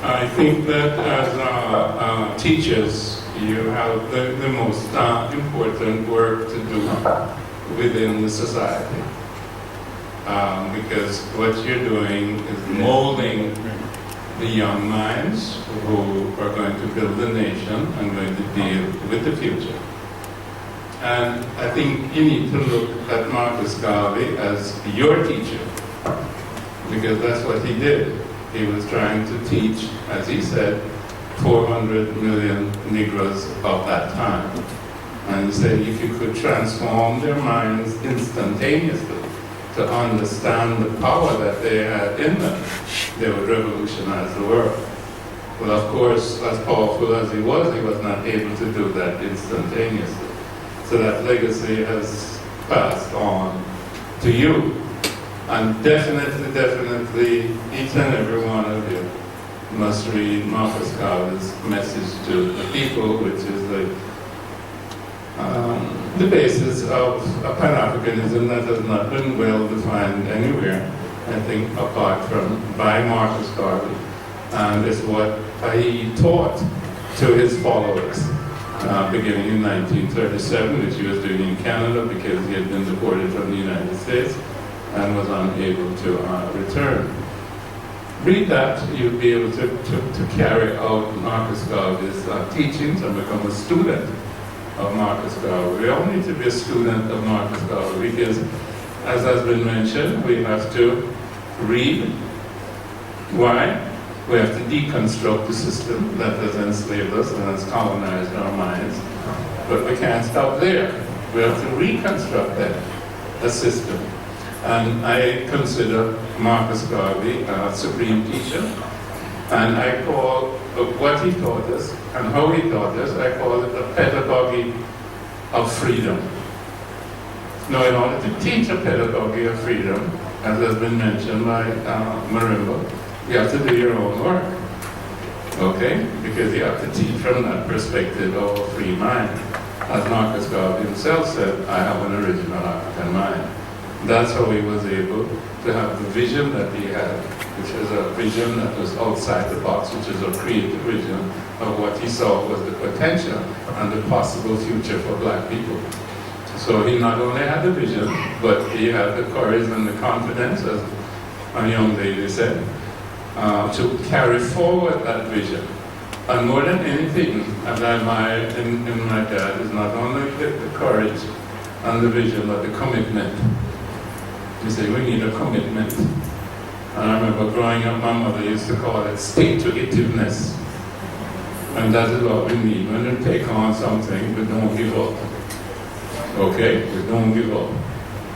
I think that as teachers, you have the most important work to do within the society. Because what you're doing is molding the young minds who are going to build the nation and going to deal with the future. And I think you need to look at Marcus Garvey as your teacher, because that's what he did. He was trying to teach, as he said, 400 million Negroes of that time. And he said if you could transform their minds instantaneously to understand the power that they had in them, they would revolutionize the world. Well, of course, as powerful as he was not able to do that instantaneously. So that legacy has passed on to you. And definitely, each and every one of you must read Marcus Garvey's message to the people, which is the basis of a Pan-Africanism that has not been well defined anywhere, I think, apart from by Marcus Garvey. And it's what he taught to his followers, beginning in 1937, which he was doing in Canada because he had been deported from the United States and was unable to return. Read that, you'll be able to carry out Marcus Garvey's teachings and become a student of Marcus Garvey. We all need to be a student of Marcus Garvey because, as has been mentioned, we have to read. Why? We have to deconstruct the system that has enslaved us and has colonized our minds. But we can't stop there. We have to reconstruct the system. And I consider Marcus Garvey a supreme teacher. And I call what he taught us and how he taught us, I call it a pedagogy of freedom. Now, in order to teach a pedagogy of freedom, as has been mentioned by Marimba, you have to do your own work, okay? Because you have to teach from that perspective of a free mind. As Marcus Garvey himself said, I have an original African mind. That's how he was able to have the vision that he had, which is a vision that was outside the box, which is a creative vision of what he saw was the potential and the possible future for black people. So he not only had the vision, but he had the courage and the confidence, as a young lady said, to carry forward that vision. And more than anything, as I admire in my dad, is not only the courage and the vision, but the commitment. You say, we need a commitment. And I remember growing up, my mother used to call it stick-to-itiveness. And that is what we need. When we take on something, we don't give up. Okay? We don't give up.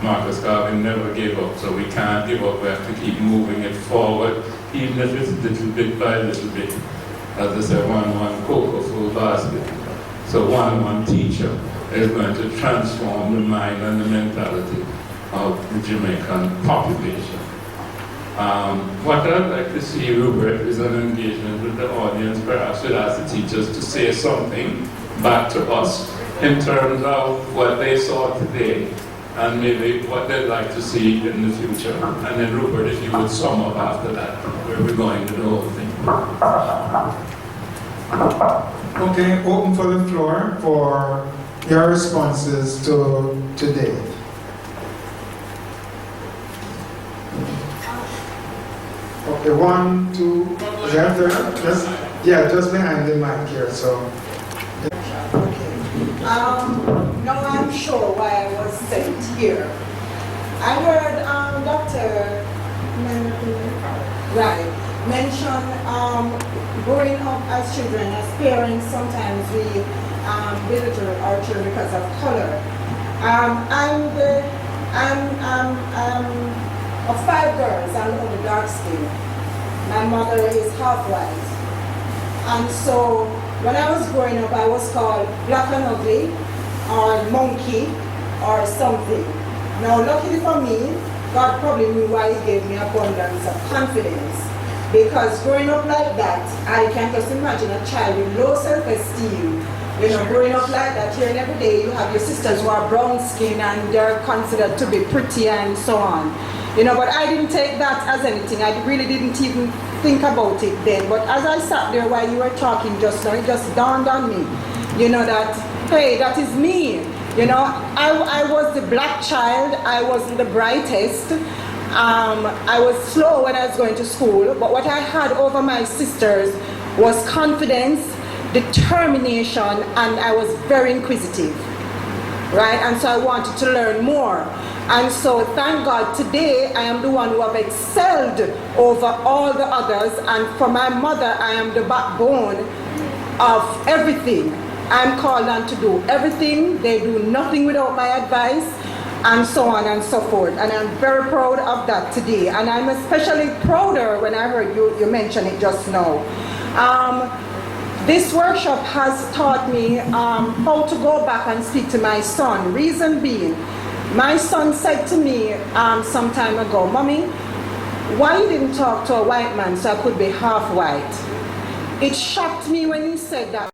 Marcus Garvey never gave up, so we can't give up. We have to keep moving it forward, even if it's little bit by little bit. As I said, one cocoa full basket. So one teacher is going to transform the mind and the mentality of the Jamaican population. What I'd like to see, Rupert, is an engagement with the audience. Perhaps we'd ask the teachers to say something back to us in terms of what they saw today and maybe what they'd like to see in the future. And then Rupert, if you would sum up after that, where we're going with the whole thing. Okay, open for the floor for your responses to today. Okay, 1, 2, is that there? Just behind the mic here, so. Now I'm sure why I was sent here. I heard Dr. mention growing up as children, as parents, sometimes we belittle our children because of color. I'm of 5 girls, I'm only dark skin. My mother is half white. And so when I was growing up, I was called black and ugly, or monkey, or something. Now, luckily for me, God probably knew why He gave me abundance of confidence. Because growing up like that, I can just imagine a child with low self-esteem. You know, growing up like that, here and every day, you have your sisters who are brown skin and they're considered to be pretty and so on. You know, but I didn't take that as anything. I really didn't even think about it then. But as I sat there while you were talking just now, it just dawned on me, you know, that, hey, that is me. You know, I was the black child. I wasn't the brightest. I was slow when I was going to school. But what I had over my sisters was confidence, determination, and I was very inquisitive. Right? And so I wanted to learn more. And so thank God today I am the one who have excelled over all the others, and for my mother I am the backbone of everything. I'm called on to do everything. They do nothing without my advice, and so on and so forth. And I'm very proud of that today. And I'm especially prouder when I heard you mention it just now. This workshop has taught me how to go back and speak to my son. Reason being, my son said to me some time ago, "Mommy, why you didn't talk to a white man so I could be half white?" It shocked me when he said that.